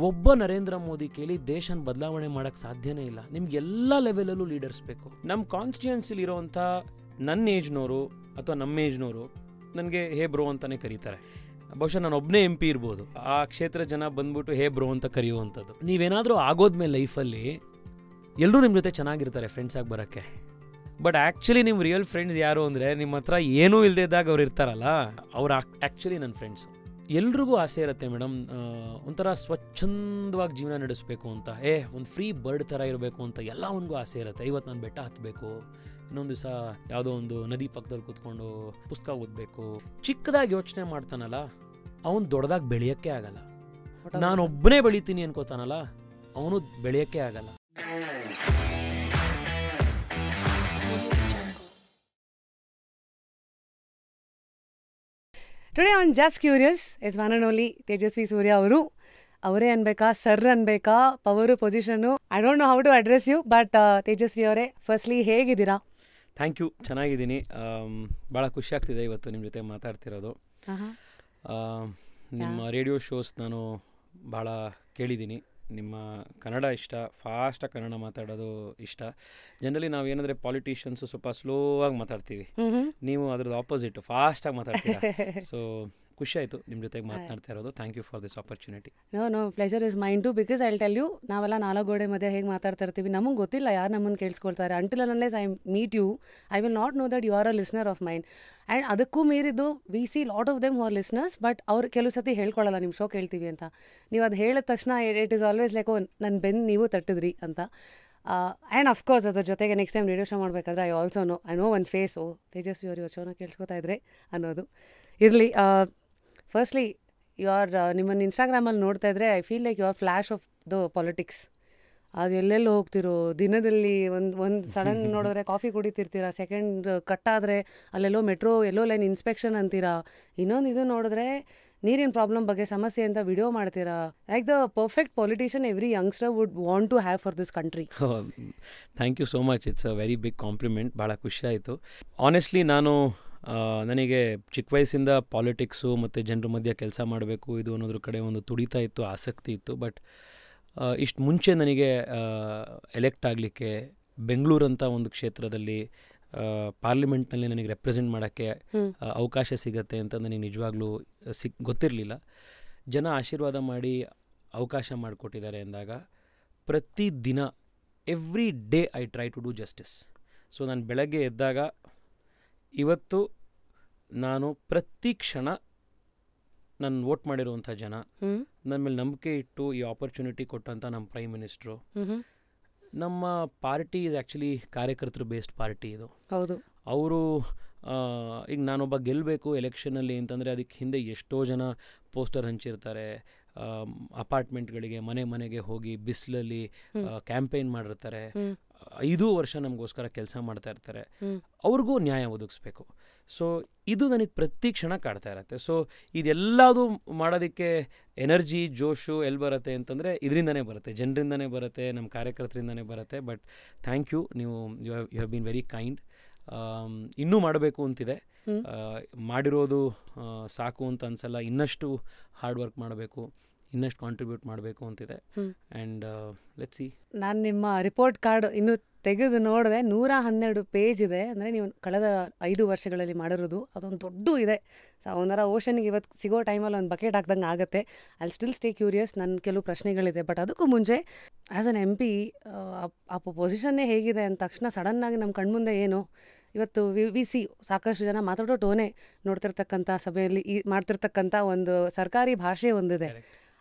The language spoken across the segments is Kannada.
ಒಬ್ಬ ನರೇಂದ್ರ ಮೋದಿ ಕೇಳಿ ದೇಶನ ಬದಲಾವಣೆ ಮಾಡೋಕ್ಕೆ ಸಾಧ್ಯನೇ ಇಲ್ಲ. ನಿಮ್ಗೆ ಎಲ್ಲ ಲೆವೆಲಲ್ಲೂ ಲೀಡರ್ಸ್ ಬೇಕು. ನಮ್ಮ ಕಾನ್ಸ್ಟಿಟ್ಯೂನ್ಸಿಲಿ ಇರೋವಂಥ ನನ್ನ ಏಜ್ನವರು ಅಥವಾ ನಮ್ಮ ಏಜ್ನವರು ನನಗೆ ಹೇ ಬ್ರೋ ಅಂತಲೇ ಕರೀತಾರೆ. ಬಹುಶಃ ನಾನು ಒಬ್ಬನೇ MP ಇರ್ಬೋದು, ಆ ಕ್ಷೇತ್ರ ಜನ ಬಂದ್ಬಿಟ್ಟು ಹೇ ಬ್ರೋ ಅಂತ ಕರೆಯುವಂಥದ್ದು. ನೀವೇನಾದರೂ ಆಗೋದ್ಮೇಲೆ ಲೈಫಲ್ಲಿ ಎಲ್ಲರೂ ನಿಮ್ಮ ಜೊತೆ ಚೆನ್ನಾಗಿರ್ತಾರೆ ಫ್ರೆಂಡ್ಸ್ ಆಗಿ ಬರೋಕ್ಕೆ. ಬಟ್ ಆ್ಯಕ್ಚುಲಿ ನಿಮ್ಮ ರಿಯಲ್ ಫ್ರೆಂಡ್ಸ್ ಯಾರು ಅಂದರೆ ನಿಮ್ಮ ಹತ್ರ ಏನೂ ಇಲ್ಲದೇ ಇದ್ದಾಗ ಅವ್ರು ಇರ್ತಾರಲ್ಲ, ಅವ್ರು ಆ್ಯಕ್ಚುಲಿ ನನ್ನ ಫ್ರೆಂಡ್ಸು. ಎಲ್ರಿಗೂ ಆಸೆ ಇರುತ್ತೆ ಮೇಡಮ್, ಒಂಥರ ಸ್ವಚ್ಛಂದವಾಗಿ ಜೀವನ ನಡೆಸಬೇಕು ಅಂತ, ಒಂದು ಫ್ರೀ ಬರ್ಡ್ ಥರ ಇರಬೇಕು ಅಂತ ಎಲ್ಲವನಿಗೂ ಆಸೆ ಇರುತ್ತೆ. ಇವತ್ತು ನಾನು ಬೆಟ್ಟ ಹತ್ತಬೇಕು, ಇನ್ನೊಂದು ದಿವಸ ಯಾವುದೋ ಒಂದು ನದಿ ಪಕ್ಕದಲ್ಲಿ ಕೂತ್ಕೊಂಡು ಪುಸ್ತಕ ಓದಬೇಕು. ಚಿಕ್ಕದಾಗಿ ಯೋಚನೆ ಮಾಡ್ತಾನಲ್ಲ ಅವನು ದೊಡ್ಡದಾಗಿ ಬೆಳೆಯೋಕ್ಕೆ ಆಗಲ್ಲ. ನಾನೊಬ್ಬನೇ ಬೆಳಿತೀನಿ ಅನ್ಕೋತಾನಲ್ಲ ಅವನು ಬೆಳೆಯೋಕ್ಕೆ ಆಗಲ್ಲ. Today on just curious is one and only Tejasvi Surya ಅವರು. ಅವರೇ ಅನ್ಬೇಕಾ, ಸರ್ ಅನ್ಬೇಕಾ, power, position, I don't know how to address you, but Tejasvi ಅವರೇ ಫಸ್ಟ್ಲಿ ಹೇಗಿದ್ದೀರಾ? ಥ್ಯಾಂಕ್ ಯು, ಚೆನ್ನಾಗಿದ್ದೀನಿ. ಭಾಳ ಖುಷಿ ಆಗ್ತಿದೆ ಇವತ್ತು ನಿಮ್ಮ ಜೊತೆ ಮಾತಾಡ್ತಿರೋದು. ನಿಮ್ಮ ರೇಡಿಯೋ ಶೋಸ್ ನಾನು ಭಾಳ ಕೇಳಿದ್ದೀನಿ. ನಿಮ್ಮ ಕನ್ನಡ ಇಷ್ಟ, ಫಾಸ್ಟಾಗಿ ಕನ್ನಡ ಮಾತಾಡೋದು ಇಷ್ಟ. ಜನರಲಿ ನಾವು ಏನಂದರೆ ಪಾಲಿಟಿಷಿಯನ್ಸು ಸ್ವಲ್ಪ ಸ್ಲೋ ಆಗಿ ಮಾತಾಡ್ತೀವಿ, ನೀವು ಅದ್ರದ್ದು ಆಪೋಸಿಟ್ ಫಾಸ್ಟಾಗಿ ಮಾತಾಡ್ತೀರಾ. ಸೊ ಖುಷಿ ಆಯಿತು ನಿಮ್ಮ ಜೊತೆಗೆ ಮಾತನಾಡ್ತಾ ಇರೋದು. Thank you for this opportunity. No pleasure is mine too, because I tell you, ನಾವೆಲ್ಲ ನಾಲ್ಕು ಗೋಡೆ ಮಧ್ಯೆ ಹೇಗೆ ಮಾತಾಡ್ತಾ ಇರ್ತೀವಿ, ನಮಗೆ ಗೊತ್ತಿಲ್ಲ ಯಾರು ನಮ್ಮನ್ನು ಕೇಳಿಸ್ಕೊಳ್ತಾರೆ. Until unless I meet you I will not know that you are a listener of mind. And ಅದಕ್ಕೂ ಮೀರಿದ್ದು we see lot of them who are listeners, but ಅವ್ರು ಕೆಲವು ಸತಿ ಹೇಳ್ಕೊಳ್ಳಲ್ಲ ನಿಮ್ಮ ಶೋ ಕೇಳ್ತೀವಿ ಅಂತ. ನೀವು ಅದು ಹೇಳಿದ ತಕ್ಷಣ ಇಟ್ ಈಸ್ ಆಲ್ವೇಸ್ ಲೈಕ್ ನನ್ನ ಬೆನ್ನು ನೀವು ತಟ್ಟಿದ್ರಿ ಅಂತ. ಆ್ಯಂಡ್ ಅಫ್ಕೋರ್ಸ್ ಅದ್ರ ಜೊತೆಗೆ ನೆಕ್ಸ್ಟ್ ಟೈಮ್ ರೇಡಿಯೋ ಶೋ ಮಾಡಬೇಕಾದ್ರೆ I know one face, Tejasvi ಅವರು ಶೋನ ಕೇಳಿಸ್ಕೊತಾ ಇದ್ರೆ ಅನ್ನೋದು ಇರಲಿ. ಫಸ್ಟ್ಲಿ ನಿಮ್ಮನ್ನು ಇನ್ಸ್ಟಾಗ್ರಾಮಲ್ಲಿ ನೋಡ್ತಾ ಇದ್ರೆ I feel like you are flash of the politics. ಅದು ಎಲ್ಲೆಲ್ಲೋ ಹೋಗ್ತಿರೋ, ದಿನದಲ್ಲಿ ಒಂದು ಸಡನ್ ನೋಡಿದ್ರೆ ಕಾಫಿ ಕುಡಿತಿರ್ತೀರಾ, ಸೆಕೆಂಡ್ ಕಟ್ಟಾದರೆ ಅಲ್ಲೆಲ್ಲೋ ಮೆಟ್ರೋ ಎಲ್ಲೋ ಲೈನ್ ಇನ್ಸ್ಪೆಕ್ಷನ್ ಅಂತೀರಾ, ಇನ್ನೊಂದು ಇದು ನೋಡಿದ್ರೆ ನೀರಿನ ಪ್ರಾಬ್ಲಮ್ ಬಗ್ಗೆ ಸಮಸ್ಯೆ ಅಂತ ವಿಡಿಯೋ ಮಾಡ್ತೀರಾ. Like the perfect politician every youngster would want to have for this country. Thank you so much, it's a very big compliment. ಭಾಳ ಖುಷಿ ಆಯಿತು. ಆನೆಸ್ಟ್ಲಿ ನನಗೆ ಚಿಕ್ಕ ವಯಸ್ಸಿಂದ ಪಾಲಿಟಿಕ್ಸು ಮತ್ತು ಜನರ ಮಧ್ಯೆ ಕೆಲಸ ಮಾಡಬೇಕು ಇದು ಅನ್ನೋದ್ರ ಕಡೆ ಒಂದು ತುಡಿತ ಇತ್ತು, ಆಸಕ್ತಿ ಇತ್ತು. ಬಟ್ ಇಷ್ಟು ಮುಂಚೆ ನನಗೆ ಎಲೆಕ್ಟ್ ಆಗಲಿಕ್ಕೆ ಬೆಂಗಳೂರಂಥ ಒಂದು ಕ್ಷೇತ್ರದಲ್ಲಿ ಪಾರ್ಲಿಮೆಂಟ್ನಲ್ಲಿ ನನಗೆ ರೆಪ್ರೆಸೆಂಟ್ ಮಾಡೋಕ್ಕೆ ಅವಕಾಶ ಸಿಗತ್ತೆ ಅಂತ ನನಗೆ ನಿಜವಾಗ್ಲೂ ಗೊತ್ತಿರಲಿಲ್ಲ. ಜನ ಆಶೀರ್ವಾದ ಮಾಡಿ ಅವಕಾಶ ಮಾಡಿಕೊಟ್ಟಿದ್ದಾರೆ ಅಂದಾಗ ಪ್ರತಿದಿನ every day I try to do justice. So ನಾನು ಬೆಳಗ್ಗೆ ಎದ್ದಾಗ ಇವತ್ತು ನಾನು ಪ್ರತಿ ಕ್ಷಣ ನಾನು ವೋಟ್ ಮಾಡಿರುವಂಥ ಜನ, ನನ್ನ ಮೇಲೆ ನಂಬಿಕೆ ಇಟ್ಟು ಈ ಆಪರ್ಚುನಿಟಿ ಕೊಟ್ಟಂಥ ನಮ್ಮ ಪ್ರೈಮ್ ಮಿನಿಸ್ಟ್ರು, ನಮ್ಮ ಪಾರ್ಟಿ ಈಸ್ ಆ್ಯಕ್ಚುಲಿ ಕಾರ್ಯಕರ್ತರು ಬೇಸ್ಡ್ ಪಾರ್ಟಿ ಇದು. ಹೌದು. ಅವರು ಈಗ ನಾನೊಬ್ಬ ಗೆಲ್ಲಬೇಕು ಎಲೆಕ್ಷನಲ್ಲಿ ಅಂತಂದರೆ ಅದಕ್ಕೆ ಹಿಂದೆ ಎಷ್ಟೋ ಜನ ಪೋಸ್ಟರ್ ಹಂಚಿರ್ತಾರೆ, ಅಪಾರ್ಟ್ಮೆಂಟ್ಗಳಿಗೆ ಮನೆಗೆ ಹೋಗಿ ಬಿಸಿಲಲ್ಲಿ ಕ್ಯಾಂಪೇನ್ ಮಾಡಿರ್ತಾರೆ, 5 ವರ್ಷ ನಮಗೋಸ್ಕರ ಕೆಲಸ ಮಾಡ್ತಾ ಇರ್ತಾರೆ. ಅವ್ರಿಗೂ ನ್ಯಾಯ ಒದಗಿಸ್ಬೇಕು. ಸೊ ಇದು ನನಗೆ ಪ್ರತಿ ಕ್ಷಣ ಕಾಡ್ತಾ ಇರತ್ತೆ. ಸೊ ಇದೆಲ್ಲದು ಮಾಡೋದಕ್ಕೆ ಎನರ್ಜಿ, ಜೋಶು ಎಲ್ಲಿ ಬರುತ್ತೆ ಅಂತಂದರೆ ಇದರಿಂದನೇ ಬರುತ್ತೆ, ಜನರಿಂದನೇ ಬರುತ್ತೆ, ನಮ್ಮ ಕಾರ್ಯಕರ್ತರಿಂದನೇ ಬರುತ್ತೆ. But thank you, you have been very kind. ಇನ್ನೂ ಮಾಡಬೇಕು ಅಂತಿದೆ, ಮಾಡಿರೋದು ಸಾಕು ಅಂತ ಅನ್ಸಲ್ಲ, ಇನ್ನಷ್ಟು ಹಾರ್ಡ್ ವರ್ಕ್ ಮಾಡಬೇಕು, ಇನ್ನಷ್ಟು ಕಾಂಟ್ರಿಬ್ಯೂಟ್ ಮಾಡಬೇಕು ಅಂತಿದೆ. And let's see. ನಾನು ನಿಮ್ಮ ರಿಪೋರ್ಟ್ ಕಾರ್ಡ್ ಇನ್ನೂ ತೆಗೆದು ನೋಡಿದೆ, 112 ಪೇಜ್ ಇದೆ. ಅಂದರೆ ನೀವು ಕಳೆದ 5 ವರ್ಷಗಳಲ್ಲಿ ಮಾಡಿರೋದು ಅದೊಂದು ದೊಡ್ಡ ಇದೆ. ಒಂದರ ಓಷನ್ಗೆ ಇವತ್ತು ಸಿಗೋ ಟೈಮಲ್ಲಿ ಒಂದು ಬಕೆಟ್ ಹಾಕ್ದಂಗೆ ಆಗುತ್ತೆ. I still stay curious. ನನ್ನ ಕೆಲವು ಪ್ರಶ್ನೆಗಳಿದೆ. ಬಟ್ ಅದಕ್ಕೂ ಮುಂಚೆ ಆ್ಯಸ್ ಅನ್ MP ಆ ಪೊಸಿಷನ್ನೇ ಹೇಗಿದೆ ಅಂದ ತಕ್ಷಣ ಸಡನ್ನಾಗಿ ನಮ್ಮ ಕಣ್ಮುಂದೆ ಏನು ಇವತ್ತು ವಿ ಸಿ ಸಾಕಷ್ಟು ಜನ ಮಾತಾಡೋ ಟೋನೇ ನೋಡ್ತಿರ್ತಕ್ಕಂಥ ಸಭೆಯಲ್ಲಿ ಮಾಡ್ತಿರ್ತಕ್ಕಂಥ ಒಂದು ಸರ್ಕಾರಿ ಭಾಷೆ ಒಂದಿದೆ.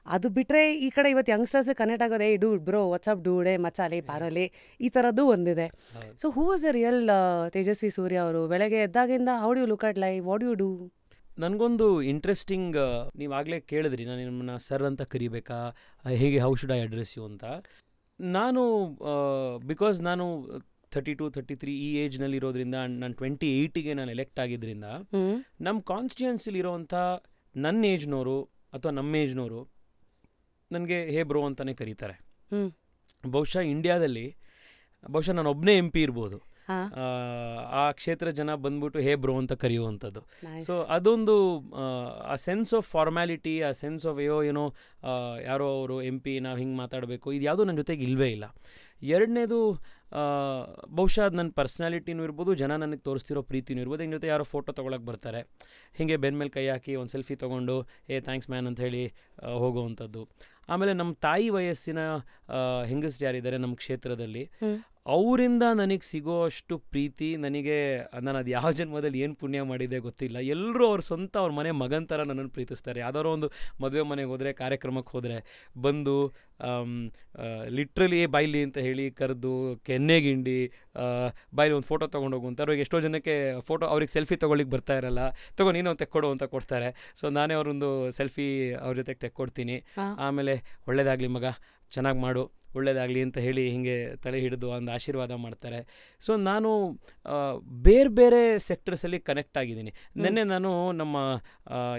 ಅದು ಬಿಟ್ಟರೆ ಈ ಕಡೆ ಇವತ್ತು ಯಂಗ್ಸ್ಟರ್ಸ್ ಕನೆಕ್ಟ್ ಆಗೋದೇ ಡೂಡ್ ಬ್ರೋ ವಾಟ್ಸಪ್ ಡೂಡೆ ಮಚಾಲೆ ಪಾರೋಲೆ ಈ ಥರದ್ದು ಒಂದಿದೆ. So who was the real Tejasvi Surya ಅವರು? ಬೆಳಗ್ಗೆ ಎದ್ದಾಗಿಂದ how do you look at life, what you do? ನನಗೊಂದು ಇಂಟ್ರೆಸ್ಟಿಂಗ್, ನೀವಾಗಲೇ ಕೇಳಿದ್ರಿ ನಾನು ನಿಮ್ಮನ್ನ ಸರ್ ಅಂತ ಕರಿಬೇಕಾ, ಹೇಗೆ how should I address you ಅಂತ. ನಾನು ಬಿಕಾಸ್ ನಾನು 32, 33 ಈ ಏಜ್ನಲ್ಲಿ ಇರೋದ್ರಿಂದ, ನಾನು 28ಗೆ ನಾನು ಎಲೆಕ್ಟ್ ಆಗಿದ್ದರಿಂದ ನಮ್ಮ ಕಾನ್ಸ್ಟಿಟ್ಯೂನ್ಸಿಲಿರೋವಂಥ ನನ್ನ ಏಜ್ನವರು ಅಥವಾ ನಮ್ಮ ಏಜ್ನವರು ನನಗೆ ಹೇ ಬ್ರೋ ಅಂತಲೇ ಕರೀತಾರೆ. ಬಹುಶಃ ಇಂಡಿಯಾದಲ್ಲಿ ನಾನು ಒಬ್ಬನೇ MP ಇರ್ಬೋದು, ಆ ಕ್ಷೇತ್ರ ಜನ ಬಂದ್ಬಿಟ್ಟು ಹೇ ಬ್ರೋ ಅಂತ ಕರೆಯುವಂಥದ್ದು. Nice. ಸೊ ಅದೊಂದು ಆ ಸೆನ್ಸ್ ಆಫ್ ಫಾರ್ಮ್ಯಾಲಿಟಿ, ಆ ಸೆನ್ಸ್ ಆಫ್ ಏನೋ ಯಾರೋ ಅವರು MP ನಾವು ಹಿಂಗೆ ಮಾತಾಡಬೇಕು, ಇದು ಯಾವುದೂ ನನ್ನ ಜೊತೆಗೆ ಇಲ್ಲವೇ ಇಲ್ಲ. ಎರಡನೇದು ಬಹುಶಃ ಅದು ನನ್ನ ಪರ್ಸ್ನಾಲಿಟಿನೂ ಇರ್ಬೋದು, ಜನ ನನಗೆ ತೋರಿಸ್ತಿರೋ ಪ್ರೀತಿನೂ ಇರ್ಬೋದು. ಹಿಂಗೆ ಜೊತೆ ಯಾರೋ ಫೋಟೋ ತೊಗೊಳಕ್ಕೆ ಬರ್ತಾರೆ, ಹೀಗೆ ಬೆನ್ನ ಮೇಲೆ ಕೈ ಹಾಕಿ ಒಂದು ಸೆಲ್ಫಿ ತೊಗೊಂಡು ಥ್ಯಾಂಕ್ಸ್ ಮ್ಯಾನ್ ಅಂತ ಹೇಳಿ ಹೋಗುವಂಥದ್ದು. ಆಮೇಲೆ ನಮ್ಮ ತಾಯಿ ವಯಸ್ಸಿನ ಹೆಂಗಸ್ರು ಯಾರಿದ್ದಾರೆ ನಮ್ಮ ಕ್ಷೇತ್ರದಲ್ಲಿ, ಅವರಿಂದ ನನಗೆ ಸಿಗೋ ಅಷ್ಟು ಪ್ರೀತಿ ನನಗೆ, ನಾನು ಅದು ಯಾವ ಜನ್ಮದಲ್ಲಿ ಏನು ಪುಣ್ಯ ಮಾಡಿದೆ ಗೊತ್ತಿಲ್ಲ. ಎಲ್ಲರೂ ಅವ್ರ ಸ್ವಂತ ಅವ್ರ ಮನೆ ಮಗನ ಥರ ನನ್ನನ್ನು ಪ್ರೀತಿಸ್ತಾರೆ. ಯಾವ್ದಾರೋ ಒಂದು ಮದುವೆ ಮನೆಗೆ ಹೋದರೆ, ಕಾರ್ಯಕ್ರಮಕ್ಕೆ ಹೋದರೆ ಬಂದು ಲಿಟ್ರಲಿ ಬಾಯ್ಲಿ ಅಂತ ಹೇಳಿ ಕರೆದು ಕೆನ್ನೆಗಿಂಡಿ ಬಾಯ್ಲಿ ಒಂದು ಫೋಟೋ ತೊಗೊಂಡೋಗು ಅಂತ. ಅವ್ರಿಗೆ ಎಷ್ಟೋ ಜನಕ್ಕೆ ಫೋಟೋ ಅವ್ರಿಗೆ ಸೆಲ್ಫಿ ತೊಗೊಳ್ಳಿಕ್ಕೆ ಬರ್ತಾ ಇರಲ್ಲ, ನೀನು ತೆಕ್ಕೊಡು ಅಂತ ಕೊಡ್ತಾರೆ. ಸೊ ನಾನೇ ಅವ್ರೊಂದು ಸೆಲ್ಫಿ ಅವ್ರ ಜೊತೆಗೆ ತೆಕ್ಕೊಡ್ತೀನಿ. ಆಮೇಲೆ ಒಳ್ಳೇದಾಗಲಿ ಮಗ, ಚೆನ್ನಾಗಿ ಮಾಡು, ಒಳ್ಳೇದಾಗಲಿ ಅಂತ ಹೇಳಿ ಹಿಂಗೆ ತಲೆ ಹಿಡಿದು ಒಂದು ಆಶೀರ್ವಾದ ಮಾಡ್ತಾರೆ. ಸೊ ನಾನು ಬೇರೆ ಬೇರೆ ಸೆಕ್ಟರ್ಸಲ್ಲಿ ಕನೆಕ್ಟ್ ಆಗಿದ್ದೀನಿ. ನಿನ್ನೆ ನಾನು ನಮ್ಮ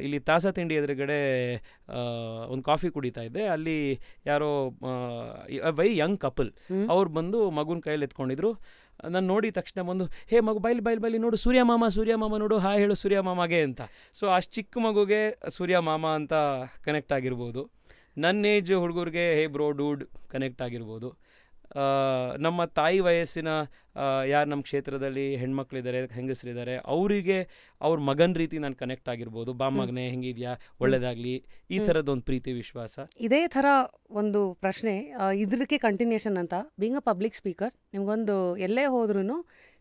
ಇಲ್ಲಿ ತಾಸ ತಿಂಡಿ ಎದುರುಗಡೆ ಒಂದು ಕಾಫಿ ಕುಡಿತಾ ಇದ್ದೆ. ಅಲ್ಲಿ ಯಾರೋ ವೆರಿ ಯಂಗ್ ಕಪಲ್ ಅವ್ರು ಬಂದು ಮಗುನ ಕೈಯಲ್ಲಿ ಎತ್ಕೊಂಡಿದ್ರು. ನಾನು ನೋಡಿದ ತಕ್ಷಣ ಬಂದು ಹೇ ಮಗು ಬೈಲಿ ನೋಡು ಸೂರ್ಯ ಮಾಮ ನೋಡು, ಹಾಯ್ ಹೇಳು ಸೂರ್ಯ ಮಾಮಗೆ ಅಂತ. ಸೊ ಅಷ್ಟು ಚಿಕ್ಕ ಮಗುಗೆ ಸೂರ್ಯ ಮಾಮ ಅಂತ ಕನೆಕ್ಟ್ ಆಗಿರ್ಬೋದು. ನನ್ನ ಏಜ್ ಹುಡುಗರಿಗೆ ಹೇ ಬ್ರೋ ಡೂಡ್ ಕನೆಕ್ಟ್ ಆಗಿರ್ಬೋದು. ನಮ್ಮ ತಾಯಿ ವಯಸ್ಸಿನ ಯಾರು ನಮ್ಮ ಕ್ಷೇತ್ರದಲ್ಲಿ ಹೆಣ್ಮಕ್ಳಿದ್ದಾರೆ, ಹೆಂಗಸರಿದ್ದಾರೆ, ಅವರಿಗೆ ಅವ್ರ ಮಗನ ರೀತಿ ನಾನು ಕನೆಕ್ಟ್ ಆಗಿರ್ಬೋದು. ಬಾ ಮಗನೇ ಹೆಂಗಿದ್ಯಾ, ಒಳ್ಳೇದಾಗಲಿ, ಈ ಥರದ್ದೊಂದು ಪ್ರೀತಿ ವಿಶ್ವಾಸ. ಇದೇ ಥರ ಒಂದು ಪ್ರಶ್ನೆ ಇದಕ್ಕೆ ಕಂಟಿನ್ಯೂಷನ್ ಅಂತ, ಬೀಂಗ್ ಅ ಪಬ್ಲಿಕ್ ಸ್ಪೀಕರ್, ನಿಮಗೊಂದು ಎಲ್ಲೇ ಹೋದ್ರೂ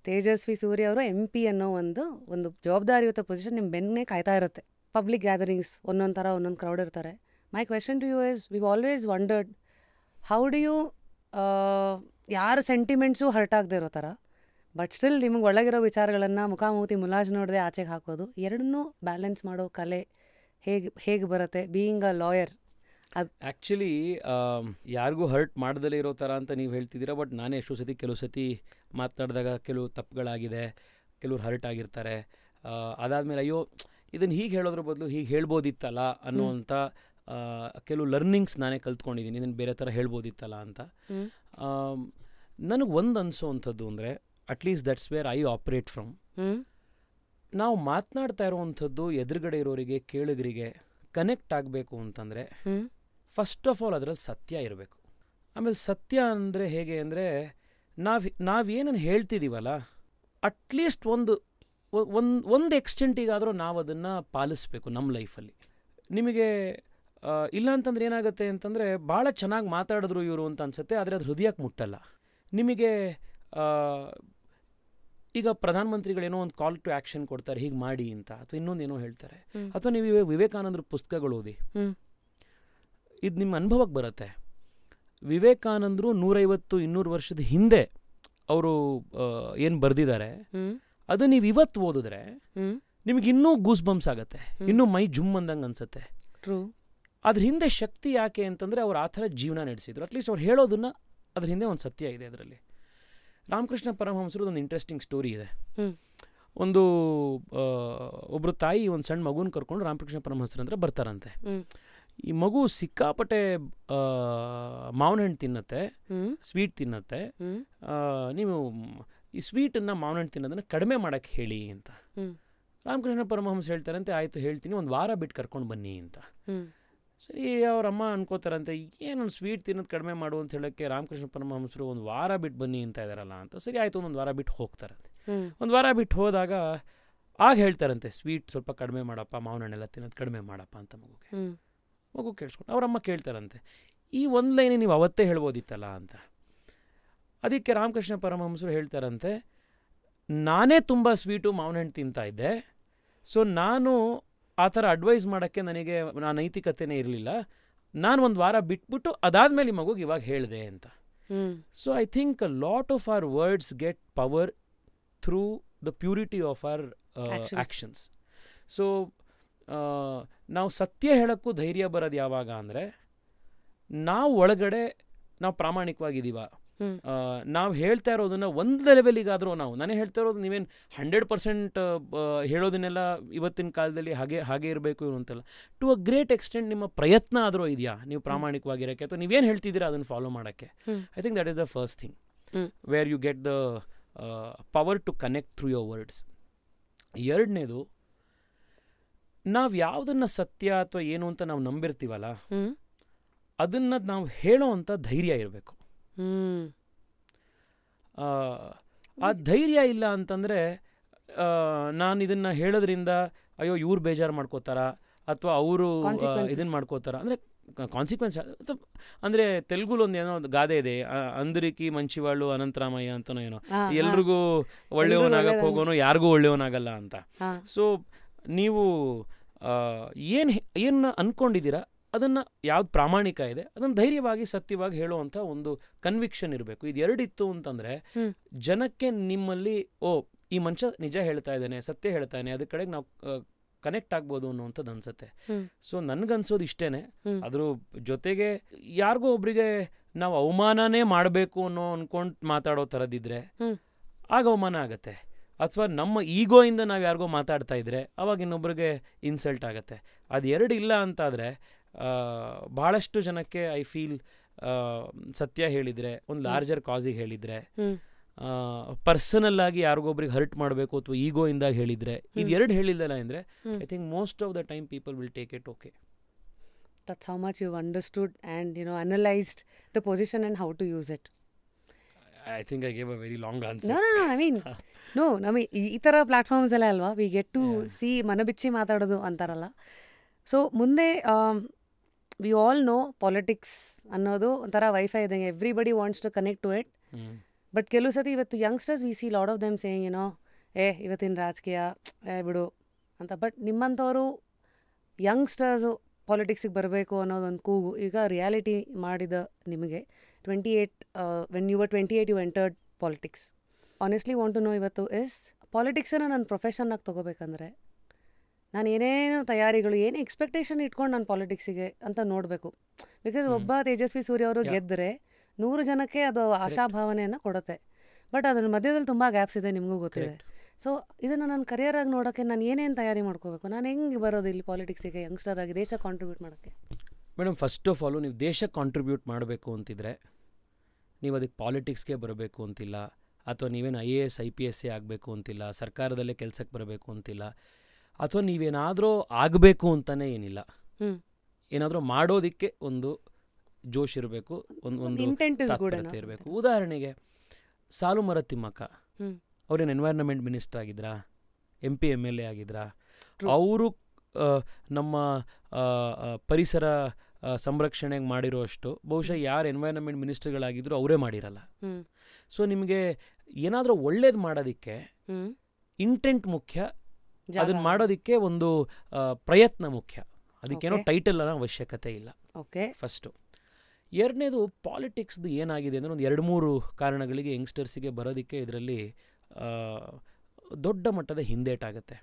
ತೇಜಸ್ವಿ ಸೂರ್ಯ ಅವರು MP ಅನ್ನೋ ಒಂದು ಜವಾಬ್ದಾರಿಯುತ ಪೊಸಿಷನ್ ನಿಮ್ಮ ಬೆನ್ನೇ ಕಾಯ್ತಾ ಇರುತ್ತೆ. ಪಬ್ಲಿಕ್ ಗ್ಯಾದರಿಂಗ್ಸ್ ಒಂದೊಂದು ಥರ ಒಂದೊಂದು ಕ್ರೌಡ್ ಇರ್ತಾರೆ. My question to you is, we've always wondered, how do you ಯಾರು ಸೆಂಟಿಮೆಂಟ್ಸು ಹರ್ಟ್ ಆಗದೆ ಇರೋ ಥರ ಬಟ್ ಸ್ಟಿಲ್ ನಿಮಗೆ ಒಳಗಿರೋ ವಿಚಾರಗಳನ್ನು ಮುಖಾಮುಖಿ ಮುಲಾಜ್ ನೋಡದೆ ಆಚೆಗೆ ಹಾಕೋದು, ಎರಡನ್ನೂ ಬ್ಯಾಲೆನ್ಸ್ ಮಾಡೋ ಕಲೆ ಹೇಗೆ ಬರುತ್ತೆ ಬೀಯಿಂಗ್ ಅ ಲಾಯರ್? ಅದು ಆ್ಯಕ್ಚುಲಿ ಯಾರಿಗೂ ಹರ್ಟ್ ಮಾಡ್ದಲೇ ಇರೋ ಥರ ಅಂತ ನೀವು ಹೇಳ್ತಿದ್ದೀರಾ. ಬಟ್ ನಾನೇ ಎಷ್ಟೋ ಕೆಲವು ಸತಿ ಮಾತನಾಡಿದಾಗ ಕೆಲವು ತಪ್ಪುಗಳಾಗಿದೆ, ಕೆಲವ್ರು ಹರ್ಟ್ ಆಗಿರ್ತಾರೆ. ಅದಾದಮೇಲೆ ಅಯ್ಯೋ ಇದನ್ನು ಹೀಗೆ ಹೇಳೋದ್ರ ಬದಲು ಹೀಗೆ ಹೇಳ್ಬೋದಿತ್ತಲ್ಲ ಅನ್ನೋವಂಥ ಕೆಲವು ಲರ್ನಿಂಗ್ಸ್ ನಾನೇ ಕಲ್ತ್ಕೊಂಡಿದ್ದೀನಿ, ಇದನ್ನು ಬೇರೆ ಥರ ಹೇಳ್ಬೋದಿತ್ತಲ್ಲ ಅಂತ. ನನಗೆ ಒಂದು ಅನಿಸೋವಂಥದ್ದು ಅಂದರೆ, at least that's where I operate from. ನಾವು ಮಾತನಾಡ್ತಾ ಇರೋವಂಥದ್ದು ಎದುರುಗಡೆ ಇರೋರಿಗೆ, ಕೇಳುಗರಿಗೆ ಕನೆಕ್ಟ್ ಆಗಬೇಕು ಅಂತಂದರೆ ಫಸ್ಟ್ ಆಫ್ ಆಲ್ ಅದರಲ್ಲಿ ಸತ್ಯ ಇರಬೇಕು. ಆಮೇಲೆ ಸತ್ಯ ಅಂದರೆ ಹೇಗೆ ಅಂದರೆ, ನಾವೇನನ್ನು ಹೇಳ್ತಿದ್ದೀವಲ್ಲ, ಅಟ್ಲೀಸ್ಟ್ ಒಂದು ಎಕ್ಸ್ಟೆಂಟಿಗಾದರೂ ನಾವು ಅದನ್ನು ಪಾಲಿಸ್ಬೇಕು ನಮ್ಮ ಲೈಫಲ್ಲಿ. ನಿಮಗೆ ಇಲ್ಲ ಅಂತಂದ್ರೆ ಏನಾಗುತ್ತೆ ಅಂತಂದರೆ, ಭಾಳ ಚೆನ್ನಾಗಿ ಮಾತಾಡಿದ್ರು ಇವರು ಅಂತ ಅನಿಸುತ್ತೆ, ಆದರೆ ಅದು ಹೃದಯಕ್ಕೆ ಮುಟ್ಟಲ್ಲ ನಿಮಗೆ. ಈಗ ಪ್ರಧಾನಮಂತ್ರಿಗಳೇನೋ ಒಂದು ಕಾಲ್ ಟು ಆ್ಯಕ್ಷನ್ ಕೊಡ್ತಾರೆ, ಹೀಗೆ ಮಾಡಿ ಅಂತ, ಅಥವಾ ಇನ್ನೊಂದೇನೋ ಹೇಳ್ತಾರೆ, ಅಥವಾ ನೀವು ವಿವೇಕಾನಂದ್ರ ಪುಸ್ತಕಗಳು ಓದಿ, ಇದು ನಿಮ್ಮ ಅನುಭವಕ್ಕೆ ಬರುತ್ತೆ. ವಿವೇಕಾನಂದರು 150-200 ವರ್ಷದ ಹಿಂದೆ ಅವರು ಏನು ಬರೆದಿದ್ದಾರೆ, ಅದು ನೀವು ಇವತ್ತು ಓದಿದ್ರೆ ನಿಮಗೆ ಇನ್ನೂ ಗೂಸ್ ಬಂಪ್ಸ್ ಆಗುತ್ತೆ, ಇನ್ನೂ ಮೈ ಜುಮ್ ಅಂದಂಗೆ ಅನಿಸುತ್ತೆ. ಟ್ರೂ. ಅದ್ರ ಹಿಂದೆ ಶಕ್ತಿ ಯಾಕೆ ಅಂತಂದರೆ, ಅವ್ರು ಆ ಥರ ಜೀವನ ನಡೆಸಿದ್ರು. ಅಟ್ಲೀಸ್ಟ್ ಅವ್ರು ಹೇಳೋದನ್ನು ಅದ್ರ ಹಿಂದೆ ಒಂದು ಸತ್ಯ ಇದೆ. ಅದರಲ್ಲಿ ರಾಮಕೃಷ್ಣ ಪರಮಹಂಸರದ್ದು ಒಂದು ಇಂಟ್ರೆಸ್ಟಿಂಗ್ ಸ್ಟೋರಿ ಇದೆ. ಒಬ್ಬರು ತಾಯಿ ಒಂದು ಸಣ್ಣ ಮಗುನ ಕರ್ಕೊಂಡು ರಾಮಕೃಷ್ಣ ಪರಮಹಂಸರ ಹತ್ರ ಬರ್ತಾರಂತೆ. ಈ ಮಗು ಸಿಕ್ಕಾಪಟ್ಟೆ ಮಾವಿನ ಹಣ್ಣು ತಿನ್ನತ್ತೆ, ಸ್ವೀಟ್ ತಿನ್ನತ್ತೆ. ನೀವು ಈ ಸ್ವೀಟನ್ನು ಮಾವಿನ ಹಣ್ಣು ತಿನ್ನೋದನ್ನು ಕಡಿಮೆ ಮಾಡೋಕ್ಕೆ ಹೇಳಿ ಅಂತ ರಾಮಕೃಷ್ಣ ಪರಮಹಂಸ ಹೇಳ್ತಾರಂತೆ. ಆಯಿತು ಹೇಳ್ತೀನಿ, ಒಂದು ವಾರ ಬಿಟ್ಟು ಕರ್ಕೊಂಡು ಬನ್ನಿ ಅಂತ. ಸರಿ, ಅವರಮ್ಮ ಅನ್ಕೋತಾರಂತೆ, ಏನೊಂದು ಸ್ವೀಟ್ ತಿನ್ನೋದು ಕಡಿಮೆ ಮಾಡು ಅಂತ ಹೇಳೋಕ್ಕೆ ರಾಮಕೃಷ್ಣ ಪರಮಹಂಸರು ಒಂದು ವಾರ ಬಿಟ್ಟು ಬನ್ನಿ ಅಂತ ಇದ್ದಾರಲ್ಲ ಅಂತ. ಸರಿ ಆಯಿತು, ಒಂದು ವಾರ ಬಿಟ್ಟು ಹೋಗ್ತಾರಂತೆ. ಒಂದು ವಾರ ಬಿಟ್ಟು ಹೋದಾಗ ಆಗ ಹೇಳ್ತಾರಂತೆ, ಸ್ವೀಟ್ ಸ್ವಲ್ಪ ಕಡಿಮೆ ಮಾಡಪ್ಪ, ಮಾವಿನ ಹಣ್ಣೆಲ್ಲ ತಿನ್ನೋದು ಕಡಿಮೆ ಮಾಡಪ್ಪ ಅಂತ ಮಗು ಕೇಳಿಸ್ಕೊಂಡು ಅವರಮ್ಮ ಕೇಳ್ತಾರಂತೆ, ಈ ಒಂದು ಲೈನೇ ನೀವು ಅವತ್ತೇ ಹೇಳ್ಬೋದಿತ್ತಲ್ಲ ಅಂತ. ಅದಕ್ಕೆ ರಾಮಕೃಷ್ಣ ಪರಮಹಂಸರು ಹೇಳ್ತಾರಂತೆ, ನಾನೇ ತುಂಬ ಸ್ವೀಟು ಮಾವಿನ ಹಣ್ಣು ತಿಂತಾ ಇದ್ದೆ, ಸೊ ನಾನು ಆ ಥರ ಅಡ್ವೈಸ್ ಮಾಡೋಕ್ಕೆ ನನಗೆ ನೈತಿಕತೆನೇ ಇರಲಿಲ್ಲ, ನಾನು ಒಂದು ವಾರ ಬಿಟ್ಬಿಟ್ಟು ಅದಾದಮೇಲೆ ಈ ಮಗುಗೆ ಇವಾಗ ಹೇಳಿದೆ ಅಂತ. So I think a lot of our words get power through the purity of our actions. So ನಾವು ಸತ್ಯ ಹೇಳೋಕ್ಕೂ ಧೈರ್ಯ ಬರೋದು ಯಾವಾಗ ಅಂದರೆ, ನಾವು ಒಳಗಡೆ ನಾವು ಪ್ರಾಮಾಣಿಕವಾಗಿದ್ದೀವ, ನಾವು ಹೇಳ್ತಾ ಇರೋದನ್ನ ಒಂದು ಲೆವೆಲಿಗಾದರೂ ನಾನೇ ಹೇಳ್ತಾ ಇರೋದು ನೀವೇನು 100% ಹೇಳೋದನ್ನೆಲ್ಲ ಇವತ್ತಿನ ಕಾಲದಲ್ಲಿ ಹಾಗೆ ಇರಬೇಕು ಅಂತಲ್ಲ. ಟು ಅ ಗ್ರೇಟ್ ಎಕ್ಸ್ಟೆಂಟ್ ನಿಮ್ಮ ಪ್ರಯತ್ನ ಆದರೂ ಇದೆಯಾ ನೀವು ಪ್ರಾಮಾಣಿಕವಾಗಿರೋಕ್ಕೆ, ಅಥವಾ ನೀವೇನು ಹೇಳ್ತಿದ್ದೀರಾ ಅದನ್ನು ಫಾಲೋ ಮಾಡೋಕ್ಕೆ. I think that is the first thing where you get the power to connect through your words. ಎರಡನೇದು, ನಾವು ಯಾವುದನ್ನು ಸತ್ಯ ಅಥವಾ ಏನು ಅಂತ ನಾವು ನಂಬಿರ್ತೀವಲ್ಲ, ಅದನ್ನು ನಾವು ಹೇಳೋ ಅಂಥ ಧೈರ್ಯ ಇರಬೇಕು. ಆ ಧೈರ್ಯ ಇಲ್ಲ ಅಂತಂದರೆ, ನಾನು ಇದನ್ನು ಹೇಳೋದ್ರಿಂದ ಅಯ್ಯೋ ಇವ್ರು ಬೇಜಾರು ಮಾಡ್ಕೋತಾರ ಅಥವಾ ಅವರು ಇದನ್ನು ಮಾಡ್ಕೋತಾರ ಅಂದರೆ ಕಾನ್ಸಿಕ್ವೆನ್ಸ್. ಅಂದರೆ ತೆಲುಗುಲಿ ಒಂದು ಏನೋ ಗಾದೆ ಇದೆ, ಅಂದರಿಕಿ ಮಂಚಿವಾಳು ಅನಂತರಾಮಯ್ಯ ಅಂತನೋ ಏನೋ, ಎಲ್ರಿಗೂ ಒಳ್ಳೆಯವನಾಗಕ್ಕೆ ಹೋಗೋನು ಯಾರಿಗೂ ಒಳ್ಳೆಯವನಾಗಲ್ಲ ಅಂತ. ಸೊ ನೀವು ಏನು ಅಂದ್ಕೊಂಡಿದ್ದೀರಾ ಅದನ್ನು ಯಾವ್ದು ಪ್ರಾಮಾಣಿಕ ಇದೆ ಅದನ್ನು ಧೈರ್ಯವಾಗಿ ಸತ್ಯವಾಗಿ ಹೇಳುವಂಥ ಒಂದು ಕನ್ವಿಕ್ಷನ್ ಇರಬೇಕು. ಇದು ಎರಡಿತ್ತು ಅಂತಂದರೆ ಜನಕ್ಕೆ ನಿಮ್ಮಲ್ಲಿ ಈ ಮನುಷ್ಯ ನಿಜ ಹೇಳ್ತಾ ಇದ್ದಾನೆ, ಸತ್ಯ ಹೇಳ್ತಾ ಇದ್ದಾನೆ, ಅದ್ರ ಕಡೆಗೆ ನಾವು ಕನೆಕ್ಟ್ ಆಗ್ಬೋದು ಅನ್ನೋವಂಥದ್ದು ಅನ್ಸುತ್ತೆ. ಸೊ ನನಗನ್ಸೋದು ಇಷ್ಟೇ. ಅದ್ರ ಜೊತೆಗೆ ಯಾರಿಗೋ ಒಬ್ರಿಗೆ ನಾವು ಅವಮಾನನೇ ಮಾಡಬೇಕು ಅನ್ನೋ ಅನ್ಕೊಂಡು ಮಾತಾಡೋ ಥರದಿದ್ರೆ ಆಗ ಅವಮಾನ ಆಗತ್ತೆ. ಅಥವಾ ನಮ್ಮ ಈಗೋಯಿಂದ ನಾವು ಯಾರಿಗೋ ಮಾತಾಡ್ತಾ ಇದ್ರೆ ಅವಾಗ ಇನ್ನೊಬ್ರಿಗೆ ಇನ್ಸಲ್ಟ್ ಆಗುತ್ತೆ. ಅದು ಎರಡು ಇಲ್ಲ ಅಂತಾದರೆ ಭಾಳಷ್ಟು ಜನಕ್ಕೆ ಐ ಫೀಲ್ ಸತ್ಯ ಹೇಳಿದರೆ, ಒಂದು ಲಾರ್ಜರ್ ಕಾಸಿಗೆ ಹೇಳಿದರೆ, ಪರ್ಸನಲ್ ಆಗಿ ಯಾರಿಗೊಬ್ರಿಗೆ ಹರ್ಟ್ ಮಾಡಬೇಕು ಅಥವಾ ಈಗೋಯಿಂದ ಹೇಳಿದರೆ, ಇದು ಎರಡು ಹೇಳಿಲ್ಲಲ್ಲ ಅಂದರೆ I think most of the time people will take it okay. That's how much you've understood and analyzed the position and how to use it. I think I gave a very long answer. No, I mean ಈ ಥರ ಪ್ಲಾಟ್ಫಾರ್ಮ್ಸ್ ಎಲ್ಲ ಅಲ್ವಾ ವಿ ಗೆಟ್ ಟು ಸಿ ಮನಬಿಚ್ಚಿ ಮಾತಾಡೋದು ಅಂತಾರಲ್ಲ. ಸೊ ಮುಂದೆ ವಿ ಆಲ್ ನೋ ಪಾಲಿಟಿಕ್ಸ್ ಅನ್ನೋದು ಒಂಥರ ವೈಫೈ ಇದ್ದಂಗೆ, everybody wants to connect to it. But ಕೆಲವು ಸತಿ ಇವತ್ತು youngsters we see lot of them saying ಇವತ್ತಿನ ರಾಜಕೀಯ ಬಿಡು ಅಂತ. ಬಟ್ ನಿಮ್ಮಂಥವರು ಯಂಗ್ಸ್ಟರ್ಸು ಪಾಲಿಟಿಕ್ಸಿಗೆ ಬರಬೇಕು ಅನ್ನೋದೊಂದು ಕೂಗು ಈಗ ರಿಯಾಲಿಟಿ ಮಾಡಿದ ನಿಮಗೆ 28 when you were 28 you entered politics. Honestly want to know ಇವತ್ತು ಪಾಲಿಟಿಕ್ಸನ್ನು ನನ್ನ ಪ್ರೊಫೆಷನ್ನಾಗಿ ತೊಗೋಬೇಕಂದ್ರೆ ನಾನು ಏನೇನು ತಯಾರಿಗಳು ಏನು ಎಕ್ಸ್ಪೆಕ್ಟೇಷನ್ ಇಟ್ಕೊಂಡು ನಾನು ಪಾಲಿಟಿಕ್ಸಿಗೆ ಅಂತ ನೋಡಬೇಕು. ಬಿಕಾಸ್ ಒಬ್ಬ ತೇಜಸ್ವಿ ಸೂರ್ಯ ಅವರು ಗೆದ್ದರೆ 100 ಜನಕ್ಕೆ ಅದು ಆಶಾಭಾವನೆಯನ್ನು ಕೊಡುತ್ತೆ. ಬಟ್ ಅದ್ರ ಮಧ್ಯದಲ್ಲಿ ತುಂಬ ಗ್ಯಾಪ್ಸ್ ಇದೆ, ನಿಮಗೂ ಗೊತ್ತಿದೆ. ಸೊ ಇದನ್ನು ನಾನು ಕರಿಯರಾಗಿ ನೋಡೋಕ್ಕೆ ನಾನು ಏನೇನು ತಯಾರಿ ಮಾಡ್ಕೋಬೇಕು, ನಾನು ಹೆಂಗೆ ಬರೋದು ಇಲ್ಲಿ ಪಾಲಿಟಿಕ್ಸಿಗೆ ಯಂಗ್ಸ್ಟರ್ ಆಗಿ ದೇಶ ಕಾಂಟ್ರಿಬ್ಯೂಟ್ ಮಾಡೋಕ್ಕೆ? ಮೇಡಮ್, ಫಸ್ಟ್ ಆಫ್ ಆಲು ನೀವು ದೇಶಕ್ಕೆ ಕಾಂಟ್ರಿಬ್ಯೂಟ್ ಮಾಡಬೇಕು ಅಂತಿದ್ರೆ ನೀವು ಅದಕ್ಕೆ ಪಾಲಿಟಿಕ್ಸ್ಗೆ ಬರಬೇಕು ಅಂತಿಲ್ಲ, ಅಥವಾ ನೀವೇನು IAS IPS ಆಗಬೇಕು ಅಂತಿಲ್ಲ, ಸರ್ಕಾರದಲ್ಲೇ ಕೆಲಸಕ್ಕೆ ಬರಬೇಕು ಅಂತಿಲ್ಲ, ಅಥವಾ ನೀವೇನಾದರೂ ಆಗಬೇಕು ಅಂತಲೇ ಏನಿಲ್ಲ. ಏನಾದರೂ ಮಾಡೋದಕ್ಕೆ ಒಂದು ಜೋಶ್ ಇರಬೇಕು, ಒಂದು ಇರಬೇಕು. ಉದಾಹರಣೆಗೆ ಸಾಲುಮರ ತಿಮ್ಮಕ್ಕ ಅವ್ರೇನು ಎನ್ವೈರ್ನಮೆಂಟ್ ಮಿನಿಸ್ಟರ್ ಆಗಿದ್ರಾ, MP MLA ಆಗಿದ್ರಾ? ಅವರು ನಮ್ಮ ಪರಿಸರ ಸಂರಕ್ಷಣೆಗೆ ಮಾಡಿರೋ ಅಷ್ಟು ಬಹುಶಃ ಯಾರು ಎನ್ವೈರ್ನಮೆಂಟ್ ಮಿನಿಸ್ಟರ್ಗಳಾಗಿದ್ರು ಅವರೇ ಮಾಡಿರಲ್ಲ. ಸೊ ನಿಮಗೆ ಏನಾದರೂ ಒಳ್ಳೇದು ಮಾಡೋದಕ್ಕೆ ಇಂಟೆಂಟ್ ಮುಖ್ಯ, ಅದನ್ನು ಮಾಡೋದಕ್ಕೆ ಒಂದು ಪ್ರಯತ್ನ ಮುಖ್ಯ. ಅದಕ್ಕೇನೋ ಟೈಟಲ್ ಅನ್ನೋ ಅವಶ್ಯಕತೆ ಇಲ್ಲ. ಫಸ್ಟು. ಎರಡನೇದು, ಪಾಲಿಟಿಕ್ಸ್ದು ಏನಾಗಿದೆ ಅಂದರೆ ಒಂದು 2-3 ಕಾರಣಗಳಿಗೆ ಯಂಗ್ಸ್ಟರ್ಸಿಗೆ ಬರೋದಕ್ಕೆ ಇದರಲ್ಲಿ ದೊಡ್ಡ ಮಟ್ಟದ ಹಿಂದೇಟಾಗುತ್ತೆ.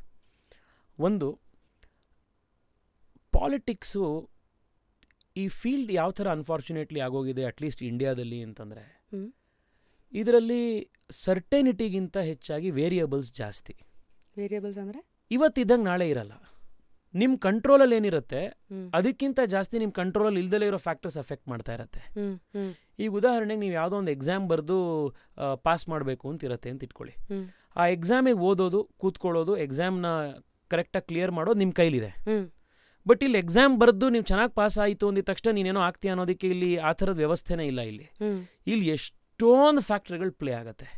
ಒಂದು, ಪಾಲಿಟಿಕ್ಸು ಈ ಫೀಲ್ಡ್ ಯಾವ ಥರ ಅನ್ಫಾರ್ಚುನೇಟ್ಲಿ ಆಗೋಗಿದೆ ಅಟ್ಲೀಸ್ಟ್ ಇಂಡಿಯಾದಲ್ಲಿ ಅಂತಂದರೆ, ಇದರಲ್ಲಿ ಸರ್ಟೆನಿಟಿಗಿಂತ ಹೆಚ್ಚಾಗಿ ವೇರಿಯಬಲ್ಸ್ ಜಾಸ್ತಿ. ವೇರಿಯಬಲ್ಸ್ ಅಂದರೆ ಇವತ್ತಿದ್ದಂಗೆ ನಾಳೆ ಇರಲ್ಲ. ನಿಮ್ಮ ಕಂಟ್ರೋಲಲ್ಲಿ ಏನಿರುತ್ತೆ ಅದಕ್ಕಿಂತ ಜಾಸ್ತಿ ನಿಮ್ಮ ಕಂಟ್ರೋಲಲ್ಲಿ ಇಲ್ದಲೇ ಇರೋ ಫ್ಯಾಕ್ಟರ್ಸ್ ಅಫೆಕ್ಟ್ ಮಾಡ್ತಾ ಇರುತ್ತೆ. ಈಗ ಉದಾಹರಣೆಗೆ ನೀವು ಯಾವುದೋ ಒಂದು ಎಕ್ಸಾಮ್ ಬರೆದು ಪಾಸ್ ಮಾಡಬೇಕು ಅಂತ ಇರುತ್ತೆ ಅಂತ ಇಟ್ಕೊಳ್ಳಿ. ಆ ಎಕ್ಸಾಮಿಗೆ ಓದೋದು, ಕೂತ್ಕೊಳ್ಳೋದು, ಎಕ್ಸಾಮ್ನ ಕರೆಕ್ಟಾಗಿ ಕ್ಲಿಯರ್ ಮಾಡೋದು ನಿಮ್ಮ ಕೈಲಿದೆ. ಬಟ್ ಇಲ್ಲಿ ಎಕ್ಸಾಮ್ ಬರೆದು ನೀವು ಚೆನ್ನಾಗಿ ಪಾಸ್ ಆಯಿತು ಅಂದಿದ ತಕ್ಷಣ ನೀನೇನೋ ಆಗ್ತೀಯ ಅನ್ನೋದಕ್ಕೆ ಇಲ್ಲಿ ಆ ಥರದ ವ್ಯವಸ್ಥೆನೇ ಇಲ್ಲ. ಇಲ್ಲಿ ಎಷ್ಟೊಂದು ಫ್ಯಾಕ್ಟರ್ಗಳು ಪ್ಲೇ ಆಗುತ್ತೆ.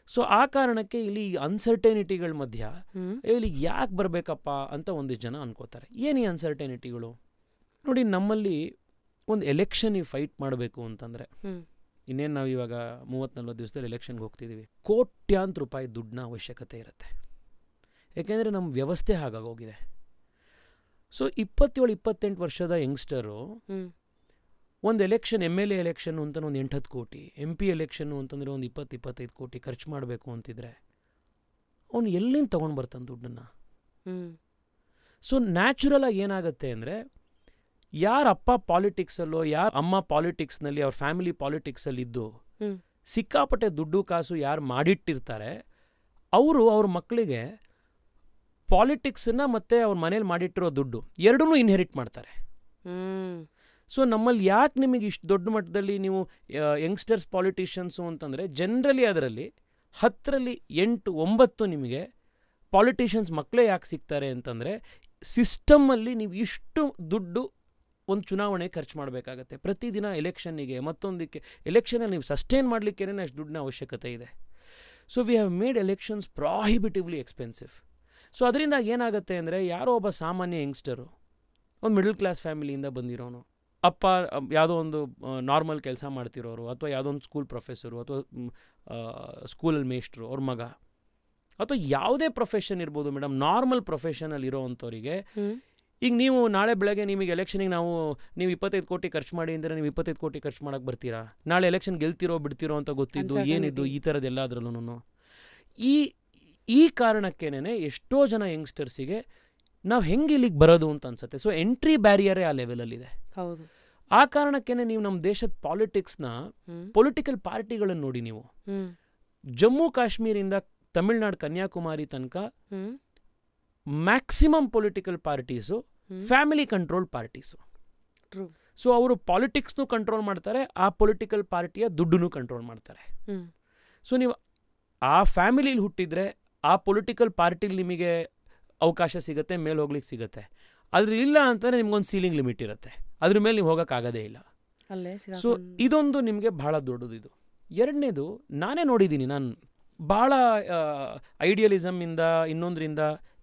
ಸೊ ಆ ಕಾರಣಕ್ಕೆ ಇಲ್ಲಿ ಅನ್ಸರ್ಟೆನಿಟಿಗಳ ಮಧ್ಯ ಇಲ್ಲಿ ಯಾಕೆ ಬರಬೇಕಪ್ಪ ಅಂತ ಒಂದಿಷ್ಟು ಜನ ಅನ್ಕೋತಾರೆ. ಏನು ಈ ಅನ್ಸರ್ಟೆನಿಟಿಗಳು? ನೋಡಿ, ನಮ್ಮಲ್ಲಿ ಒಂದು ಎಲೆಕ್ಷನ್ ನೀವು ಫೈಟ್ ಮಾಡಬೇಕು ಅಂತಂದರೆ, ಇನ್ನೇನು ನಾವು ಇವಾಗ 30-40 ದಿವಸದಲ್ಲಿ ಎಲೆಕ್ಷನ್ಗೆ ಹೋಗ್ತಿದ್ದೀವಿ, ಕೋಟ್ಯಾಂತರ ರೂಪಾಯಿ ದುಡ್ಡನ್ನ ಅವಶ್ಯಕತೆ ಇರುತ್ತೆ. ಯಾಕೆಂದರೆ ನಮ್ಮ ವ್ಯವಸ್ಥೆ ಹಾಗಾಗೋಗಿದೆ. ಸೊ 27-28 ವರ್ಷದ ಯಂಗ್ಸ್ಟರು ಒಂದು ಎಲೆಕ್ಷನ್, MLA ಎಲೆಕ್ಷನ್ನು ಅಂತ ಒಂದು 8-10 ಕೋಟಿ, MP ಎಲೆಕ್ಷನ್ನು ಅಂತಂದರೆ ಒಂದು 20-25 ಕೋಟಿ ಖರ್ಚು ಮಾಡಬೇಕು ಅಂತಿದ್ರೆ ಅವನು ಎಲ್ಲಿಂದ ತೊಗೊಂಡು ಬರ್ತಾನೆ ದುಡ್ಡನ್ನು? ಸೊ ನ್ಯಾಚುರಲಾಗಿ ಏನಾಗುತ್ತೆ ಅಂದರೆ, ಯಾರ ಅಪ್ಪ ಪಾಲಿಟಿಕ್ಸಲ್ಲೋ ಯಾರ ಅಮ್ಮ ಪಾಲಿಟಿಕ್ಸ್ನಲ್ಲಿ ಅವ್ರ ಫ್ಯಾಮಿಲಿ ಪಾಲಿಟಿಕ್ಸಲ್ಲಿದ್ದು ಸಿಕ್ಕಾಪಟ್ಟೆ ದುಡ್ಡು ಕಾಸು ಯಾರು ಮಾಡಿಟ್ಟಿರ್ತಾರೆ, ಅವರು ಅವ್ರ ಮಕ್ಕಳಿಗೆ ಪಾಲಿಟಿಕ್ಸನ್ನು ಮತ್ತು ಅವ್ರ ಮನೇಲಿ ಮಾಡಿಟ್ಟಿರೋ ದುಡ್ಡು ಎರಡೂ ಇನ್ಹೆರಿಟ್ ಮಾಡ್ತಾರೆ. ಸೊ ನಮ್ಮಲ್ಲಿ ಯಾಕೆ ನಿಮಗೆ ಇಷ್ಟು ದೊಡ್ಡ ಮಟ್ಟದಲ್ಲಿ ನೀವು ಯಂಗ್ಸ್ಟರ್ಸ್ ಪಾಲಿಟಿಷಿಯನ್ಸು ಅಂತಂದರೆ, ಜನರಲಿ ಅದರಲ್ಲಿ 10ರಲ್ಲಿ 8 9 ನಿಮಗೆ ಪಾಲಿಟಿಷಿಯನ್ಸ್ ಮಕ್ಕಳೇ ಯಾಕೆ ಸಿಗ್ತಾರೆ ಅಂತಂದರೆ ಸಿಸ್ಟಮಲ್ಲಿ ನೀವು ಇಷ್ಟು ದುಡ್ಡು ಒಂದು ಚುನಾವಣೆ ಖರ್ಚು ಮಾಡಬೇಕಾಗತ್ತೆ. ಪ್ರತಿದಿನ ಎಲೆಕ್ಷನ್ನಿಗೆ ಮತ್ತೊಂದಕ್ಕೆ ಎಲೆಕ್ಷನಲ್ಲಿ ನೀವು ಸಸ್ಟೈನ್ ಮಾಡಲಿಕ್ಕೇ ಅಷ್ಟು ದುಡ್ಡಿನ ಅವಶ್ಯಕತೆ ಇದೆ. So we have made elections prohibitively expensive. So ಅದರಿಂದ ಏನಾಗುತ್ತೆ ಅಂದರೆ ಯಾರೋ ಒಬ್ಬ ಸಾಮಾನ್ಯ ಯಂಗ್ಸ್ಟರು ಒಂದು ಮಿಡಲ್ ಕ್ಲಾಸ್ ಫ್ಯಾಮಿಲಿಯಿಂದ ಬಂದಿರೋನು, ಅಪ್ಪ ಯಾವುದೋ ಒಂದು ನಾರ್ಮಲ್ ಕೆಲಸ ಮಾಡ್ತಿರೋರು, ಅಥವಾ ಯಾವುದೋ ಒಂದು ಸ್ಕೂಲ್ ಪ್ರೊಫೆಸರು, ಅಥವಾ ಸ್ಕೂಲಲ್ಲಿ ಮೇಷ್ಟ್ರು ಅವ್ರ ಮಗ, ಅಥವಾ ಯಾವುದೇ ಪ್ರೊಫೆಷನ್ ಇರ್ಬೋದು ಮೇಡಮ್, ನಾರ್ಮಲ್ ಪ್ರೊಫೆಷನಲ್ಲಿ ಇರೋ ಅಂಥವ್ರಿಗೆ ಈಗ ನೀವು ನಾಳೆ ಬೆಳಗ್ಗೆ ನಿಮಗೆ ಎಲೆಕ್ಷನಿಗೆ ನೀವು 25 ಕೋಟಿ ಖರ್ಚು ಮಾಡಿ ಅಂದರೆ ನೀವು 25 ಕೋಟಿ ಖರ್ಚು ಮಾಡೋಕ್ಕೆ ಬರ್ತೀರಾ? ನಾಳೆ ಎಲೆಕ್ಷನ್ ಗೆಲ್ತಿರೋ ಬಿಡ್ತಿರೋ ಅಂತ ಗೊತ್ತಿದ್ದು ಏನಿದ್ದು ಈ ಥರದ್ದೆಲ್ಲದ್ರಲ್ಲೂ ಈ ಕಾರಣಕ್ಕೇನೆ ಎಷ್ಟೋ ಜನ ಯಂಗ್ಸ್ಟರ್ಸಿಗೆ ನಾವು ಹೆಂಗೆ ಇಲ್ಲಿಗೆ ಬರೋದು ಅಂತ ಅನ್ಸುತ್ತೆ. ಸೊ ಎಂಟ್ರಿ ಬ್ಯಾರಿಯರೇ ಆ ಲೆವೆಲಲ್ಲಿದೆ. ಹೌದು. ಆ ಕಾರಣಕ್ಕೇನೆ ನೀವು ನಮ್ಮ ದೇಶದ ಪಾಲಿಟಿಕ್ಸ್ನ ಪೊಲಿಟಿಕಲ್ ಪಾರ್ಟಿಗಳನ್ನು ನೋಡಿ, ನೀವು ಜಮ್ಮು ಕಾಶ್ಮೀರಿಂದ ತಮಿಳ್ನಾಡು ಕನ್ಯಾಕುಮಾರಿ ತನಕ maximum political parties family control parties. So ಅವರು ಪಾಲಿಟಿಕ್ಸ್ನೂ ಕಂಟ್ರೋಲ್ ಮಾಡ್ತಾರೆ, ಆ ಪೊಲಿಟಿಕಲ್ ಪಾರ್ಟಿಯ ದುಡ್ಡನ್ನು ಕಂಟ್ರೋಲ್ ಮಾಡ್ತಾರೆ. ಸೊ ನೀವು ಆ ಫ್ಯಾಮಿಲಿಲಿ ಹುಟ್ಟಿದ್ರೆ ಆ ಪೊಲಿಟಿಕಲ್ ಪಾರ್ಟಿಲಿ ನಿಮಗೆ ಅವಕಾಶ ಸಿಗುತ್ತೆ, ಮೇಲೆ ಹೋಗ್ಲಿಕ್ಕೆ ಸಿಗುತ್ತೆ. ಅದ್ರ ಇಲ್ಲ ಅಂತಂದರೆ ನಿಮ್ಗೊಂದು ಸೀಲಿಂಗ್ ಲಿಮಿಟ್ ಇರುತ್ತೆ, ಅದ್ರ ಮೇಲೆ ನೀವು ಹೋಗೋಕ್ಕಾಗೋದೇ ಇಲ್ಲ. ಸೊ ಇದೊಂದು ನಿಮಗೆ ಭಾಳ ದೊಡ್ಡದು. ಇದು ಎರಡನೇದು ನಾನೇ ನೋಡಿದ್ದೀನಿ. ನಾನು ಭಾಳ ಐಡಿಯಲಿಸಮಿಂದ ಇನ್ನೊಂದರಿಂದ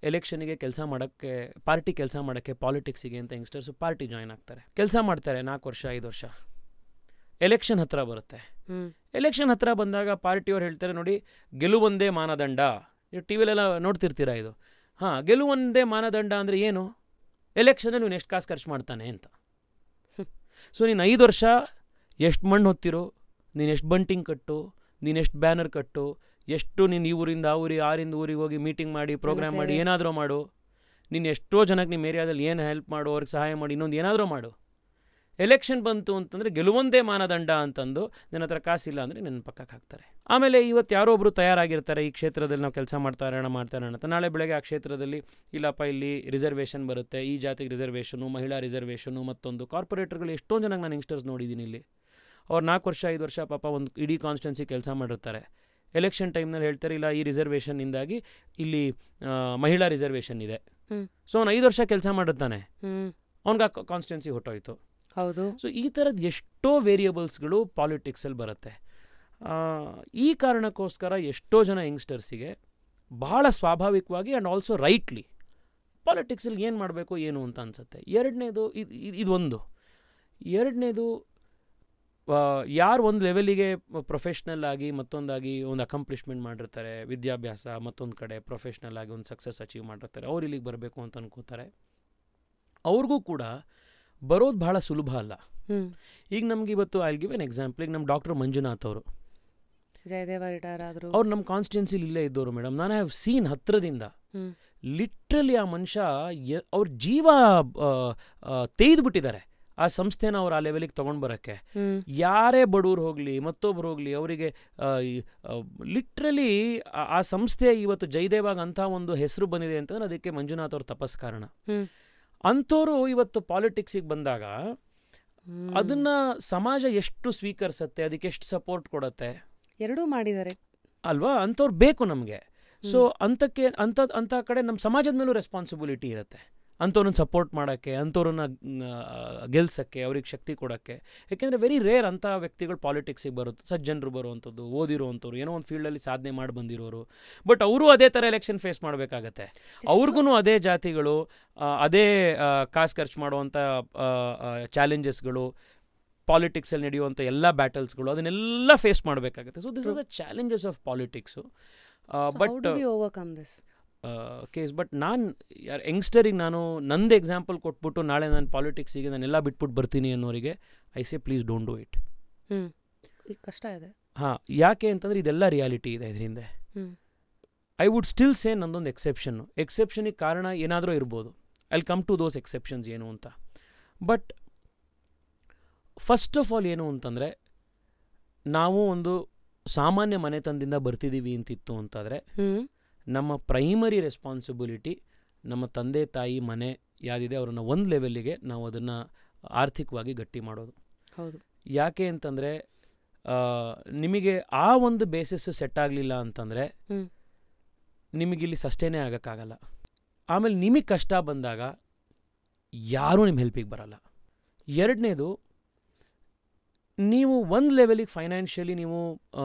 ಎಲೆಕ್ಷನ್ಗೆ ಕೆಲಸ ಮಾಡೋಕ್ಕೆ, ಪಾರ್ಟಿ ಕೆಲಸ ಮಾಡೋಕ್ಕೆ, ಪಾಲಿಟಿಕ್ಸಿಗೆ ಅಂತ ಯಂಗ್ಸ್ಟರ್ಸು ಪಾರ್ಟಿ ಜಾಯ್ನ್ ಆಗ್ತಾರೆ, ಕೆಲಸ ಮಾಡ್ತಾರೆ 4 ವರ್ಷ 5 ವರ್ಷ. ಎಲೆಕ್ಷನ್ ಹತ್ರ ಬರುತ್ತೆ. ಎಲೆಕ್ಷನ್ ಹತ್ರ ಬಂದಾಗ ಪಾರ್ಟಿಯವ್ರು ಹೇಳ್ತಾರೆ, ನೋಡಿ ಗೆಲುವೊಂದೇ ಮಾನದಂಡ. ನೀವು ಟಿ ವಿಲೆಲ್ಲ ನೋಡ್ತಿರ್ತೀರಾ ಇದು. ಹಾಂ, ಗೆಲುವೊಂದೇ ಮಾನದಂಡ ಅಂದರೆ ಏನು? ಎಲೆಕ್ಷನಲ್ಲಿ ನೀನು ಎಷ್ಟು ಕಾಸು ಖರ್ಚು ಮಾಡ್ತಾನೆ ಅಂತ. ಸೊ ನೀನು 5 ವರ್ಷ ಎಷ್ಟು ಮಣ್ಣು ಹೊತ್ತಿರೋ, ನೀನು ಎಷ್ಟು ಬಂಟಿಂಗ್ ಕಟ್ಟು, ನೀನು ಎಷ್ಟು ಬ್ಯಾನರ್ ಕಟ್ಟು, ಎಷ್ಟು ನೀನು ಈ ಊರಿಂದ ಆ ಊರಿಗೆ, ಆರಿಂದ ಊರಿಗೆ ಹೋಗಿ ಮೀಟಿಂಗ್ ಮಾಡಿ, ಪ್ರೋಗ್ರಾಮ್ ಮಾಡಿ, ಏನಾದರೂ ಮಾಡು. ನೀನು ಎಷ್ಟೋ ಜನಕ್ಕೆ ನಿಮ್ಮ ಏರಿಯಾದಲ್ಲಿ ಏನು ಹೆಲ್ಪ್ ಮಾಡು, ಅವ್ರಿಗೆ ಸಹಾಯ ಮಾಡಿ, ಇನ್ನೊಂದು ಏನಾದರೂ ಮಾಡು. ಎಲೆಕ್ಷನ್ ಬಂತು ಅಂತಂದರೆ ಗೆಲುವೊಂದೇ ಮಾನದಂಡ ಅಂತಂದು ನನ್ನ ಹತ್ರ ಕಾಸಿಲ್ಲ ಅಂದರೆ ನನ್ನ ಪಕ್ಕಕ್ಕೆ ಹಾಕ್ತಾರೆ. ಆಮೇಲೆ ಇವತ್ತು ಯಾರೋ ಒಬ್ಬರು ತಯಾರಾಗಿರ್ತಾರೆ, ಈ ಕ್ಷೇತ್ರದಲ್ಲಿ ನಾವು ಕೆಲಸ ಮಾಡ್ತಾರೆ ಅಂತ. ನಾಳೆ ಬೆಳಗ್ಗೆ ಆ ಕ್ಷೇತ್ರದಲ್ಲಿ ಇಲ್ಲಪ್ಪ ಇಲ್ಲಿ ರಿಸರ್ವೇಷನ್ ಬರುತ್ತೆ, ಈ ಜಾತಿಗೆ ರಿಸರ್ವೇಷನು, ಮಹಿಳಾ ರಿಸರ್ವೇಷನು, ಮತ್ತೊಂದು ಕಾರ್ಪೊರೇಟರ್ಗಳು ಎಷ್ಟೊಂದು ಜನಕ್ಕೆ ನಾನು ಯಂಗ್ಸ್ಟರ್ಸ್ ನೋಡಿದ್ದೀನಿ ಇಲ್ಲಿ. ಅವ್ರು 4 ವರ್ಷ 5 ವರ್ಷ ಪಾಪ ಒಂದು ಇಡೀ ಕಾನ್ಸ್ಟಿಟ್ಯೂನ್ಸಿ ಕೆಲಸ ಮಾಡಿರ್ತಾರೆ. ಎಲೆಕ್ಷನ್ ಟೈಮ್ನಲ್ಲಿ ಹೇಳ್ತಾರೆ, ಇಲ್ಲ ಈ ರಿಸರ್ವೇಷನ್ನಿಂದಾಗಿ ಇಲ್ಲಿ ಮಹಿಳಾ ರಿಸರ್ವೇಷನ್ ಇದೆ. ಸೊ ಅವ್ನು 5 ವರ್ಷ ಕೆಲಸ ಮಾಡಿರ್ತಾನೆ, ಅವ್ನಿಗೆ ಆ ಕಾನ್ಸ್ಟಿಟ್ಯೂನ್ಸಿ ಹೊಟ್ಟೋಯ್ತು. ಹೌದು. ಸೊ ಈ ಥರದ್ದು ಎಷ್ಟೋ ವೇರಿಯಬಲ್ಸ್ಗಳು ಪಾಲಿಟಿಕ್ಸಲ್ಲಿ ಬರುತ್ತೆ. ಈ ಕಾರಣಕ್ಕೋಸ್ಕರ ಎಷ್ಟೋ ಜನ ಯಂಗ್ಸ್ಟರ್ಸಿಗೆ ಭಾಳ ಸ್ವಾಭಾವಿಕವಾಗಿ ಆ್ಯಂಡ್ ಆಲ್ಸೋ ರೈಟ್ಲಿ ಪಾಲಿಟಿಕ್ಸಲ್ಲಿ ಏನು ಮಾಡಬೇಕು ಏನು ಅಂತ ಅನಿಸುತ್ತೆ. ಇದೊಂದು. ಎರಡನೇದು, ಯಾರು ಒಂದು ಲೆವೆಲಿಗೆ ಪ್ರೊಫೆಷ್ನಲ್ ಆಗಿ ಮತ್ತೊಂದಾಗಿ ಒಂದು ಅಕಂಪ್ಲಿಷ್ಮೆಂಟ್ ಮಾಡಿರ್ತಾರೆ, ವಿದ್ಯಾಭ್ಯಾಸ ಮತ್ತೊಂದು ಕಡೆ ಪ್ರೊಫೆಷ್ನಲ್ ಆಗಿ ಒಂದು ಸಕ್ಸಸ್ ಅಚೀವ್ ಮಾಡಿರ್ತಾರೆ, ಅವ್ರು ಇಲ್ಲಿಗೆ ಬರಬೇಕು ಅಂತ ಅನ್ಕೋತಾರೆ. ಅವ್ರಿಗೂ ಕೂಡ ಬರೋದು ಭಾಳ ಸುಲಭ ಅಲ್ಲ. ಈಗ ನಮ್ಗೆ ಇವತ್ತು I will give an example. ಈಗ ನಮ್ಮ ಡಾಕ್ಟರ್ ಮಂಜುನಾಥ್ ಅವರು ಜಯದೇವ ರಿಟೈರ್ ಆದರು. ಅವ್ರು ನಮ್ಮ ಕಾನ್ಸ್ಟಿಟ್ಯೂನ್ಸಿಲಿ ಇಲ್ಲೇ ಇದ್ದವರು ಮೇಡಮ್. ನಾನು ಹ್ಯಾವ್ ಸೀನ್ ಹತ್ರದಿಂದ ಲಿಟ್ರಲಿ ಆ ಮನುಷ್ಯ ಅವ್ರ ಜೀವ ತೆಗೆದುಬಿಟ್ಟಿದ್ದಾರೆ ಆ ಸಂಸ್ಥೆನ ಅವ್ರು ಆ ಲೆವೆಲಿಗೆ ತೊಗೊಂಡು ಬರೋಕ್ಕೆ. ಯಾರೇ ಬಡವ್ರು ಹೋಗಲಿ ಮತ್ತೊಬ್ರು ಹೋಗಲಿ, ಅವರಿಗೆ ಲಿಟ್ರಲಿ ಆ ಸಂಸ್ಥೆ ಇವತ್ತು ಜಯದೇವಾಗ ಅಂಥ ಒಂದು ಹೆಸರು ಬಂದಿದೆ ಅಂತಂದ್ರೆ ಅದಕ್ಕೆ ಮಂಜುನಾಥ್ ಅವ್ರ ತಪಸ್ ಕಾರಣ. ಅಂಥವ್ರು ಇವತ್ತು ಪಾಲಿಟಿಕ್ಸಿಗೆ ಬಂದಾಗ ಅದನ್ನ ಸಮಾಜ ಎಷ್ಟು ಸ್ವೀಕರಿಸುತ್ತೆ, ಅದಕ್ಕೆ ಎಷ್ಟು ಸಪೋರ್ಟ್ ಕೊಡುತ್ತೆ, ಎರಡೂ ಮಾಡಿದ್ದಾರೆ ಅಲ್ವಾ? ಅಂಥವ್ರು ಬೇಕು ನಮಗೆ. ಸೊ ಅಂಥ ಕಡೆ ನಮ್ಮ ಸಮಾಜದ ಮೇಲೂ ರೆಸ್ಪಾನ್ಸಿಬಿಲಿಟಿ ಇರುತ್ತೆ, ಅಂಥವ್ರನ್ನ ಸಪೋರ್ಟ್ ಮಾಡೋಕ್ಕೆ, ಅಂಥವ್ರನ್ನ ಗೆಲ್ಸೋಕ್ಕೆ, ಅವ್ರಿಗೆ ಶಕ್ತಿ ಕೊಡೋಕ್ಕೆ. ಯಾಕೆಂದರೆ ವೆರಿ ರೇರ್ ಅಂಥ ವ್ಯಕ್ತಿಗಳು ಪಾಲಿಟಿಕ್ಸಿಗೆ ಬರುತ್ತೆ, ಸಜ್ಜನರು ಬರುವಂಥದ್ದು, ಓದಿರೋವಂಥವ್ರು, ಏನೋ ಒಂದು ಫೀಲ್ಡಲ್ಲಿ ಸಾಧನೆ ಮಾಡಿ ಬಂದಿರೋರು. ಬಟ್ ಅವರು ಅದೇ ಥರ ಎಲೆಕ್ಷನ್ ಫೇಸ್ ಮಾಡಬೇಕಾಗತ್ತೆ. ಅವ್ರಿಗೂ ಅದೇ ಜಾತಿಗಳು, ಅದೇ ಕಾಸು ಖರ್ಚು ಮಾಡುವಂಥ ಚಾಲೆಂಜಸ್ಗಳು, ಪಾಲಿಟಿಕ್ಸಲ್ಲಿ ನಡೆಯುವಂಥ ಎಲ್ಲ ಬ್ಯಾಟಲ್ಸ್ಗಳು, ಅದನ್ನೆಲ್ಲ ಫೇಸ್ ಮಾಡಬೇಕಾಗತ್ತೆ. So this is the challenges of politics. But overcome this case. But ನಾನು ಯಂಗ್ಸ್ಟರಿಗೆ ನಾನು ನಂದು ಎಕ್ಸಾಂಪಲ್ ಕೊಟ್ಬಿಟ್ಟು ನಾಳೆ ನಾನು ಪಾಲಿಟಿಕ್ಸಿಗೆ ನಾನೆಲ್ಲ ಬಿಟ್ಬಿಟ್ಟು ಬರ್ತೀನಿ ಅನ್ನೋರಿಗೆ I say please don't do it. ಕಷ್ಟ ಇದೆ. ಹಾಂ, ಯಾಕೆ ಅಂತಂದರೆ ಇದೆಲ್ಲ ರಿಯಾಲಿಟಿ ಇದೆ ಇದರಿಂದ. ಐ ವುಡ್ ಸ್ಟಿಲ್ ಸೇ ನಂದೊಂದು ಎಕ್ಸೆಪ್ಷನಿಗೆ ಕಾರಣ ಏನಾದರೂ ಇರ್ಬೋದು. I will come to those exceptions ಏನು ಅಂತ. ಬಟ್ ಫಸ್ಟ್ ಆಫ್ ಆಲ್ ಏನು ಅಂತಂದರೆ, ನಾವು ಒಂದು ಸಾಮಾನ್ಯ ಮನೆತನದಿಂದ ಬರ್ತಿದ್ದೀವಿ ಅಂತಿತ್ತು ಅಂತಾದರೆ ನಮ್ಮ ಪ್ರೈಮರಿ ರೆಸ್ಪಾನ್ಸಿಬಿಲಿಟಿ ನಮ್ಮ ತಂದೆ ತಾಯಿ ಮನೆ ಯಾವುದಿದೆ ಅವ್ರನ್ನ ಒಂದು ಲೆವೆಲ್ಲಿಗೆ ನಾವು ಅದನ್ನು ಆರ್ಥಿಕವಾಗಿ ಗಟ್ಟಿ ಮಾಡೋದು. ಹೌದು. ಯಾಕೆ ಅಂತಂದರೆ ನಿಮಗೆ ಆ ಒಂದು ಬೇಸಿಸ್ ಸೆಟ್ ಆಗಲಿಲ್ಲ ಅಂತಂದರೆ ನಿಮಗಿಲ್ಲಿ ಸಸ್ಟೇನೇ ಆಗೋಕ್ಕಾಗಲ್ಲ. ಆಮೇಲೆ ನಿಮಗೆ ಕಷ್ಟ ಬಂದಾಗ ಯಾರೂ ನಿಮ್ಮ ಹೆಲ್ಪಿಗೆ ಬರಲ್ಲ. ಎರಡನೇದು, ನೀವು ಒಂದು ಲೆವೆಲಿಗೆ ಫೈನಾನ್ಷಿಯಲಿ ನೀವು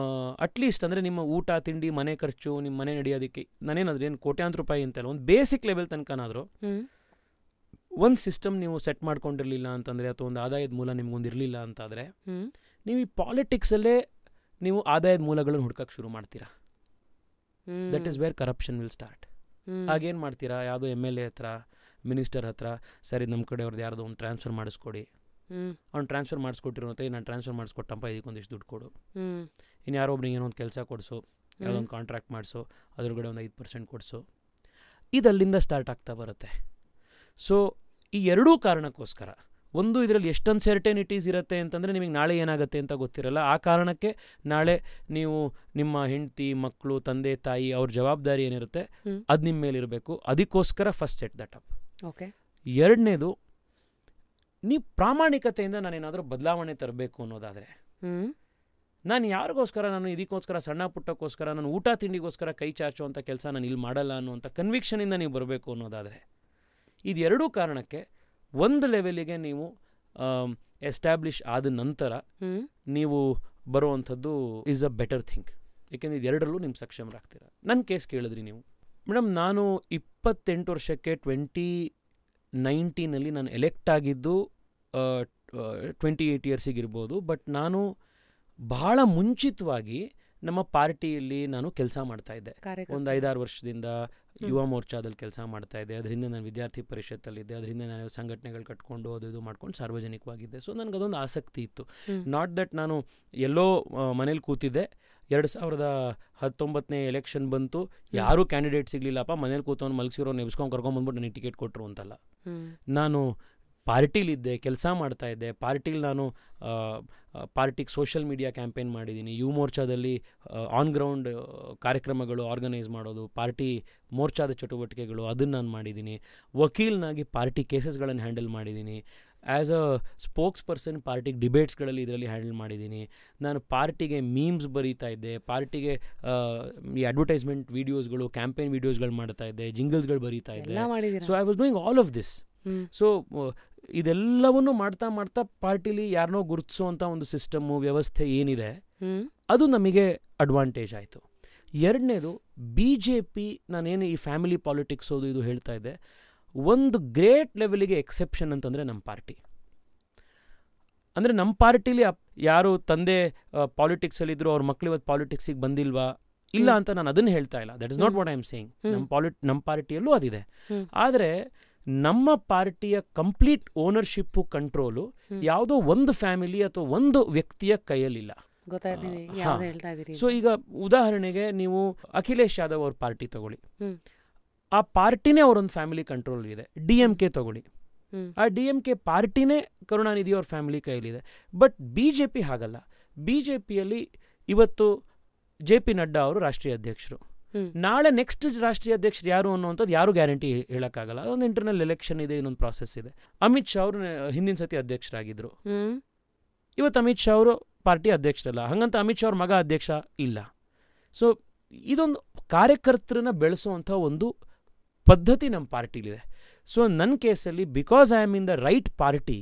ಅಟ್ಲೀಸ್ಟ್ ಅಂದರೆ ನಿಮ್ಮ ಊಟ ತಿಂಡಿ ಮನೆ ಖರ್ಚು ನಿಮ್ಮ ಮನೆ ನಡೆಯೋದಕ್ಕೆ ನಾನೇನಾದ್ರೂ ಏನು ಕೋಟ್ಯಾಂತರ ರೂಪಾಯಿ ಅಂತಲ್ಲ, ಒಂದು ಬೇಸಿಕ್ ಲೆವೆಲ್ ತನಕನಾದರೂ ಒಂದು ಸಿಸ್ಟಮ್ ನೀವು ಸೆಟ್ ಮಾಡ್ಕೊಂಡಿರಲಿಲ್ಲ ಅಂತಂದರೆ ಅಥವಾ ಒಂದು ಆದಾಯದ ಮೂಲ ನಿಮ್ಗೊಂದು ಇರಲಿಲ್ಲ ಅಂತಾದರೆ ನೀವು ಈ ಪಾಲಿಟಿಕ್ಸಲ್ಲೇ ನೀವು ಆದಾಯದ ಮೂಲಗಳನ್ನು ಹುಡ್ಕಕ್ಕೆ ಶುರು ಮಾಡ್ತೀರಾ. That is where corruption will start. ಆಗೇನು ಮಾಡ್ತೀರಾ, ಯಾವುದೋ MLA ಹತ್ರ ಮಿನಿಸ್ಟರ್ ಹತ್ರ, ಸರಿ ನಮ್ಮ ಕಡೆ ಅವ್ರದ್ದು ಯಾರ್ದೋ ಒಂದು ಟ್ರಾನ್ಸ್ಫರ್ ಮಾಡಿಸ್ಕೊಡಿ, ಅವ್ನು ಟ್ರಾನ್ಸ್ಫರ್ ಮಾಡಿಸ್ಕೊಟ್ಟಿರೋಂಥ ನಾನು ಟ್ರಾನ್ಸ್ಫರ್ ಮಾಡಿಸ್ಕೊಟ್ಟಂಪ ಇದಕ್ಕೊಂದಿಷ್ಟು ದುಡ್ಡು ಕೊಡು, ಇನ್ನು ಯಾರೋ ಒಬ್ರಿಗೆ ಏನೋ ಒಂದು ಕೆಲಸ ಕೊಡಿಸು, ಯಾವುದೋ ಒಂದು ಕಾಂಟ್ರಾಕ್ಟ್ ಮಾಡಿಸು, ಅದ್ರೊಳಗಡೆ ಒಂದು 5% ಕೊಡಿಸು. ಇದು ಅಲ್ಲಿಂದ ಸ್ಟಾರ್ಟ್ ಆಗ್ತಾ ಬರುತ್ತೆ. ಸೊ ಈ ಎರಡೂ ಕಾರಣಕ್ಕೋಸ್ಕರ, ಒಂದು ಇದರಲ್ಲಿ ಎಷ್ಟು ಅನ್ಸರ್ಟನಿಟೀಸ್ ಇರುತ್ತೆ ಅಂತಂದರೆ ನಿಮಗೆ ನಾಳೆ ಏನಾಗುತ್ತೆ ಅಂತ ಗೊತ್ತಿರಲ್ಲ. ಆ ಕಾರಣಕ್ಕೆ ನಾಳೆ ನೀವು ನಿಮ್ಮ ಹೆಂಡತಿ ಮಕ್ಕಳು ತಂದೆ ತಾಯಿ ಅವ್ರ ಜವಾಬ್ದಾರಿ ಏನಿರುತ್ತೆ ಅದು ನಿಮ್ಮ ಮೇಲೆ ಇರಬೇಕು. ಅದಕ್ಕೋಸ್ಕರ first set that up. Okay. ಎರಡನೇದು, ನೀವು ಪ್ರಾಮಾಣಿಕತೆಯಿಂದ ನಾನೇನಾದರೂ ಬದಲಾವಣೆ ತರಬೇಕು ಅನ್ನೋದಾದರೆ, ನಾನು ಯಾರಿಗೋಸ್ಕರ, ನಾನು ಇದಕ್ಕೋಸ್ಕರ ಸಣ್ಣ ಪುಟ್ಟಕ್ಕೋಸ್ಕರ, ನಾನು ಊಟ ತಿಂಡಿಗೋಸ್ಕರ ಕೈ ಚಾಚುವಂಥ ಕೆಲಸ ನಾನು ಇಲ್ಲಿ ಮಾಡಲ್ಲ ಅನ್ನುವಂಥ ಕನ್ವಿಕ್ಷನಿಂದ ನೀವು ಬರಬೇಕು ಅನ್ನೋದಾದರೆ, ಇದೆರಡೂ ಕಾರಣಕ್ಕೆ ಒಂದು ಲೆವೆಲಿಗೆ ನೀವು ಎಸ್ಟಾಬ್ಲಿಷ್ ಆದ ನಂತರ ನೀವು ಬರುವಂಥದ್ದು ಈಸ್ ಅ ಬೆಟರ್ ಥಿಂಗ್. ಏಕೆಂದರೆ ಇದೆರಡರಲ್ಲೂ ನಿಮ್ಮ ಸಕ್ಷಮರಾಗ್ತೀರ. ನನ್ನ ಕೇಸ್ ಕೇಳಿದ್ರಿ ನೀವು, ಮೇಡಮ್ ನಾನು 28 ವರ್ಷಕ್ಕೆ 2019 ನಾನು ಎಲೆಕ್ಟ್ ಆಗಿದ್ದು 28 ಇಯರ್ಸಿಗಿರ್ಬೋದು. ಬಟ್ ನಾನು ಬಹಳ ಮುಂಚಿತವಾಗಿ ನಮ್ಮ ಪಾರ್ಟಿಯಲ್ಲಿ ನಾನು ಕೆಲಸ ಮಾಡ್ತಾಯಿದ್ದೆ. ಒಂದು 5-6 ವರ್ಷದಿಂದ ಯುವ ಮೋರ್ಚಾದಲ್ಲಿ ಕೆಲಸ ಮಾಡ್ತಾಯಿದ್ದೆ. ಅದರಿಂದ ನಾನು ವಿದ್ಯಾರ್ಥಿ ಪರಿಷತ್ತಲ್ಲಿದ್ದೆ. ಅದರಿಂದ ನಾನು ಸಂಘಟನೆಗಳು ಕಟ್ಕೊಂಡು ಅದು ಮಾಡ್ಕೊಂಡು ಸಾರ್ವಜನಿಕವಾಗಿದ್ದೆ. ಸೊ ನನಗದೊಂದು ಆಸಕ್ತಿ ಇತ್ತು. ನಾಟ್ ದಟ್ ನಾನು ಎಲ್ಲೋ ಮನೇಲಿ ಕೂತಿದ್ದೆ, 2019 ಎಲೆಕ್ಷನ್ ಬಂತು, ಯಾರೂ ಕ್ಯಾಂಡಿಡೇಟ್ ಸಿಗಲಿಲ್ಲಪ್ಪ, ಮನೇಲಿ ಕೂತವ್ನು ಮಲಗಿಸಿರೋ ನೆಬ್ಸ್ಕೊಂಡು ಕರ್ಕೊಂಬಂದ್ಬಿಟ್ಟು ನನಗೆ ಟಿಕೆಟ್ ಕೊಟ್ಟರು ಅಂತಲ್ಲ. ನಾನು ಪಾರ್ಟಿಲಿದ್ದೆ, ಕೆಲಸ ಮಾಡ್ತಾಯಿದ್ದೆ. ಪಾರ್ಟಿಲಿ ನಾನು ಪಾರ್ಟಿಗೆ ಸೋಷಿಯಲ್ ಮೀಡಿಯಾ ಕ್ಯಾಂಪೇನ್ ಮಾಡಿದ್ದೀನಿ, ಯುವ ಮೋರ್ಚಾದಲ್ಲಿ ಆನ್ ಗ್ರೌಂಡ್ ಕಾರ್ಯಕ್ರಮಗಳು ಆರ್ಗನೈಸ್ ಮಾಡೋದು, ಪಾರ್ಟಿ ಮೋರ್ಚಾದ ಚಟುವಟಿಕೆಗಳು ಅದನ್ನು ನಾನು ಮಾಡಿದ್ದೀನಿ. ವಕೀಲನಾಗಿ ಪಾರ್ಟಿ ಕೇಸಸ್ಗಳನ್ನು ಹ್ಯಾಂಡಲ್ ಮಾಡಿದ್ದೀನಿ. ಆ್ಯಸ್ ಅ ಸ್ಪೋಕ್ಸ್ ಪರ್ಸನ್ ಪಾರ್ಟಿಗೆ ಡಿಬೇಟ್ಸ್ಗಳಲ್ಲಿ ಇದರಲ್ಲಿ ಹ್ಯಾಂಡಲ್ ಮಾಡಿದ್ದೀನಿ. ನಾನು ಪಾರ್ಟಿಗೆ ಮೀಮ್ಸ್ ಬರೀತಾ ಇದ್ದೆ, ಪಾರ್ಟಿಗೆ ಈ ಅಡ್ವರ್ಟೈಸ್ಮೆಂಟ್ ವೀಡಿಯೋಸ್ಗಳು ಕ್ಯಾಂಪೇನ್ ವೀಡಿಯೋಸ್ಗಳು ಮಾಡ್ತಾ ಇದ್ದೆ, ಜಿಂಗಲ್ಸ್ಗಳು ಬರೀತಾ ಇದ್ದೆ. So I was doing all of this. So ಇದೆಲ್ಲವನ್ನು ಮಾಡ್ತಾ ಮಾಡ್ತಾ ಪಾರ್ಟಿಲಿ ಯಾರನ್ನೋ ಗುರುತಿಸುವಂಥ ಒಂದು ಸಿಸ್ಟಮ್ಮು ವ್ಯವಸ್ಥೆ ಏನಿದೆ ಅದು ನಮಗೆ ಅಡ್ವಾಂಟೇಜ್ ಆಯಿತು. ಎರಡನೇದು, BJP, ನಾನೇನು ಈ ಫ್ಯಾಮಿಲಿ ಪಾಲಿಟಿಕ್ಸ್ ಅದು ಇದು ಹೇಳ್ತಾ ಇದ್ದೆ, ಒಂದು ಗ್ರೇಟ್ ಲೆವೆಲಿಗೆ ಎಕ್ಸೆಪ್ಷನ್ ಅಂತಂದರೆ ನಮ್ಮ ಪಾರ್ಟಿ. ಅಂದರೆ ನಮ್ಮ ಪಾರ್ಟಿಲಿ ಯಾರು ತಂದೆ ಪಾಲಿಟಿಕ್ಸಲ್ಲಿದ್ದರು, ಅವ್ರ ಮಕ್ಕಳು ಇವತ್ತು ಪಾಲಿಟಿಕ್ಸಿಗೆ ಬಂದಿಲ್ವಾ ಇಲ್ಲ ಅಂತ ನಾನು ಅದನ್ನು ಹೇಳ್ತಾ ಇಲ್ಲ. That is not what I am saying. ನಮ್ಮ ಪಾರ್ಟಿಯಲ್ಲೂ ಅದಿದೆ. ಆದರೆ ನಮ್ಮ ಪಾರ್ಟಿಯ ಕಂಪ್ಲೀಟ್ ಓನರ್ಶಿಪ್ಪು ಕಂಟ್ರೋಲು ಯಾವುದೋ ಒಂದು ಫ್ಯಾಮಿಲಿ ಅಥವಾ ಒಂದು ವ್ಯಕ್ತಿಯ ಕೈಯಲ್ಲಿಲ್ಲ. ಸೊ ಈಗ ಉದಾಹರಣೆಗೆ ನೀವು ಅಖಿಲೇಶ್ ಯಾದವ್ ಅವ್ರ ಪಾರ್ಟಿ ತಗೊಳ್ಳಿ, ಆ ಪಾರ್ಟಿನೇ ಅವರೊಂದು ಫ್ಯಾಮಿಲಿ ಕಂಟ್ರೋಲ್ ಇದೆ. DMK ತಗೊಳ್ಳಿ, ಆ DMK ಪಾರ್ಟಿನೇ ಕರುಣಾನಿಧಿ ಅವ್ರ ಫ್ಯಾಮಿಲಿ ಕೈಯಲ್ಲಿದೆ. ಬಟ್ BJP ಹಾಗಲ್ಲ. BJPಯಲ್ಲಿ ಇವತ್ತು JP ನಡ್ಡಾ ಅವರು ರಾಷ್ಟ್ರೀಯ ಅಧ್ಯಕ್ಷರು, ನಾಳೆ ನೆಕ್ಸ್ಟ್ ರಾಷ್ಟ್ರೀಯ ಅಧ್ಯಕ್ಷರು ಯಾರು ಅನ್ನುವಂಥದ್ದು ಯಾರು ಗ್ಯಾರಂಟಿ ಹೇಳೋಕ್ಕಾಗಲ್ಲ. ಅದೊಂದು ಇಂಟರ್ನಲ್ ಎಲೆಕ್ಷನ್ ಇದೆ, ಇನ್ನೊಂದು ಪ್ರಾಸೆಸ್ ಇದೆ. ಅಮಿತ್ ಶಾ ಅವರು ಹಿಂದಿನ ಸತಿ ಅಧ್ಯಕ್ಷರಾಗಿದ್ದರು, ಇವತ್ತು ಅಮಿತ್ ಶಾ ಅವರು ಪಾರ್ಟಿ ಅಧ್ಯಕ್ಷರಲ್ಲ. ಹಾಗಂತ ಅಮಿತ್ ಶಾ ಅವ್ರ ಮಗ ಅಧ್ಯಕ್ಷ ಇಲ್ಲ. ಸೊ ಇದೊಂದು ಕಾರ್ಯಕರ್ತರನ್ನ ಬೆಳೆಸುವಂಥ ಒಂದು ಪದ್ಧತಿ ನಮ್ಮ ಪಾರ್ಟಿಲಿದೆ. ಸೊ ನನ್ನ ಕೇಸಲ್ಲಿ because I am in the right party,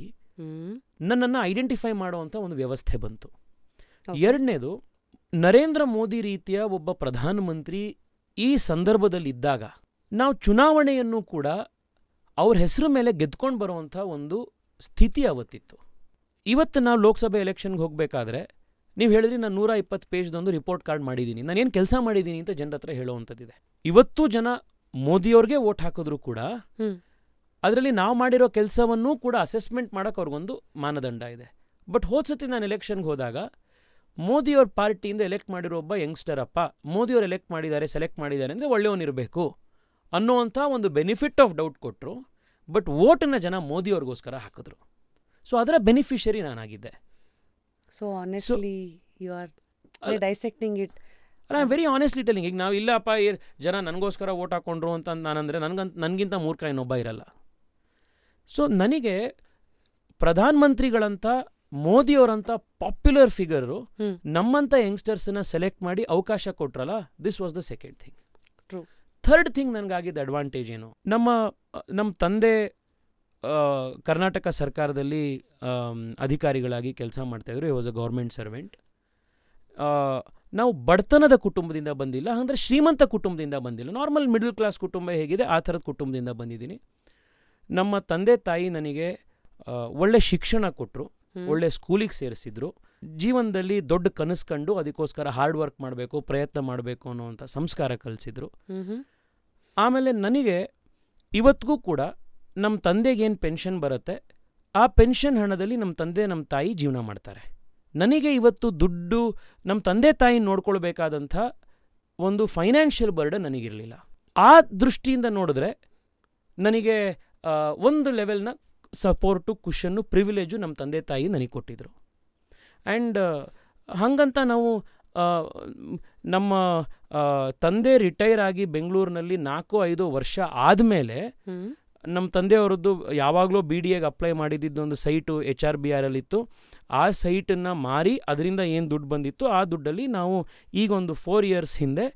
ನನ್ನನ್ನು ಐಡೆಂಟಿಫೈ ಮಾಡುವಂಥ ಒಂದು ವ್ಯವಸ್ಥೆ ಬಂತು. ಎರಡನೇದು, ನರೇಂದ್ರ ಮೋದಿ ರೀತಿಯ ಒಬ್ಬ ಪ್ರಧಾನಮಂತ್ರಿ ಈ ಸಂದರ್ಭದಲ್ಲಿದ್ದಾಗ ನಾವು ಚುನಾವಣೆಯನ್ನು ಕೂಡ ಅವ್ರ ಹೆಸರು ಮೇಲೆ ಗೆದ್ಕೊಂಡು ಬರುವಂಥ ಒಂದು ಸ್ಥಿತಿ ಅವತ್ತಿತ್ತು. ಇವತ್ತು ನಾವು ಲೋಕಸಭೆ ಎಲೆಕ್ಷನ್ಗೆ ಹೋಗಬೇಕಾದ್ರೆ ನೀವು ಹೇಳಿದ್ರಿ ನಾನು 120 ಪೇಜ್ದೊಂದು ರಿಪೋರ್ಟ್ ಕಾರ್ಡ್ ಮಾಡಿದ್ದೀನಿ, ನಾನೇನು ಕೆಲಸ ಮಾಡಿದ್ದೀನಿ ಅಂತ ಜನರ ಹತ್ರ ಹೇಳೋವಂಥದ್ದಿದೆ. ಇವತ್ತು ಜನ ಮೋದಿಯವ್ರಿಗೆ ವೋಟ್ ಹಾಕಿದ್ರು ಕೂಡ ಅದರಲ್ಲಿ ನಾವು ಮಾಡಿರೋ ಕೆಲಸವನ್ನೂ ಕೂಡ ಅಸೆಸ್ಮೆಂಟ್ ಮಾಡೋಕೆ ಅವ್ರಿಗೊಂದು ಮಾನದಂಡ ಇದೆ. ಬಟ್ ಹೋದ್ಸತಿ ನಾನು ಎಲೆಕ್ಷನ್ಗೆ ಹೋದಾಗ ಮೋದಿಯವ್ರ ಪಾರ್ಟಿಯಿಂದ ಎಲೆಕ್ಟ್ ಮಾಡಿರೋ ಒಬ್ಬ ಯಂಗ್ಸ್ಟರ್ ಅಪ್ಪ, ಮೋದಿಯವ್ರು ಎಲೆಕ್ಟ್ ಮಾಡಿದ್ದಾರೆ ಸೆಲೆಕ್ಟ್ ಮಾಡಿದ್ದಾರೆ ಅಂದರೆ ಒಳ್ಳೆಯವನಿರಬೇಕು ಅನ್ನೋವಂಥ ಒಂದು ಬೆನಿಫಿಟ್ ಆಫ್ ಡೌಟ್ ಕೊಟ್ಟರು. ಬಟ್ ವೋಟನ್ನು ಜನ ಮೋದಿಯವ್ರಿಗೋಸ್ಕರ ಹಾಕಿದ್ರು. ಸೊ ಅದರ ಬೆನಿಫಿಷರಿ ನಾನಾಗಿದ್ದೆ. So honestly you are dissecting it. I am very honestly telling. ಈಗ ನಾವು ಇಲ್ಲಪ್ಪ ಜನ ನನಗೋಸ್ಕರ ವೋಟ್ ಹಾಕ್ಕೊಂಡ್ರು ಅಂತ ನಾನಂದರೆ ನನಗಿಂತ ಮೂರ್ಖ ಇನ್ನೊಬ್ಬ ಇರಲ್ಲ. ಸೊ ನನಗೆ ಪ್ರಧಾನಮಂತ್ರಿಗಳಂಥ ಮೋದಿಯವರಂಥ ಪಾಪ್ಯುಲರ್ ಫಿಗರು ಹ್ಮ್ ನಮ್ಮಂಥ ಯಂಗ್ಸ್ಟರ್ಸನ್ನ ಸೆಲೆಕ್ಟ್ ಮಾಡಿ ಅವಕಾಶ ಕೊಟ್ರಲ್ಲ, this was the second thing. True. Third thing ನನಗಾಗಿದ್ದ ಅಡ್ವಾಂಟೇಜ್ ಏನು, ನಮ್ಮ ತಂದೆ ಕರ್ನಾಟಕ ಸರ್ಕಾರದಲ್ಲಿ ಅಧಿಕಾರಿಗಳಾಗಿ ಕೆಲಸ ಮಾಡ್ತಾಯಿದ್ರು. He was a government servant. ನಾವು ಬಡತನದ ಕುಟುಂಬದಿಂದ ಬಂದಿಲ್ಲ, ಅಂದರೆ ಶ್ರೀಮಂತ ಕುಟುಂಬದಿಂದ ಬಂದಿಲ್ಲ, ನಾರ್ಮಲ್ ಮಿಡಲ್ ಕ್ಲಾಸ್ ಕುಟುಂಬ ಹೇಗಿದೆ ಆ ಥರದ ಕುಟುಂಬದಿಂದ ಬಂದಿದ್ದೀನಿ. ನಮ್ಮ ತಂದೆ ತಾಯಿ ನನಗೆ ಒಳ್ಳೆ ಶಿಕ್ಷಣ ಕೊಟ್ಟರು, ಒಳ್ಳೆ ಸ್ಕೂಲಿಗೆ ಸೇರಿಸಿದ್ರು. ಜೀವನದಲ್ಲಿ ದೊಡ್ಡ ಕನಸು ಕಂಡು ಅದಕ್ಕೋಸ್ಕರ ಹಾರ್ಡ್ ವರ್ಕ್ ಮಾಡಬೇಕು, ಪ್ರಯತ್ನ ಮಾಡಬೇಕು ಅನ್ನೋವಂಥ ಸಂಸ್ಕಾರ ಕಲಿಸಿದ್ರು. ಆಮೇಲೆ ನನಗೆ ಇವತ್ತಿಗೂ ಕೂಡ ನಮ್ಮ ತಂದೆಗೇನು ಪೆನ್ಷನ್ ಬರುತ್ತೆ ಆ ಪೆನ್ಷನ್ ಹಣದಲ್ಲಿ ನಮ್ಮ ತಂದೆ ನಮ್ಮ ತಾಯಿ ಜೀವನ ಮಾಡ್ತಾರೆ. ನನಗೆ ಇವತ್ತು ದುಡ್ಡು ನಮ್ಮ ತಂದೆ ತಾಯಿ ನೋಡ್ಕೊಳ್ಬೇಕಾದಂಥ ಒಂದು ಫೈನಾನ್ಷಿಯಲ್ ಬರ್ಡನ್ ನನಗಿರಲಿಲ್ಲ. ಆ ದೃಷ್ಟಿಯಿಂದ ನೋಡಿದ್ರೆ ನನಗೆ ಒಂದು ಲೆವೆಲ್ನ ಸಪೋರ್ಟು, ಕುಷನ್ನು, ಪ್ರಿವಿಲೇಜು ನಮ್ಮ ತಂದೆ ತಾಯಿ ನನಗೆ ಕೊಟ್ಟಿದ್ದರು. ಆ್ಯಂಡ್ ಹಾಗಂತ ನಾವು ನಮ್ಮ ತಂದೆ ರಿಟೈರ್ ಆಗಿ ಬೆಂಗಳೂರಿನಲ್ಲಿ 4-5 ವರ್ಷ ಆದಮೇಲೆ ನಮ್ಮ ತಂದೆಯವರದ್ದು ಯಾವಾಗಲೂ BDAಗೆ ಅಪ್ಲೈ ಮಾಡಿದ್ದೊಂದು ಸೈಟು HRBRಲ್ಲಿತ್ತು. ಆ ಸೈಟನ್ನು ಮಾರಿ ಅದರಿಂದ ಏನು ದುಡ್ಡು ಬಂದಿತ್ತು ಆ ದುಡ್ಡಲ್ಲಿ ನಾವು ಈಗೊಂದು 4 ಇಯರ್ಸ್ ಹಿಂದೆ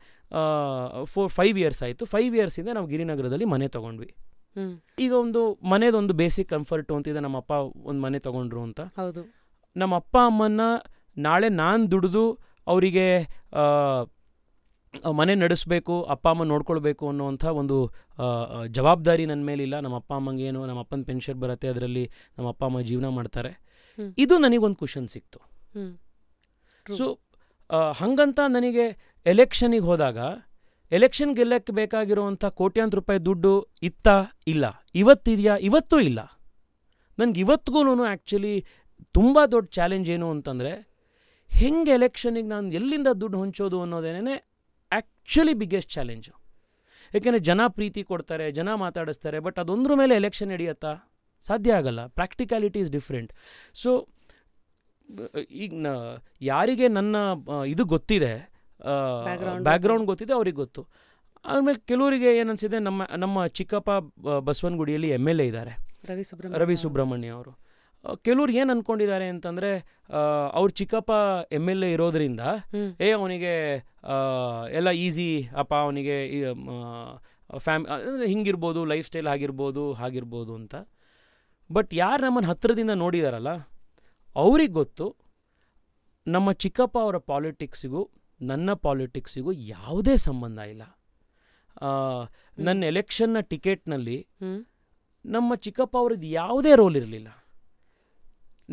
5 ಇಯರ್ಸ್ ಆಯಿತು, 5 ಇಯರ್ಸ್ ಹಿಂದೆ ನಾವು ಗಿರಿನಗರದಲ್ಲಿ ಮನೆ ತೊಗೊಂಡ್ವಿ. ಈಗ ಒಂದು ಮನೆದೊಂದು ಬೇಸಿಕ್ ಕಂಫರ್ಟು ಅಂತಿದೆ. ನಮ್ಮ ಅಪ್ಪ ಒಂದು ಮನೆ ತೊಗೊಂಡ್ರು ಅಂತ. ಹೌದು. ನಮ್ಮ ಅಪ್ಪ ಅಮ್ಮನ್ನ ನಾಳೆ ನಾನು ದುಡಿದು ಅವರಿಗೆ ಮನೆ ನಡೆಸಬೇಕು, ಅಪ್ಪ ಅಮ್ಮ ನೋಡ್ಕೊಳ್ಬೇಕು ಅನ್ನೋವಂಥ ಒಂದು ಜವಾಬ್ದಾರಿ ನನ್ನ ಮೇಲಿಲ್ಲ. ನಮ್ಮ ಅಪ್ಪ ಅಮ್ಮಂಗೇನು, ನಮ್ಮ ಅಪ್ಪನ ಪೆನ್ಷನ್ ಬರುತ್ತೆ, ಅದರಲ್ಲಿ ನಮ್ಮ ಅಪ್ಪ ಅಮ್ಮ ಜೀವನ ಮಾಡ್ತಾರೆ. ಇದು ನನಗೊಂದು ಕುಷನ್ ಸಿಕ್ತು. ಸೊ ಹಾಗಂತ ನನಗೆ ಎಲೆಕ್ಷನಿಗೆ ಹೋದಾಗ ಎಲೆಕ್ಷನ್ ಗೆಲ್ಲಕ್ಕೆ ಬೇಕಾಗಿರುವಂಥ ಕೋಟ್ಯಾಂತರ ರೂಪಾಯಿ ದುಡ್ಡು ಇಲ್ಲ, ಇವತ್ತಿದೆಯಾ? ಇವತ್ತೂ ಇಲ್ಲ. ನನಗೆ ಇವತ್ತಿಗೂ ಆ್ಯಕ್ಚುಲಿ ತುಂಬ ದೊಡ್ಡ ಚಾಲೆಂಜ್ ಏನು ಅಂತಂದರೆ, ಹೆಂಗೆ ಎಲೆಕ್ಷನಿಗೆ ನಾನು ಎಲ್ಲಿಂದ ದುಡ್ಡು ಹೊಂಚೋದು ಅನ್ನೋದೇನೇ ಆ್ಯಕ್ಚುಲಿ ಬಿಗ್ಗೆಸ್ಟ್ ಚಾಲೆಂಜು. ಏಕೆಂದರೆ ಜನ ಪ್ರೀತಿ ಕೊಡ್ತಾರೆ, ಜನ ಮಾತಾಡಿಸ್ತಾರೆ, ಬಟ್ ಅದೊಂದ್ರ ಮೇಲೆ ಎಲೆಕ್ಷನ್ ನಡೆಯುತ್ತಾ? ಸಾಧ್ಯ ಆಗಲ್ಲ. Practicality is different. ಸೊ ಈಗ ಯಾರಿಗೆ ನನ್ನ ಇದು ಗೊತ್ತಿದೆ, ಬ್ಯಾಕ್ಗ್ರೌಂಡ್ ಗೊತ್ತಿದೆ, ಅವ್ರಿಗೆ ಗೊತ್ತು. ಆಮೇಲೆ ಕೆಲವರಿಗೆ ಏನನ್ಸಿದೆ, ನಮ್ಮ ಚಿಕ್ಕಪ್ಪ ಬಸವನಗುಡಿಯಲ್ಲಿ MLA ಇದ್ದಾರೆ, ರವಿ ಸುಬ್ರಹ್ಮಣ್ಯ ಅವರು. ಕೆಲವ್ರು ಏನು ಅಂದ್ಕೊಂಡಿದ್ದಾರೆ ಅಂತಂದರೆ, ಅವ್ರ ಚಿಕ್ಕಪ್ಪ MLA ಇರೋದ್ರಿಂದ ಅವನಿಗೆ ಎಲ್ಲ ಈಸಿ ಅಪ್ಪ, ಅವನಿಗೆ ಹಿಂಗಿರ್ಬೋದು, ಲೈಫ್ ಸ್ಟೈಲ್ ಹಾಗಿರ್ಬೋದು ಅಂತ. ಬಟ್ ಯಾರು ನಮ್ಮನ್ನು ಹತ್ತಿರದಿಂದ ನೋಡಿದಾರಲ್ಲ ಅವ್ರಿಗೆ ಗೊತ್ತು, ನಮ್ಮ ಚಿಕ್ಕಪ್ಪ ಅವರ ಪಾಲಿಟಿಕ್ಸಿಗೂ ನನ್ನ ಪಾಲಿಟಿಕ್ಸಿಗೂ ಯಾವುದೇ ಸಂಬಂಧ ಇಲ್ಲ. ನನ್ನ ಎಲೆಕ್ಷನ್ನ ಟಿಕೆಟ್ನಲ್ಲಿ ನಮ್ಮ ಚಿಕ್ಕಪ್ಪ ಅವ್ರದ್ದು ಯಾವುದೇ ರೋಲ್ ಇರಲಿಲ್ಲ.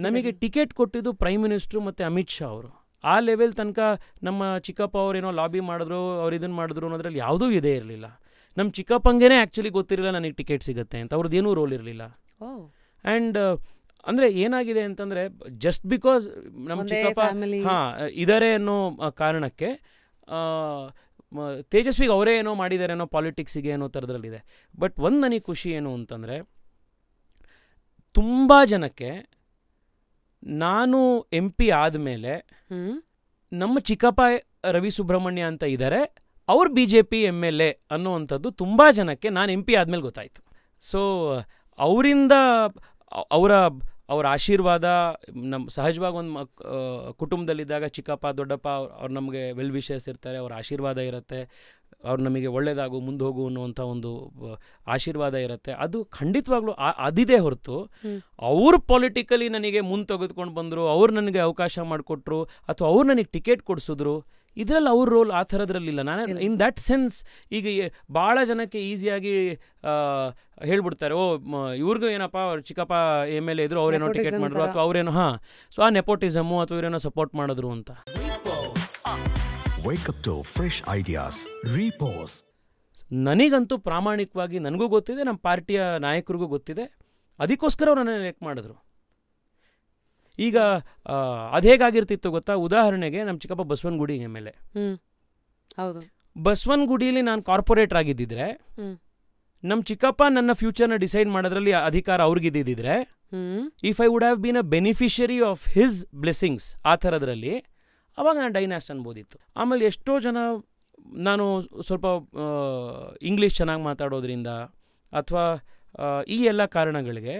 ನಮಗೆ ಟಿಕೆಟ್ ಕೊಟ್ಟಿದ್ದು ಪ್ರೈಮ್ ಮಿನಿಸ್ಟ್ರು ಮತ್ತು ಅಮಿತ್ ಶಾ ಅವರು. ಆ ಲೆವೆಲ್ ತನಕ ನಮ್ಮ ಚಿಕ್ಕಪ್ಪ ಅವರೇನೋ ಲಾಬಿ ಮಾಡಿದ್ರು, ಅವ್ರು ಇದನ್ನು ಮಾಡಿದ್ರು ಅನ್ನೋದ್ರಲ್ಲಿ ಯಾವುದೂ ಇದೇ ಇರಲಿಲ್ಲ. ನಮ್ಮ ಚಿಕ್ಕಪ್ಪಂಗೇ ಆ್ಯಕ್ಚುಲಿ ಗೊತ್ತಿರಲಿಲ್ಲ ನನಗೆ ಟಿಕೆಟ್ ಸಿಗುತ್ತೆ ಅಂತ, ಅವ್ರದ್ದೇನೂ ರೋಲ್ ಇರಲಿಲ್ಲ. ಆ್ಯಂಡ್ ಅಂದರೆ ಏನಾಗಿದೆ ಅಂತಂದರೆ, ಜಸ್ಟ್ ಬಿಕಾಸ್ ನಮ್ಮ ಚಿಕ್ಕಪ್ಪ ಇದ್ದಾರೆ ಅನ್ನೋ ಕಾರಣಕ್ಕೆ ತೇಜಸ್ವಿಗೆ ಅವರೇ ಏನೋ ಮಾಡಿದ್ದಾರೆ ಅನ್ನೋ ಪಾಲಿಟಿಕ್ಸಿಗೆ ಅನ್ನೋ ಥರದ್ರಲ್ಲಿದೆ. ಬಟ್ ಒಂದು ನನಗೆ ಖುಷಿ ಏನು ಅಂತಂದರೆ, ತುಂಬ ಜನಕ್ಕೆ ನಾನು MP ಆದಮೇಲೆ ನಮ್ಮ ಚಿಕ್ಕಪ್ಪ ರವಿ ಸುಬ್ರಹ್ಮಣ್ಯ ಅಂತ ಇದ್ದಾರೆ, ಅವ್ರು BJP MLA ಅನ್ನೋವಂಥದ್ದು ತುಂಬ ಜನಕ್ಕೆ ನಾನು MP ಆದಮೇಲೆ ಗೊತ್ತಾಯಿತು. ಸೊ ಅವರಿಂದ ಅವರ ಆಶೀರ್ವಾದ, ನಮ್ಮ ಸಹಜವಾಗಿ ಒಂದು ಕುಟುಂಬದಲ್ಲಿದ್ದಾಗ ಚಿಕ್ಕಪ್ಪ ದೊಡ್ಡಪ್ಪ ಅವ್ರು ನಮಗೆ ವೆಲ್ ವಿಶಸ್ ಇರ್ತಾರೆ, ಅವ್ರ ಆಶೀರ್ವಾದ ಇರುತ್ತೆ, ಅವ್ರು ನಮಗೆ ಒಳ್ಳೆಯದಾಗು ಮುಂದೆ ಹೋಗು ಅನ್ನುವಂಥ ಒಂದು ಆಶೀರ್ವಾದ ಇರುತ್ತೆ. ಅದು ಖಂಡಿತವಾಗ್ಲೂ ಅದಿದೆ ಹೊರತು ಅವ್ರು ಪೊಲಿಟಿಕಲಿ ನನಗೆ ಮುಂದೆ ತೆಗೆದುಕೊಂಡು ಬಂದರು, ಅವ್ರು ನನಗೆ ಅವಕಾಶ ಮಾಡಿಕೊಟ್ರು, ಅಥವಾ ಅವ್ರು ನನಗೆ ಟಿಕೆಟ್ ಕೊಡಿಸಿದ್ರು, ಇದರಲ್ಲಿ ಅವ್ರ ರೋಲ್ ಆ ಥರದ್ರಲ್ಲಿಲ್ಲ. ನಾನು ಇನ್ ದ್ಯಾಟ್ ಸೆನ್ಸ್ ಈಗ ಭಾಳ ಜನಕ್ಕೆ ಈಸಿಯಾಗಿ ಹೇಳ್ಬಿಡ್ತಾರೆ, ಇವ್ರಿಗೂ ಏನಪ್ಪ ಅವ್ರ ಚಿಕ್ಕಪ್ಪ MLA ಇದ್ರು, ಅವರೇನೋ ಟಿಕೆಟ್ ಮಾಡಿದ್ರು, ಅಥವಾ ಅವರೇನೋ ಸೊ ಆ ನೆಪೋಟಿಸಮು ಅಥವಾ ಇವರೇನೋ ಸಪೋರ್ಟ್ ಮಾಡಿದ್ರು ಅಂತ. ನನಗಂತೂ ಪ್ರಾಮಾಣಿಕವಾಗಿ ನನಗೂ ಗೊತ್ತಿದೆ, ನಮ್ಮ ಪಾರ್ಟಿಯ ನಾಯಕರಿಗೂ ಗೊತ್ತಿದೆ, ಅದಕ್ಕೋಸ್ಕರ ಅವ್ರು ನನ್ನನ್ನು ಎಲೆಕ್ಟ್ ಮಾಡಿದ್ರು. ಈಗ ಅದು ಹೇಗಾಗಿರ್ತಿತ್ತು ಗೊತ್ತಾ? ಉದಾಹರಣೆಗೆ ನಮ್ಮ ಚಿಕ್ಕಪ್ಪ ಬಸವನಗುಡಿ MLA. ಹೌದು. ಬಸವನಗುಡಿಯಲ್ಲಿ ನಾನು ಕಾರ್ಪೊರೇಟರ್ ಆಗಿದ್ದಿದ್ರೆ, ನಮ್ಮ ಚಿಕ್ಕಪ್ಪ ನನ್ನ ಫ್ಯೂಚರ್ನ ಡಿಸೈಡ್ ಮಾಡೋದ್ರಲ್ಲಿ ಅಧಿಕಾರ ಅವ್ರಿಗಿದ್ದಿದ್ರೆ, if I would have been a beneficiary of his blessings ಆ ಥರದ್ರಲ್ಲಿ, ಅವಾಗ ನಾನು ಡೈನಾಸ್ಟ್ ಅನ್ಬೋದಿತ್ತು. ಆಮೇಲೆ ಎಷ್ಟೋ ಜನ ನಾನು ಸ್ವಲ್ಪ ಇಂಗ್ಲೀಷ್ ಚೆನ್ನಾಗಿ ಮಾತಾಡೋದ್ರಿಂದ ಅಥವಾ ಈ ಎಲ್ಲ ಕಾರಣಗಳಿಗೆ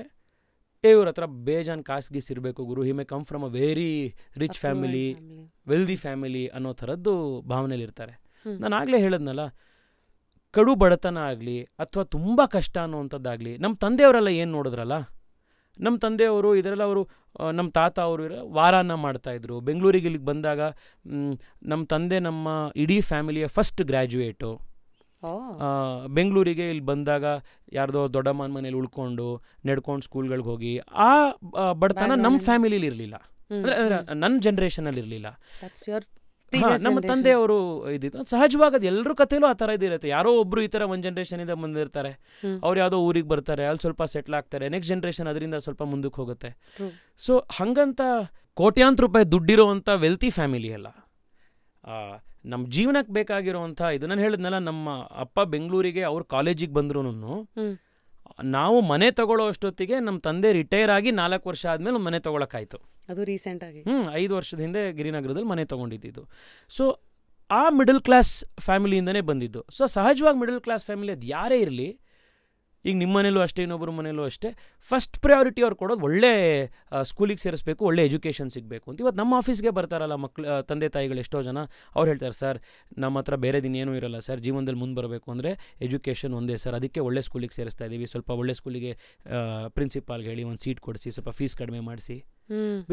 ಇವ್ರ ಹತ್ರ ಬೇಜಾನ್ ಕಾಸ್ಗೀಸ್ ಇರಬೇಕು ಗುರು, he may come from a very rich family, wealthy family ಅನ್ನೋ ಥರದ್ದು ಭಾವನೆಯಲ್ಲಿರ್ತಾರೆ. ನಾನು ಆಗಲೇ ಹೇಳಿದ್ನಲ್ಲ, ಕಡು ಬಡತನ ಆಗಲಿ ಅಥವಾ ತುಂಬ ಕಷ್ಟ ಅನ್ನೋವಂಥದ್ದಾಗಲಿ ನಮ್ಮ ತಂದೆಯವರೆಲ್ಲ ಏನು ನೋಡಿದ್ರಲ್ಲ, ನಮ್ಮ ತಂದೆಯವರು ಇದರೆಲ್ಲ ಅವರು, ನಮ್ಮ ತಾತ ಅವರು ವಾರಾನ ಮಾಡ್ತಾಯಿದ್ರು. ಬೆಂಗಳೂರಿಗೆ ಇಲ್ಲಿಗೆ ಬಂದಾಗ ನಮ್ಮ ತಂದೆ ನಮ್ಮ ಇಡೀ ಫ್ಯಾಮಿಲಿಯ ಫಸ್ಟ್ ಗ್ರ್ಯಾಜುಯೇಟು. ಬೆಂಗಳೂರಿಗೆ ಇಲ್ಲಿ ಬಂದಾಗ ಯಾರ್ದೋ ದೊಡ್ಡಮ್ಮನ ಮನೇಲಿ ಉಳ್ಕೊಂಡು ನಡ್ಕೊಂಡು ಸ್ಕೂಲ್ಗಳಿಗೆ ಹೋಗಿ, ಆ ಬಡತನ ನಮ್ಮ ಫ್ಯಾಮಿಲಿಲಿ ಇರಲಿಲ್ಲ, ಅಂದರೆ ನನ್ನ ಜನ್ರೇಷನಲ್ಲಿ ಇರಲಿಲ್ಲ. ನಮ್ಮ ತಂದೆಯವರು ಇದ್ದಿದ್ದು ಸಹಜವಾಗಿ, ಅದು ಎಲ್ಲರ ಕಥೆಯಲ್ಲೂ ಆ ಥರ ಇದಿರುತ್ತೆ. ಯಾರೋ ಒಬ್ರು ಈ ಥರ ಒಂದು ಜನ್ರೇಷನಿಂದ ಬಂದಿರ್ತಾರೆ, ಅವ್ರು ಯಾವುದೋ ಊರಿಗೆ ಬರ್ತಾರೆ, ಅಲ್ಲಿ ಸ್ವಲ್ಪ ಸೆಟ್ಲ್ ಆಗ್ತಾರೆ, ನೆಕ್ಸ್ಟ್ ಜನ್ರೇಷನ್ ಅದರಿಂದ ಸ್ವಲ್ಪ ಮುಂದಕ್ಕೆ ಹೋಗುತ್ತೆ. ಸೊ ಹಂಗಂತ ಕೋಟ್ಯಾಂತರ ರೂಪಾಯಿ ದುಡ್ಡಿರೋವಂಥ ವೆಲ್ತಿ ಫ್ಯಾಮಿಲಿ ಅಲ್ಲ. ನಮ್ಮ ಜೀವನಕ್ಕೆ ಬೇಕಾಗಿರೋವಂಥ ಇದು, ನಾನು ಹೇಳಿದ್ನಲ್ಲ, ನಮ್ಮ ಅಪ್ಪ ಬೆಂಗಳೂರಿಗೆ ಅವ್ರ ಕಾಲೇಜಿಗೆ ಬಂದ್ರೂ ನಾವು ಮನೆ ತಗೊಳ್ಳೋ ಅಷ್ಟೊತ್ತಿಗೆ ನಮ್ಮ ತಂದೆ ರಿಟೈರ್ ಆಗಿ 4 ವರ್ಷ ಆದಮೇಲೆ ಒಂದು ಮನೆ ತೊಗೊಳಕ್ಕಾಯ್ತು. ಅದು ರೀಸೆಂಟಾಗಿ 5 ವರ್ಷದ ಹಿಂದೆ ಗಿರಿನಗರದಲ್ಲಿ ಮನೆ ತೊಗೊಂಡಿದ್ದು. ಸೊ ಆ ಮಿಡಲ್ ಕ್ಲಾಸ್ ಫ್ಯಾಮಿಲಿಯಿಂದನೇ ಬಂದಿದ್ದು. ಸೊ ಸಹಜವಾಗಿ ಮಿಡಲ್ ಕ್ಲಾಸ್ ಫ್ಯಾಮಿಲಿ ಅದು ಯಾರೇ ಇರಲಿ, ಈಗ ನಿಮ್ಮ ಮನೇಲೂ ಅಷ್ಟೇ, ಇನ್ನೊಬ್ಬರ ಮನೇಲೂ ಅಷ್ಟೇ, ಫಸ್ಟ್ ಪ್ರಯಾರಿಟಿ ಅವ್ರು ಕೊಡೋದು ಒಳ್ಳೆ ಸ್ಕೂಲಿಗೆ ಸೇರಿಸ್ಬೇಕು, ಒಳ್ಳೆ ಎಜುಕೇಷನ್ ಸಿಗಬೇಕು ಅಂತ. ಇವತ್ತು ನಮ್ಮ ಆಫೀಸ್ಗೆ ಬರ್ತಾರಲ್ಲ ತಂದೆ ತಾಯಿಗಳು ಎಷ್ಟೋ ಜನ, ಅವ್ರು ಹೇಳ್ತಾರೆ, ಸರ್ ನಮ್ಮ ಹತ್ರ ಬೇರೆ ದಿನ ಏನೂ ಇರಲ್ಲ ಸರ್, ಜೀವನದಲ್ಲಿ ಮುಂದೆ ಬರಬೇಕು ಅಂದರೆ ಎಜುಕೇಷನ್ ಒಂದೇ ಸರ್, ಅದಕ್ಕೆ ಒಳ್ಳೆ ಸ್ಕೂಲಿಗೆ ಸೇರಿಸ್ತಾ ಇದ್ದೀವಿ, ಸ್ವಲ್ಪ ಒಳ್ಳೆ ಸ್ಕೂಲಿಗೆ ಪ್ರಿನ್ಸಿಪಾಲ್ಗೆ ಹೇಳಿ ಒಂದು ಸೀಟ್ ಕೊಡಿಸಿ, ಸ್ವಲ್ಪ ಫೀಸ್ ಕಡಿಮೆ ಮಾಡಿಸಿ,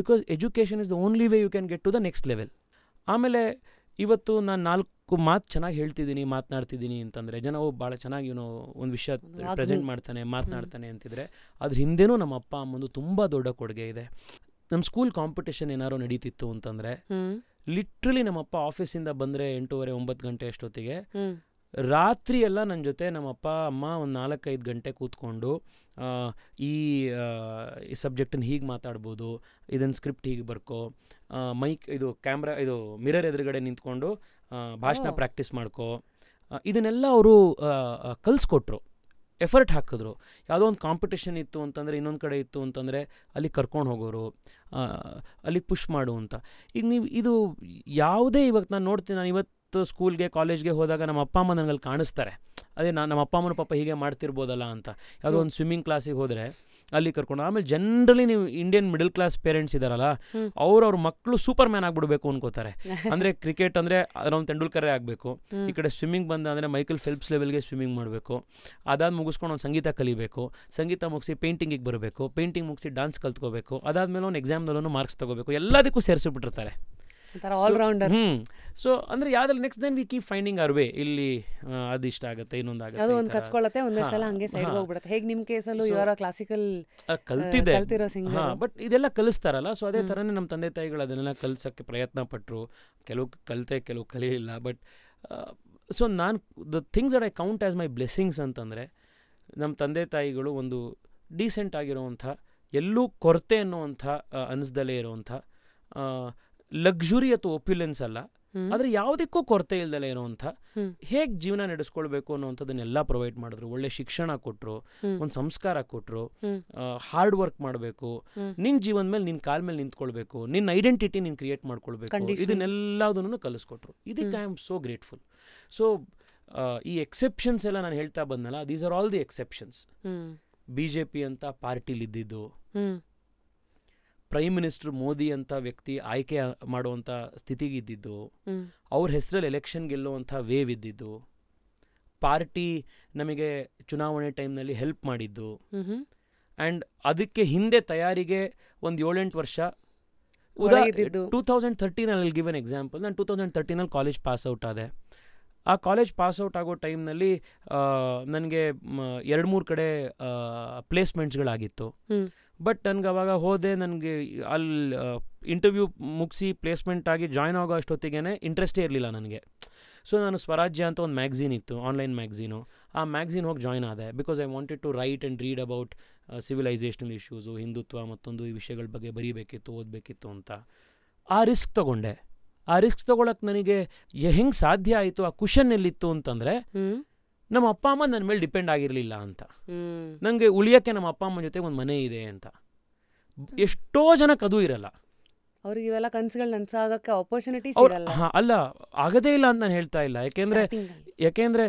because education is the only way you can get to the next level. ಆಮೇಲೆ ಇವತ್ತು ನಾನು 4 ಮಾತು ಚೆನ್ನಾಗಿ ಹೇಳ್ತಿದ್ದೀನಿ, ಮಾತನಾಡ್ತಿದ್ದೀನಿ ಅಂತಂದರೆ ಜನ ಭಾಳ ಚೆನ್ನಾಗಿ ಒಂದು ವಿಷಯ ಪ್ರೆಸೆಂಟ್ ಮಾಡ್ತಾನೆ, ಮಾತನಾಡ್ತಾನೆ ಅಂತಿದ್ರೆ ಅದ್ರ ಹಿಂದೆನೂ ನಮ್ಮ ಅಪ್ಪ ಅಮ್ಮಂದು ತುಂಬ ದೊಡ್ಡ ಕೊಡುಗೆ ಇದೆ. ನಮ್ಮ ಸ್ಕೂಲ್ ಕಾಂಪಿಟೇಷನ್ ಏನಾರು ನಡೀತಿತ್ತು ಅಂತಂದರೆ ಲಿಟ್ರಲಿ ನಮ್ಮಪ್ಪ ಆಫೀಸಿಂದ ಬಂದರೆ 8:30 9 ಗಂಟೆ ಅಷ್ಟೊತ್ತಿಗೆ ರಾತ್ರಿ ಎಲ್ಲ ನನ್ನ ಜೊತೆ ನಮ್ಮಪ್ಪ ಅಮ್ಮ ಒಂದು 4-5 ಗಂಟೆ ಕೂತ್ಕೊಂಡು ಈ ಸಬ್ಜೆಕ್ಟನ್ನು ಹೀಗೆ ಮಾತಾಡ್ಬೋದು, ಇದನ್ನು ಸ್ಕ್ರಿಪ್ಟ್ ಹೀಗೆ ಬರ್ಕೋ, ಮೈಕ್ ಇದು ಕ್ಯಾಮ್ರಾ ಇದು ಮಿರರ್ ಎದುರುಗಡೆ ನಿಂತ್ಕೊಂಡು ಭಾಷಣ ಪ್ರಾಕ್ಟೀಸ್ ಮಾಡ್ಕೋ, ಇದನ್ನೆಲ್ಲ ಅವರು ಕಲಿಸ್ಕೊಟ್ರು, ಎಫರ್ಟ್ ಹಾಕಿದ್ರು. ಯಾವುದೋ ಒಂದು ಕಾಂಪಿಟೇಷನ್ ಇತ್ತು ಅಂತಂದರೆ, ಇನ್ನೊಂದು ಕಡೆ ಇತ್ತು ಅಂತಂದರೆ ಅಲ್ಲಿಗೆ ಕರ್ಕೊಂಡು ಹೋಗೋರು, ಅಲ್ಲಿಗೆ ಪುಷ್ ಮಾಡು ಅಂತ. ಈಗ ನೀವು ಇದು ಯಾವುದೇ ಇವಾಗ ನಾನು ನೋಡ್ತೀನಿ, ನಾನು ಇವತ್ತು ಸ್ಕೂಲ್ಗೆ ಕಾಲೇಜ್ಗೆ ಹೋದಾಗ ನಮ್ಮ ಅಪ್ಪ ಅಮ್ಮ ನನಗಲ್ಲಿ ಕಾಣಿಸ್ತಾರೆ, ಅದೇ ನಮ್ಮ ಅಪ್ಪ ಅಮ್ಮನ ಪಾಪ ಹೀಗೆ ಮಾಡ್ತಿರ್ಬೋದಲ್ಲ ಅಂತ. ಯಾವುದೋ ಒಂದು ಸ್ವಿಮ್ಮಿಂಗ್ ಕ್ಲಾಸಿಗೆ ಹೋದರೆ ಅಲ್ಲಿ ಕರ್ಕೊಂಡು, ಆಮೇಲೆ ಜನರಲಿ ನೀವು ಇಂಡಿಯನ್ ಮಿಡಲ್ ಕ್ಲಾಸ್ ಪೇರೆಂಟ್ಸ್ ಇದ್ದಾರಲ್ಲ, ಅವ್ರ ಮಕ್ಕಳು ಸೂಪರ್ ಮ್ಯಾನ್ ಆಗಿಬಿಡ್ಬೇಕು ಅನ್ಕೋತಾರೆ. ಅಂದರೆ ಕ್ರಿಕೆಟ್ ಅಂದರೆ ಅದರೊಂದು ತೆಂಡೂಲ್ಕರೇ ಆಗಬೇಕು, ಈ ಕಡೆ ಸ್ವಿಮ್ಮಿಂಗ್ ಬಂದ ಅಂದರೆ ಮೈಕಲ್ ಫೆಲ್ಪ್ಸ್ ಲೆವೆಲ್ಗೆ ಸ್ವಿಮ್ಮಿಂಗ್ ಮಾಡಬೇಕು, ಅದಾದ ಮುಗಿಸ್ಕೊಂಡು ಒಂದು ಸಂಗೀತ ಕಲಿಬೇಕು, ಸಂಗೀತ ಮುಗಿಸಿ ಪೇಂಟಿಂಗಿಗೆ ಬರಬೇಕು, ಪೇಂಟಿಂಗ್ ಮುಗಿಸಿ ಡಾನ್ಸ್ ಕಲ್ತ್ಕೋಬೇಕು, ಅದಾದಮೇಲೆ ಒಂದು ಎಕ್ಸಾಮ್ದಲ್ಲೂ ಮಾರ್ಕ್ಸ್ ತೊಗೋಬೇಕು, ಎಲ್ಲದಕ್ಕೂ ಸೇರಿಸಿಬಿಟ್ಟಿರ್ತಾರೆ. ಆಲ್ರೌಂಡರ್. ಸೊ ಅಂದರೆ ಯಾವ್ದ್ರಲ್ಲಿ next then we keep finding our way. ಇಲ್ಲಿ ಅದು ಇಷ್ಟ ಆಗುತ್ತೆ, ಇನ್ನೊಂದಾಗುತ್ತೆ, ಅದು ಒಂದು ಕಚ್ಕೊಳ್ಳುತ್ತೆ, ಒಂದೇ ಸಲ ಹಂಗೆ ಸೈಡ್ ಹೋಗ್ಬಿಡುತ್ತೆ. ಹೇಗೆ ನಿಮ್ಮ ಕೇಸಲ್ಲೂ ಇವರ ಕ್ಲಾಸಿಕಲ್ ಕಲ್ತಿರೋ ಸಿಂಗರ್, ಬಟ್ ಇದೆಲ್ಲ ಕಲಿಸ್ತಾರಲ್ಲ. ಸೊ ಅದೇ ಥರನೇ ನಮ್ಮ ತಂದೆ ತಾಯಿಗಳು ಅದನ್ನೆಲ್ಲ ಕಲಿಸೋಕ್ಕೆ ಪ್ರಯತ್ನ ಪಟ್ಟರು. ಕೆಲವು ಕಲಿತೆ, ಕೆಲವು ಕಲಿಯಿಲ್ಲ. ಬಟ್ ಸೊ ನಾನು the things that I can't as my blessings ಅಂತಂದರೆ, ನಮ್ಮ ತಂದೆ ತಾಯಿಗಳು ಒಂದು ಡೀಸೆಂಟ್ ಆಗಿರೋವಂಥ, ಎಲ್ಲೂ ಕೊರತೆ ಅನ್ನೋವಂಥ ಅನಿಸ್ದಲೇ ಇರೋವಂಥ, ಲಕ್ಸುರಿ ಅಥವಾ ಒಪ್ಯುಲೆನ್ಸ್ ಅಲ್ಲ, ಆದರೆ ಯಾವುದಕ್ಕೂ ಕೊರತೆ ಇಲ್ದಲೇ ಇರೋವಂಥ, ಹೇಗೆ ಜೀವನ ನಡೆಸ್ಕೊಳ್ಬೇಕು ಅನ್ನೋವಂಥದ್ದನ್ನೆಲ್ಲ ಪ್ರೊವೈಡ್ ಮಾಡಿದ್ರು. ಒಳ್ಳೆ ಶಿಕ್ಷಣ ಕೊಟ್ಟರು, ಒಂದು ಸಂಸ್ಕಾರ ಕೊಟ್ಟರು, ಹಾರ್ಡ್ ವರ್ಕ್ ಮಾಡಬೇಕು, ನಿನ್ನ ಜೀವನ ಮೇಲೆ ನಿನ್ನ ಕಾಲ ಮೇಲೆ ನಿಂತ್ಕೊಳ್ಬೇಕು, ನಿನ್ನ ಐಡೆಂಟಿಟಿ ನೀನು ಕ್ರಿಯೇಟ್ ಮಾಡ್ಕೊಳ್ಬೇಕು, ಇದನ್ನೆಲ್ಲದನ್ನು ಕಲಿಸ್ಕೊಟ್ರು. ಇದಕ್ಕೆ I am so grateful. So ಈ ಎಕ್ಸೆಪ್ಷನ್ಸ್ ಎಲ್ಲ ನಾನು ಹೇಳ್ತಾ ಬಂದಲ್ಲ, these are all the exceptions. BJP ಅಂತ ಪಾರ್ಟಿಲಿದ್ದಿದ್ದು, ಪ್ರೈಮ್ ಮಿನಿಸ್ಟರ್ ಮೋದಿ ಅಂತ ವ್ಯಕ್ತಿ ಆಯ್ಕೆ ಮಾಡುವಂಥ ಸ್ಥಿತಿಗೆ ಇದ್ದಿದ್ದು, ಅವ್ರ ಹೆಸರಲ್ಲಿ ಎಲೆಕ್ಷನ್ ಗೆಲ್ಲುವಂಥ ವೇವ್ ಇದ್ದಿದ್ದು, ಪಾರ್ಟಿ ನಮಗೆ ಚುನಾವಣೆ ಟೈಮ್ನಲ್ಲಿ ಹೆಲ್ಪ್ ಮಾಡಿದ್ದು, ಆ್ಯಂಡ್ ಅದಕ್ಕೆ ಹಿಂದೆ ತಯಾರಿಗೆ ಒಂದು 7-8 ವರ್ಷ 2013 ಗಿವ್ ಎನ್ ಎಕ್ಸಾಂಪಲ್. ನಾನು 2013 ಕಾಲೇಜ್ ಪಾಸ್ಔಟ್ ಆದೆ. ಆ ಕಾಲೇಜ್ ಪಾಸ್ಔಟ್ ಆಗೋ ಟೈಮ್ನಲ್ಲಿ ನನಗೆ 2-3 ಕಡೆ ಪ್ಲೇಸ್ಮೆಂಟ್ಸ್ಗಳಾಗಿತ್ತು. ಬಟ್ ನನಗೆ ಅವಾಗ ಹೋದೆ, ನನಗೆ ಅಲ್ಲಿ ಇಂಟರ್ವ್ಯೂ ಮುಗಿಸಿ ಪ್ಲೇಸ್ಮೆಂಟ್ ಆಗಿ ಜಾಯ್ನ್ ಆಗೋ ಅಷ್ಟೊತ್ತಿಗೆ ಇಂಟ್ರೆಸ್ಟೇ ಇರಲಿಲ್ಲ ನನಗೆ. ಸೊ ನಾನು ಸ್ವರಾಜ್ಯ ಅಂತ ಒಂದು ಮ್ಯಾಗ್ಝೀನ್ ಇತ್ತು, ಆನ್ಲೈನ್ ಮ್ಯಾಗ್ಝೀನು, ಆ ಮ್ಯಾಗ್ಝೀನ್ ಹೋಗಿ ಜಾಯ್ನ್ ಆದೆ. Because I wanted to write and read about civilisational issues, Hindutva ಮತ್ತೊಂದು ಈ ವಿಷಯಗಳ ಬಗ್ಗೆ ಬರೀಬೇಕಿತ್ತು, ಓದಬೇಕಿತ್ತು ಅಂತ ಆ ರಿಸ್ಕ್ ತೊಗೊಂಡೆ. ಆ ರಿಸ್ಕ್ ತೊಗೊಳಕ್ಕೆ ನನಗೆ ಹೆಂಗೆ ಸಾಧ್ಯ ಆಯಿತು, ಆ ಕುಷನ್ ಎಲ್ಲಿತ್ತು ಅಂತಂದರೆ, ನಮ್ಮ ಅಪ್ಪ ಅಮ್ಮ ನನ್ನ ಮೇಲೆ ಡಿಪೆಂಡ್ ಆಗಿರಲಿಲ್ಲ ಅಂತ. ನನಗೆ ಉಳಿಯೋಕ್ಕೆ ನಮ್ಮ ಅಪ್ಪ ಅಮ್ಮನ ಜೊತೆ ಒಂದು ಮನೆ ಇದೆ ಅಂತ. ಎಷ್ಟೋ ಜನಕ್ಕೆ ಅದು ಇರಲ್ಲ, ಅವ್ರಿಗೆ ಇವೆಲ್ಲ ಕನಸುಗಳು ನನಸಾಗಕ್ಕೆ ಆಪರ್ಚುನಿಟೀಸ್ ಇರಲ್ಲ. ಅಲ್ಲ, ಆಗದೇ ಇಲ್ಲ ಅಂತ ನಾನು ಹೇಳ್ತಾ ಇಲ್ಲ. ಯಾಕೆಂದರೆ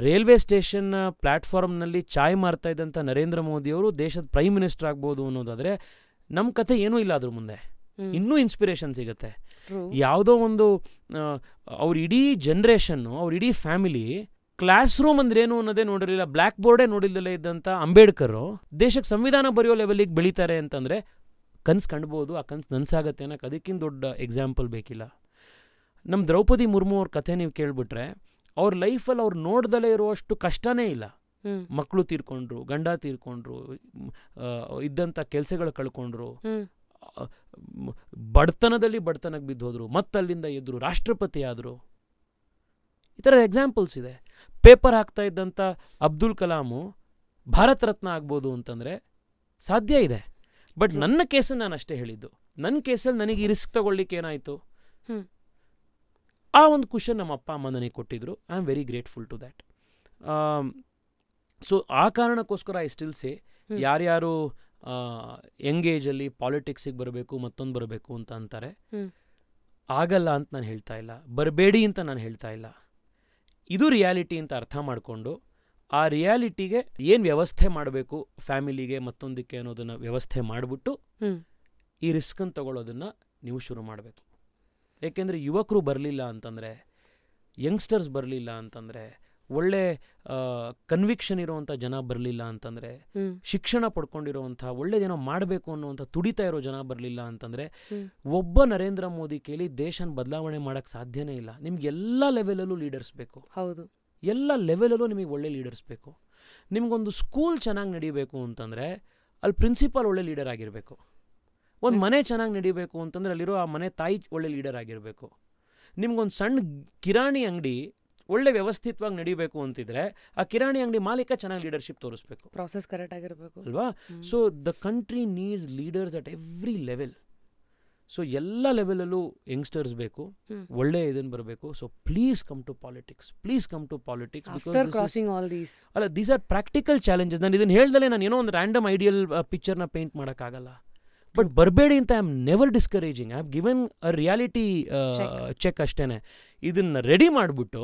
ರೈಲ್ವೆ ಸ್ಟೇಷನ್ ಪ್ಲ್ಯಾಟ್ಫಾರ್ಮ್ನಲ್ಲಿ ಚಾಯ್ ಮಾರ್ತಾ ಇದ್ದಂಥ ನರೇಂದ್ರ ಮೋದಿಯವರು ದೇಶದ ಪ್ರೈಮ್ ಮಿನಿಸ್ಟರ್ ಆಗ್ಬೋದು ಅನ್ನೋದಾದರೆ ನಮ್ಮ ಕಥೆ ಏನೂ ಇಲ್ಲ ಅದ್ರ ಮುಂದೆ. ಇನ್ನೂ ಇನ್ಸ್ಪಿರೇಷನ್ ಸಿಗುತ್ತೆ. ಯಾವುದೋ ಒಂದು ಅವ್ರ ಇಡೀ ಜನ್ರೇಷನ್ನು, ಅವ್ರ ಇಡೀ ಫ್ಯಾಮಿಲಿ ಕ್ಲಾಸ್ ರೂಮ್ ಅಂದ್ರೇನು ಅನ್ನೋದೇ ನೋಡಿರಲಿಲ್ಲ, ಬ್ಲ್ಯಾಕ್ ಬೋರ್ಡೇ ನೋಡಿಲ್ಲದೆ ಇದ್ದಂಥ ಅಂಬೇಡ್ಕರು ದೇಶಕ್ಕೆ ಸಂವಿಧಾನ ಬರೆಯೋ ಲೆವೆಲಿಗೆ ಬೆಳೀತಾರೆ ಅಂತಂದರೆ ಕನ್ಸು ಕಾಣ್ಬೋದು. ಆ ಕನ್ಸು ನನಸಾಗತ್ತೆ ಅನ್ನೋಕೆ ಅದಕ್ಕಿಂತ ದೊಡ್ಡ ಎಕ್ಸಾಂಪಲ್ ಬೇಕಿಲ್ಲ. ನಮ್ಮ ದ್ರೌಪದಿ ಮುರ್ಮು ಅವ್ರ ಕಥೆ ನೀವು ಕೇಳಿಬಿಟ್ರೆ ಅವ್ರ ಲೈಫಲ್ಲಿ ಅವ್ರು ನೋಡ್ದಲೇ ಇರುವಷ್ಟು ಕಷ್ಟನೇ ಇಲ್ಲ. ಮಕ್ಕಳು ತೀರ್ಕೊಂಡ್ರು, ಗಂಡ ತೀರ್ಕೊಂಡ್ರು, ಇದ್ದಂಥ ಕೆಲಸಗಳು ಕಳ್ಕೊಂಡ್ರು, ಬಡತನಕ್ಕೆ ಬಿದ್ದೋದ್ರು, ಮತ್ತಲ್ಲಿಂದ ಎದ್ರು, ರಾಷ್ಟ್ರಪತಿ ಆದರು. ಈ ಥರ ಎಕ್ಸಾಂಪಲ್ಸ್ ಇದೆ. ಪೇಪರ್ ಹಾಕ್ತಾ ಇದ್ದಂಥ ಅಬ್ದುಲ್ ಕಲಾಮು ಭಾರತ ರತ್ನ ಆಗ್ಬೋದು ಅಂತಂದರೆ ಸಾಧ್ಯ ಇದೆ. ಬಟ್ ನನ್ನ ಕೇಸಲ್ಲಿ ನಾನು ಅಷ್ಟೇ ಹೇಳಿದ್ದು. ನನ್ನ ಕೇಸಲ್ಲಿ ನನಗೆ ಈ ರಿಸ್ಕ್ ತಗೊಳ್ಳಿಕ್ಕೆ ಏನಾಯಿತು, ಆ ಒಂದು ಕ್ವಶನ್ ನಮ್ಮ ಅಪ್ಪ ಅಮ್ಮ ನನಗೆ ಕೊಟ್ಟಿದ್ರು. I am very grateful to that. So ಆ ಕಾರಣಕ್ಕೋಸ್ಕರ ಐ ಸ್ಟಿಲ್ ಸೇ, ಯಾರ್ಯಾರು ಯಂಗ್ ಏಜಲ್ಲಿ ಪಾಲಿಟಿಕ್ಸಿಗೆ ಬರಬೇಕು, ಮತ್ತೊಂದು ಬರಬೇಕು ಅಂತ ಅಂತಾರೆ, ಆಗಲ್ಲ ಅಂತ ನಾನು ಹೇಳ್ತಾ ಇಲ್ಲ, ಬರಬೇಡಿ ಅಂತ ನಾನು ಹೇಳ್ತಾ ಇಲ್ಲ. ಇದು ರಿಯಾಲಿಟಿ ಅಂತ ಅರ್ಥ ಮಾಡಿಕೊಂಡು ಆ ರಿಯಾಲಿಟಿಗೆ ಏನು ವ್ಯವಸ್ಥೆ ಮಾಡಬೇಕು ಫ್ಯಾಮಿಲಿಗೆ ಮತ್ತೊಂದಕ್ಕೆ ಅನ್ನೋದನ್ನು ವ್ಯವಸ್ಥೆ ಮಾಡಿಬಿಟ್ಟು ಈ ರಿಸ್ಕನ್ನು ತಗೊಳ್ಳೋದನ್ನು ನೀವು ಶುರು ಮಾಡಬೇಕು. ಏಕೆಂದರೆ ಯುವಕರು ಬರಲಿಲ್ಲ ಅಂತಂದರೆ, ಯಂಗ್ಸ್ಟರ್ಸ್ ಬರಲಿಲ್ಲ ಅಂತಂದರೆ, ಒಳ್ಳೆ ಕನ್ವಿಕ್ಷನ್ ಇರೋವಂಥ ಜನ ಬರಲಿಲ್ಲ ಅಂತಂದರೆ, ಶಿಕ್ಷಣ ಪಡ್ಕೊಂಡಿರೋವಂಥ ಒಳ್ಳೇದೇನೋ ಮಾಡಬೇಕು ಅನ್ನೋವಂಥ ತುಡಿತಾ ಇರೋ ಜನ ಬರಲಿಲ್ಲ ಅಂತಂದರೆ, ಒಬ್ಬ ನರೇಂದ್ರ ಮೋದಿ ಕೇಳಿ ದೇಶನ ಬದಲಾವಣೆ ಮಾಡೋಕ್ಕೆ ಸಾಧ್ಯನೇ ಇಲ್ಲ. ನಿಮ್ಗೆ ಎಲ್ಲ ಲೆವೆಲಲ್ಲೂ ಲೀಡರ್ಸ್ ಬೇಕು. ಹೌದು, ಎಲ್ಲ ಲೆವೆಲಲ್ಲೂ ನಿಮಗೆ ಒಳ್ಳೆ ಲೀಡರ್ಸ್ ಬೇಕು. ನಿಮಗೊಂದು ಸ್ಕೂಲ್ ಚೆನ್ನಾಗಿ ನಡೀಬೇಕು ಅಂತಂದರೆ ಅಲ್ಲಿ ಪ್ರಿನ್ಸಿಪಾಲ್ ಒಳ್ಳೆ ಲೀಡರ್ ಆಗಿರಬೇಕು. ಒಂದು ಮನೆ ಚೆನ್ನಾಗಿ ನಡೀಬೇಕು ಅಂತಂದರೆ ಅಲ್ಲಿರೋ ಆ ಮನೆ ತಾಯಿ ಒಳ್ಳೆ ಲೀಡರ್ ಆಗಿರಬೇಕು. ನಿಮ್ಗೊಂದು ಸಣ್ಣ ಕಿರಾಣಿ ಅಂಗಡಿ ಒಳ್ಳೆ ವ್ಯವಸ್ಥಿತವಾಗಿ ನಡೀಬೇಕು ಅಂತಿದ್ರೆ ಆ ಕಿರಾಣಿ ಅಂಗಡಿ ಮಾಲೀಕ ಚೆನ್ನಾಗಿ ಲೀಡರ್ಶಿಪ್ ತೋರಿಸ್ಬೇಕು, ಪ್ರಾಸೆಸ್ ಕರೆಕ್ಟ್ ಆಗಿರಬೇಕು ಅಲ್ವಾ? So the country needs leaders at every level. So ಎಲ್ಲ ಲೆವೆಲಲ್ಲೂ ಯಂಗ್ಸ್ಟರ್ಸ್ ಬೇಕು, ಒಳ್ಳೆ ಇದನ್ನು ಬರಬೇಕು. So please come to politics, please come to politics. ಅಲ್ಲ, ದೀಸ್ ಆರ್ ಪ್ರಾಕ್ಟಿಕಲ್ ಚಾಲೆಂಜಸ್. ನಾನು ಇದನ್ನು ಹೇಳ್ದಲೇ ನಾನು ಏನೋ ಒಂದು ರ್ಯಾಂಡಮ್ ಐಡಿಯಲ್ ಪಿಕ್ಚರ್ನ ಪೇಂಟ್ ಮಾಡೋಕ್ಕಾಗಲ್ಲ. ಬಟ್ ಬರಬೇಡಿ ಅಂತ I am never discouraging. I have given a reality check ಅಷ್ಟೇ. ಇದನ್ನು ರೆಡಿ ಮಾಡಿಬಿಟ್ಟು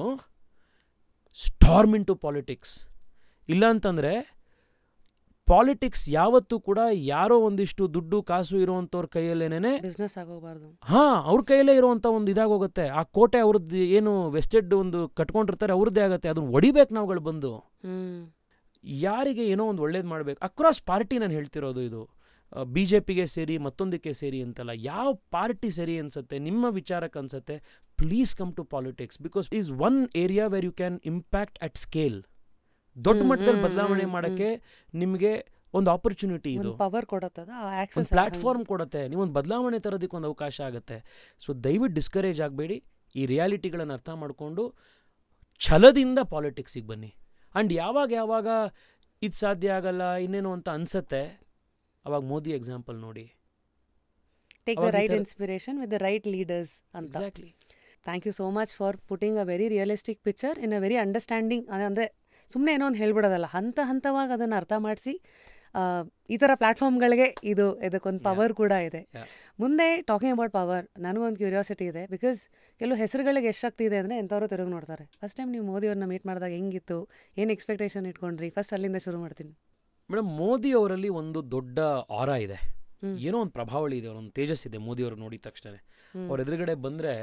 ಸ್ಟಾರ್ಮ್ ಇನ್ ಟು ಪಾಲಿಟಿಕ್ಸ್. ಇಲ್ಲಾಂತಂದರೆ ಪಾಲಿಟಿಕ್ಸ್ ಯಾವತ್ತೂ ಕೂಡ ಯಾರೋ ಒಂದಿಷ್ಟು ದುಡ್ಡು ಕಾಸು ಇರೋವಂಥವ್ರ ಕೈಯಲ್ಲೇನೆ ಬಿಸ್ನೆಸ್ ಆಗೋಗ್ಬಾರ್ದು. ಅವ್ರ ಕೈಯಲ್ಲೇ ಇರೋವಂಥ ಒಂದು ಇದಾಗೋಗುತ್ತೆ. ಆ ಕೋಟೆ ಅವ್ರದ್ದು ಏನು ವೆಸ್ಟೆಡ್ ಒಂದು ಕಟ್ಕೊಂಡಿರ್ತಾರೆ ಅವ್ರದ್ದೇ ಆಗುತ್ತೆ. ಅದನ್ನು ಹೊಡಿಬೇಕು ನಾವುಗಳು ಬಂದು. ಯಾರಿಗೆ ಏನೋ ಒಂದು ಒಳ್ಳೇದು ಮಾಡಬೇಕು ಅಕ್ರಾಸ್ ಪಾರ್ಟಿ. ನಾನು ಹೇಳ್ತಿರೋದು ಇದು BJPಗೆ ಸೇರಿ ಮತ್ತೊಂದಕ್ಕೆ ಸೇರಿ ಅಂತಲ್ಲ, ಯಾವ ಪಾರ್ಟಿ ಸರಿ ಅನ್ಸುತ್ತೆ, ನಿಮ್ಮ ವಿಚಾರಕ್ಕೆ ಅನ್ಸುತ್ತೆ, please come to politics. Because is one area where you can impact at scale. ದೊಡ್ಡ ಮಟ್ಟದಲ್ಲಿ ಬದಲಾವಣೆ ಮಾಡೋಕ್ಕೆ ನಿಮಗೆ ಒಂದು ಆಪರ್ಚುನಿಟಿ, ಇದು ಪವರ್ ಕೊಡುತ್ತೆ, ಒಂದು ಪ್ಲಾಟ್ಫಾರ್ಮ್ ಕೊಡುತ್ತೆ. ನೀವೊಂದು ಬದಲಾವಣೆ ತರೋದಕ್ಕೆ ಒಂದು ಅವಕಾಶ ಆಗುತ್ತೆ. ಸೊ ದಯವಿಟ್ಟು ಡಿಸ್ಕರೇಜ್ ಆಗಬೇಡಿ. ಈ ರಿಯಾಲಿಟಿಗಳನ್ನು ಅರ್ಥ ಮಾಡಿಕೊಂಡು ಛಲದಿಂದ ಪಾಲಿಟಿಕ್ಸಿಗೆ ಬನ್ನಿ. ಆ್ಯಂಡ್ ಯಾವಾಗ ಇದು ಸಾಧ್ಯ ಆಗಲ್ಲ ಇನ್ನೇನು ಅಂತ ಅನ್ಸುತ್ತೆ, ಅವಾಗ ಮೋದಿ ಎಕ್ಸಾಂಪಲ್ ನೋಡಿ. Take the right inspiration with the right leaders ಅಂತ. Exactly. Thank you so much for putting a very realistic picture in a very understanding. ಅಂದರೆ ಸುಮ್ಮನೆ ಏನೋ ಒಂದು ಹೇಳ್ಬಿಡೋದಲ್ಲ, ಹಂತವಾಗಿ ಅದನ್ನು ಅರ್ಥ ಮಾಡಿಸಿ ಈ ಥರ ಪ್ಲ್ಯಾಟ್ಫಾರ್ಮ್ಗಳಿಗೆ ಇದಕ್ಕೊಂದು ಪವರ್ ಕೂಡ ಇದೆ. ಮುಂದೆ ಟಾಕಿಂಗ್ ಅಬೌಟ್ ಪವರ್, ನನಗೊಂದು ಕ್ಯೂರಿಯಾಸಿಟಿ ಇದೆ. ಬಿಕಾಸ್ ಕೆಲವು ಹೆಸರುಗಳಿಗೆ ಎಷ್ಟು ಶಕ್ತಿ ಇದೆ ಅಂದರೆ ಎಂಥವ್ರು ತಿರುಗಿ ನೋಡ್ತಾರೆ. ಫಸ್ಟ್ ಟೈಮ್ ನೀವು ಮೋದಿಯವ್ರನ್ನ ಮೀಟ್ ಮಾಡಿದಾಗ ಹೆಂಗಿತ್ತು, ಏನು ಎಕ್ಸ್ಪೆಕ್ಟೇಷನ್ ಇಟ್ಕೊಂಡ್ರಿ? ಫಸ್ಟ್ ಅಲ್ಲಿಂದ ಶುರು ಮಾಡ್ತೀನಿ. ಮೇಡಮ್, ಮೋದಿ ಅವರಲ್ಲಿ ಒಂದು ದೊಡ್ಡ ಆರಾ ಇದೆ, ಏನೋ ಒಂದು ಪ್ರಭಾವಳಿ ಇದೆ, ಒಂದು ತೇಜಸ್ ಇದೆ ಮೋದಿಯವರು ನೋಡಿದ ತಕ್ಷಣ. ಅವ್ರ ಎದುರುಗಡೆ ಬಂದರೆ,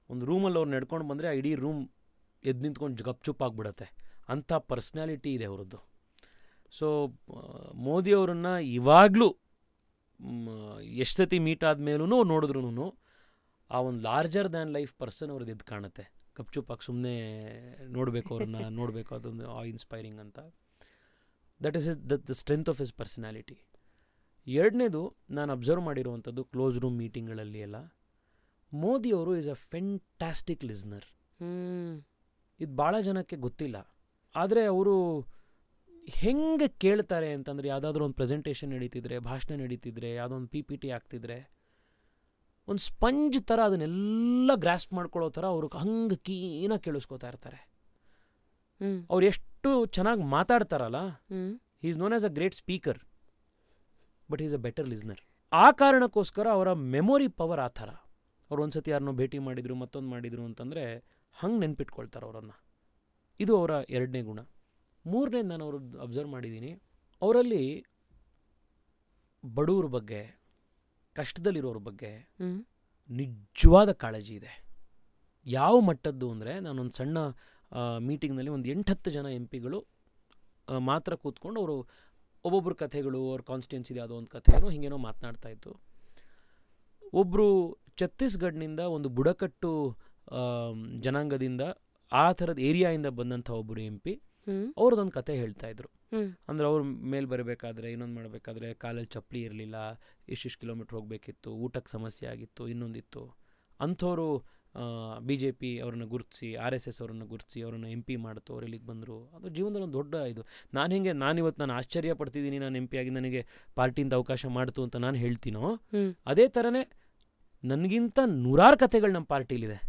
ಒಂದು ರೂಮಲ್ಲಿ ಅವ್ರು ನಡ್ಕೊಂಡು ಬಂದರೆ ಆ ಇಡೀ ರೂಮ್ ಎದ್ದು ನಿಂತ್ಕೊಂಡು ಗಪ್ಚುಪ್ಪಾಗ್ಬಿಡತ್ತೆ. ಅಂಥ ಪರ್ಸ್ನಾಲಿಟಿ ಇದೆ ಅವರದ್ದು. ಸೊ ಮೋದಿಯವರನ್ನು ಇವಾಗಲೂ ಎಷ್ಟು ಸತಿ ಮೀಟ್ ಆದಮೇಲೂ ನೋಡಿದ್ರೂ ಆ ಒಂದು ಲಾರ್ಜರ್ ದ್ಯಾನ್ ಲೈಫ್ ಪರ್ಸನ್ ಅವ್ರದ್ದು ಎದ್ದು ಕಾಣುತ್ತೆ. ಗಪ್ಚುಪ್ಪಾಗಿ ಸುಮ್ಮನೆ ನೋಡಬೇಕು, ಅವ್ರನ್ನ ನೋಡಬೇಕು, ಅದೊಂದು ಇನ್ಸ್ಪೈರಿಂಗ್ ಅಂತ. That is the strength of his personality. ಎರಡನೇದು ನಾನು ಅಬ್ಸರ್ವ್ ಮಾಡಿರುವಂಥದ್ದು ಕ್ಲೋಸ್ ರೂಮ್ ಮೀಟಿಂಗ್ಗಳಲ್ಲಿ ಎಲ್ಲ, ಮೋದಿಯವರು ಈಸ್ ಅ ಫೆಂಟಾಸ್ಟಿಕ್ ಲಿಸ್ನರ್. ಇದು ಭಾಳ ಜನಕ್ಕೆ ಗೊತ್ತಿಲ್ಲ. ಆದರೆ ಅವರು ಹೆಂಗೆ ಕೇಳ್ತಾರೆ ಅಂತಂದರೆ, ಯಾವುದಾದ್ರೂ ಒಂದು ಪ್ರೆಸೆಂಟೇಷನ್ ನಡೀತಿದ್ರೆ, ಭಾಷಣ ನಡೀತಿದ್ರೆ, ಯಾವುದೋ ಒಂದು PPT ಆಗ್ತಿದ್ರೆ, ಒಂದು ಸ್ಪಂಜ್ ಥರ ಅದನ್ನೆಲ್ಲ ಗ್ರಾಸ್ಪ್ ಮಾಡ್ಕೊಳ್ಳೋ ಥರ ಅವರು ಹಂಗೆ ಕೀನಾಗಿ ಕೇಳಿಸ್ಕೊತಾ ಇರ್ತಾರೆ. ಅವ್ರು ಎಷ್ಟು ಚೆನ್ನಾಗಿ ಮಾತಾಡ್ತಾರಲ್ಲ, he is known as a great speaker, but is a better listener. ಆ ಕಾರಣಕ್ಕೋಸ್ಕರ ಅವರ ಮೆಮೊರಿ ಪವರ್ ಆ ಥರ. ಅವ್ರು ಒಂದು ಸತಿ ಯಾರನ್ನೋ ಭೇಟಿ ಮಾಡಿದರು, ಮತ್ತೊಂದು ಮಾಡಿದರು ಅಂತಂದರೆ ಹಂಗೆ ನೆನ್ಪಿಟ್ಕೊಳ್ತಾರೆ ಅವರನ್ನು. ಇದು ಅವರ ಎರಡನೇ ಗುಣ. ಮೂರನೇದು ನಾನು ಅವರು ಅಬ್ಸರ್ವ್ ಮಾಡಿದ್ದೀನಿ, ಅವರಲ್ಲಿ ಬಡವ್ರ ಬಗ್ಗೆ, ಕಷ್ಟದಲ್ಲಿರೋರ ಬಗ್ಗೆ ನಿಜವಾದ ಕಾಳಜಿ ಇದೆ. ಯಾವ ಮಟ್ಟದ್ದು ಅಂದರೆ, ನಾನೊಂದು ಸಣ್ಣ ಮೀಟಿಂಗ್ನಲ್ಲಿ ಒಂದು 8-10 ಜನ MP ಗಳು ಮಾತ್ರ ಕೂತ್ಕೊಂಡು ಅವರು ಒಬ್ಬೊಬ್ಬರ ಕಥೆಗಳು, ಅವ್ರ ಕಾನ್ಸ್ಟಿಟ್ಯೂನ್ಸಿದು ಯಾವುದೋ ಒಂದು ಕಥೆನೋ ಹಿಂಗೇನೋ ಮಾತನಾಡ್ತಾಯಿತ್ತು. ಒಬ್ಬರು ಛತ್ತೀಸ್ಗಢನಿಂದ ಒಂದು ಬುಡಕಟ್ಟು ಜನಾಂಗದಿಂದ ಆ ಥರದ ಏರಿಯಾಯಿಂದ ಬಂದಂಥ ಒಬ್ಬರು MP ಅವ್ರದ್ದೊಂದು ಕತೆ ಹೇಳ್ತಾಯಿದ್ರು. ಅಂದರೆ ಅವ್ರ ಮೇಲೆ ಬರಬೇಕಾದ್ರೆ, ಇನ್ನೊಂದು ಮಾಡಬೇಕಾದ್ರೆ ಕಾಲಲ್ಲಿ ಚಪ್ಪಲಿ ಇರಲಿಲ್ಲ, ಇಷ್ಟಿಷ್ಟು ಕಿಲೋಮೀಟ್ರ್ ಹೋಗಬೇಕಿತ್ತು, ಊಟಕ್ಕೆ ಸಮಸ್ಯೆ ಆಗಿತ್ತು, ಇನ್ನೊಂದಿತ್ತು. ಅಂಥವರು BJP ಅವ್ರನ್ನ ಗುರುತಿಸಿ, RSS ಅವ್ರನ್ನ ಗುರುತಿಸಿ ಅವ್ರನ್ನ MP ಮಾಡ್ತು, ಅವ್ರು ಇಲ್ಲಿಗೆ ಬಂದರು. ಅದು ಜೀವನದಲ್ಲಿ ಒಂದು ದೊಡ್ಡ ಇದು. ನಾನಿವತ್ತು ನಾನು ಆಶ್ಚರ್ಯ ಪಡ್ತಿದ್ದೀನಿ, ನಾನು MP ಆಗಿ ನನಗೆ ಪಾರ್ಟಿಯಿಂದ ಅವಕಾಶ ಮಾಡ್ತು ಅಂತ ನಾನು ಹೇಳ್ತೀನೋ, ಅದೇ ಥರನೇ ನನಗಿಂತ 100 ಕಥೆಗಳು ನಮ್ಮ ಪಾರ್ಟಿಲಿದೆ.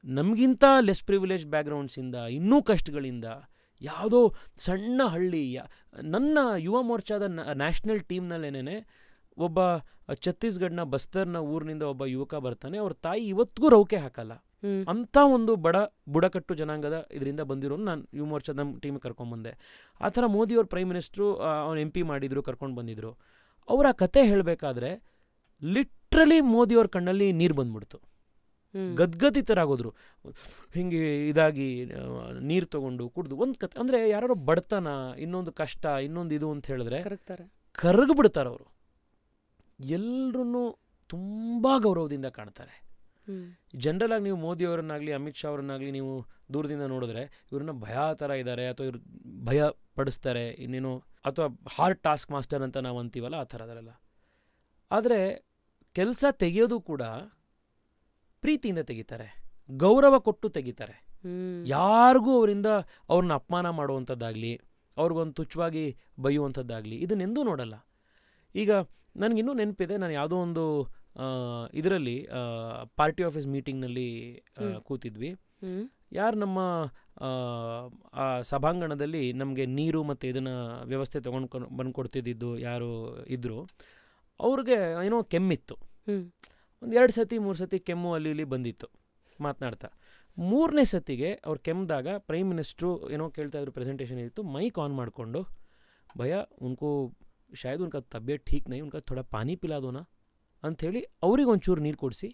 ನಮಗಿಂತ ಲೆಸ್ ಪ್ರಿವಿಲೇಜ್ ಬ್ಯಾಕ್ಗ್ರೌಂಡ್ಸಿಂದ, ಇನ್ನೂ ಕಷ್ಟಗಳಿಂದ, ಯಾವುದೋ ಸಣ್ಣ ಹಳ್ಳಿ, ನನ್ನ ಯುವ ಮೋರ್ಚಾದ ನ್ಯಾಷನಲ್ ಟೀಮ್ನಲ್ಲೇನೆ ಒಬ್ಬ ಛತ್ತೀಸ್ಗಢನ ಬಸ್ತರ್ನ ಊರಿನಿಂದ ಒಬ್ಬ ಯುವಕ ಬರ್ತಾನೆ. ಅವ್ರ ತಾಯಿ ಇವತ್ತಿಗೂ ರೌಕೆ ಹಾಕಲ್ಲ. ಅಂಥ ಒಂದು ಬುಡಕಟ್ಟು ಜನಾಂಗದ ಇದರಿಂದ ಬಂದಿರೋ ನಾನು ಯುವ ಮೋರ್ಚಾದ ನಮ್ಮ ಟೀಮಿಗೆ ಕರ್ಕೊಂಡ್ಬಂದೆ. ಆ ಥರ ಮೋದಿಯವ್ರ ಪ್ರೈಮ್ ಮಿನಿಸ್ಟ್ರು ಅವ್ನು MP ಮಾಡಿದ್ರು, ಕರ್ಕೊಂಡು ಬಂದಿದ್ರು. ಅವರ ಕತೆ ಹೇಳಬೇಕಾದ್ರೆ ಲಿಟ್ರಲಿ ಮೋದಿಯವ್ರ ಕಣ್ಣಲ್ಲಿ ನೀರು ಬಂದ್ಬಿಡ್ತು. ಗದ್ಗದಿತರಾಗೋದ್ರು, ಹಿಂಗೆ ಇದಾಗಿ ನೀರು ತೊಗೊಂಡು ಕುಡಿದು ಒಂದು ಕತೆ. ಅಂದರೆ ಯಾರೋ ಬಡತನ, ಇನ್ನೊಂದು ಕಷ್ಟ, ಇನ್ನೊಂದು ಇದು ಅಂತ ಹೇಳಿದ್ರೆ ಕರಗ್ಬಿಡ್ತಾರೆ ಅವರು. ಎಲ್ಲರೂ ತುಂಬ ಗೌರವದಿಂದ ಕಾಣ್ತಾರೆ. ಜನರಲ್ ಆಗಿ ನೀವು ಮೋದಿಯವರನ್ನಾಗಲಿ ಅಮಿತ್ ಶಾ ಅವರನ್ನಾಗಲಿ ನೀವು ದೂರದಿಂದ ನೋಡಿದ್ರೆ ಇವ್ರನ್ನ ಭಯ ಥರ ಇದ್ದಾರೆ, ಅಥವಾ ಇವ್ರು ಭಯ ಪಡಿಸ್ತಾರೆ, ಇನ್ನೇನು, ಅಥವಾ ಹಾರ್ಡ್ ಟಾಸ್ಕ್ ಮಾಸ್ಟರ್ ಅಂತ ನಾವು ಅಂತೀವಲ್ಲ, ಆ ಥರದಲ್ಲ. ಆದರೆ ಕೆಲಸ ತೆಗೆಯೋದು ಕೂಡ ಪ್ರೀತಿಯಿಂದ ತೆಗಿತಾರೆ, ಗೌರವ ಕೊಟ್ಟು ತೆಗಿತಾರೆ. ಯಾರಿಗೂ ಅವರಿಂದ ಅವ್ರನ್ನ ಅಪಮಾನ ಮಾಡುವಂಥದ್ದಾಗಲಿ, ಅವ್ರಿಗೊಂದು ತುಚ್ಛವಾಗಿ ಬೈಯುವಂಥದ್ದಾಗಲಿ ಇದನ್ನೆಂದೂ ನೋಡಲ್ಲ. ಈಗ ನನಗಿನ್ನೂ ನೆನಪಿದೆ, ನಾನು ಯಾವುದೋ ಒಂದು ಇದರಲ್ಲಿ ಪಾರ್ಟಿ ಆಫೀಸ್ ಮೀಟಿಂಗ್ನಲ್ಲಿ ಕೂತಿದ್ವಿ. ಯಾರು ನಮ್ಮ ಸಭಾಂಗಣದಲ್ಲಿ ನಮಗೆ ನೀರು ಮತ್ತು ಇದನ್ನು ವ್ಯವಸ್ಥೆ ಬಂದು ಕೊಡ್ತಿದ್ದು ಯಾರು ಇದ್ದರು, ಅವ್ರಿಗೆ ಏನೋ ಕೆಮ್ಮಿತ್ತು. ಒಂದು 2 ಸತಿ 3 ಸತಿ ಕೆಮ್ಮು ಅಲ್ಲಿ ಇಲ್ಲಿ ಬಂದಿತ್ತು ಮಾತನಾಡ್ತಾ. 3ನೇ ಸತಿಗೆ ಅವ್ರು ಕೆಮ್ಮಿದಾಗ ಪ್ರೈಮ್ ಮಿನಿಸ್ಟ್ರು ಏನೋ ಕೇಳ್ತಾಯಿದ್ರು, ಪ್ರೆಸೆಂಟೇಷನ್ ಇತ್ತು. ಮೈಕ್ ಆನ್ ಮಾಡಿಕೊಂಡು, ಭಯ ಉನ್ಕೋ ಶಾಯದ್ ಉನ್ಕ ತಬಿಯತ್ ಠೀಕ್ ನೈ, ಉನ್ಕ ಥೋड़ा ಪಾನಿ ಪಿಲಾ ದೋ ನಾ ಅಂಥೇಳಿ ಅವ್ರಿಗೆ ಒಂಚೂರು ನೀರು ಕೊಡಿಸಿ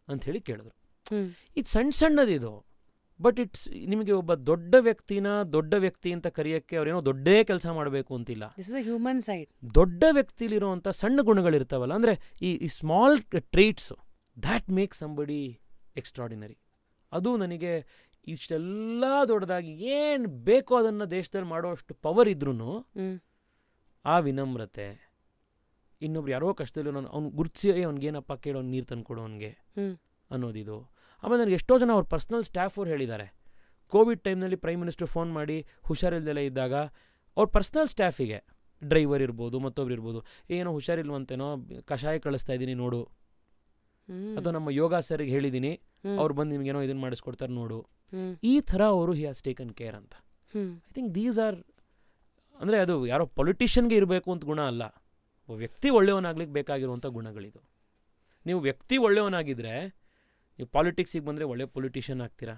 ಅಂಥೇಳಿ ಕೇಳಿದ್ರು. ಇದು ಸಣ್ಣದಿದು, ಬಟ್ ಇಟ್ಸ್ ನಿಮಗೆ ಒಬ್ಬ ದೊಡ್ಡ ವ್ಯಕ್ತಿ ಅಂತ ಕರೆಯೋಕ್ಕೆ ಅವ್ರೇನೋ ದೊಡ್ಡೇ ಕೆಲಸ ಮಾಡಬೇಕು ಅಂತಿಲ್ಲ. ಹ್ಯೂಮನ್ ಸೈಡ್ ದೊಡ್ಡ ವ್ಯಕ್ತಿಲಿರುವಂಥ ಸಣ್ಣ ಗುಣಗಳಿರ್ತಾವಲ್ಲ, ಅಂದರೆ ಈ small traits that make somebody extraordinary. ಅದು ನನಗೆ ಇಷ್ಟೆಲ್ಲ ದೊಡ್ಡದಾಗಿ ಏನು ಬೇಕೋ ಅದನ್ನು ದೇಶದಲ್ಲಿ ಮಾಡೋಷ್ಟು ಪವರ್ ಇದ್ರೂ ಆ ವಿನಮ್ರತೆ, ಇನ್ನೊಬ್ರು ಯಾರೋ ಕಷ್ಟದಲ್ಲಿ ಅವ್ನು ಗುರುತಿಸಿ ಅವ್ನಿಗೇನಪ್ಪ ಕೇಳೋ ನೀರು ತಂದು ಕೊಡೋ ಅವ್ನಿಗೆ ಅನ್ನೋದಿದು. ಆಮೇಲೆ ನನಗೆ ಎಷ್ಟೋ ಜನ ಅವ್ರ ಪರ್ಸ್ನಲ್ ಸ್ಟಾಫ್ ಅವ್ರು ಹೇಳಿದ್ದಾರೆ, ಕೋವಿಡ್ ಟೈಮ್ನಲ್ಲಿ ಪ್ರೈಮ್ ಮಿನಿಸ್ಟರ್ ಫೋನ್ ಮಾಡಿ ಹುಷಾರಿಲ್ದೆಲ್ಲ ಇದ್ದಾಗ ಅವ್ರ ಪರ್ಸ್ನಲ್ ಸ್ಟಾಫಿಗೆ, ಡ್ರೈವರ್ ಇರ್ಬೋದು, ಮತ್ತೊಬ್ರು ಇರ್ಬೋದು, ಏನೋ ಹುಷಾರಿಲ್ವಂತೇನೋ ಕಷಾಯ ಕಳಿಸ್ತಾ ಇದ್ದೀನಿ ನೋಡು, ಅಥವಾ ನಮ್ಮ ಯೋಗ ಸರ್ಗೆ ಹೇಳಿದ್ದೀನಿ ಅವ್ರು ಬಂದು ನಿಮಗೇನೋ ಇದನ್ನು ಮಾಡಿಸ್ಕೊಡ್ತಾರೆ ನೋಡು, ಈ ಥರ ಅವರು ಹಿ ಹ್ಯಾಸ್ ಟೇಕನ್ ಕೇರ್ ಅಂತ. ಐ ಥಿಂಕ್ ದೀಸ್ ಆರ್, ಅಂದರೆ ಅದು ಯಾರೋ ಪೊಲಿಟಿಷಿಯನ್ಗೆ ಇರಬೇಕು ಅಂತ ಗುಣ ಅಲ್ಲ, ವ್ಯಕ್ತಿ ಒಳ್ಳೆಯವನಾಗ್ಲಿಕ್ಕೆ ಬೇಕಾಗಿರುವಂಥ ಗುಣಗಳಿದು. ನೀವು ವ್ಯಕ್ತಿ ಒಳ್ಳೆಯವನಾಗಿದ್ದರೆ ನೀವು ಪಾಲಿಟಿಕ್ಸಿಗೆ ಬಂದರೆ ಒಳ್ಳೆ ಪೊಲಿಟಿಷಿಯನ್ ಆಗ್ತೀರಾ,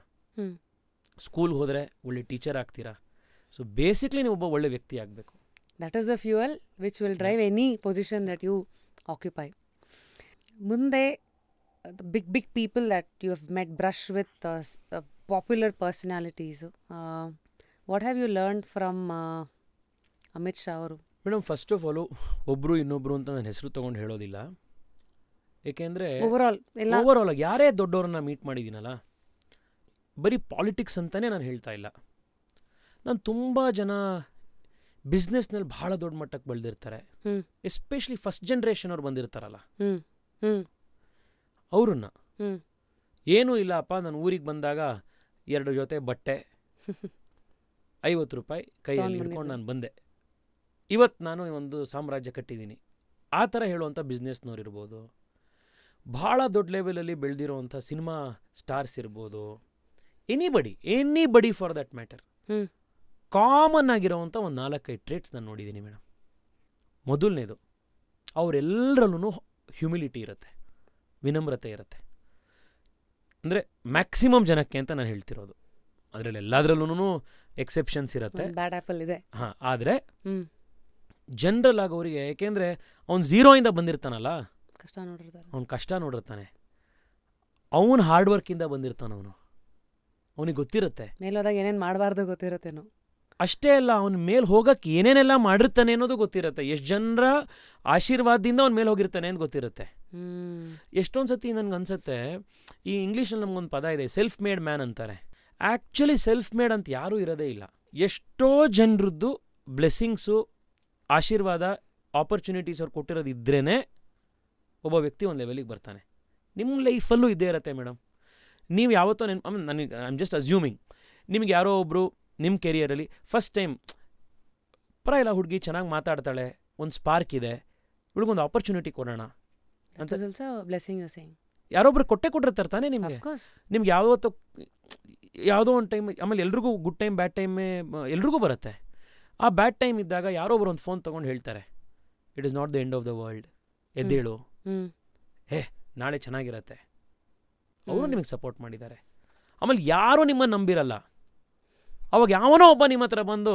ಸ್ಕೂಲ್ಗೆ ಹೋದರೆ ಒಳ್ಳೆ ಟೀಚರ್ ಆಗ್ತೀರಾ. ಸೊ ಬೇಸಿಕ್ಲಿ ನೀವು ಒಬ್ಬ ಒಳ್ಳೆ ವ್ಯಕ್ತಿ ಆಗಬೇಕು. That is the fuel which will drive any position that you occupy. ಮುಂದೆ big people that you have met, brush with popular personalities, what have you learn from Amit Shah ಅವರು? ಮೇಡಮ್, ಫಸ್ಟ್ ಆಫ್ ಆಲು ಒಬ್ಬರು ಇನ್ನೊಬ್ಬರು ಅಂತ ನಾನು ಹೆಸರು ತೊಗೊಂಡು ಹೇಳೋದಿಲ್ಲ. ಏಕೆಂದರೆ ಓವರಾಲ್ ಆಗಿ ಯಾರೇ ದೊಡ್ಡವ್ರನ್ನ ಮೀಟ್ ಮಾಡಿದ್ದೀನಲ್ಲ, ಬರೀ ಪಾಲಿಟಿಕ್ಸ್ ಅಂತಲೇ ನಾನು ಹೇಳ್ತಾ ಇಲ್ಲ. ನಾನು ತುಂಬ ಜನ ಬಿಸ್ನೆಸ್ನಲ್ಲಿ ಭಾಳ ದೊಡ್ಡ ಮಟ್ಟಕ್ಕೆ ಬೆಳೆದಿರ್ತಾರೆ, ಎಸ್ಪೆಷಲಿ ಫಸ್ಟ್ ಜನ್ರೇಷನ್ ಅವ್ರು ಬಂದಿರ್ತಾರಲ್ಲ, ಅವ್ರನ್ನ ಏನೂ ಇಲ್ಲಪ್ಪ, ನಾನು ಊರಿಗೆ ಬಂದಾಗ 2 ಜೊತೆ ಬಟ್ಟೆ, 50 ರೂಪಾಯಿ ಕೈಯಲ್ಲಿ ಹಿಡ್ಕೊಂಡು ನಾನು ಬಂದೆ, ಇವತ್ತು ನಾನು ಒಂದು ಸಾಮ್ರಾಜ್ಯ ಕಟ್ಟಿದ್ದೀನಿ, ಆ ಥರ ಹೇಳುವಂಥ ಬಿಸ್ನೆಸ್ನವ್ರು ಇರ್ಬೋದು. ಭಾಳ ದೊಡ್ಡ ಲೆವೆಲಲ್ಲಿ ಬೆಳೆದಿರೋವಂಥ ಸಿನಿಮಾ ಸ್ಟಾರ್ಸ್ ಇರ್ಬೋದು, anybody for that matter. Common ಆಗಿರೋವಂಥ ಒಂದು 4-5 ಟ್ರೇಟ್ಸ್ ನಾನು ನೋಡಿದ್ದೀನಿ ಮೇಡಮ್. ಮೊದಲನೇದು, ಅವರೆಲ್ಲರಲ್ಲೂ ಹ್ಯುಮಿಲಿಟಿ ಇರುತ್ತೆ, ವಿನಮ್ರತೆ ಇರುತ್ತೆ. ಅಂದರೆ ಮ್ಯಾಕ್ಸಿಮಮ್ ಜನಕ್ಕೆ ಅಂತ ನಾನು ಹೇಳ್ತಿರೋದು. ಅದರಲ್ಲಿ ಎಲ್ಲದರಲ್ಲೂ ಎಕ್ಸೆಪ್ಷನ್ಸ್ ಇರುತ್ತೆ. ಬ್ಯಾಡ್ ಆ್ಯಪಲ್ ಇದೆ. ಹಾಂ, ಆದರೆ ಜನರಲ್ ಆಗಿ ಅವರಿಗೆ, ಏಕೆಂದರೆ ಅವ್ನು ಝೀರೋಯಿಂದ ಬಂದಿರ್ತಾನಲ್ಲ, ಕಷ್ಟ ನೋಡಿರ್ತಾರೆ, ಅವ್ನು ಕಷ್ಟ ನೋಡಿರ್ತಾನೆ, ಅವನು ಹಾರ್ಡ್ ವರ್ಕಿಂದ ಬಂದಿರ್ತಾನವನು, ಅವನಿಗೆ ಗೊತ್ತಿರುತ್ತೆ ಮೇಲೋದಾಗ ಏನೇನು ಮಾಡಬಾರ್ದು ಗೊತ್ತಿರತ್ತೇನೋ. ಅಷ್ಟೇ ಅಲ್ಲ, ಅವನ ಮೇಲೆ ಹೋಗಕ್ಕೆ ಏನೇನೆಲ್ಲ ಮಾಡಿರ್ತಾನೆ ಅನ್ನೋದು ಗೊತ್ತಿರುತ್ತೆ. ಎಷ್ಟು ಜನರ ಆಶೀರ್ವಾದದಿಂದ ಅವ್ನ ಮೇಲೆ ಹೋಗಿರ್ತಾನೆ ಅಂತ ಗೊತ್ತಿರುತ್ತೆ. ಎಷ್ಟೊಂದು ಸತಿ ನನಗೆ ಅನ್ಸುತ್ತೆ, ಈ ಇಂಗ್ಲೀಷಲ್ಲಿ ನಮಗೊಂದು ಪದ ಇದೆ, ಸೆಲ್ಫ್ ಮೇಡ್ ಮ್ಯಾನ್ ಅಂತಾರೆ. ಆ್ಯಕ್ಚುಲಿ ಸೆಲ್ಫ್ ಮೇಡ್ ಅಂತ ಯಾರೂ ಇರೋದೇ ಇಲ್ಲ. ಎಷ್ಟೋ ಜನರದ್ದು ಬ್ಲೆಸ್ಸಿಂಗ್ಸು, ಆಶೀರ್ವಾದ, ಆಪರ್ಚುನಿಟೀಸ್ ಅವ್ರು ಕೊಟ್ಟಿರೋದು ಇದ್ರೇ ಒಬ್ಬ ವ್ಯಕ್ತಿ ಒಂದು ಲೆವೆಲಿಗೆ ಬರ್ತಾನೆ. ನಿಮ್ಮ ಲೈಫಲ್ಲೂ ಇದ್ದೇ ಇರುತ್ತೆ ಮೇಡಮ್. ನೀವು ಯಾವತ್ತೋ ನನಗೆ ಐ ಆಮ್ ಜಸ್ಟ್ ಅಸ್ಯೂಮಿಂಗ್, ನಿಮ್ಗೆ ಯಾರೋ ಒಬ್ಬರು ನಿಮ್ಮ ಕೆರಿಯರಲ್ಲಿ ಫಸ್ಟ್ ಟೈಮ್ ಪರವಾಗಿಲ್ಲ ಹುಡುಗಿ ಚೆನ್ನಾಗಿ ಮಾತಾಡ್ತಾಳೆ, ಒಂದು ಸ್ಪಾರ್ಕ್ ಇದೆ, ಹುಡುಗೊಂದು ಆಪರ್ಚುನಿಟಿ ಕೊಡೋಣ ಅಂತ ಯಾರೊಬ್ರು ಕೊಟ್ಟಿರ್ತಾರೆ ತಾನೇ ನಿಮಗೆ. ನಿಮ್ಗೆ ಯಾವುದೋ ಒಂದು ಟೈಮ್, ಆಮೇಲೆ ಎಲ್ರಿಗೂ ಗುಡ್ ಟೈಮ್ ಬ್ಯಾಡ್ ಟೈಮೇ ಎಲ್ರಿಗೂ ಬರುತ್ತೆ. ಆ ಬ್ಯಾಡ್ ಟೈಮ್ ಇದ್ದಾಗ ಯಾರೊಬ್ರು ಒಂದು ಫೋನ್ ತೊಗೊಂಡು ಹೇಳ್ತಾರೆ, it is not the end of the world, ಎದ್ದೇಳು, ನಾಳೆ ಚೆನ್ನಾಗಿರತ್ತೆ. ಅವರು ನಿಮಗೆ ಸಪೋರ್ಟ್ ಮಾಡಿದ್ದಾರೆ. ಆಮೇಲೆ ಯಾರೂ ನಿಮ್ಮನ್ನು ನಂಬಿರಲ್ಲ. ಅವಾಗ ಯಾವನೋ ಒಬ್ಬ ನಿಮ್ಮ ಹತ್ರ ಬಂದು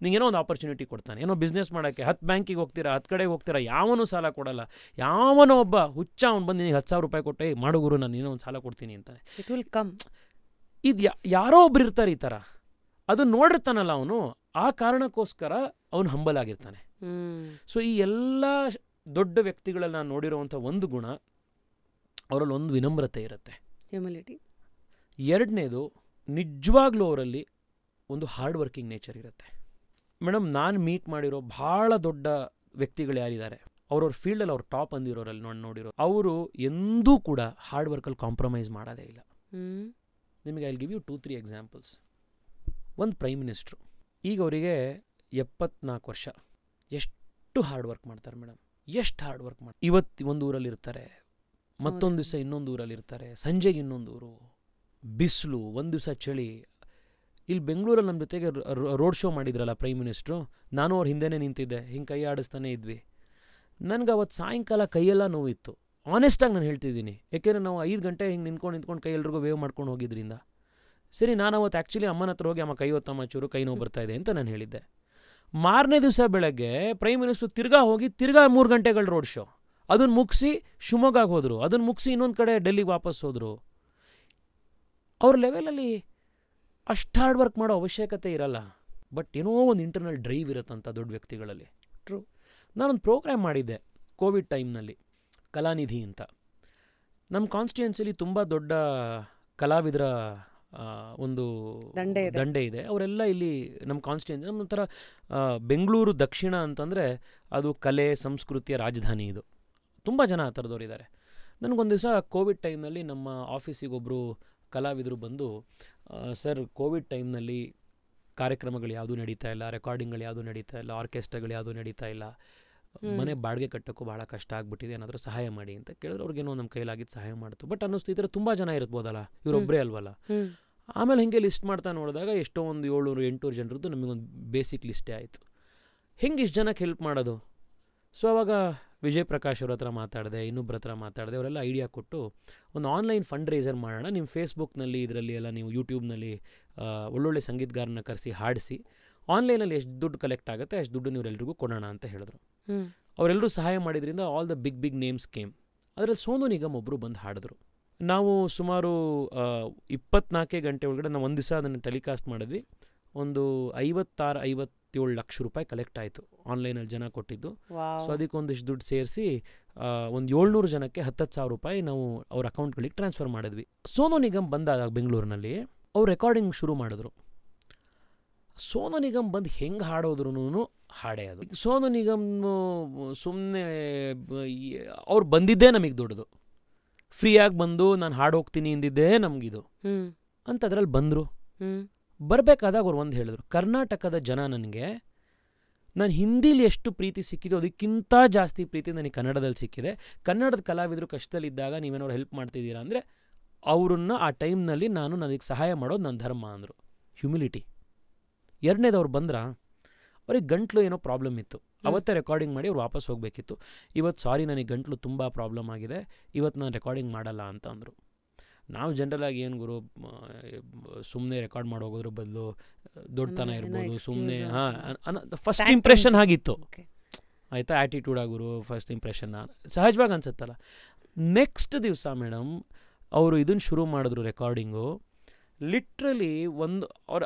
ನಿಂಗೇನೋ ಒಂದು ಆಪರ್ಚುನಿಟಿ ಕೊಡ್ತಾನೆ. ಏನೋ ಬಿಸ್ನೆಸ್ ಮಾಡೋಕ್ಕೆ 10 ಬ್ಯಾಂಕಿಗೆ ಹೋಗ್ತೀರಾ, 10 ಕಡೆಗೆ ಹೋಗ್ತೀರಾ, ಯಾವನೂ ಸಾಲ ಕೊಡಲ್ಲ. ಯಾವನೋ ಒಬ್ಬ ಹುಚ್ಚ ಅವ್ನು ಬಂದು ನಿನಗೆ 10,000 ರೂಪಾಯಿ ಕೊಟ್ಟೆ, ಮಾಡು ಗುರು, ನಾನು ಏನೋ ಒಂದು ಸಾಲ ಕೊಡ್ತೀನಿ ಅಂತಾನೆ. It will come. ಇದು ಯಾರೋ ಒಬ್ರು ಇರ್ತಾರೆ ಈ ಥರ. ಅದು ನೋಡಿರ್ತಾನಲ್ಲ ಅವನು, ಆ ಕಾರಣಕ್ಕೋಸ್ಕರ ಅವನು ಹಂಬಲ್ ಆಗಿರ್ತಾನೆ. ಸೊ ಈ ಎಲ್ಲ ದೊಡ್ಡ ವ್ಯಕ್ತಿಗಳಲ್ಲಿ ನಾನು ನೋಡಿರೋವಂಥ ಒಂದು ಗುಣ, ಅವರಲ್ಲಿ ಒಂದು ವಿನಮ್ರತೆ ಇರುತ್ತೆ, ಹ್ಯೂಮಿಲಿಟಿ. ಎರಡನೇದು, ನಿಜವಾಗ್ಲೂ ಅವರಲ್ಲಿ ಒಂದು ಹಾರ್ಡ್ ವರ್ಕಿಂಗ್ ನೇಚರ್ ಇರುತ್ತೆ. ಮೇಡಮ್, ನಾನು ಮೀಟ್ ಮಾಡಿರೋ ಭಾಳ ದೊಡ್ಡ ವ್ಯಕ್ತಿಗಳು ಯಾರಿದ್ದಾರೆ, ಅವ್ರವ್ರ ಫೀಲ್ಡಲ್ಲಿ ಅವ್ರು ಟಾಪ್ ಅಂದಿರೋರಲ್ಲಿ ನೋಡಿರೋ, ಅವರು ಎಂದೂ ಕೂಡ ಹಾರ್ಡ್ ವರ್ಕಲ್ಲಿ ಕಾಂಪ್ರಮೈಸ್ ಮಾಡೋದೇ ಇಲ್ಲ. ನಿಮಗೆ I will give you 2-3 examples. ಒಂದು ಪ್ರೈಮ್ ಮಿನಿಸ್ಟ್ರು, ಈಗ ಅವರಿಗೆ 74 ವರ್ಷ. ಎಷ್ಟು ಹಾರ್ಡ್ ವರ್ಕ್ ಮಾಡ್ತಾರೆ ಮೇಡಮ್, ಎಷ್ಟು ಹಾರ್ಡ್ ವರ್ಕ್ ಮಾಡ್ತಾರೆ. ಇವತ್ತು ಒಂದು ಊರಲ್ಲಿ ಇರ್ತಾರೆ, ಮತ್ತೊಂದು ದಿವಸ ಇನ್ನೊಂದು ಊರಲ್ಲಿ ಇರ್ತಾರೆ, ಸಂಜೆಗೆ ಇನ್ನೊಂದು ಊರು, ಬಿಸಿಲು, ಒಂದು ದಿವಸ ಚಳಿ. ಇಲ್ಲಿ ಬೆಂಗಳೂರಲ್ಲಿ ನಮ್ಮ ಜೊತೆಗೆ ರೋಡ್ ಶೋ ಮಾಡಿದ್ರಲ್ಲ ಪ್ರೈಮ್ ಮಿನಿಸ್ಟ್ರು, ನಾನು ಅವ್ರ ಹಿಂದೆನೇ ನಿಂತಿದ್ದೆ, ಹಿಂಗೆ ಕೈ ಆಡಿಸ್ತಾನೆ ಇದ್ವಿ. ನನಗೆ ಅವತ್ತು ಸಾಯಂಕಾಲ ಕೈಯೆಲ್ಲ ನೋವಿತ್ತು, ಆನೆಸ್ಟಾಗಿ ನಾನು ಹೇಳ್ತಿದ್ದೀನಿ. ಯಾಕೆಂದರೆ ನಾವು 5 ಗಂಟೆ ಹಿಂಗೆ ನಿಂತ್ಕೊಂಡು ಕೈ ಎಲ್ರಿಗೂ ವೇವ್ ಮಾಡ್ಕೊಂಡು ಹೋಗಿದ್ರಿಂದ. ಸರಿ, ನಾನು ಅವತ್ತು ಆ್ಯಕ್ಚುಲಿ ಅಮ್ಮನ ಹತ್ರ ಹೋಗಿ, ಅಮ್ಮ ಕೈ ಹೊತ್ತಮ್ಮ ಚೂರು ಕೈ ನೋವು ಬರ್ತಾಯಿದೆ ಅಂತ ನಾನು ಹೇಳಿದ್ದೆ. ಮಾರನೇ ದಿವಸ ಬೆಳಗ್ಗೆ ಪ್ರೈಮ್ ಮಿನಿಸ್ಟ್ರು ತಿರ್ಗಾ ಹೋಗಿ 3 ಗಂಟೆಗಳ ರೋಡ್ ಶೋ, ಅದನ್ನು ಮುಗಿಸಿ ಶಿವಮೊಗ್ಗಗೆ ಹೋದರು, ಅದನ್ನು ಮುಗಿಸಿ ಇನ್ನೊಂದು ಕಡೆ ಡೆಲ್ಲಿಗೆ ವಾಪಸ್ ಹೋದರು. ಅವ್ರ ಲೆವೆಲಲ್ಲಿ ಅಷ್ಟು ಹಾರ್ಡ್ ವರ್ಕ್ ಮಾಡೋ ಅವಶ್ಯಕತೆ ಇರಲ್ಲ, ಬಟ್ ಏನೋ ಒಂದು ಇಂಟರ್ನಲ್ ಡ್ರೈವ್ ಇರುತ್ತಂಥ ದೊಡ್ಡ ವ್ಯಕ್ತಿಗಳಲ್ಲಿ. ಟ್ರೂ. ನಾನೊಂದು ಪ್ರೋಗ್ರಾಮ್ ಮಾಡಿದ್ದೆ ಕೋವಿಡ್ ಟೈಮ್ನಲ್ಲಿ, ಕಲಾನಿಧಿ ಅಂತ. ನಮ್ಮ ಕಾನ್ಸ್ಟಿಟ್ಯೂನ್ಸಿಲಿ ತುಂಬ ದೊಡ್ಡ ಕಲಾವಿದರ ಒಂದು ದಂಡೆ ಇದೆ. ಅವರೆಲ್ಲ ಇಲ್ಲಿ ನಮ್ಮ ಕಾನ್ಸ್ಟಿಟ್ಯೂನ್ಸಿ, ನಮ್ಮ ಥರ ಬೆಂಗಳೂರು ದಕ್ಷಿಣ ಅಂತಂದರೆ ಅದು ಕಲೆ ಸಂಸ್ಕೃತಿಯ ರಾಜಧಾನಿ. ಇದು ತುಂಬ ಜನ ಆ ಥರದವ್ರು. ನನಗೊಂದು ದಿವಸ ಕೋವಿಡ್ ಟೈಮ್ನಲ್ಲಿ ನಮ್ಮ ಆಫೀಸಿಗೆ ಒಬ್ಬರು ಕಲಾವಿದರು ಬಂದು, ಸರ್, ಕೋವಿಡ್ ಟೈಮ್ನಲ್ಲಿ ಕಾರ್ಯಕ್ರಮಗಳು ಯಾವುದೂ ನಡೀತಾ ಇಲ್ಲ, ರೆಕಾರ್ಡಿಂಗ್ಗಳು ಯಾವುದೂ ನಡೀತಾ ಇಲ್ಲ, ಆರ್ಕೆಸ್ಟ್ರಾಗಳು ಯಾವುದೂ ನಡೀತಾ ಇಲ್ಲ, ಮನೆ ಬಾಡಿಗೆ ಕಟ್ಟೋಕ್ಕೂ ಭಾಳ ಕಷ್ಟ ಆಗಿಬಿಟ್ಟಿದೆ, ಏನಾದರೂ ಸಹಾಯ ಮಾಡಿ ಅಂತ ಕೇಳಿದ್ರೆ ಅವ್ರಿಗೇನೋ ನಮ್ಮ ಕೈಲಾಗಿದ್ದು ಸಹಾಯ ಮಾಡ್ತು. ಬಟ್ ಅನ್ನಿಸ್ತು, ಈ ಥರ ತುಂಬ ಜನ ಇರ್ಬೋದಲ್ಲ, ಇವರೊಬ್ಬರೇ ಅಲ್ವಲ್ಲ. ಆಮೇಲೆ ಹಿಂಗೆ ಲಿಸ್ಟ್ ಮಾಡ್ತಾ ನೋಡಿದಾಗ ಎಷ್ಟೋ ಒಂದು 700-800 ಜನರದ್ದು ನಮಗೊಂದು ಬೇಸಿಕ್ ಲಿಸ್ಟೇ ಆಯಿತು. ಹೆಂಗೆ ಇಷ್ಟು ಜನಕ್ಕೆ ಹೆಲ್ಪ್ ಮಾಡೋದು? ಸೊ ಆವಾಗ ವಿಜಯ್ ಪ್ರಕಾಶ್ ಅವ್ರ ಹತ್ರ ಮಾತಾಡಿದೆ, ಇನ್ನೊಬ್ಬರ ಹತ್ರ ಮಾತಾಡಿದೆ. ಅವರೆಲ್ಲ ಐಡಿಯಾ ಕೊಟ್ಟು ಒಂದು ಆನ್ಲೈನ್ ಫಂಡ್ ರೈಸರ್ ಮಾಡೋಣ, ನಿಮ್ಮ ಫೇಸ್ಬುಕ್ನಲ್ಲಿ ಇದರಲ್ಲಿ ಎಲ್ಲ ನೀವು ಯೂಟ್ಯೂಬ್ನಲ್ಲಿ ಒಳ್ಳೊಳ್ಳೆ ಸಂಗೀತಗಾರನ ಕರೆಸಿ ಹಾಡಿಸಿ, ಆನ್ಲೈನಲ್ಲಿ ಎಷ್ಟು ದುಡ್ಡು ಕಲೆಕ್ಟ್ ಆಗುತ್ತೆ ಅಷ್ಟು ದುಡ್ಡು ನೀವೆಲ್ಲರಿಗೂ ಕೊಡೋಣ ಅಂತ ಹೇಳಿದ್ರು. ಅವರೆಲ್ಲರೂ ಸಹಾಯ ಮಾಡಿದ್ರಿಂದ all the big names came. ಅದರಲ್ಲಿ ಸೋನು ನಿಗಮ್ ಒಬ್ಬರು ಬಂದು ಹಾಡಿದ್ರು. ನಾವು ಸುಮಾರು 24 ಗಂಟೆ ಒಳಗಡೆ ನಾವು ಒಂದು ದಿವಸ ಅದನ್ನು ಟೆಲಿಕಾಸ್ಟ್ ಮಾಡಿದ್ವಿ. ಒಂದು 56-57 ಲಕ್ಷ ರೂಪಾಯಿ ಕಲೆಕ್ಟ್ ಆಯಿತು ಆನ್ಲೈನಲ್ಲಿ ಜನ ಕೊಟ್ಟಿದ್ದು. ಸೊ ಅದಕ್ಕೆ ಒಂದಿಷ್ಟು ದುಡ್ಡು ಸೇರಿಸಿ ಒಂದು 700 ಜನಕ್ಕೆ 10,000 ರೂಪಾಯಿ ನಾವು ಅವ್ರ ಅಕೌಂಟ್ಗಳಿಗೆ ಟ್ರಾನ್ಸ್ಫರ್ ಮಾಡಿದ್ವಿ. ಸೋನು ನಿಗಮ್ ಬಂದಾಗ ಬೆಂಗಳೂರಿನಲ್ಲಿ ಅವ್ರು ರೆಕಾರ್ಡಿಂಗ್ ಶುರು ಮಾಡಿದ್ರು. ಸೋನು ನಿಗಮ್ ಬಂದು ಹೆಂಗೆ ಹಾಡೋದ್ರೂ ಹಾಡೇ ಅದು. ಸೋನು ನಿಗಮ್ ಸುಮ್ಮನೆ ಅವ್ರು ಬಂದಿದ್ದೇ ನಮಗೆ ದೊಡ್ಡದು. ಫ್ರೀಯಾಗಿ ಬಂದು ನಾನು ಹಾಡು ಹೋಗ್ತೀನಿ ಎಂದಿದ್ದೇ ನಮಗಿದು ಅಂತ. ಅದರಲ್ಲಿ ಬಂದರು. ಬರಬೇಕಾದಾಗ ಅವ್ರು ಒಂದು ಹೇಳಿದ್ರು, ಕರ್ನಾಟಕದ ಜನ ನನಗೆ, ನಾನು ಹಿಂದೀಲಿ ಎಷ್ಟು ಪ್ರೀತಿ ಸಿಕ್ಕಿದೋ ಅದಕ್ಕಿಂತ ಜಾಸ್ತಿ ಪ್ರೀತಿ ನನಗೆ ಕನ್ನಡದಲ್ಲಿ ಸಿಕ್ಕಿದೆ. ಕನ್ನಡದ ಕಲಾವಿದರು ಕಷ್ಟದಲ್ಲಿದ್ದಾಗ ನೀವೇನಾದ್ರು ಹೆಲ್ಪ್ ಮಾಡ್ತಿದ್ದೀರಾ ಅಂದರೆ ಅವ್ರನ್ನ ಆ ಟೈಮ್ನಲ್ಲಿ ನನಗೆ ಸಹಾಯ ಮಾಡೋದು ನನ್ನ ಧರ್ಮ ಅಂದರು. ಹ್ಯುಮಿಲಿಟಿ. ಎರಡನೇದು ಅವ್ರು ಬಂದ್ರ, ಅವ್ರಿಗೆ ಗಂಟ್ಲು ಏನೋ ಪ್ರಾಬ್ಲಮ್ ಇತ್ತು. ಅವತ್ತೇ ರೆಕಾರ್ಡಿಂಗ್ ಮಾಡಿ ಅವ್ರು ವಾಪಸ್ ಹೋಗಬೇಕಿತ್ತು. ಇವತ್ತು ಸಾರಿ, ನನಗೆ ಗಂಟ್ಲು ತುಂಬ ಪ್ರಾಬ್ಲಮ್ ಆಗಿದೆ, ಇವತ್ತು ನಾನು ರೆಕಾರ್ಡಿಂಗ್ ಮಾಡಲ್ಲ ಅಂತ ಅಂದರು. ನಾವು ಜನರಲಾಗಿ ಏನು ಗುರು ಸುಮ್ಮನೆ ರೆಕಾರ್ಡ್ ಮಾಡಿ ಹೋಗೋದ್ರ ಬದಲು ದೊಡ್ಡತನ ಇರ್ಬೋದು ಸುಮ್ಮನೆ ಫಸ್ಟ್ ಇಂಪ್ರೆಷನ್ ಆಗಿತ್ತು ಆಯಿತಾ, ಆ್ಯಟಿಟ್ಯೂಡ್ ಆಗೋರು ಫಸ್ಟ್ ಇಂಪ್ರೆಷನ್ನ ಸಹಜವಾಗಿ ಅನ್ಸುತ್ತಲ್ಲ. ನೆಕ್ಸ್ಟ್ ದಿವಸ ಮೇಡಮ್ ಅವರು ಇದನ್ನು ಶುರು ಮಾಡಿದ್ರು ರೆಕಾರ್ಡಿಂಗು. ಲಿಟ್ರಲಿ ಒಂದು ಅವ್ರ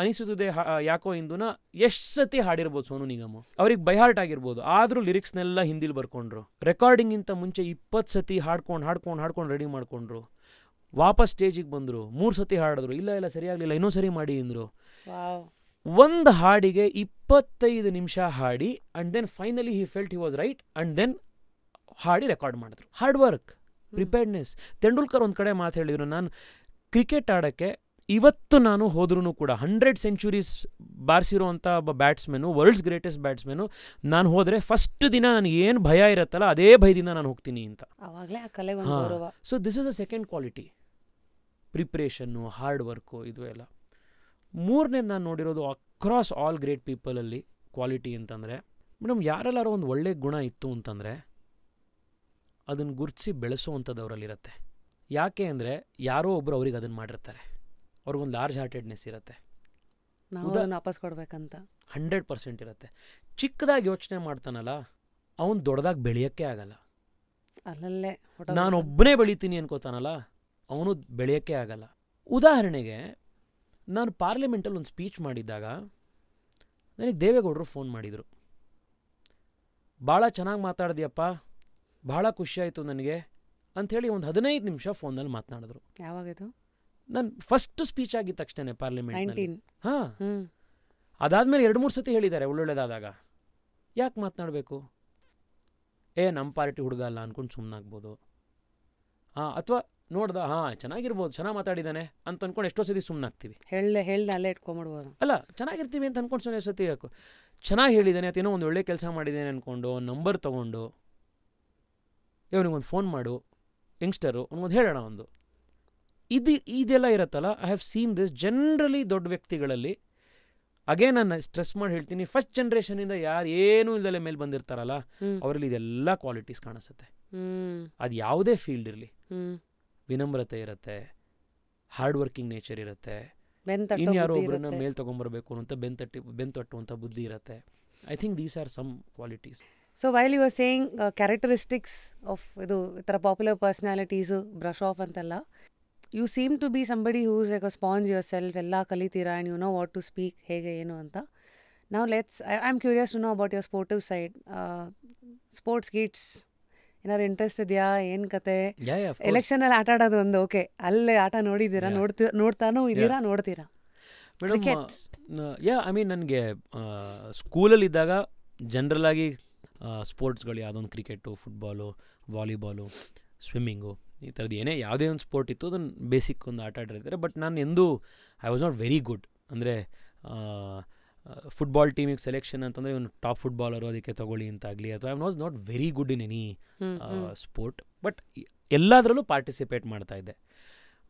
ಅನಿಸುತ್ತದೆ ಯಾಕೋ ಇಂದುನ ಎಷ್ಟು ಸತಿ ಹಾಡಿರ್ಬೋದು ಸೋನು ನಿಗಮ್, ಅವ್ರಿಗೆ ಬೈ ಹಾರ್ಟ್ ಆಗಿರ್ಬೋದು, ಆದರೂ ಲಿರಿಕ್ಸ್ನೆಲ್ಲ ಹಿಂದಿಲಿ ಬರ್ಕೊಂಡ್ರು. ರೆಕಾರ್ಡಿಂಗಿಂತ ಮುಂಚೆ 20 ಸತಿ ಹಾಡ್ಕೊಂಡು ರೆಡಿ ಮಾಡ್ಕೊಂಡ್ರು. ವಾಪಸ್ ಸ್ಟೇಜಿಗೆ ಬಂದರು, 3 ಸತಿ ಹಾಡಿದ್ರು, ಇಲ್ಲ ಸರಿಯಾಗಲಿಲ್ಲ, ಇನ್ನೂ ಸರಿ ಮಾಡಿ ಅಂದರು. ಒಂದು ಹಾಡಿಗೆ 25 ನಿಮಿಷ ಹಾಡಿ and then finally he felt he was right and then ಹಾಡಿ ರೆಕಾರ್ಡ್ ಮಾಡಿದ್ರು. Hard work, preparedness. ತೆಂಡೂಲ್ಕರ್ ಒಂದು ಕಡೆ ಮಾತು ಹೇಳಿದ್ರು, ನಾನು ಕ್ರಿಕೆಟ್ ಆಡೋಕ್ಕೆ ಇವತ್ತು ನಾನು ಹೋದ್ರೂ ಕೂಡ 100 ಸೆಂಚುರೀಸ್ ಬಾರಿಸಿರೋ ಅಂಥ ಒಬ್ಬ ಬ್ಯಾಟ್ಸ್ಮನ್ನು, ವರ್ಲ್ಡ್ಸ್ ಗ್ರೇಟೆಸ್ಟ್ ಬ್ಯಾಟ್ಸ್ಮನ್ನು, ನಾನು ಹೋದರೆ ಫಸ್ಟ್ ದಿನ ನನಗೆ ಏನು ಭಯ ಇರುತ್ತಲ್ಲ ಅದೇ ಭಯದಿಂದ ನಾನು ಹೋಗ್ತೀನಿ ಅಂತ. So this is a second quality, preparation, hard work, ಇದು ಎಲ್ಲ. ಮೂರನೇದು ನಾನು ನೋಡಿರೋದು ಅಕ್ರಾಸ್ ಆಲ್ ಗ್ರೇಟ್ ಪೀಪಲಲ್ಲಿ ಕ್ವಾಲಿಟಿ ಅಂತಂದರೆ ಮೇಡಮ್, ಯಾರೆಲ್ಲಾರೋ ಒಂದು ಒಳ್ಳೆ ಗುಣ ಇತ್ತು ಅಂತಂದರೆ ಅದನ್ನು ಗುರುತಿಸಿ ಬೆಳೆಸೋವಂಥದ್ದು ಅವರಲ್ಲಿರುತ್ತೆ. ಯಾಕೆ ಅಂದರೆ ಯಾರೋ ಒಬ್ಬರು ಅವ್ರಿಗೆ ಅದನ್ನು ಮಾಡಿರ್ತಾರೆ, ಅವ್ರಿಗೊಂದು ಲಾರ್ಜ್ ಹಾರ್ಟೆಡ್ನೆಸ್ ಇರುತ್ತೆ, ವಾಪಸ್ ಕೊಡ್ಬೇಕಂತ 100% ಇರುತ್ತೆ. ಚಿಕ್ಕದಾಗಿ ಯೋಚನೆ ಮಾಡ್ತಾನಲ್ಲ ಅವನು ದೊಡ್ಡದಾಗಿ ಬೆಳೆಯೋಕ್ಕೆ ಆಗಲ್ಲ. ಅಲ್ಲಲ್ಲೇ ನಾನೊಬ್ಬನೇ ಬೆಳಿತೀನಿ ಅನ್ಕೋತಾನಲ್ಲ ಅವನು ಬೆಳೆಯೋಕ್ಕೆ ಆಗಲ್ಲ. ಉದಾಹರಣೆಗೆ ನಾನು ಪಾರ್ಲಿಮೆಂಟಲ್ಲಿ ಒಂದು ಸ್ಪೀಚ್ ಮಾಡಿದ್ದಾಗ ನನಗೆ ದೇವೇಗೌಡರು ಫೋನ್ ಮಾಡಿದರು. ಭಾಳ ಚೆನ್ನಾಗಿ ಮಾತಾಡಿದ್ಯಪ್ಪ, ಭಾಳ ಖುಷಿಯಾಯಿತು ನನಗೆ ಅಂಥೇಳಿ ಒಂದು 15 ನಿಮಿಷ ಫೋನಲ್ಲಿ ಮಾತನಾಡಿದ್ರು. ಯಾವಾಗಿದು? ನಾನು ಫಸ್ಟ್ ಸ್ಪೀಚ್ ಆಗಿದ್ದ ತಕ್ಷಣ ಪಾರ್ಲಿಮೆಂಟ್. ಅದಾದಮೇಲೆ 2-3 ಸತಿ ಹೇಳಿದ್ದಾರೆ ಒಳ್ಳೊಳ್ಳೆದಾದಾಗ. ಯಾಕೆ ಮಾತನಾಡಬೇಕು? ನಮ್ಮ ಪಾರ್ಟಿ ಹುಡುಗ ಅಲ್ಲ ಅಂದ್ಕೊಂಡು ಸುಮ್ಮನಾಗ್ಬೋದು. ಅಥವಾ ನೋಡ್ದ ಚೆನ್ನಾಗಿರ್ಬೋದು, ಚೆನ್ನಾಗಿ ಮಾತಾಡಿದ್ದಾನೆ ಅಂತ ಅಂದ್ಕೊಂಡು ಎಷ್ಟೋ ಸತಿ ಸುಮ್ಮನಾಗ್ತೀವಿ. ಹೇಳ್ದೆ ಅಲ್ಲೇ ಇಟ್ಕೊಂಡ್ಬಿಡ್ಬೋದು. ಅಲ್ಲ, ಚೆನ್ನಾಗಿರ್ತೀವಿ ಅಂತ ಅಂದ್ಕೊಂಡು ಸುಮ್ಮನೆ ಸತಿ ಯಾಕೋ ಚೆನ್ನಾಗಿ ಹೇಳಿದ್ದಾನೆ ಅದೇನೋ ಒಂದು ಒಳ್ಳೆ ಕೆಲಸ ಮಾಡಿದ್ದೇನೆ ಅಂದ್ಕೊಂಡು ನಂಬರ್ ತೊಗೊಂಡು ಇವನಿಗೊಂದು ಫೋನ್ ಮಾಡು, ಯಂಗ್ಸ್ಟರು ಅವ್ನಿಗೊಂದು ಹೇಳೋಣ ಒಂದು ಇದೆಲ್ಲ ಇರುತ್ತಲ್ಲ. I have seen this generally ದೊಡ್ಡ ವ್ಯಕ್ತಿಗಳಲ್ಲಿ. ಅಗೇನ್ ನಾನು ಸ್ಟ್ರೆಸ್ ಮಾಡಿ ಹೇಳ್ತೀನಿ, ಫಸ್ಟ್ ಜನ್ರೇಷನಿಂದ ಯಾರು ಏನೂ ಇಲ್ಲದಲ್ಲೇ ಮೇಲೆ ಬಂದಿರ್ತಾರಲ್ಲ ಅವರಲ್ಲಿ ಇದೆಲ್ಲ ಕ್ವಾಲಿಟೀಸ್ ಕಾಣಿಸುತ್ತೆ. ಅದು ಯಾವುದೇ ಫೀಲ್ಡ್ ಇರಲಿ, ವಿನಮ್ರತೆ ಇರುತ್ತೆ, ಹಾರ್ಡ್ ವರ್ಕಿಂಗ್ ನೇಚರ್ ಇರುತ್ತೆ, ಇನ್ಯಾರೋ ಒಬ್ಬರನ್ನ ಮೇಲೆ ತೊಗೊಂಬರ್ಬೇಕು ಅಂತ ಬೆಂತಟ್ಟುವಂಥ ಬುದ್ಧಿ ಇರುತ್ತೆ. I think these are some qualities. So while you are saying characteristics of ಇದು ಈ ಥರ ಪಾಪ್ಯುಲರ್ ಪರ್ಸ್ನಾಲಿಟೀಸು ಬ್ರಷ್ ಆಫ್ ಅಂತೆಲ್ಲ, you seem to be somebody whose like a sponge your self, ಎಲ್ಲ ಕಲಿತೀರಾ and you know what to speak, ಹೇಗೆ ಏನು ಅಂತ. ನಾವು I am curious to know about your sportive side. Sports ಗೀಟ್ಸ್ ಏನಾದ್ರು ಇಂಟ್ರೆಸ್ಟ್ ಇದೆಯಾ? ಏನು ಕತೆ? ಎಲೆಕ್ಷನಲ್ಲಿ ಆಟ ಆಡೋದು ಒಂದು ಓಕೆ, ಅಲ್ಲೇ ಆಟ ನೋಡಿದ್ದೀರಾ? ನೋಡ್ತಾನೂ ಇದ್ದೀರಾ? ನೋಡ್ತೀರಾ? ಐ ಮೀನ್ ನನಗೆ ಸ್ಕೂಲಲ್ಲಿದ್ದಾಗ ಜನರಲಾಗಿ ಸ್ಪೋರ್ಟ್ಸ್ಗಳು ಯಾವುದೊಂದು ಕ್ರಿಕೆಟು, ಫುಟ್ಬಾಲು, ವಾಲಿಬಾಲು, ಸ್ವಿಮ್ಮಿಂಗು, ಈ ಥರದ್ದು ಯಾವುದೇ ಒಂದು ಸ್ಪೋರ್ಟ್ ಇತ್ತು ಅದನ್ನು ಬೇಸಿಕ್ ಒಂದು ಆಟ ಆಡಿರ್ತಾರೆ. ಬಟ್ ನಾನು ಎಂದೂ I was not very good. ಅಂದರೆ ಫುಟ್ಬಾಲ್ ಟೀಮಿಗೆ ಸೆಲೆಕ್ಷನ್ ಅಂತಂದರೆ ಇವನು ಟಾಪ್ ಫುಟ್ಬಾಲರು ಅದಕ್ಕೆ ತಗೊಳ್ಳಿ ಅಂತಾಗಲಿ, ಅಥವಾ I was not very good in any sport. But ಎಲ್ಲದರಲ್ಲೂ ಪಾರ್ಟಿಸಿಪೇಟ್ ಮಾಡ್ತಾಯಿದ್ದೆ.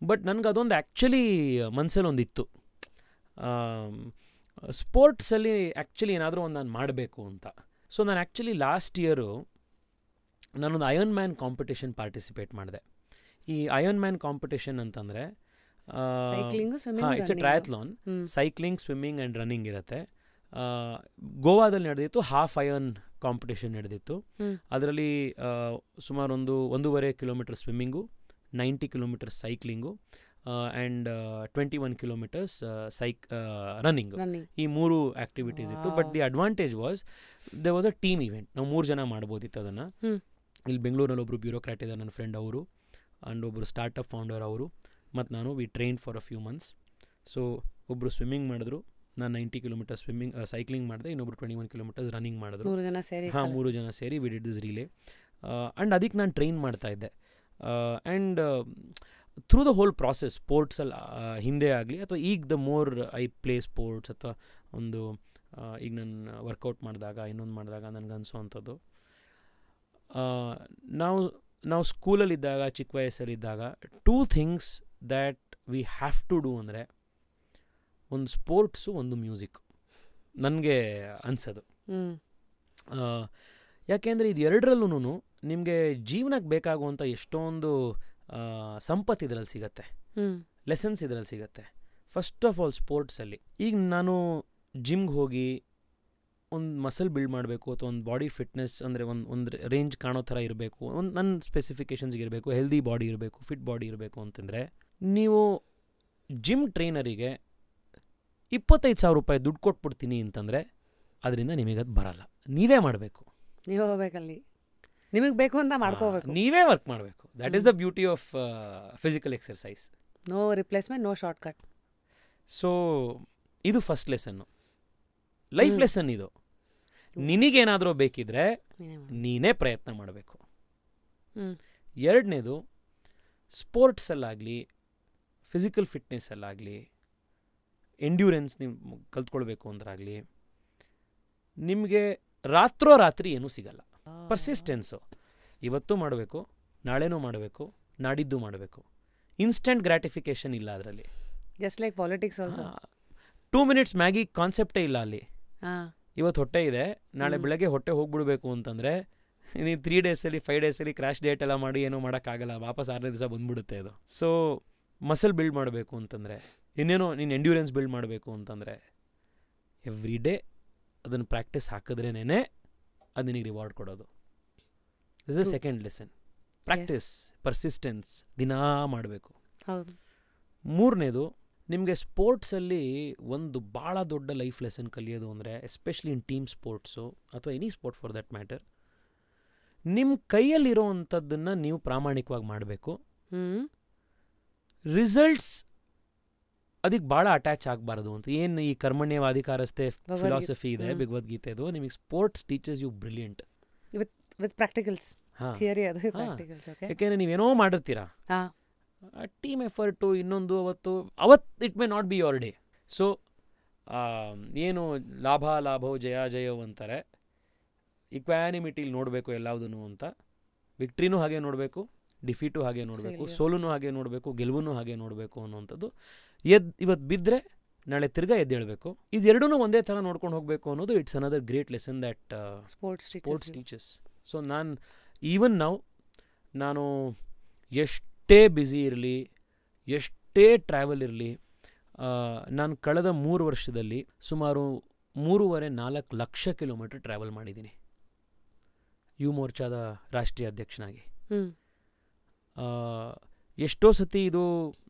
ಬಟ್ ನನಗೆ ಅದೊಂದು ಆ್ಯಕ್ಚುಲಿ ಮನಸ್ಸಲ್ಲಿ ಒಂದಿತ್ತು, ಸ್ಪೋರ್ಟ್ಸಲ್ಲಿ ಆ್ಯಕ್ಚುಲಿ ಏನಾದರೂ ಒಂದು ನಾನು ಮಾಡಬೇಕು ಅಂತ. ಸೊ ನಾನು ಆ್ಯಕ್ಚುಲಿ ಲಾಸ್ಟ್ ಇಯರು ನಾನೊಂದು ಅಯರ್ನ್ ಮ್ಯಾನ್ ಕಾಂಪಿಟೇಷನ್ ಪಾರ್ಟಿಸಿಪೇಟ್ ಮಾಡಿದೆ. ಈ ಅಯರ್ನ್ ಮ್ಯಾನ್ ಕಾಂಪಿಟೇಷನ್ ಅಂತಂದರೆ it's A triathlon, cycling, swimming and running ಇರುತ್ತೆ. ಗೋವಾದಲ್ಲಿ ನಡೆದಿತ್ತು, ಹಾಫ್ ಅಯರ್ನ್ ಕಾಂಪಿಟೇಷನ್ ನಡೆದಿತ್ತು. ಅದರಲ್ಲಿ ಸುಮಾರು 1.5 kilometre swimming, 90 kilometre cycling and 21 kilometres running, ಈ 3 ಆ್ಯಕ್ಟಿವಿಟೀಸ್ ಇತ್ತು. But the advantage was they was a team event. ನಾವು 3 ಜನ ಮಾಡ್ಬೋದಿತ್ತು ಅದನ್ನು. ಇಲ್ಲಿ ಬೆಂಗಳೂರಲ್ಲಿ ಒಬ್ಬರು ಬ್ಯೂರೋಕ್ರಾಟ್ ಇದ್ದಾರೆ ನನ್ನ ಫ್ರೆಂಡ್, ಅವರು, ಆ್ಯಂಡ್ ಒಬ್ಬರು ಸ್ಟಾರ್ಟಪ್ ಫೌಂಡರ್ ಅವರು, ಮತ್ತು ನಾನು. We train for a few months. So ಒಬ್ಬರು ಸ್ವಿಮ್ಮಿಂಗ್ ಮಾಡಿದ್ರು, ನಾನು 90 ಕಿಲೋಮೀಟರ್ ಸೈಕ್ಲಿಂಗ್ ಮಾಡಿದೆ, ಇನ್ನೊಬ್ರು 21 ಕಿಲೋಮೀಟರ್ಸ್ ರನ್ನಿಂಗ್ ಮಾಡಿದ್ರು. 3 ಜನ ಸೇರಿ we did this relay. And ಅದಕ್ಕೆ ನಾನು ಟ್ರೈನ್ ಮಾಡ್ತಾಯಿದ್ದೆ. And through the whole process ಸ್ಪೋರ್ಟ್ಸಲ್ಲಿ ಹಿಂದೆ ಆಗಲಿ ಅಥವಾ ಈಗ the more I play sports ಅಥವಾ ಒಂದು ಈಗ ನಾನು ವರ್ಕೌಟ್ ಮಾಡಿದಾಗ ಇನ್ನೊಂದು ಮಾಡಿದಾಗ ನನಗನ್ಸೋ ಅಂಥದ್ದು, ನಾವು ಸ್ಕೂಲಲ್ಲಿದ್ದಾಗ, ಚಿಕ್ಕ ವಯಸ್ಸಲ್ಲಿದ್ದಾಗ 2 things that we have to do ಅಂದರೆ ಒಂದು ಸ್ಪೋರ್ಟ್ಸು, ಒಂದು ಮ್ಯೂಸಿಕ್, ನನಗೆ ಅನಿಸೋದು. ಯಾಕೆಂದರೆ ಇದು ಎರಡರಲ್ಲೂ ನಿಮಗೆ ಜೀವನಕ್ಕೆ ಬೇಕಾಗುವಂಥ ಎಷ್ಟೊಂದು ಸಂಪತ್ತು ಇದರಲ್ಲಿ ಸಿಗತ್ತೆ, ಲೆಸನ್ಸ್ ಇದರಲ್ಲಿ ಸಿಗತ್ತೆ. ಫಸ್ಟ್ ಆಫ್ ಆಲ್ ಸ್ಪೋರ್ಟ್ಸಲ್ಲಿ ಈಗ ನಾನು ಜಿಮ್ಗೆ ಹೋಗಿ ಒಂದು ಮಸಲ್ ಬಿಲ್ಡ್ ಮಾಡಬೇಕು ಅಥವಾ ಒಂದು ಬಾಡಿ ಫಿಟ್ನೆಸ್ ಅಂದರೆ ಒಂದು ರೇಂಜ್ ಕಾಣೋ ಥರ ಇರಬೇಕು, ಒಂದು ನನ್ನ ಸ್ಪೆಸಿಫಿಕೇಷನ್ಸ್ಗೆ ಇರಬೇಕು, ಹೆಲ್ದಿ ಬಾಡಿ ಇರಬೇಕು, ಫಿಟ್ ಬಾಡಿ ಇರಬೇಕು ಅಂತಂದರೆ ನೀವು ಜಿಮ್ ಟ್ರೈನರಿಗೆ 25,000 ರೂಪಾಯಿ ದುಡ್ಡು ಕೊಟ್ಬಿಡ್ತೀನಿ ಅಂತಂದರೆ ಅದರಿಂದ ನಿಮಗದು ಬರಲ್ಲ. ನೀವೇ ಮಾಡಬೇಕು, ನೀವೇ ಹೋಗ್ಬೇಕಲ್ಲಿ, ನಿಮಗೆ ಬೇಕು ಅಂತ ಮಾಡ್ಕೋಬೇಕು, ನೀವೇ ವರ್ಕ್ ಮಾಡಬೇಕು. That is the beauty of physical exercise. No replacement, no shortcut. So ಇದು ಫಸ್ಟ್ ಲೆಸನ್ನು, ಲೈಫ್ ಲೆಸನ್ ಇದು. ನಿನಗೇನಾದರೂ ಬೇಕಿದ್ರೆ ನೀನೇ ಪ್ರಯತ್ನ ಮಾಡಬೇಕು. ಎರಡನೇದು, ಸ್ಪೋರ್ಟ್ಸಲ್ಲಾಗಲಿ ಫಿಸಿಕಲ್ ಫಿಟ್ನೆಸ್ಸಲ್ಲಾಗಲಿ ಎಂಡ್ಯೂರೆನ್ಸ್ ನೀವು ಕಲ್ತ್ಕೊಳ್ಬೇಕು ಅಂದ್ರಾಗಲಿ ನಿಮಗೆ ರಾತ್ರಿ ಏನೂ ಸಿಗಲ್ಲ. ಪರ್ಸಿಸ್ಟೆನ್ಸು ಇವತ್ತು ಮಾಡಬೇಕು, ನಾಳೆನೂ ಮಾಡಬೇಕು, ನಾಡಿದ್ದು ಮಾಡಬೇಕು. ಇನ್ಸ್ಟೆಂಟ್ ಗ್ರ್ಯಾಟಿಫಿಕೇಷನ್ ಇಲ್ಲ ಅದರಲ್ಲಿ. Just like politics also. 2 minutes Maggi ಕಾನ್ಸೆಪ್ಟೇ ಇಲ್ಲ ಅಲ್ಲಿ. ಇವತ್ತು ಹೊಟ್ಟೆ ಇದೆ, ನಾಳೆ ಬೆಳಗ್ಗೆ ಹೊಟ್ಟೆ ಹೋಗ್ಬಿಡ್ಬೇಕು ಅಂತಂದರೆ ನೀವು 3 daysಲ್ಲಿ 5 daysಲ್ಲಿ ಕ್ರ್ಯಾಶ್ ಡೇಟ್ ಎಲ್ಲ ಮಾಡಿ ಏನೂ ಮಾಡೋಕ್ಕಾಗಲ್ಲ, ವಾಪಸ್ 6ನೇ ದಿವಸ ಬಂದ್ಬಿಡುತ್ತೆ ಅದು. ಸೊ ಮಸಲ್ ಬಿಲ್ಡ್ ಮಾಡಬೇಕು ಅಂತಂದರೆ, ಇನ್ನೇನೋ ನೀನು ಎಂಡ್ಯೂರೆನ್ಸ್ ಬಿಲ್ಡ್ ಮಾಡಬೇಕು ಅಂತಂದರೆ ಎವ್ರಿ ಡೇ ಅದನ್ನು ಪ್ರಾಕ್ಟೀಸ್ ಹಾಕಿದ್ರೇನೇ ಅದು ನಿನಗೆ ರಿವಾರ್ಡ್ ಕೊಡೋದು. This is second lesson. Practice, persistence ದಿನಾ ಮಾಡಬೇಕು. ಮೂರನೇದು, ನಿಮಗೆ ಸ್ಪೋರ್ಟ್ಸಲ್ಲಿ ಒಂದು ಭಾಳ ದೊಡ್ಡ ಲೈಫ್ ಲೆಸನ್ ಕಲಿಯೋದು ಅಂದರೆ ಎಸ್ಪೆಷಲಿ ಇನ್ ಟೀಮ್ ಸ್ಪೋರ್ಟ್ಸು ಅಥವಾ any sport for that matter, ನಿಮ್ಮ ಕೈಯಲ್ಲಿರೋ ಅಂಥದ್ದನ್ನು ನೀವು ಪ್ರಾಮಾಣಿಕವಾಗಿ ಮಾಡಬೇಕು. ರಿಸಲ್ಟ್ಸ್ ಅದಕ್ಕೆ ಭಾಳ ಅಟ್ಯಾಚ್ ಆಗಬಾರ್ದು ಅಂತ. ಏನು ಈ ಕರ್ಮಣ್ಯವಾಧಿಕಾರಸ್ಥೆ ಫಿಲಾಸಫಿ ಇದೆ ಭಗವದ್ಗೀತೆದು, ನಿಮಗೆ sports teachers you brilliant with practicals. Theory ಅದು ಪ್ರಾಕ್ಟಿಕಲ್ಸ್. ಓಕೆ, ಯಾಕೆಂದರೆ ನೀವೇನೋ ಮಾಡಿರ್ತೀರಾ, ಟೀಮ್ ಎಫರ್ಟು ಇನ್ನೊಂದು ಅವತ್ತು it may not be your day. So ಏನು ಲಾಭವೋ ಜಯವೋ ಅಂತಾರೆ, ಇಕ್ವಾನಿಮಿಟಿಲಿ ನೋಡಬೇಕು ಎಲ್ಲದೂ ಅಂತ. ವಿಕ್ಟ್ರಿನೂ ಹಾಗೆ ನೋಡಬೇಕು, ಡಿಫೀಟು ಹಾಗೆ ನೋಡಬೇಕು, ಸೋಲುನೂ ಹಾಗೆ ನೋಡಬೇಕು, ಗೆಲುವೂ ಹಾಗೆ ನೋಡಬೇಕು ಅನ್ನೋವಂಥದ್ದು. ಇವತ್ತು ಬಿದ್ದರೆ ನಾಳೆ ತಿರ್ಗಾ ಎದ್ದೇಳಬೇಕು. ಇದೆರಡೂ ಒಂದೇ ಥರ ನೋಡ್ಕೊಂಡು ಹೋಗಬೇಕು ಅನ್ನೋದು it's another great lesson that sports teachers. So even ನಾನು ಎಷ್ಟೇ ಬ್ಯುಸಿ ಇರಲಿ, ಎಷ್ಟೇ ಟ್ರಾವೆಲ್ ಇರಲಿ, ನಾನು ಕಳೆದ 3 ವರ್ಷದಲ್ಲಿ ಸುಮಾರು 3.5-4 ಲಕ್ಷ ಕಿಲೋಮೀಟರ್ ಟ್ರಾವೆಲ್ ಮಾಡಿದ್ದೀನಿ ಯುವ ಮೋರ್ಚಾದ ರಾಷ್ಟ್ರೀಯ ಅಧ್ಯಕ್ಷನಾಗಿ. ಎಷ್ಟೋ ಸತಿ ಇದು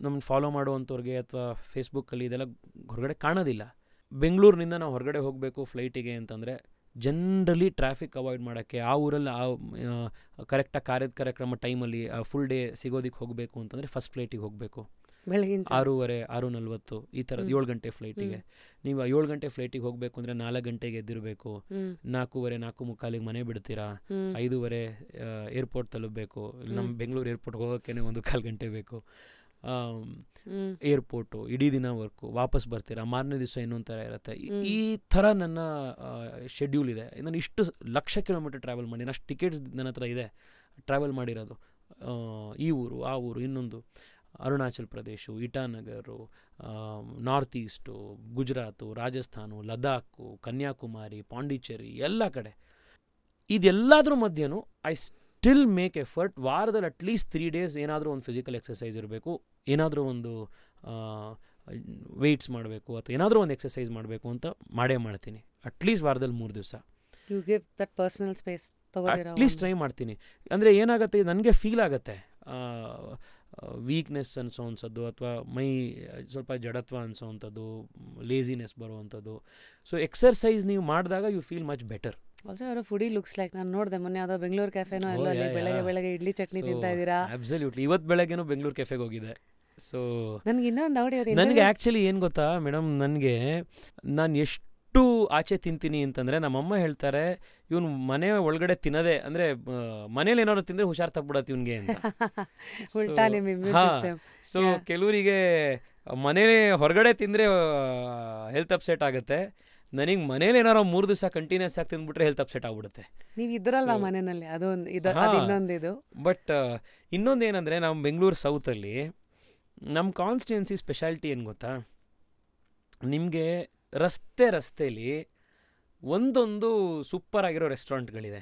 ನಮ್ಮನ್ನು ಫಾಲೋ ಮಾಡುವಂಥವ್ರಿಗೆ ಅಥವಾ ಫೇಸ್ಬುಕ್ಕಲ್ಲಿ ಇದೆಲ್ಲ ಹೊರಗಡೆ ಕಾಣೋದಿಲ್ಲ. ಬೆಂಗಳೂರಿನಿಂದ ನಾವು ಹೊರಗಡೆ ಹೋಗಬೇಕು ಫ್ಲೈಟಿಗೆ ಅಂತಂದರೆ ಜನರಲಿ ಟ್ರಾಫಿಕ್ ಅವಾಯ್ಡ್ ಮಾಡೋಕ್ಕೆ ಆ ಊರಲ್ಲಿ ಕರೆಕ್ಟಾಗಿ ಕಾರ್ಯಕ್ರಮ ಟೈಮಲ್ಲಿ ಫುಲ್ ಡೇ ಸಿಗೋದಕ್ಕೆ ಹೋಗಬೇಕು ಅಂತಂದರೆ ಫಸ್ಟ್ ಫ್ಲೈಟಿಗೆ ಹೋಗಬೇಕು. ಬೆಳಗಿನ 6:30, 6:40 ಈ ಥರದ್ದು 7 ಗಂಟೆ ಫ್ಲೈಟಿಗೆ. ನೀವು 7 ಗಂಟೆ ಫ್ಲೈಟಿಗೆ ಹೋಗಬೇಕು ಅಂದರೆ 4 ಗಂಟೆಗೆ ಎದ್ದಿರಬೇಕು. 4:15, 4:45 ಮನೆ ಬಿಡ್ತೀರಾ, 5:30 ಏರ್ಪೋರ್ಟ್ ತಲುಪಬೇಕು. ನಮ್ಮ ಬೆಂಗಳೂರು ಏರ್ಪೋರ್ಟ್ಗೆ ಹೋಗೋಕ್ಕೇ 1.25 ಗಂಟೆ ಬೇಕು. ಏರ್ಪೋರ್ಟು ಇಡೀ ದಿನ ವರ್ಕು, ವಾಪಸ್ ಬರ್ತೀರಾ, ಮಾರನೇ ದಿವಸ ಇನ್ನೊಂದು ಥರ ಇರುತ್ತೆ. ಈ ಥರ ನನ್ನ ಶೆಡ್ಯೂಲ್ ಇದೆ. ನಾನು ಇಷ್ಟು ಲಕ್ಷ ಕಿಲೋಮೀಟರ್ ಟ್ರಾವೆಲ್ ಮಾಡಿ, ಅಷ್ಟು ಟಿಕೆಟ್ಸ್ ನನ್ನ ಹತ್ರ ಇದೆ ಟ್ರಾವೆಲ್ ಮಾಡಿರೋದು. ಈ ಊರು ಆ ಊರು ಇನ್ನೊಂದು, ಅರುಣಾಚಲ್ ಪ್ರದೇಶ, ಇಟಾನಗರು, ನಾರ್ತ್ ಈಸ್ಟು, ಗುಜರಾತು, ರಾಜಸ್ಥಾನು, ಲದಾಖು, ಕನ್ಯಾಕುಮಾರಿ, ಪಾಂಡಿಚೇರಿ, ಎಲ್ಲ ಕಡೆ. ಇದೆಲ್ಲದ್ರ ಮಧ್ಯೆನೂ ಐ ಸ್ಟಿಲ್ ಮೇಕ್ ಎಫರ್ಟ್. ವಾರದಲ್ಲಿ ಅಟ್ಲೀಸ್ಟ್ 3 days ಏನಾದರೂ ಒಂದು ಫಿಸಿಕಲ್ ಎಕ್ಸಸೈಸ್ ಇರಬೇಕು, ಏನಾದರೂ ಒಂದು ವೆಯ್ಟ್ಸ್ ಮಾಡಬೇಕು ಅಥವಾ ಏನಾದರೂ ಒಂದು ಎಕ್ಸಸೈಸ್ ಮಾಡಬೇಕು ಅಂತ ಮಾಡೇ ಮಾಡ್ತೀನಿ. ಅಟ್ಲೀಸ್ಟ್ ವಾರದಲ್ಲಿ 3 ದಿವಸ you give that personal space at least try ಮಾಡ್ತೀನಿ. ಅಂದರೆ ಏನಾಗುತ್ತೆ, ನನಗೆ ಫೀಲ್ ಆಗುತ್ತೆ ವೀಕ್ನೆಸ್ ಅನಿಸೋವಂಥದ್ದು ಅಥವಾ ಮೈ ಸ್ವಲ್ಪ ಜಡತ್ವ ಅನಿಸೋವಂಥದ್ದು, ಲೇಸಿನೆಸ್ ಬರುವಂಥದ್ದು. ಸೊ ಎಕ್ಸರ್ಸೈಸ್ ನೀವು ಮಾಡಿದಾಗ you feel much better. Also ಅವರ ಫುಡಿ ಲುಕ್ಸ್ ಲೈಕ್, ನಾನು ನೋಡಿದೆ ಮೊನ್ನೆ ಯಾವುದೋ ಬೆಂಗಳೂರು ಕೆಫೆನೋ ಎಲ್ಲ ಬೆಳಗ್ಗೆ ಇಡ್ಲಿ ಚಟ್ನಿ ತಿಂತಾ ಇದ್ದೀರಾ. ಅಬ್ಸಲ್ಯೂಟ್ಲಿ. ಇವತ್ತು ಬೆಳಗ್ಗೆನೂ ಬೆಂಗಳೂರು ಕೆಫೆಗೆ ಹೋಗಿದೆ. ಸೊ ನನಗೆ ಇನ್ನೊಂದು ನನಗೆ ಆ್ಯಕ್ಚುಲಿ ಏನು ಗೊತ್ತಾ ಮೇಡಮ್, ನಾನು ಎಷ್ಟು ಆಚೆ ತಿಂತೀನಿ ಅಂತಂದರೆ ನಮ್ಮಮ್ಮ ಹೇಳ್ತಾರೆ, ಇವನು ಮನೆ ಒಳಗಡೆ ತಿನ್ನೋದೇ ಅಂದರೆ ಮನೇಲಿ ಏನಾದ್ರು ತಿಂದರೆ ಹುಷಾರು ತಗ್ಬಿಡತ್ತೆ ಇವನಿಗೆ ಅಂತ. ಸೊ ಕೆಲವರಿಗೆ ಮನೇಲಿ ಹೊರಗಡೆ ತಿಂದರೆ ಹೆಲ್ತ್ ಅಪ್ಸೆಟ್ ಆಗುತ್ತೆ. ನನಗೆ ಮನೇಲಿ ಏನಾರು 3 ದಿವಸ ಕಂಟಿನ್ಯೂಸ್ ಆಗಿ ತಿಂದ್ಬಿಟ್ರೆ ಹೆಲ್ತ್ ಅಪ್ಸೆಟ್ ಆಗ್ಬಿಡುತ್ತೆ. ನೀವು ಇದ್ರಲ್ಲ ಮನೆಯಲ್ಲಿ, ಅದೊಂದು. ಬಟ್ ಇನ್ನೊಂದೇನೆಂದರೆ ನಮ್ಮ ಬೆಂಗಳೂರು ಸೌತಲ್ಲಿ ನಮ್ಮ ಕಾನ್ಸ್ಟಿಟ್ಯೂನ್ಸಿ ಸ್ಪೆಷಾಲಿಟಿ ಏನು ಗೊತ್ತಾ, ನಿಮಗೆ ರಸ್ತೆಯಲ್ಲಿ ಒಂದೊಂದು ಸೂಪರ್ ಆಗಿರೋ ರೆಸ್ಟೋರೆಂಟ್ಗಳಿದೆ.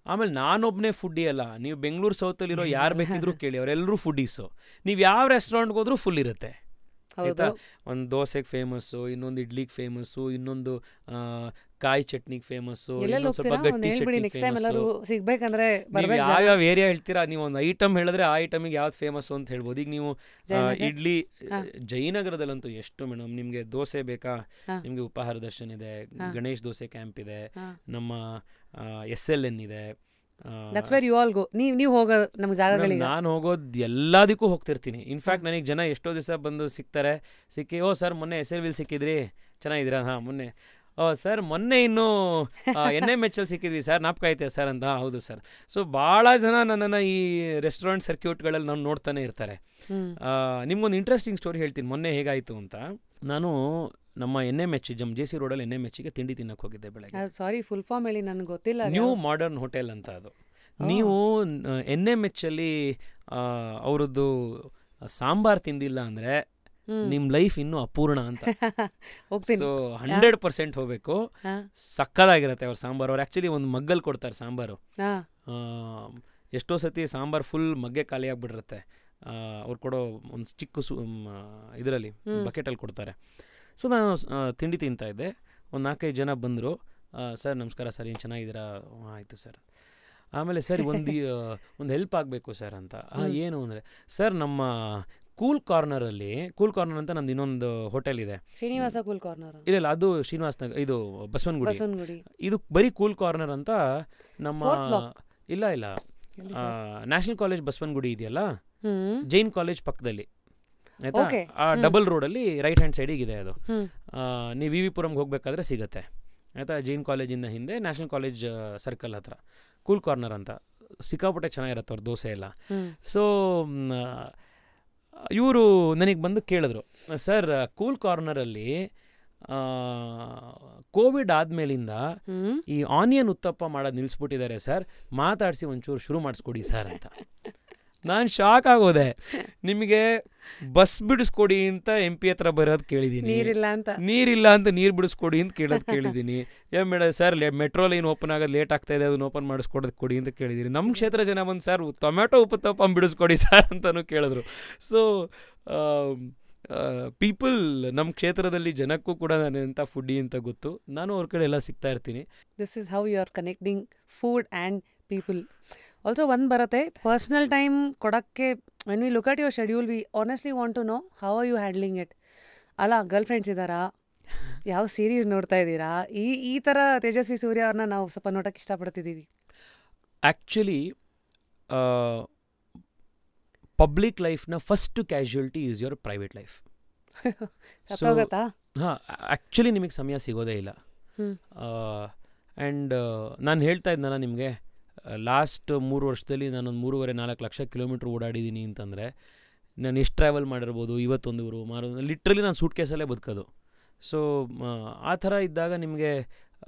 ಆಮೇಲೆ ನಾನೊಬ್ಬನೇ ಫುಡ್ಡಿ ಅಲ್ಲ, ನೀವು ಬೆಂಗಳೂರು ಸೌತಲ್ಲಿರೋ ಯಾರು ಬೇಕಿದ್ರೂ ಕೇಳಿ, ಅವರೆಲ್ಲರೂ ಫುಡ್ಡೀಸು. ನೀವು ಯಾವ ರೆಸ್ಟೋರೆಂಟ್ಗೆ ಹೋದ್ರೂ ಫುಲ್ ಇರುತ್ತೆ ಆಯಿತಾ. ಒಂದು ದೋಸೆಗೆ ಫೇಮಸ್ಸು, ಇನ್ನೊಂದು ಇಡ್ಲಿಗೆ ಫೇಮಸ್ಸು, ಇನ್ನೊಂದು ಕಾಯಿ ಚಟ್ನಿಗೆ ಫೇಮಸ್ಸು, ಸ್ವಲ್ಪ ಗಟ್ಟಿ ಚಟ್ನಿ ಫೇಮಸ್ಸು. ಸಿಗ್ಬೇಕಂದ್ರೆ ನೀವು ಯಾವ್ಯಾವ ಏರಿಯಾ ಹೇಳ್ತೀರಾ, ನೀವು ಒಂದು ಐಟಮ್ ಹೇಳಿದ್ರೆ ಆ ಐಟಮಿಗೆ ಯಾವ್ದು ಫೇಮಸ್ಸು ಅಂತ ಹೇಳ್ಬೋದು. ಈಗ ನೀವು ಇಡ್ಲಿ ಜಯನಗರದಲ್ಲಂತೂ ಎಷ್ಟು ಮೇಡಮ್, ನಿಮಗೆ ದೋಸೆ ಬೇಕಾ, ನಿಮಗೆ ಉಪಹಾರ ದರ್ಶನ್ ಇದೆ, ಗಣೇಶ್ ದೋಸೆ ಕ್ಯಾಂಪ್ ಇದೆ, ನಮ್ಮ SLN ಇದೆ. ನೀವು ಹೋಗೋ ನಮ್ಮ ಜಾಗಗಳಿಗೆ ನಾನು ಹೋಗೋದು ಎಲ್ಲದಕ್ಕೂ ಹೋಗ್ತಿರ್ತೀನಿ. ಇನ್ಫ್ಯಾಕ್ಟ್ ನನಗೆ ಜನ ಎಷ್ಟೋ ದಿವಸ ಬಂದು ಸಿಗ್ತಾರೆ, ಓ ಸರ್ ಮೊನ್ನೆ SLVಲ್ ಸಿಕ್ಕಿದ್ರಿ, ಚೆನ್ನಾಗಿದ್ದೀರಾ, ಹಾಂ ಮೊನ್ನೆ, ಸರ್ ಮೊನ್ನೆ ಇನ್ನೂ NMHL ಸಿಕ್ಕಿದ್ವಿ ಸರ್, ನಾಪ್ಕ ಐತೆ ಸರ್ ಅಂತ. ಹೌದು ಸರ್. ಸೊ ಭಾಳ ಜನ ನನ್ನನ್ನು ಈ ರೆಸ್ಟೋರೆಂಟ್ ಸರ್ಕ್ಯೂಟ್ಗಳಲ್ಲಿ ನಾನು ನೋಡ್ತಾನೆ ಇರ್ತಾರೆ. ನಿಮ್ಗೊಂದು ಇಂಟ್ರೆಸ್ಟಿಂಗ್ ಸ್ಟೋರಿ ಹೇಳ್ತೀನಿ, ಮೊನ್ನೆ ಹೇಗಾಯಿತು ಅಂತ. ನಾನು ನಮ್ಮ NMH JC ರೋಡಲ್ಲಿ NMHಗೆ ತಿಂಡಿ ತಿನ್ನಕ್ಕೆ ಹೋಗಿದ್ದೆ ಬೆಳಗ್ಗೆ. ಸಾರಿ, ಫುಲ್ ಫಾರ್ಮ್ ಹೇಳಿ, ನನಗೆ ಗೊತ್ತಿಲ್ಲ. ನ್ಯೂ ಮಾಡರ್ನ್ ಹೋಟೆಲ್ ಅಂತ ಅದು. ನೀವು NMHಲ್ಲಿ ಅವರದ್ದು ಸಾಂಬಾರ್ ತಿಂದಿಲ್ಲ ಅಂದರೆ ನಿಮ್ಮ ಲೈಫ್ ಇನ್ನೂ ಅಪೂರ್ಣ ಅಂತ. ಸೊ 100% ಹೋಗಬೇಕು. ಸಕ್ಕದಾಗಿರುತ್ತೆ ಅವ್ರ ಸಾಂಬಾರು. ಅವ್ರು ಆ್ಯಕ್ಚುಲಿ ಒಂದು ಮಗ್ಗಲ್ಲಿ ಕೊಡ್ತಾರೆ ಸಾಂಬಾರು. ಎಷ್ಟೋ ಸತಿ ಸಾಂಬಾರು ಫುಲ್ ಮಗ್ಗೆ ಖಾಲಿ ಆಗಿಬಿಟ್ಟಿರುತ್ತೆ. ಅವ್ರು ಕೊಡೋ ಒಂದು ಚಿಕ್ಕ ಇದರಲ್ಲಿ ಬಕೆಟಲ್ಲಿ ಕೊಡ್ತಾರೆ. ಸೊ ನಾನು ತಿಂಡಿ ತಿಂತಾಯಿದ್ದೆ, ಒಂದು 4-5 ಜನ ಬಂದರು. ಸರ್ ನಮಸ್ಕಾರ ಸರ್, ಏನು ಚೆನ್ನಾಗಿದ್ದೀರಾ? ಆಯಿತು ಸರ್. ಆಮೇಲೆ ಸರ್ ಒಂದು ಹೆಲ್ಪ್ ಆಗಬೇಕು ಸರ್ ಅಂತ. ಏನು ಅಂದರೆ, ಸರ್ ನಮ್ಮ ಕೂಲ್ ಕಾರ್ನರ್ ಅಂತ ನಮ್ದು ಇನ್ನೊಂದು ಹೋಟೆಲ್ ಇದೆ, ಶ್ರೀನಿವಾಸ ಕೂಲ್ ಕಾರ್ನರ್. ಇಲ್ಲ ಅದು ಶ್ರೀನಿವಾಸ ನಗರ್, ಇದು ಬಸವನಗುಡಿ. ಇದು ಬರೀ ಕೂಲ್ ಕಾರ್ನರ್ ಅಂತ ನಮ್ಮ ಇಲ್ಲ ನ್ಯಾಷನಲ್ ಕಾಲೇಜ್ ಬಸವನಗುಡಿ ಇದೆಯಲ್ಲ, ಜೈನ್ ಕಾಲೇಜ್ ಪಕ್ಕದಲ್ಲಿ ಆಯ್ತಾ, ಆ ಡಬಲ್ ರೋಡಲ್ಲಿ ರೈಟ್ ಹ್ಯಾಂಡ್ ಸೈಡಿಗೆ ಇದೆ ಅದು. ನೀವು ವಿ ಪುರಂಗೆ ಹೋಗ್ಬೇಕಾದ್ರೆ ಸಿಗುತ್ತೆ ಆಯಿತಾ. ಜೈನ್ ಕಾಲೇಜಿಂದ ಹಿಂದೆ ನ್ಯಾಷನಲ್ ಕಾಲೇಜ್ ಸರ್ಕಲ್ ಹತ್ರ ಕೂಲ್ ಕಾರ್ನರ್ ಅಂತ. ಸಿಕ್ಕಾಪಟ್ಟೆ ಚೆನ್ನಾಗಿರುತ್ತೆ ಅವ್ರ ದೋಸೆ ಎಲ್ಲ. ಸೊ ಇವರು ನನಗೆ ಬಂದು ಕೇಳಿದ್ರು, ಸರ್ ಕೂಲ್ ಕಾರ್ನರಲ್ಲಿ ಕೋವಿಡ್ ಆದಮೇಲಿಂದ ಈ ಆನಿಯನ್ ಉತ್ತಪ್ಪ ಮಾಡೋದು ನಿಲ್ಲಿಸ್ಬಿಟ್ಟಿದ್ದಾರೆ ಸರ್, ಮಾತಾಡಿಸಿ ಒಂಚೂರು ಶುರು ಮಾಡಿಸ್ಕೊಡಿ ಸರ್ ಅಂತ. ನಾನು ಶಾಕ್ ಆಗೋದೆ. ನಿಮಗೆ ಬಸ್ ಬಿಡಿಸ್ಕೊಡಿ ಅಂತ MP ಹತ್ರ ಬರೋದು ಕೇಳಿದ್ದೀನಿ, ನೀರಿಲ್ಲ ಅಂತ ನೀರು ಬಿಡಿಸ್ಕೊಡಿ ಅಂತ ಕೇಳಿದ್ದೀನಿ. Madam sir metro line open ಆಗೋದು ಲೇಟ್ ಆಗ್ತಾ ಇದೆ, ಅದನ್ನ ಓಪನ್ ಮಾಡಿಸ್ಕೊಡೋದು ಕೊಡಿ ಅಂತ ಕೇಳಿದ್ದೀನಿ. ನಮ್ಮ ಕ್ಷೇತ್ರ ಜನ ಬಂದು ಸರ್ ಟೊಮೆಟೊ ಉಪ್ಪುತ್ತಪ್ಪ ಬಿಡಿಸ್ಕೊಡಿ ಸರ್ ಅಂತಲೂ ಕೇಳಿದ್ರು. ಸೊ ಪೀಪಲ್, ನಮ್ಮ ಕ್ಷೇತ್ರದಲ್ಲಿ ಜನಕ್ಕೂ ಕೂಡ ನಾನು ಎಂಥ ಫುಡ್ಡಿ ಅಂತ ಗೊತ್ತು. ನಾನು ಅವ್ರ ಕಡೆ ಎಲ್ಲ ಸಿಗ್ತಾ ಇರ್ತೀನಿ. This is how you are connecting food and people. Also ಒಂದು ಬರುತ್ತೆ, ಪರ್ಸ್ನಲ್ ಟೈಮ್ ಕೊಡೋಕ್ಕೆ. When we look at your schedule, we honestly want to know how are you handling it. ಅಲ್ಲ, ಗರ್ಲ್ ಫ್ರೆಂಡ್ಸ್ ಇದ್ದಾರಾ, ಯಾವ ಸೀರೀಸ್ ನೋಡ್ತಾ ಇದ್ದೀರಾ, ಈ ಥರ ತೇಜಸ್ವಿ ಸೂರ್ಯ ಅವ್ರನ್ನ ನಾವು ಸ್ವಲ್ಪ ನೋಡೋಕ್ಕೆ ಇಷ್ಟಪಡ್ತಿದ್ದೀವಿ. ಆ್ಯಕ್ಚುಲಿ ಪಬ್ಲಿಕ್ ಲೈಫ್ನ first casualty is your private life. ಸತ್ತೋಗತ್ತಾ? ಹಾಂ, ಆ್ಯಕ್ಚುಲಿ ನಿಮಗೆ ಸಮಯ ಸಿಗೋದೇ ಇಲ್ಲ. ಆ್ಯಂಡ್ ನಾನು ಹೇಳ್ತಾ ಇದ್ನಲ್ಲ ನಿಮಗೆ, ಲಾಸ್ಟ್ 3 ವರ್ಷದಲ್ಲಿ ನಾನೊಂದು 3.5-4 ಲಕ್ಷ ಕಿಲೋಮೀಟ್ರ್ ಓಡಾಡಿದ್ದೀನಿ ಅಂತಂದರೆ ನಾನು ಎಷ್ಟು ಟ್ರಾವೆಲ್ ಮಾಡಿರ್ಬೋದು. ಇವತ್ತೊಂದು ಊರು ಲಿಟ್ರಲಿ ನಾನು ಸೂಟ್ ಕೇಸಲ್ಲೇ ಬದುಕೋದು. ಸೊ ಆ ಥರ ಇದ್ದಾಗ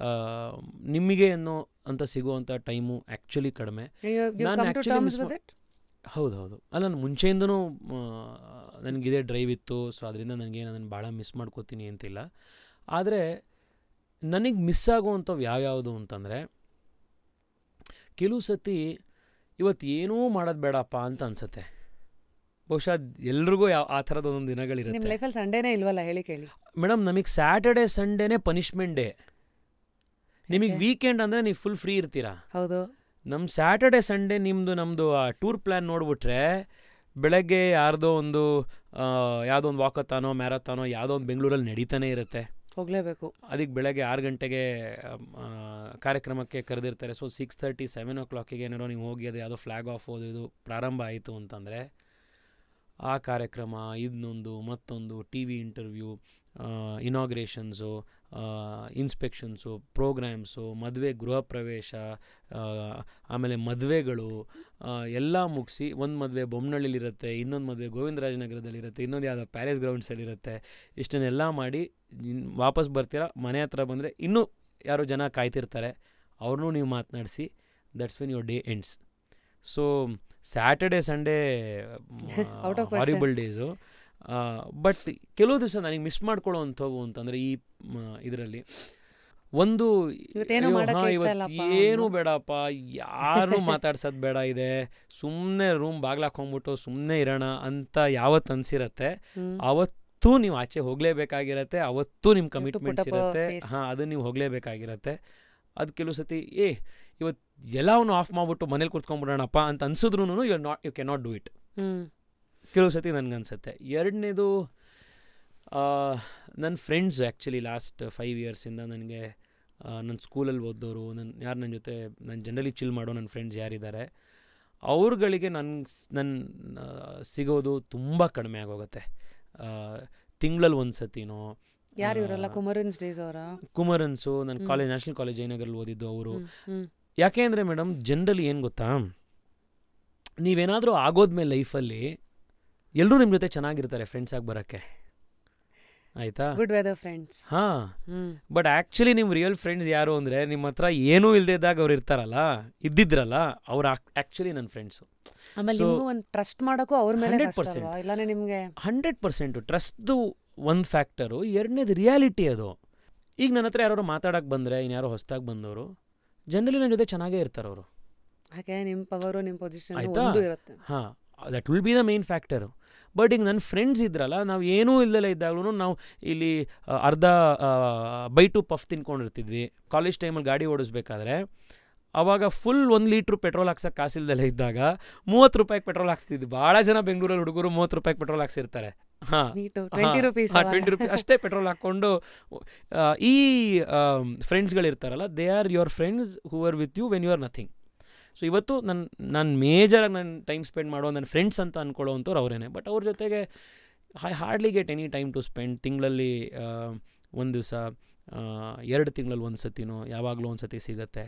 ನಿಮಗೆ ಅನ್ನೋ ಅಂತ ಸಿಗುವಂಥ ಟೈಮು ಆ್ಯಕ್ಚುಲಿ ಕಡಿಮೆ. ಹೌದು. ಅಲ್ಲ, ನಾನು ಮುಂಚೆಯಿಂದನೂ ನನಗಿದೇ ಡ್ರೈವ್ ಇತ್ತು. ಸೊ ಅದರಿಂದ ನನಗೇನು ಅದನ್ನು ಭಾಳ ಮಿಸ್ ಮಾಡ್ಕೋತೀನಿ ಅಂತಿಲ್ಲ. ಆದರೆ ನನಗೆ ಮಿಸ್ ಆಗುವಂಥವು ಯಾವ್ಯಾವುದು ಅಂತಂದರೆ, ಕೆಲವು ಸತಿ ಇವತ್ತು ಏನೂ ಮಾಡೋದು ಬೇಡಪ್ಪ ಅಂತ ಅನ್ಸುತ್ತೆ. ಬಹುಶಃ ಎಲ್ರಿಗೂ ಆ ಥರದ ಒಂದೊಂದು ದಿನಗಳಿರುತ್ತೆ. ನಿಮ್ಮ ಲೈಫಲ್ಲಿ ಸಂಡೇನೇ ಇಲ್ವಲ್ಲ, ಹೇಳಿ ಕೇಳಿ ಮೇಡಮ್. ನಮಗೆ ಸ್ಯಾಟರ್ಡೆ ಸಂಡೇನೇ ಪನಿಷ್ಮೆಂಟ್ ಡೇ. ನಿಮಗೆ ವೀಕೆಂಡ್ ಅಂದರೆ ನೀವು ಫುಲ್ ಫ್ರೀ ಇರ್ತೀರಾ. ಹೌದು. ನಮ್ಮ ಸ್ಯಾಟರ್ಡೆ ಸಂಡೇ ನಮ್ಮದು ಟೂರ್ ಪ್ಲ್ಯಾನ್ ನೋಡ್ಬಿಟ್ರೆ, ಬೆಳಗ್ಗೆ ಯಾವುದೋ ಒಂದು ವಾಕತ್ತಾನೋ ಮ್ಯಾರಥಾನೋ ಯಾವುದೋ ಒಂದು ಬೆಂಗಳೂರಲ್ಲಿ ನಡೀತಾನೆ ಇರುತ್ತೆ, ಹೋಗಲೇಬೇಕು. ಅದಕ್ಕೆ ಬೆಳಗ್ಗೆ 6 ಗಂಟೆಗೆ ಕಾರ್ಯಕ್ರಮಕ್ಕೆ ಕರೆದಿರ್ತಾರೆ. ಸೊ 6:30, 7 o'clock ಏನಾರೋ ನೀವು ಹೋಗಿ ಅದು ಯಾವುದೋ ಫ್ಲ್ಯಾಗ್ ಆಫ್ ಇದು ಪ್ರಾರಂಭ ಆಯಿತು ಅಂತಂದರೆ, ಆ ಕಾರ್ಯಕ್ರಮ ಇದನ್ನೊಂದು ಮತ್ತೊಂದು TV ಇಂಟರ್ವ್ಯೂ, ಇನಾಗ್ರೇಷನ್ಸು, ಇನ್ಸ್ಪೆಕ್ಷನ್ಸು, ಪ್ರೋಗ್ರಾಮ್ಸು, ಮದುವೆ, ಗೃಹ ಪ್ರವೇಶ, ಆಮೇಲೆ ಮದುವೆಗಳು ಎಲ್ಲ ಮುಗಿಸಿ, ಒಂದು ಮದುವೆ ಬೊಮ್ಮನಹಳ್ಳಿಲಿರುತ್ತೆ, ಇನ್ನೊಂದು ಮದುವೆ ಗೋವಿಂದರಾಜನಗರದಲ್ಲಿರುತ್ತೆ, ಇನ್ನೊಂದು ಯಾವುದೋ ಪ್ಯಾಲೇಸ್ ಗ್ರೌಂಡ್ಸಲ್ಲಿರುತ್ತೆ. ಇಷ್ಟನ್ನೆಲ್ಲ ಮಾಡಿ ವಾಪಸ್ ಬರ್ತೀರಾ. ಮನೆ ಹತ್ರ ಬಂದರೆ ಇನ್ನೂ ಯಾರೋ ಜನ ಕಾಯ್ತಿರ್ತಾರೆ, ಅವ್ರನ್ನೂ ನೀವು ಮಾತನಾಡಿಸಿ. That's when your day ends. So Saturday Sunday horrible days. But ಕೆಲವು ದಿವಸ ನನಗೆ ಮಿಸ್ ಮಾಡ್ಕೊಳ್ಳೋ ಅಂಥವು ಅಂತಂದರೆ, ಈ ಇದರಲ್ಲಿ ಒಂದು ಇವತ್ತೇನು ಮಾಡಕ್ಕೆ ಇಷ್ಟ ಇಲ್ಲಪ್ಪ ಏನು ಬೇಡಪ್ಪ, ಯಾರನ್ನೂ ಮಾತಾಡ್ಸೋದು ಬೇಡ ಇದೆ, ಸುಮ್ಮನೆ ರೂಮ್ ಬಾಗ್ಲಾಕೊಂಡ್ಬಿಟ್ಟು ಸುಮ್ಮನೆ ಇರೋಣ ಅಂತ ಯಾವತ್ತು ಅನ್ಸಿರತ್ತೆ ಅವತ್ತು ನೀವು ಆಚೆ ಹೋಗಲೇಬೇಕಾಗಿರತ್ತೆ, ಅವತ್ತು ನಿಮ್ಮ ಕಮಿಟ್ಮೆಂಟ್ಸ್ ಇರುತ್ತೆ. ಅದು ನೀವು ಹೋಗಲೇಬೇಕಾಗಿರತ್ತೆ. ಅದು ಕೆಲವು ಸತಿ ಇವತ್ತು ಎಲ್ಲವನ್ನೂ ಆಫ್ ಮಾಡಿಬಿಟ್ಟು ಮನೇಲಿ ಕೂತ್ಕೊಂಡ್ಬಿಡೋಣಪ್ಪ ಅಂತ ಅನ್ಸಿದ್ರು you can not do it. ಕೆಲವು ಸತಿ ನನಗನ್ಸುತ್ತೆ. ಎರಡನೇದು, ನನ್ನ ಫ್ರೆಂಡ್ಸ್ ಆ್ಯಕ್ಚುಲಿ ಲಾಸ್ಟ್ 5 ಇಯರ್ಸಿಂದ ನನಗೆ ನನ್ನ ಸ್ಕೂಲಲ್ಲಿ ಓದೋರು, ನನ್ನ ಜೊತೆ ನಾನು ಜನರಲಿ ಚಿಲ್ ಮಾಡೋ ನನ್ನ ಫ್ರೆಂಡ್ಸ್ ಯಾರಿದ್ದಾರೆ ಅವ್ರುಗಳಿಗೆ ನನ್ನ ಸಿಗೋದು ತುಂಬ ಕಡಿಮೆ ಆಗೋಗುತ್ತೆ. ತಿಂಗಳಲ್ಲಿ ಒಂದು ಸತಿನೋ. ಯಾರು ಇವರೆಲ್ಲ? ಕುಮರನ್ಸ್ ಡೇಸ್ ಅವರ? ಕುಮರನ್ಸು ನನ್ನ ಕಾಲೇಜ್, ನ್ಯಾಷನಲ್ ಕಾಲೇಜ್ ಜಯನಗರಲ್ಲಿ ಓದಿದ್ದು ಅವರು. ಯಾಕೆ ಅಂದರೆ ಮೇಡಮ್, ಜನರಲಿ ಏನು ಗೊತ್ತಾ, ನೀವೇನಾದರೂ ಆಗೋದ್ಮೇಲೆ ಲೈಫಲ್ಲಿ ಎಲ್ಲರೂ ನಿಮ್ಮ ಜೊತೆ ಚೆನ್ನಾಗಿರ್ತಾರೆ ಫ್ರೆಂಡ್ಸ್ ಆಗಿ ಬರೋಕ್ಕೆ, ಆಯಿತಾ? Good weather friends. ಹಾಂ, ಬಟ್ ಆ್ಯಕ್ಚುಲಿ ನಿಮ್ಮ ರಿಯಲ್ ಫ್ರೆಂಡ್ಸ್ ಯಾರು ಅಂದರೆ ನಿಮ್ಮ ಹತ್ರ ಏನೂ ಇಲ್ಲದೆ ಇದ್ದಾಗ ಅವ್ರು ಇರ್ತಾರಲ್ಲ, ಇದ್ದಿದ್ರಲ್ಲ, ಅವ್ರು ಆ್ಯಕ್ಚುಲಿ ನನ್ನ ಫ್ರೆಂಡ್ಸು. ಆಮೇಲೆ ನಿಮಗೂ ಒಂದು ಟ್ರಸ್ಟ್ ಮಾಡೋಕ್ಕೂ ಅವ್ರ ಮೇಲೆ 100%. ಇಲ್ಲಾಂದ್ರೆ ನಿಮಗೆ 100% ಟ್ರಸ್ಟ್ದು ಒಂದು ಫ್ಯಾಕ್ಟರು. ಎರಡನೇದು ರಿಯಾಲಿಟಿ. ಅದು ಈಗ ನನ್ನ ಹತ್ರ ಯಾರು ಮಾತಾಡೋಕ್ಕೆ ಬಂದರೆ, ಇನ್ಯಾರೋ ಹೊಸದಾಗಿ ಬಂದವರು ಜನರಲಿ ನನ್ನ ಜೊತೆ ಚೆನ್ನಾಗೇ ಇರ್ತಾರೆ ಅವರು. ಯಾಕೆ ನಿಮ್ಮ ಪವರು, ನಿಮ್ಮ ಪೊಸಿಷನ್ ಆಯಿತಾ? ಇರುತ್ತೆ. ಹಾಂ, that will be the main factor. But ಈಗ ನನ್ನ ಫ್ರೆಂಡ್ಸ್ ಇದ್ರಲ್ಲ, ನಾವು ಏನೂ ಇಲ್ಲದಲ್ಲ ಇದ್ದಾಗಲೂ ನಾವು ಇಲ್ಲಿ ಅರ್ಧ ಬೈಟು ಪಫ್ ತಿನ್ಕೊಂಡಿರ್ತಿದ್ವಿ. ಕಾಲೇಜ್ ಟೈಮಲ್ಲಿ ಗಾಡಿ ಓಡಿಸ್ಬೇಕಾದ್ರೆ ಆವಾಗ ಫುಲ್ 1 ಲೀಟ್ರ್ ಪೆಟ್ರೋಲ್ ಹಾಕ್ಸೋಕ್ಕೆ ಕಾಸಿಲ್ದಲ್ಲೇ ಇದ್ದಾಗ 30 ರೂಪಾಯಿಗೆ ಪೆಟ್ರೋಲ್ ಹಾಕ್ಸ್ತಿದ್ವಿ. ಭಾಳ ಜನ ಬೆಂಗಳೂರಲ್ಲಿ ಹುಡುಗರು 30 ರೂಪಾಯಿಗೆ ಪೆಟ್ರೋಲ್ ಹಾಕ್ಸಿರ್ತಾರೆ. ಹಾಂ, 20 ರೂಪೀಸ್ ಅಷ್ಟೇ ಪೆಟ್ರೋಲ್ ಹಾಕ್ಕೊಂಡು. ಈ ಫ್ರೆಂಡ್ಸ್ಗಳಿರ್ತಾರಲ್ಲ, they are your friends who are with you when you are nothing. So ಇವತ್ತು ನಾನು ಮೇಜರಾಗಿ ನಾನು ಟೈಮ್ ಸ್ಪೆಂಡ್ ಮಾಡೋ ನನ್ನ ಫ್ರೆಂಡ್ಸ್ ಅಂತ ಅಂದ್ಕೊಳ್ಳೋವಂಥವ್ರು ಅವರೇನೆ. ಬಟ್ ಅವ್ರ ಜೊತೆಗೆ I hardly get any time to spend. ತಿಂಗಳಲ್ಲಿ 1 ದಿವಸ, 2 ತಿಂಗಳಲ್ಲಿ 1 ಸತಿನೋ ಯಾವಾಗಲೂ 1 ಸತಿ ಸಿಗುತ್ತೆ.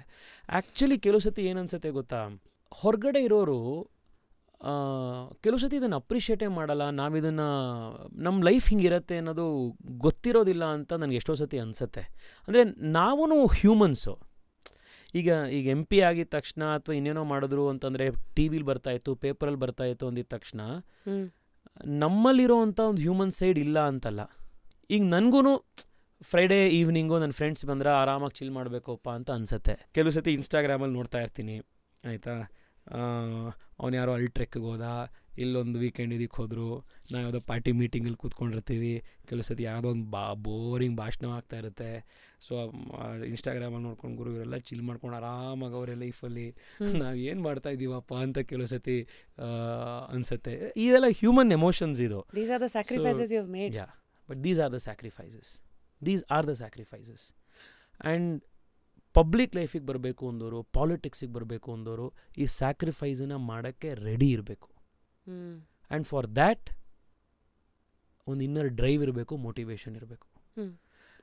ಆ್ಯಕ್ಚುಲಿ ಕೆಲವು ಸತಿ ಏನು ಅನ್ಸುತ್ತೆ ಗೊತ್ತಾ, ಹೊರಗಡೆ ಇರೋರು ಕೆಲವು ಸತಿ ಇದನ್ನು ಅಪ್ರಿಷಿಯೇಟೇ ಮಾಡಲ್ಲ. ನಾವಿದನ್ನು ನಮ್ಮ ಲೈಫ್ ಹಿಂಗಿರುತ್ತೆ ಅನ್ನೋದು ಗೊತ್ತಿರೋದಿಲ್ಲ ಅಂತ ನನಗೆ ಎಷ್ಟೋ ಸತಿ ಅನಿಸುತ್ತೆ. ಅಂದರೆ ನಾವೂ ಹ್ಯೂಮನ್ಸು. ಈಗ MP ಆಗಿದ ತಕ್ಷಣ ಅಥವಾ ಇನ್ನೇನೋ ಮಾಡಿದ್ರು ಅಂತಂದರೆ ಟಿ ವಿಲಿ ಬರ್ತಾಯಿತ್ತು, ಪೇಪರಲ್ಲಿ ಬರ್ತಾಯಿತ್ತು ಅಂದಿದ ತಕ್ಷಣ ನಮ್ಮಲ್ಲಿರೋ ಅಂಥ ಒಂದು ಹ್ಯೂಮನ್ ಸೈಡ್ ಇಲ್ಲ ಅಂತಲ್ಲ. ಈಗ ನನಗೂ ಫ್ರೈಡೇ ಈವ್ನಿಂಗು ನನ್ನ ಫ್ರೆಂಡ್ಸ್ ಬಂದರೆ ಆರಾಮಾಗಿ ಚಿಲ್ ಮಾಡಬೇಕಪ್ಪ ಅಂತ ಅನಿಸುತ್ತೆ. ಕೆಲವು ಸತಿ ಇನ್ಸ್ಟಾಗ್ರಾಮಲ್ಲಿ ನೋಡ್ತಾ ಇರ್ತೀನಿ, ಆಯಿತಾ, ಅವ್ನು ಯಾರೋ ಟ್ರೆಕ್ಗೆ ಹೋದ, ಇಲ್ಲೊಂದು ವೀಕೆಂಡ್ ಇದಕ್ಕೆ ಹೋದರು, ನಾವು ಯಾವುದೋ ಪಾರ್ಟಿ ಮೀಟಿಂಗಲ್ಲಿ ಕೂತ್ಕೊಂಡಿರ್ತೀವಿ. ಕೆಲವು ಸತಿ ಯಾವುದೋ ಒಂದು ಬೋರಿಂಗ್ ಭಾಷಣ ಆಗ್ತಾ ಇರುತ್ತೆ. ಸೊ ಇನ್ಸ್ಟಾಗ್ರಾಮಲ್ಲಿ ನೋಡ್ಕೊಂಡು ಗುರು ಇವರೆಲ್ಲ ಚಿಲ್ ಮಾಡ್ಕೊಂಡು ಆರಾಮಾಗಿ ಅವರೇ ಲೈಫಲ್ಲಿ ನಾವು ಏನು ಮಾಡ್ತಾ ಇದ್ದೀವಪ್ಪ ಅಂತ ಕೆಲವು ಸತಿ ಅನಿಸುತ್ತೆ. ಇದೆಲ್ಲ ಹ್ಯೂಮನ್ ಎಮೋಷನ್ಸ್ ಇದು. These are the sacrifices you have made. Yeah, but these are the sacrifices. These are the sacrifices. And public ಲೈಫಿಗೆ ಬರಬೇಕು ಅಂದವರು, ಪಾಲಿಟಿಕ್ಸಿಗೆ ಬರಬೇಕು ಅಂದವರು ಈ ಸ್ಯಾಕ್ರಿಫೈಸನ್ನ ಮಾಡೋಕ್ಕೆ ರೆಡಿ ಇರಬೇಕು. ಆ್ಯಂಡ್ ಫಾರ್ ದ್ಯಾಟ್ ಒಂದು ಇನ್ನರ್ ಡ್ರೈವ್ ಇರಬೇಕು, ಮೋಟಿವೇಶನ್ ಇರಬೇಕು.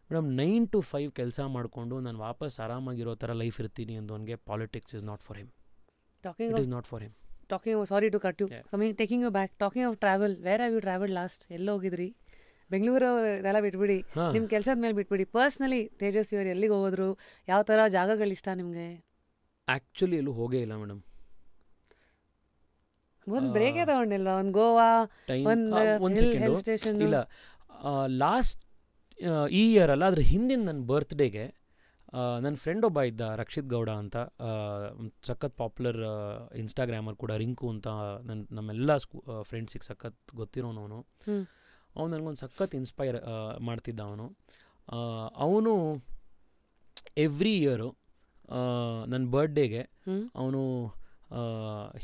ಮೇಡಮ್ 9 to 5 ಕೆಲಸ ಮಾಡಿಕೊಂಡು ನಾನು ವಾಪಸ್ ಆರಾಮಾಗಿರೋ ಥರ ಲೈಫ್ ಇರ್ತೀನಿ ಅಂದವನಿಗೆ politics is not for him. It is not for him. Sorry to cut you. Taking you back, talking of travel, where have you traveled last? ಎಲ್ಲಿ ಹೋಗಿದ್ರಿ? ಬೆಂಗಳೂರು ಇದೆಲ್ಲ ಬಿಟ್ಬಿಡಿ, ನಿಮ್ಮ ಕೆಲಸದ ಮೇಲೆ ಬಿಟ್ಬಿಡಿ. ಪರ್ಸ್ನಲಿ ತೇಜಸ್ ಇವರು ಎಲ್ಲಿಗೆ ಹೋದ್ರು? ಯಾವ ಥರ ಜಾಗಗಳಿಷ್ಟ ನಿಮಗೆ? ಆ್ಯಕ್ಚುಲಿ ಎಲ್ಲೂ ಹೋಗೇ ಇಲ್ಲ ಮೇಡಮ್. ಒಂದು ಬ್ರೇಕೇ ತಗೊಂಡಿಲ್ವಾ? ಒಂದು ಗೋವಾ, ಒಂದು ಹಿಲ್ ಸ್ಟೇಷನ್? ಇಲ್ಲ, ಲಾಸ್ಟ್ ಈ ಇಯರ್ ಅಲ್ಲ, ಅದ್ರ ಹಿಂದಿನ ನನ್ನ ಬರ್ತ್ಡೇಗೆ ನನ್ನ ಫ್ರೆಂಡ್ ಒಬ್ಬ ಇದ್ದ, ರಕ್ಷಿತ್ ಗೌಡ ಅಂತ, ಸಖತ್ ಪಾಪ್ಯುಲರ್ ಇನ್ಸ್ಟಾಗ್ರಾಮರ್ ಕೂಡ, ರಿಂಕು ಅಂತ. ನಮ್ಮೆಲ್ಲ ಫ್ರೆಂಡ್ಸಿಗೆ ಸಖತ್ ಗೊತ್ತಿರೋನವನು. ಅವನು ನನಗೊಂದು ಸಖತ್ ಇನ್ಸ್ಪೈರ್ ಮಾಡ್ತಿದ್ದ. ಅವನು ಎವ್ರಿ ಇಯರು ನನ್ನ ಬರ್ಡೇಗೆ ಅವನು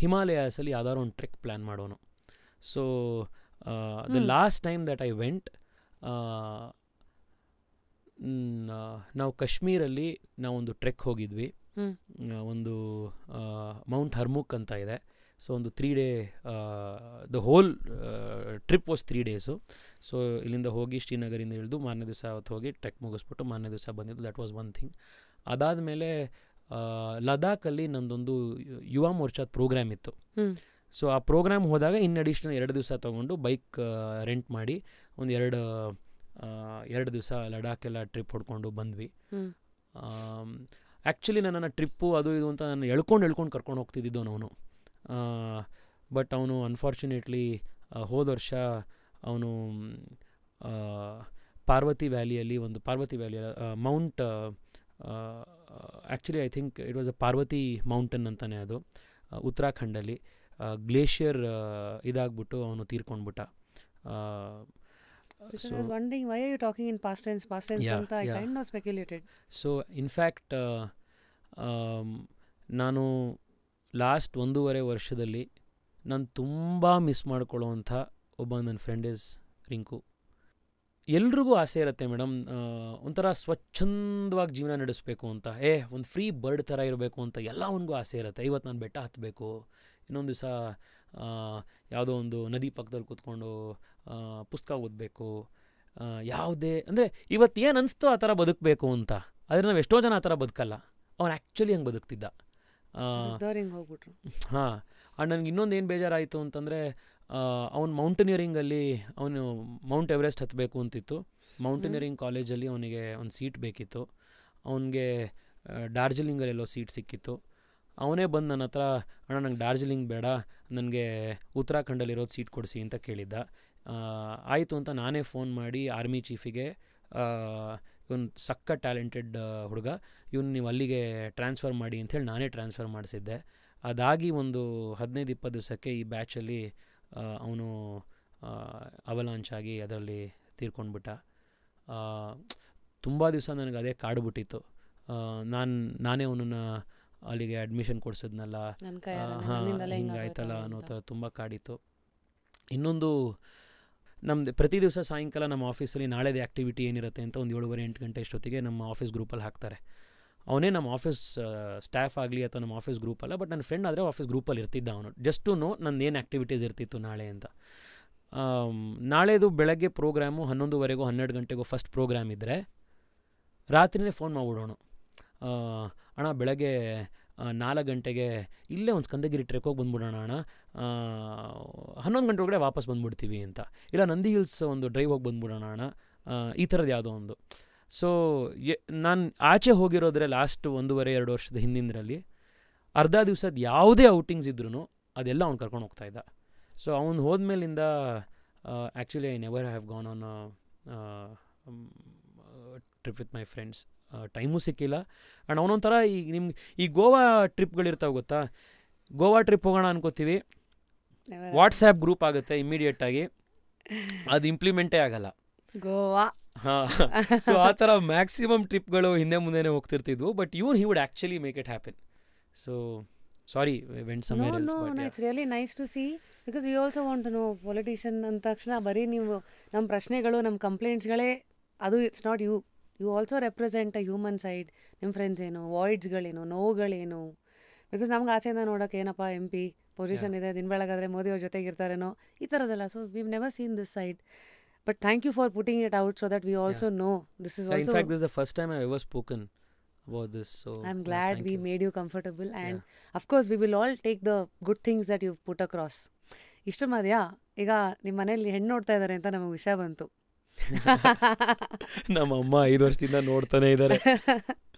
ಹಿಮಾಲಯಾಸಲ್ಲಿ ಯಾವ್ದಾದ್ರು ಒಂದು ಟ್ರೆಕ್ ಪ್ಲ್ಯಾನ್ ಮಾಡೋನು. So the last time that I went, ನಾವು ಕಾಶ್ಮೀರಲ್ಲಿ ನಾವೊಂದು ಟ್ರೆಕ್ ಹೋಗಿದ್ವಿ. ಒಂದು ಮೌಂಟ್ ಹರ್ಮುಕ್ ಅಂತ ಇದೆ. ಸೊ ಒಂದು 3 day, the whole trip was 3 days. So ಇಲ್ಲಿಂದ ಹೋಗಿ ಶ್ರೀನಗರಿಂದ ಇಳಿದು ಮಾರನೇ ದಿವಸ ಅವತ್ತು ಹೋಗಿ ಟ್ರೆಕ್ ಮುಗಿಸ್ಬಿಟ್ಟು ಮಾರನೇ ದಿವಸ ಬಂದಿದ್ದು. That was one thing. ಅದಾದಮೇಲೆ ಲದಾಖಲ್ಲಿ ನಂದೊಂದು ಯುವ ಮೋರ್ಚಾದ ಪ್ರೋಗ್ರಾಮ್ ಇತ್ತು. ಸೊ ಆ ಪ್ರೋಗ್ರಾಮ್ ಹೋದಾಗ ಇನ್ ಅಡಿಷ್ನಲ್ 2 ದಿವಸ ತೊಗೊಂಡು ಬೈಕ್ ರೆಂಟ್ ಮಾಡಿ ಒಂದು 2 ದಿವಸ ಲಡಾಖೆಲ್ಲ ಟ್ರಿಪ್ ಹೊಡ್ಕೊಂಡು ಬಂದ್ವಿ. ಆ್ಯಕ್ಚುಲಿ ನನ್ನನ್ನು ಟ್ರಿಪ್ಪು ಅದು ಇದು ಅಂತ ನಾನು ಎಳ್ಕೊಂಡು ಕರ್ಕೊಂಡು ಹೋಗ್ತಿದ್ದಿದ್ದು ಅವನು. ಬಟ್ ಅವನು ಅನ್ಫಾರ್ಚುನೇಟ್ಲಿ ಹೋದ ವರ್ಷ ಅವನು ಪಾರ್ವತಿ ವ್ಯಾಲಿಯಲ್ಲಿ mount actually I think it was a Parvati mountain ಅಂತಲೇ ಅದು ಉತ್ತರಾಖಂಡಲ್ಲಿ ಗ್ಲೇಷಿಯರ್ ಇದಾಗ್ಬಿಟ್ಟು ಅವನು ತೀರ್ಕೊಂಡ್ಬಿಟ್ಟ. So I was wondering why are you talking in past tense ಅಂತ I kind of speculated. So in fact ನಾನು ಲಾಸ್ಟ್ 1.5 ವರ್ಷದಲ್ಲಿ ನಾನು ತುಂಬ ಮಿಸ್ ಮಾಡ್ಕೊಳ್ಳೋವಂಥ ಒಬ್ಬ ನನ್ನ ಫ್ರೆಂಡ್ ಇಸ್ ರಿಂಕು. ಎಲ್ರಿಗೂ ಆಸೆ ಇರುತ್ತೆ ಮೇಡಮ್, ಒಂಥರ ಸ್ವಚ್ಛಂದವಾಗಿ ಜೀವನ ನಡೆಸಬೇಕು ಅಂತ, ಒಂದು ಫ್ರೀ ಬರ್ಡ್ ಥರ ಇರಬೇಕು ಅಂತ ಎಲ್ಲವನಿಗೂ ಆಸೆ ಇರುತ್ತೆ. ಇವತ್ತು ನಾನು ಬೆಟ್ಟ ಹತ್ತಬೇಕು, ಇನ್ನೊಂದು ದಿವಸ ಯಾವುದೋ ಒಂದು ನದಿ ಪಕ್ಕದಲ್ಲಿ ಕೂತ್ಕೊಂಡು ಪುಸ್ತಕ ಓದಬೇಕು, ಯಾವುದೇ ಅಂದರೆ ಇವತ್ತು ಏನು ಅನಿಸ್ತೋ ಆ ಥರ ಬದುಕಬೇಕು ಅಂತ. ಆದರೆ ನಾವು ಎಷ್ಟೋ ಜನ ಆ ಥರ ಬದುಕಲ್ಲ. ಅವ್ನು ಆ್ಯಕ್ಚುಲಿ ಹಂಗೆ ಬದುಕ್ತಿದ್ದ. ಹೋಗ್ಬಿಟ್ರು. ಹಾಂ. ಆ್ಯಂಡ್ ನನಗೆ ಇನ್ನೊಂದು ಏನು ಬೇಜಾರಾಯಿತು ಅಂತಂದರೆ, ಅವನು ಮೌಂಟನಿಯರಿಂಗಲ್ಲಿ ಅವನು ಮೌಂಟ್ ಎವರೆಸ್ಟ್ ಹತ್ತಬೇಕು ಅಂತಿತ್ತು. ಮೌಂಟನಿಯರಿಂಗ್ ಕಾಲೇಜಲ್ಲಿ ಅವನಿಗೆ ಒಂದು ಸೀಟ್ ಬೇಕಿತ್ತು. ಅವನಿಗೆ ಡಾರ್ಜಿಲಿಂಗಲ್ಲೆಲ್ಲೋ ಸೀಟ್ ಸಿಕ್ಕಿತ್ತು. ಅವನೇ ಬಂದು ನನ್ನ ಹತ್ರ, ಅಣ್ಣ ನಂಗೆ ಡಾರ್ಜಿಲಿಂಗ್ ಬೇಡ, ನನಗೆ ಉತ್ತರಾಖಂಡಲ್ಲಿರೋದು ಸೀಟ್ ಕೊಡಿಸಿ ಅಂತ ಕೇಳಿದ್ದ. ಆಯಿತು ಅಂತ ನಾನೇ ಫೋನ್ ಮಾಡಿ ಆರ್ಮಿ ಚೀಫಿಗೆ, ಇವನು ಸಕ್ಕ ಟ್ಯಾಲೆಂಟೆಡ್ ಹುಡುಗ, ಇವನು ನೀವು ಅಲ್ಲಿಗೆ ಟ್ರಾನ್ಸ್ಫರ್ ಮಾಡಿ ಅಂಥೇಳಿ ನಾನೇ ಟ್ರಾನ್ಸ್ಫರ್ ಮಾಡಿಸಿದ್ದೆ. ಅದಾಗಿ ಒಂದು 15-20 ದಿವಸಕ್ಕೆ ಈ ಬ್ಯಾಚಲ್ಲಿ ಅವನು ಅವಲಾಂಚ್ ಆಗಿ ಅದರಲ್ಲಿ ತೀರ್ಕೊಂಡ್ಬಿಟ್ಟ. ತುಂಬ ದಿವಸ ನನಗೆ ಅದೇ ಕಾಡ್ಬಿಟ್ಟಿತ್ತು. ನಾನೇ ಅವನನ್ನು ಅಲ್ಲಿಗೆ ಅಡ್ಮಿಷನ್ ಕೊಡಿಸಿದ್ನಲ್ಲ, ಹಿಂಗಾಯ್ತಲ್ಲ ಅನ್ನೋ ಥರ ತುಂಬ ಕಾಡಿತ್ತು. ಇನ್ನೊಂದು, ನಮ್ಮದು ಪ್ರತಿ ದಿವಸ ಸಾಯಂಕಾಲ ನಮ್ಮ ಆಫೀಸಲ್ಲಿ ನಾಳೆದೇ ಆ್ಯಕ್ಟಿವಿಟಿ ಏನಿರುತ್ತೆ ಅಂತ ಒಂದು 7:30-8 ಗಂಟೆ ಅಷ್ಟೊತ್ತಿಗೆ ನಮ್ಮ ಆಫೀಸ್ ಗ್ರೂಪಲ್ಲಿ ಹಾಕ್ತಾರೆ. ಅವನೇ ನಮ್ಮ ಆಫೀಸ್ ಸ್ಟಾಫ್ ಆಗಲಿ ಅಥವಾ ನಮ್ಮ ಆಫೀಸ್ ಗ್ರೂಪಲ್ಲ, ಬಟ್ ನನ್ನ ಫ್ರೆಂಡ್ ಆದರೆ ಆಫೀಸ್ ಗ್ರೂಪಲ್ಲಿ ಇರ್ತಿದ್ದ ಅವನು, ಜಸ್ಟ್ ಟು ನೋ ನಂದು ಏನು ಆ್ಯಕ್ಟಿವಿಟೀಸ್ ಇರ್ತಿತ್ತು ನಾಳೆ ಅಂತ. ನಾಳೆದು ಬೆಳಗ್ಗೆ ಪ್ರೋಗ್ರಾಮು 11:00 12 ಗಂಟೆಗೋ ಫಸ್ಟ್ ಪ್ರೋಗ್ರಾಮ್ ಇದ್ದರೆ ರಾತ್ರಿನೇ ಫೋನ್ ಮಾಡಿಬಿಡೋಣ, ಅಣ್ಣ ಬೆಳಗ್ಗೆ 4 ಗಂಟೆಗೆ ಇಲ್ಲೇ ಒಂದು ಸ್ಕಂದಗಿರಿ ಟ್ರೆಕ್ ಹೋಗಿ ಬಂದ್ಬಿಡೋಣ ಅಣ್ಣ, 11 ಗಂಟೆ ಒಳಗಡೆ ವಾಪಸ್ ಬಂದುಬಿಡ್ತೀವಿ ಅಂತ, ಇಲ್ಲ ನಂದಿ ಹಿಲ್ಸ್ ಒಂದು ಡ್ರೈವ್ ಹೋಗಿ ಬಂದ್ಬಿಡೋಣ ಅಣ್ಣ, ಈ ಥರದ್ದು ಯಾವುದೋ ಒಂದು. ಸೊ ನಾನು ಆಚೆ ಹೋಗಿರೋದ್ರೆ ಲಾಸ್ಟ್ 1.5-2 ವರ್ಷದ ಹಿಂದಿನರಲ್ಲಿ ಅರ್ಧ ದಿವಸದ ಯಾವುದೇ ಔಟಿಂಗ್ಸ್ ಇದ್ರೂ ಅದೆಲ್ಲ ಅವ್ನು ಕರ್ಕೊಂಡು ಹೋಗ್ತಾಯಿದ್ದ. ಸೊ ಅವ್ನು ಹೋದ್ಮೇಲಿಂದ actually I never have gone on trip with my friends. Time ಸಿಕ್ಕಿಲ್ಲ. ಆ್ಯಂಡ್ ಅವನೊಂಥರ ಈಗ ನಿಮ್ಗೆ ಈ ಗೋವಾ ಟ್ರಿಪ್ಗಳಿರ್ತಾವೆ ಗೊತ್ತಾ, ಗೋವಾ ಟ್ರಿಪ್ ಹೋಗೋಣ ಅನ್ಕೋತೀವಿ, ವಾಟ್ಸ್ಯಾಪ್ ಗ್ರೂಪ್ ಆಗುತ್ತೆ ಇಮ್ಮಿಡಿಯೇಟಾಗಿ, ಅದು ಇಂಪ್ಲಿಮೆಂಟೇ ಆಗಲ್ಲ. ಗೋವಾ. ಹಾಂ. ಸೊ ಆ ಥರ ಮ್ಯಾಕ್ಸಿಮಮ್ ಟ್ರಿಪ್ಗಳು ಹಿಂದೆ ಮುಂದೆನೇ ಹೋಗ್ತಿರ್ತಿದ್ವು, but he would actually make it happen. So sorry, went somewhere else. No, it's really nice to see because we also want to know. Politician ಅಂದ ತಕ್ಷಣ ಬರೀ ನೀವು ನಮ್ಮ ಪ್ರಶ್ನೆಗಳು, ನಮ್ಮ ಕಂಪ್ಲೇಂಟ್ಸ್ಗಳೇ ಅದು, it's not you. You also represent a human side. ನಿಮ್ಮ ಫ್ರೆಂಡ್ಸ್ ಏನು, ವಾಯ್ಡ್ಸ್ಗಳೇನು, ನೋವುಗಳೇನು. ಬಿಕಾಸ್ ನಮ್ಗೆ ಆಚೆಯಿಂದ ನೋಡೋಕೆ ಏನಪ್ಪ MP ಪೊಸಿಷನ್ ಇದೆ, ದಿನ ಬೆಳಗಾದರೆ ಮೋದಿಯವ್ರ ಜೊತೆಗಿರ್ತಾರೇನೋ, ಈ ಥರದ್ದೆಲ್ಲ. So we've never seen this side. But thank you for putting it out so that we also know. This is also... In fact, this is the first time I've ever spoken about this. So I'm glad we made you comfortable. And of course, we will all take the good things that you've put across. ಇಷ್ಟು ಮದ್ಯಾ ಈಗ ನಿಮ್ಮ ಮನೇಲಿ ಹೆಣ್ಣು ನೋಡ್ತಾ ಇದ್ದಾರೆ ಅಂತ ನಮಗೆ ವಿಷಯ ಬಂತು. ನಮ್ಮ ಅಮ್ಮ 5 ವರ್ಷದಿಂದ ನೋಡ್ತಾನೆ ಇದ್ದಾರೆ.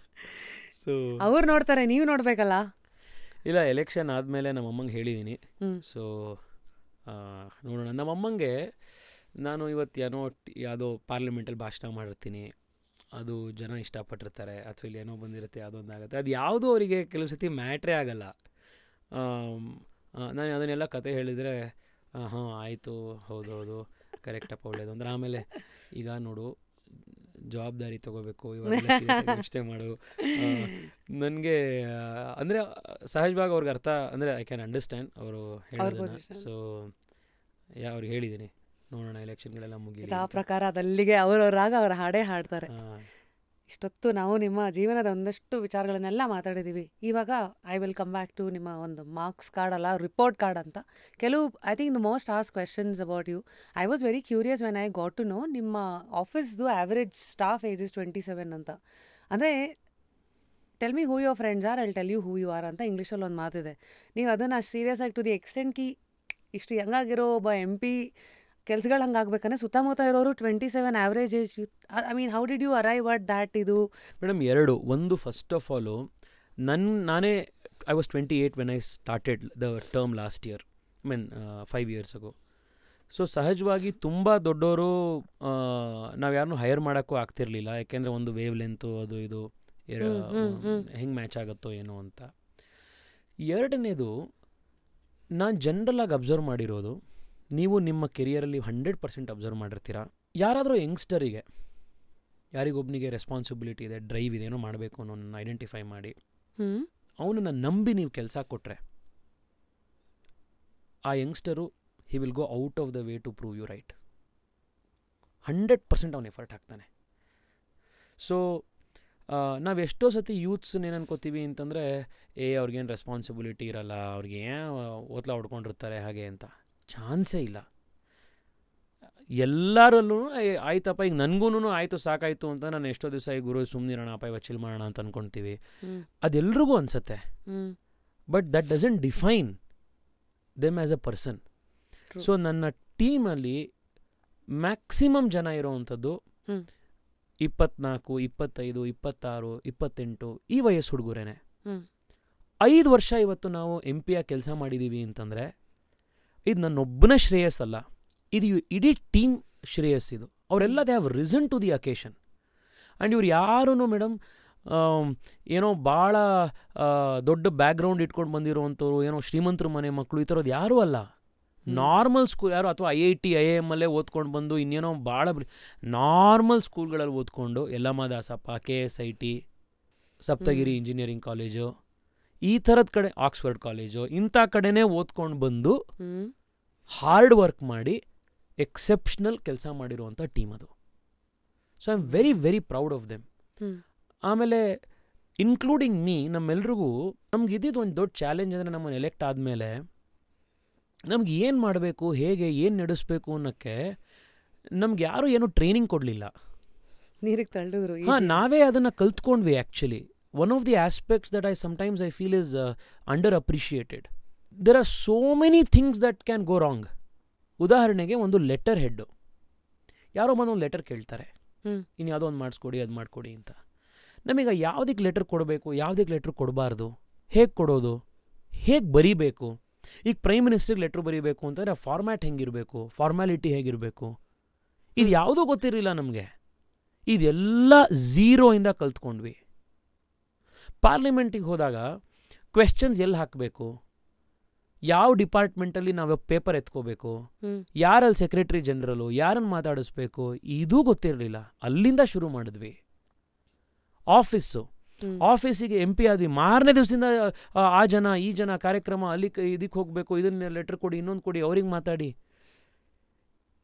ಸೊ ಅವ್ರು ನೋಡ್ತಾರೆ, ನೀವು ನೋಡ್ಬೇಕಲ್ಲ. ಇಲ್ಲ, ಎಲೆಕ್ಷನ್ ಆದಮೇಲೆ ನಮ್ಮ ಅಮ್ಮಂಗೆ ಹೇಳಿದ್ದೀನಿ. ಸೊ ನೋಡೋಣ. ನಮ್ಮ ಅಮ್ಮಂಗೆ ನಾನು ಇವತ್ತು ಯಾವುದೋ ಪಾರ್ಲಿಮೆಂಟಲ್ಲಿ ಭಾಷಣ ಮಾಡಿರ್ತೀನಿ, ಅದು ಜನ ಇಷ್ಟಪಟ್ಟಿರ್ತಾರೆ, ಅಥವಾ ಇಲ್ಲಿ ಏನೋ ಬಂದಿರುತ್ತೆ, ಯಾವುದೊಂದಾಗುತ್ತೆ, ಅದು ಯಾವುದೂ ಅವರಿಗೆ ಕೆಲವು ಸತಿ ಮ್ಯಾಟ್ರೇ ಆಗಲ್ಲ. ನಾನು ಅದನ್ನೆಲ್ಲ ಕತೆ ಹೇಳಿದರೆ ಹಾಂ ಆಯಿತು, ಹೌದೌದು, ಕರೆಕ್ಟಪ್ಪ, ಒಳ್ಳೇದು ಅಂದ್ರೆ, ಆಮೇಲೆ ಈಗ ನೋಡು ಜವಾಬ್ದಾರಿ ತೊಗೋಬೇಕು, ಇವಾಗ ಇಷ್ಟೇ ಮಾಡು. ನನಗೆ ಅಂದರೆ ಸಹಜವಾಗಿ ಅವ್ರಿಗೆ ಅರ್ಥ, ಅಂದರೆ ಐ ಕ್ಯಾನ್ ಅಂಡರ್ಸ್ಟ್ಯಾಂಡ್ ಅವರು ಹೇಳೋದನ್ನ. ಸೊ ಅವ್ರಿಗೆ ಹೇಳಿದ್ದೀನಿ, ನೋಡೋಣ ಎಲೆಕ್ಷನ್ಗಳೆಲ್ಲ ಮುಗಿಲಿ, ಆ ಪ್ರಕಾರ ಅದಲ್ಲಿಗೆ ಅವರವರಾಗ ಅವ್ರ ಹಾಡೇ ಹಾಡ್ತಾರೆ. ಇಷ್ಟೊತ್ತು ನಾವು ನಿಮ್ಮ ಜೀವನದ ಒಂದಷ್ಟು ವಿಚಾರಗಳನ್ನೆಲ್ಲ ಮಾತಾಡಿದ್ದೀವಿ. ಇವಾಗ I will come back to ನಿಮ್ಮ ಒಂದು ಮಾರ್ಕ್ಸ್ ಕಾರ್ಡ್ ಅಲ್ಲ, ರಿಪೋರ್ಟ್ ಕಾರ್ಡ್ ಅಂತ. ಕೆಲವು I think the most ask questions about you. I was very curious when I got to know ನಿಮ್ಮ ಆಫೀಸ್ದು ಆ್ಯಾವ್ರೇಜ್ ಸ್ಟಾಫ್ ಏಜ್ ಇಸ್ 27 ಅಂತ. ಅಂದರೆ tell me who your friends are, I will tell you who you are ಅಂತ ಇಂಗ್ಲೀಷಲ್ಲಿ ಒಂದು ಮಾತಿದೆ. ನೀವು ಅದನ್ನು ಅಷ್ಟು ಸೀರಿಯಸ್ ಆಗಿ ಟು ದಿ ಎಕ್ಸ್ಟೆಂಟ್ ಕಿ ಇಷ್ಟು ಯಂಗಾಗಿರೋ ಒಬ್ಬ MP ಕೆಲ್ಸಗಳು ಹಂಗಾಗಬೇಕಂದ್ರೆ ಸುತ್ತಮುತ್ತ ಇರೋರು 27 average age youth. I mean how did you arrive at that? ಇದು ಮೇಡಮ್ ಒಂದು ಫಸ್ಟ್ ಆಫ್ ಆಲು ನಾನೇ I was 28 when I started the term last year, I mean 5 years ago. So ಸಹಜವಾಗಿ ತುಂಬ ದೊಡ್ಡವರು ನಾವು ಯಾರನ್ನೂ ಹೈರ್ ಮಾಡೋಕ್ಕೂ ಆಗ್ತಿರಲಿಲ್ಲ, ಯಾಕೆಂದರೆ ಒಂದು ವೇವ್ ಲೆಂತು ಅದು ಇದು ಹೆಂಗೆ ಮ್ಯಾಚ್ ಆಗುತ್ತೋ ಏನೋ ಅಂತ. ಎರಡನೇದು, ನಾನು ಜನರಲಾಗಿ ಅಬ್ಸರ್ವ್ ಮಾಡಿರೋದು, ನೀವು ನಿಮ್ಮ ಕೆರಿಯರಲ್ಲಿ 100% ಅಬ್ಸರ್ವ್ ಮಾಡಿರ್ತೀರ, ಯಾರಾದರೂ ಯಂಗ್ಸ್ಟರಿಗೆ, ಯಾರಿಗೊಬ್ಬನಿಗೆ ರೆಸ್ಪಾನ್ಸಿಬಿಲಿಟಿ ಇದೆ, ಡ್ರೈವ್ ಇದೆ, ಏನೋ ಮಾಡಬೇಕು ಅನ್ನೋನ್ನ ಐಡೆಂಟಿಫೈ ಮಾಡಿ ಅವನನ್ನು ನಂಬಿ ನೀವು ಕೆಲಸ ಕೊಟ್ಟರೆ, ಆ youngster he will go out of the way to prove you right. 100% ಅವನು ಎಫರ್ಟ್ ಹಾಕ್ತಾನೆ. ಸೊ ನಾವು ಎಷ್ಟೋ ಸತಿ ಯೂತ್ಸ್ನ ಏನು ಅನ್ಕೋತೀವಿ ಅಂತಂದರೆ, ಅವ್ರಿಗೇನು ರೆಸ್ಪಾನ್ಸಿಬಿಲಿಟಿ ಇರಲ್ಲ, ಅವ್ರಿಗೆ ಓತ್ಲ ಹೊಡ್ಕೊಂಡಿರ್ತಾರೆ ಹಾಗೆ ಅಂತ. ಚಾನ್ಸೇ ಇಲ್ಲ. ಎಲ್ಲರಲ್ಲೂ ಆಯ್ತಪ್ಪ, ಈಗ ನನಗೂ ಆಯಿತು ಸಾಕಾಯಿತು ಅಂತ ನಾನು ಎಷ್ಟೋ ದಿವಸ ಈ ಗುರು ಸುಮ್ಮನಿರೋಣ ಅಪ್ಪ ಇವತ್ತು ಚಿಲ್ ಮಾಡೋಣ ಅಂತ ಅಂದ್ಕೊಳ್ತೀವಿ. ಅದೆಲ್ರಿಗೂ ಅನಿಸುತ್ತೆ. But that doesn't define them as a person. So ನನ್ನ ಟೀಮಲ್ಲಿ ಮ್ಯಾಕ್ಸಿಮಮ್ ಜನ ಇರೋವಂಥದ್ದು 24, 25, 26, 28 ಈ ವಯಸ್ಸು ಹುಡುಗರೇನೆ. 5 ವರ್ಷ ಇವತ್ತು ನಾವು MP ಆಗಿ ಕೆಲಸ ಮಾಡಿದ್ದೀವಿ ಅಂತಂದರೆ ಇದು ನನ್ನೊಬ್ಬನ ಶ್ರೇಯಸ್ಸಲ್ಲ, ಇದು ಇಡೀ ಟೀಮ್ ಶ್ರೇಯಸ್. ಇದು ಅವರೆಲ್ಲ they have risen to the occasion. And ಇವ್ರು ಯಾರೂ ಮೇಡಮ್ ಏನೋ ಭಾಳ ದೊಡ್ಡ ಬ್ಯಾಕ್ಗ್ರೌಂಡ್ ಇಟ್ಕೊಂಡು ಬಂದಿರೋವಂಥವ್ರು, ಏನೋ ಶ್ರೀಮಂತರ ಮನೆ ಮಕ್ಕಳು, ಈ ಥರದ್ದು ಯಾರೂ ಅಲ್ಲ. ನಾರ್ಮಲ್ ಸ್ಕೂಲ್, ಯಾರು ಅಥವಾ IIT IIM ಅಲ್ಲೇ ಓದ್ಕೊಂಡು ಬಂದು ಇನ್ನೇನೋ ಭಾಳ ನಾರ್ಮಲ್ ಸ್ಕೂಲ್ಗಳಲ್ಲಿ ಓದ್ಕೊಂಡು, Yellamma Dasappa, KSIT, Saptagiri engineering college, ಈ ಥರದ ಕಡೆ, ಆಕ್ಸ್ಫರ್ಡ್ ಕಾಲೇಜು, ಇಂಥ ಕಡೆನೇ ಓದ್ಕೊಂಡು ಬಂದು ಹಾರ್ಡ್ ವರ್ಕ್ ಮಾಡಿ ಎಕ್ಸೆಪ್ಷನಲ್ ಕೆಲಸ ಮಾಡಿರುವಂಥ ಟೀಮ್ ಅದು. So I am very very proud of them. ಆಮೇಲೆ ಇನ್ಕ್ಲೂಡಿಂಗ್ ಮೀ, ನಮ್ಮೆಲ್ರಿಗೂ ನಮ್ಗೆ ಇದ್ದಿದ್ದು ಒಂದು ದೊಡ್ಡ ಚಾಲೆಂಜ್ ಅಂದರೆ, ನಮ್ಮನ್ನು ಎಲೆಕ್ಟ್ ಆದಮೇಲೆ ನಮ್ಗೆ ಏನು ಮಾಡಬೇಕು, ಹೇಗೆ ಏನು ನಡೆಸಬೇಕು ಅನ್ನೋಕ್ಕೆ ನಮ್ಗೆ ಯಾರೂ ಏನೂ ಟ್ರೈನಿಂಗ್ ಕೊಡಲಿಲ್ಲ. ನೀರಿಗೆ ತಳ್ಳಿದ್ರು. ನಾವೇ ಅದನ್ನು ಕಲ್ತ್ಕೊಂಡ್ವಿ. Actually one of the aspects that I feel is under appreciated. There are so many things that can go wrong. ಉದಾಹರಣೆಗೆ ಒಂದು ಲೆಟರ್ ಹೆಡ್ಡು, ಯಾರೋ ಬಂದು ಒಂದು ಲೆಟರ್ ಕೇಳ್ತಾರೆ, ಇನ್ನು ಯಾವುದೋ ಒಂದು ಮಾಡಿಸ್ಕೊಡಿ, ಅದು ಮಾಡಿಕೊಡಿ ಅಂತ. ನಮಗೆ ಯಾವುದಕ್ಕೆ ಲೆಟರ್ ಕೊಡಬೇಕು, ಯಾವುದಕ್ಕೆ ಲೆಟ್ರ್ ಕೊಡಬಾರ್ದು, ಹೇಗೆ ಕೊಡೋದು, ಹೇಗೆ ಬರೀಬೇಕು. ಈಗ ಪ್ರೈಮ್ ಮಿನಿಸ್ಟ್ರಿಗೆ ಲೆಟ್ರ್ ಬರೀಬೇಕು ಅಂತಂದರೆ ಆ ಫಾರ್ಮ್ಯಾಟ್ ಹೆಂಗಿರಬೇಕು, ಫಾರ್ಮ್ಯಾಲಿಟಿ ಹೇಗಿರಬೇಕು, ಇದು ಯಾವುದೂ ಗೊತ್ತಿರಲಿಲ್ಲ ನಮಗೆ. ಇದೆಲ್ಲ ಝೀರೋಯಿಂದ ಕಲ್ತ್ಕೊಂಡ್ವಿ. ಪಾರ್ಲಿಮೆಂಟಿಗೆ ಹೋದಾಗ ಕ್ವೆಶ್ಚನ್ಸ್ ಎಲ್ಲಿ ಹಾಕಬೇಕು, ಯಾವ ಡಿಪಾರ್ಟ್ಮೆಂಟಲ್ಲಿ ನಾವು ಪೇಪರ್ ಎತ್ಕೋಬೇಕು, ಯಾರಲ್ಲಿ ಸೆಕ್ರೆಟರಿ ಜನರಲು, ಯಾರನ್ನು ಮಾತಾಡಿಸ್ಬೇಕು, ಇದೂ ಗೊತ್ತಿರಲಿಲ್ಲ. ಅಲ್ಲಿಂದ ಶುರು ಮಾಡಿದ್ವಿ. ಆಫೀಸಿಗೆ MP ಆದ್ವಿ, ಮಾರನೇ ದಿವಸದಿಂದ ಆ ಜನ ಈ ಜನ ಕಾರ್ಯಕ್ರಮ, ಅಲ್ಲಿ ಇದಕ್ಕೆ ಹೋಗಬೇಕು, ಇದನ್ನ ಲೆಟ್ರ್ ಕೊಡಿ, ಇನ್ನೊಂದು ಕೊಡಿ, ಅವ್ರಿಗೆ ಮಾತಾಡಿ.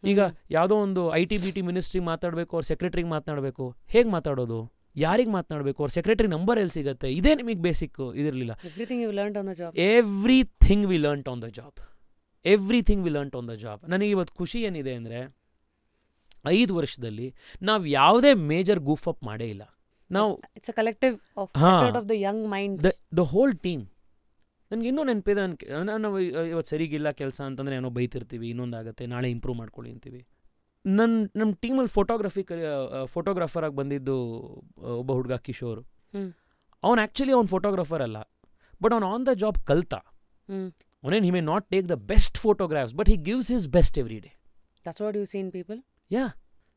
ಈಗ ಯಾವುದೋ ಒಂದು IT-BT ಮಿನಿಸ್ಟ್ರಿಗೆ ಮಾತಾಡಬೇಕು, ಅವ್ರ ಸೆಕ್ರೆಟ್ರಿಗೆ ಮಾತನಾಡಬೇಕು, ಹೇಗೆ ಮಾತಾಡೋದು, ಯಾರಿಗೆ ಮಾತನಾಡಬೇಕು, ಅವ್ರ ಸೆಕ್ರೆಟರಿ ನಂಬರ್ ಎಲ್ಲಿ ಸಿಗುತ್ತೆ, ಇದೇ ನಿಮಗೆ ಬೇಸಿಕ್ ಇದಿರಲಿಲ್ಲ. Everything we learned on the job. ನನಗೆ ಇವತ್ತು ಖುಷಿ ಏನಿದೆ ಅಂದರೆ, 5 ವರ್ಷದಲ್ಲಿ ನಾವು ಯಾವುದೇ ಮೇಜರ್ ಗೂಫ್ ಅಪ್ ಮಾಡೇ ಇಲ್ಲ. ನಾವು it's a collective effort of the Young mind, the whole team. ನನಗೆ ಇನ್ನೂ ನೆನಪಿದೆ, ನಾವು ಇವತ್ತು ಸರಿಗಿಲ್ಲ ಕೆಲಸ ಅಂತಂದರೆ ಏನೋ ಬೈತಿರ್ತೀವಿ, ಇನ್ನೊಂದಾಗುತ್ತೆ, ನಾಳೆ ಇಂಪ್ರೂವ್ ಮಾಡ್ಕೊಳ್ಳಿ ಅಂತೀವಿ. ನಮ್ಮ ಟೀಮಲ್ಲಿ ಫೋಟೋಗ್ರಾಫರ್ ಆಗಿ ಬಂದಿದ್ದು ಒಬ್ಬ ಹುಡುಗ ಕಿಶೋರ್. ಅವನು ಆ್ಯಕ್ಚುಲಿ ಅವ್ನು ಫೋಟೋಗ್ರಾಫರ್ ಅಲ್ಲ, ಬಟ್ ಅವ್ನು ಆನ್ ದ ಜಾಬ್ ಕಲ್ತ. ಅವನೇನು he may not take the best photographs, but he gives his best every day. That's what you see in people.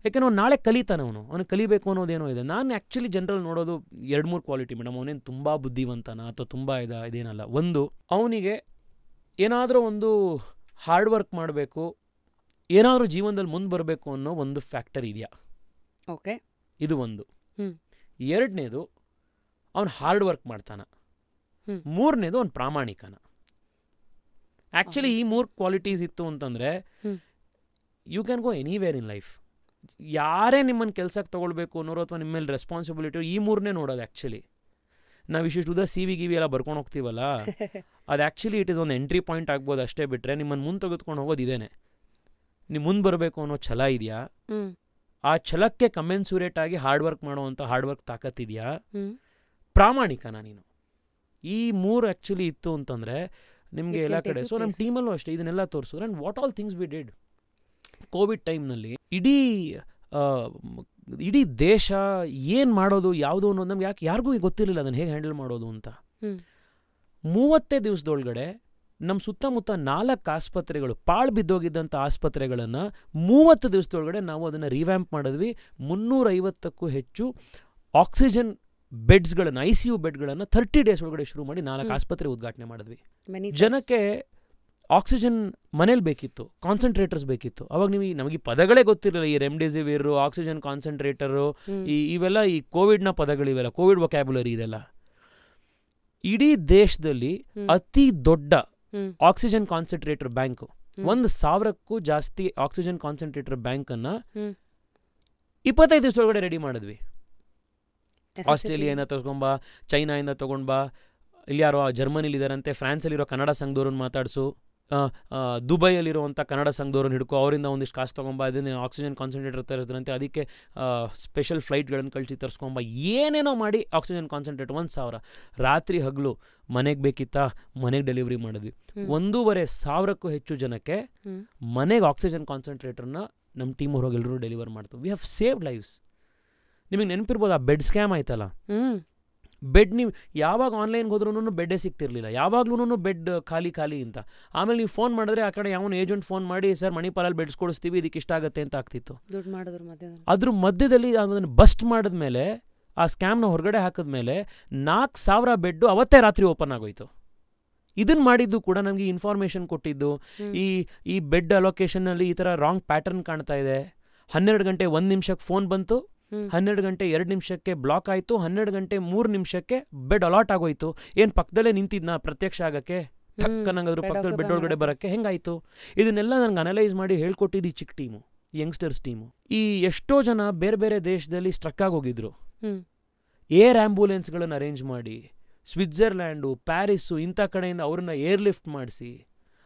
ಯಾಕೆಂದ್ರೆ ಅವ್ನು ನಾಳೆ ಕಲಿತಾನೆ, ಅವನು ಕಲಿಬೇಕು ಅನ್ನೋದೇನೋ ಇದೆ. ನಾನು ಆ್ಯಕ್ಚುಲಿ ಜನರಲ್ ನೋಡೋದು 2-3 ಕ್ವಾಲಿಟಿ ಮೇಡಮ್. ಅವನೇನು ತುಂಬ ಬುದ್ಧಿವಂತನ ಅಥವಾ ತುಂಬ ಇದೇನಲ್ಲ. ಒಂದು, ಅವನಿಗೆ ಏನಾದರೂ ಒಂದು ಹಾರ್ಡ್ ವರ್ಕ್ ಮಾಡಬೇಕು, ಏನಾದರೂ ಜೀವನದಲ್ಲಿ ಮುಂದೆ ಬರಬೇಕು ಅನ್ನೋ ಒಂದು ಫ್ಯಾಕ್ಟರ್ ಇದೆಯಾ, ಓಕೆ, ಇದು ಒಂದು. ಎರಡನೇದು, ಅವನು ಹಾರ್ಡ್ ವರ್ಕ್ ಮಾಡ್ತಾನ. ಮೂರನೇದು, ಅವನು ಪ್ರಾಮಾಣಿಕನ. ಆ್ಯಕ್ಚುಲಿ ಈ 3 ಕ್ವಾಲಿಟೀಸ್ ಇತ್ತು ಅಂತಂದರೆ you can go anywhere in life. ಯಾರೇ ನಿಮ್ಮನ್ನು ಕೆಲಸಕ್ಕೆ ತೊಗೊಳ್ಬೇಕು ಅನ್ನೋರು ಅಥವಾ ನಿಮ್ಮ ಮೇಲೆ ರೆಸ್ಪಾನ್ಸಿಬಿಲಿಟಿ, ಈ 3ನೇ ನೋಡೋದು. ಆ್ಯಕ್ಚುಲಿ ನಾವು ಇಷ್ಟು CV ಎಲ್ಲ ಬರ್ಕೊಂಡು ಹೋಗ್ತೀವಲ್ಲ, ಅದು ಆ್ಯಕ್ಚುಲಿ ಇಟ್ ಇಸ್ ಒಂದು ಎಂಟ್ರಿ ಪಾಯಿಂಟ್ ಆಗ್ಬೋದು ಅಷ್ಟೇ. ಬಿಟ್ಟರೆ ನಿಮ್ಮನ್ನು ಮುಂದೆ ತೆಗೆದುಕೊಂಡು ಹೋಗೋದು ಇದೇನೆ. ನೀವು ಮುಂದೆ ಬರಬೇಕು ಅನ್ನೋ ಛಲ ಇದೆಯಾ, ಆ ಛಲಕ್ಕೆ ಕಮೆನ್ಸುರೇಟ್ ಆಗಿ ಹಾರ್ಡ್ ವರ್ಕ್ ಮಾಡೋವಂಥ ಹಾರ್ಡ್ ವರ್ಕ್ ತಾಕತ್ತಿದೆಯಾ, ಪ್ರಾಮಾಣಿಕನ ನೀನು. ಈ 3 ಆ್ಯಕ್ಚುಲಿ ಇತ್ತು ಅಂತಂದರೆ ನಿಮಗೆ ಎಲ್ಲ ಕಡೆ. ಸೊ ನಮ್ಮ ಟೀಮಲ್ಲೂ ಅಷ್ಟೇ ಇದನ್ನೆಲ್ಲ ತೋರಿಸಿದ್ರು. And what all things we did Covid ಟೈಮ್ನಲ್ಲಿ, ಇಡೀ ದೇಶ ಏನು ಮಾಡೋದು, ಯಾವುದು ಅನ್ನೋದು ನಮ್ಗೆ ಯಾರಿಗೂ ಗೊತ್ತಿರಲಿಲ್ಲ ಅದನ್ನು ಹೇಗೆ ಹ್ಯಾಂಡಲ್ ಮಾಡೋದು ಅಂತ. 30 ದಿವಸದೊಳಗಡೆ ನಮ್ಮ ಸುತ್ತಮುತ್ತ 4 ಆಸ್ಪತ್ರೆಗಳು, ಪಾಳು ಬಿದ್ದೋಗಿದ್ದಂಥ ಆಸ್ಪತ್ರೆಗಳನ್ನು 30 ದಿವಸದೊಳಗಡೆ ನಾವು ಅದನ್ನು ರಿವ್ಯಾಂಪ್ ಮಾಡಿದ್ವಿ. 350ಕ್ಕೂ ಹೆಚ್ಚು ಆಕ್ಸಿಜನ್ ಬೆಡ್ಸ್ಗಳನ್ನು ICU ಬೆಡ್ಗಳನ್ನು 30 ಡೇಸ್ ಒಳಗಡೆ ಶುರು ಮಾಡಿ 4 ಆಸ್ಪತ್ರೆ ಉದ್ಘಾಟನೆ ಮಾಡಿದ್ವಿ. ಜನಕ್ಕೆ ಆಕ್ಸಿಜನ್ ಮನೇಲಿ ಬೇಕಿತ್ತು, ಕಾನ್ಸಂಟ್ರೇಟರ್ಸ್ ಬೇಕಿತ್ತು. ಅವಾಗ ನಮಗೆ ಈ ಪದಗಳೇ ಗೊತ್ತಿರಲಿಲ್ಲ. ಈ ರೆಮ್ಡೆಸಿವಿರ್, ಆಕ್ಸಿಜನ್ ಕಾನ್ಸಂಟ್ರೇಟರು, ಇವೆಲ್ಲ ಈ ಕೋವಿಡ್ನ ಪದಗಳಿವೆಲ್ಲ, ಕೋವಿಡ್ ವೊಕ್ಯಾಬ್ಯುಲರಿ ಇದೆಲ್ಲ. ಇಡೀ ದೇಶದಲ್ಲಿ ಅತಿ ದೊಡ್ಡ ಆಕ್ಸಿಜನ್ ಕಾನ್ಸಂಟ್ರೇಟರ್ ಬ್ಯಾಂಕ್, 1,000ಕ್ಕೂ ಜಾಸ್ತಿ ಆಕ್ಸಿಜನ್ ಕಾನ್ಸಂಟ್ರೇಟರ್ ಬ್ಯಾಂಕನ್ನು 25 ದಿವಸ ಒಳಗಡೆ ರೆಡಿ ಮಾಡಿದ್ವಿ. ಆಸ್ಟ್ರೇಲಿಯಾದಿಂದ ತಗೊಂಬ, ಚೈನಾಯಿಂದ ತಗೊಂಡ್ಬಾ, ಇಲ್ಲಿ ಯಾರೋ ಜರ್ಮನಿಲಿ ಇದಾರಂತೆ, ಫ್ರಾನ್ಸಲ್ಲಿರೋ ಕನ್ನಡ ಸಂಘದವ್ರನ್ನ ಮಾತಾಡಿಸು, ದುಬೈಯಲ್ಲಿರುವಂಥ ಕನ್ನಡ ಸಂಘದವ್ರನ್ನ ಹಿಡ್ಕೊ, ಅವರಿಂದ ಒಂದಿಷ್ಟು ಕಾಸು ತೊಗೊಂಬ, ಅದನ್ನ ಆಕ್ಸಿಜನ್ ಕಾನ್ಸಂಟ್ರೇಟರ್ ತರಿಸಿದ್ರಂತೆ, ಅದಕ್ಕೆ ಸ್ಪೆಷಲ್ ಫ್ಲೈಟ್ಗಳನ್ನು ಕಳಿಸಿ ತರಿಸ್ಕೊಂಬ, ಏನೇನೋ ಮಾಡಿ ಆಕ್ಸಿಜನ್ ಕಾನ್ಸಂಟ್ರೇಟರ್ 1,000 ರಾತ್ರಿ ಹಗಲು ಮನೆಗೆ ಬೇಕಿತ್ತಾ, ಮನೆಗೆ ಡೆಲಿವರಿ ಮಾಡಿದ್ವಿ. 1,500ಕ್ಕೂ ಹೆಚ್ಚು ಜನಕ್ಕೆ ಮನೆಗೆ ಆಕ್ಸಿಜನ್ ಕಾನ್ಸಂಟ್ರೇಟರ್ನ ನಮ್ಮ ಟೀಮ್ ಹೊರಗೆ ಎಲ್ಲರೂ ಡೆಲಿವರ್ ಮಾಡ್ತೀವಿ. We have saved lives. ನಿಮಗೆ ನೆನಪಿರ್ಬೋದು, ಆ ಬೆಡ್ ಸ್ಕ್ಯಾಮ್ ಆಯ್ತಲ್ಲ, ಬೆಡ್ ನೀವು ಯಾವಾಗ ಆನ್ಲೈನ್ಗೆ ಹೋದ್ರೂ ಬೆಡ್ಡೇ ಸಿಗ್ತಿರ್ಲಿಲ್ಲ, ಯಾವಾಗ್ಲೂ ಬೆಡ್ ಖಾಲಿ ಅಂತ. ಆಮೇಲೆ ನೀವು ಫೋನ್ ಮಾಡಿದ್ರೆ ಆ ಕಡೆ ಯಾವನು ಏಜೆಂಟ್ ಫೋನ್ ಮಾಡಿ, ಸರ್ ಮಣಿಪಾಲಲ್ಲಿ ಬೆಡ್ಸ್ ಕೊಡಿಸ್ತೀವಿ, ಇದಕ್ಕೆ ಇಷ್ಟ ಆಗುತ್ತೆ ಅಂತ ಆಗ್ತಿತ್ತು. ಅದ್ರ ಮಧ್ಯದಲ್ಲಿ ಅದನ್ನು ಬಸ್ಟ್ ಮಾಡಿದ್ಮೇಲೆ, ಆ ಸ್ಕ್ಯಾಮ್ನ ಹೊರಗಡೆ ಹಾಕಿದ್ಮೇಲೆ 4,000 ಬೆಡ್ಡು ಅವತ್ತೇ ರಾತ್ರಿ ಓಪನ್ ಆಗೋಯ್ತು. ಇದನ್ನು ಮಾಡಿದ್ದು ಕೂಡ ನಮಗೆ ಇನ್ಫಾರ್ಮೇಷನ್ ಕೊಟ್ಟಿದ್ದು, ಈ ಬೆಡ್ ಅಲೊಕೇಶನ್ನಲ್ಲಿ ಈ ಥರ ರಾಂಗ್ ಪ್ಯಾಟರ್ನ್ ಕಾಣ್ತಾ ಇದೆ. 12 ಗಂಟೆ 1 ನಿಮಿಷಕ್ಕೆ ಫೋನ್ ಬಂತು, 12 ಗಂಟೆ 2 ನಿಮಿಷಕ್ಕೆ ಬ್ಲಾಕ್ ಆಯಿತು, 12 ಗಂಟೆ 3 ನಿಮಿಷಕ್ಕೆ ಬೆಡ್ ಅಲಾಟ್ ಆಗೋಯ್ತು. ಏನು ಪಕ್ಕದಲ್ಲೇ ನಿಂತಿದ್ನಾ ಪ್ರತ್ಯಕ್ಷ ಆಗಕ್ಕೆ, ಟಕ್ಕನಂಗಾದ್ರು ಪಕ್ಕದಲ್ಲಿ ಬೆಡ್ ಒಳಗಡೆ ಬರೋಕ್ಕೆ ಹೆಂಗಾಯಿತು? ಇದನ್ನೆಲ್ಲ ನನಗೆ ಅನಲೈಸ್ ಮಾಡಿ ಹೇಳ್ಕೊಟ್ಟಿದ್ದು ಈ ಚಿಕ್ಕ ಟೀಮು, ಯಂಗ್ಸ್ಟರ್ಸ್ ಟೀಮು. ಈ ಎಷ್ಟೋ ಜನ ಬೇರೆ ಬೇರೆ ದೇಶದಲ್ಲಿ ಸ್ಟ್ರಕ್ ಆಗೋಗಿದ್ರು. ಏರ್ ಆ್ಯಂಬುಲೆನ್ಸ್ಗಳನ್ನು ಅರೇಂಜ್ ಮಾಡಿ, ಸ್ವಿಟ್ಜರ್ಲ್ಯಾಂಡು, ಪ್ಯಾರಿಸ್ಸು ಇಂಥ ಕಡೆಯಿಂದ ಅವ್ರನ್ನ ಏರ್ ಲಿಫ್ಟ್ ಮಾಡಿಸಿ,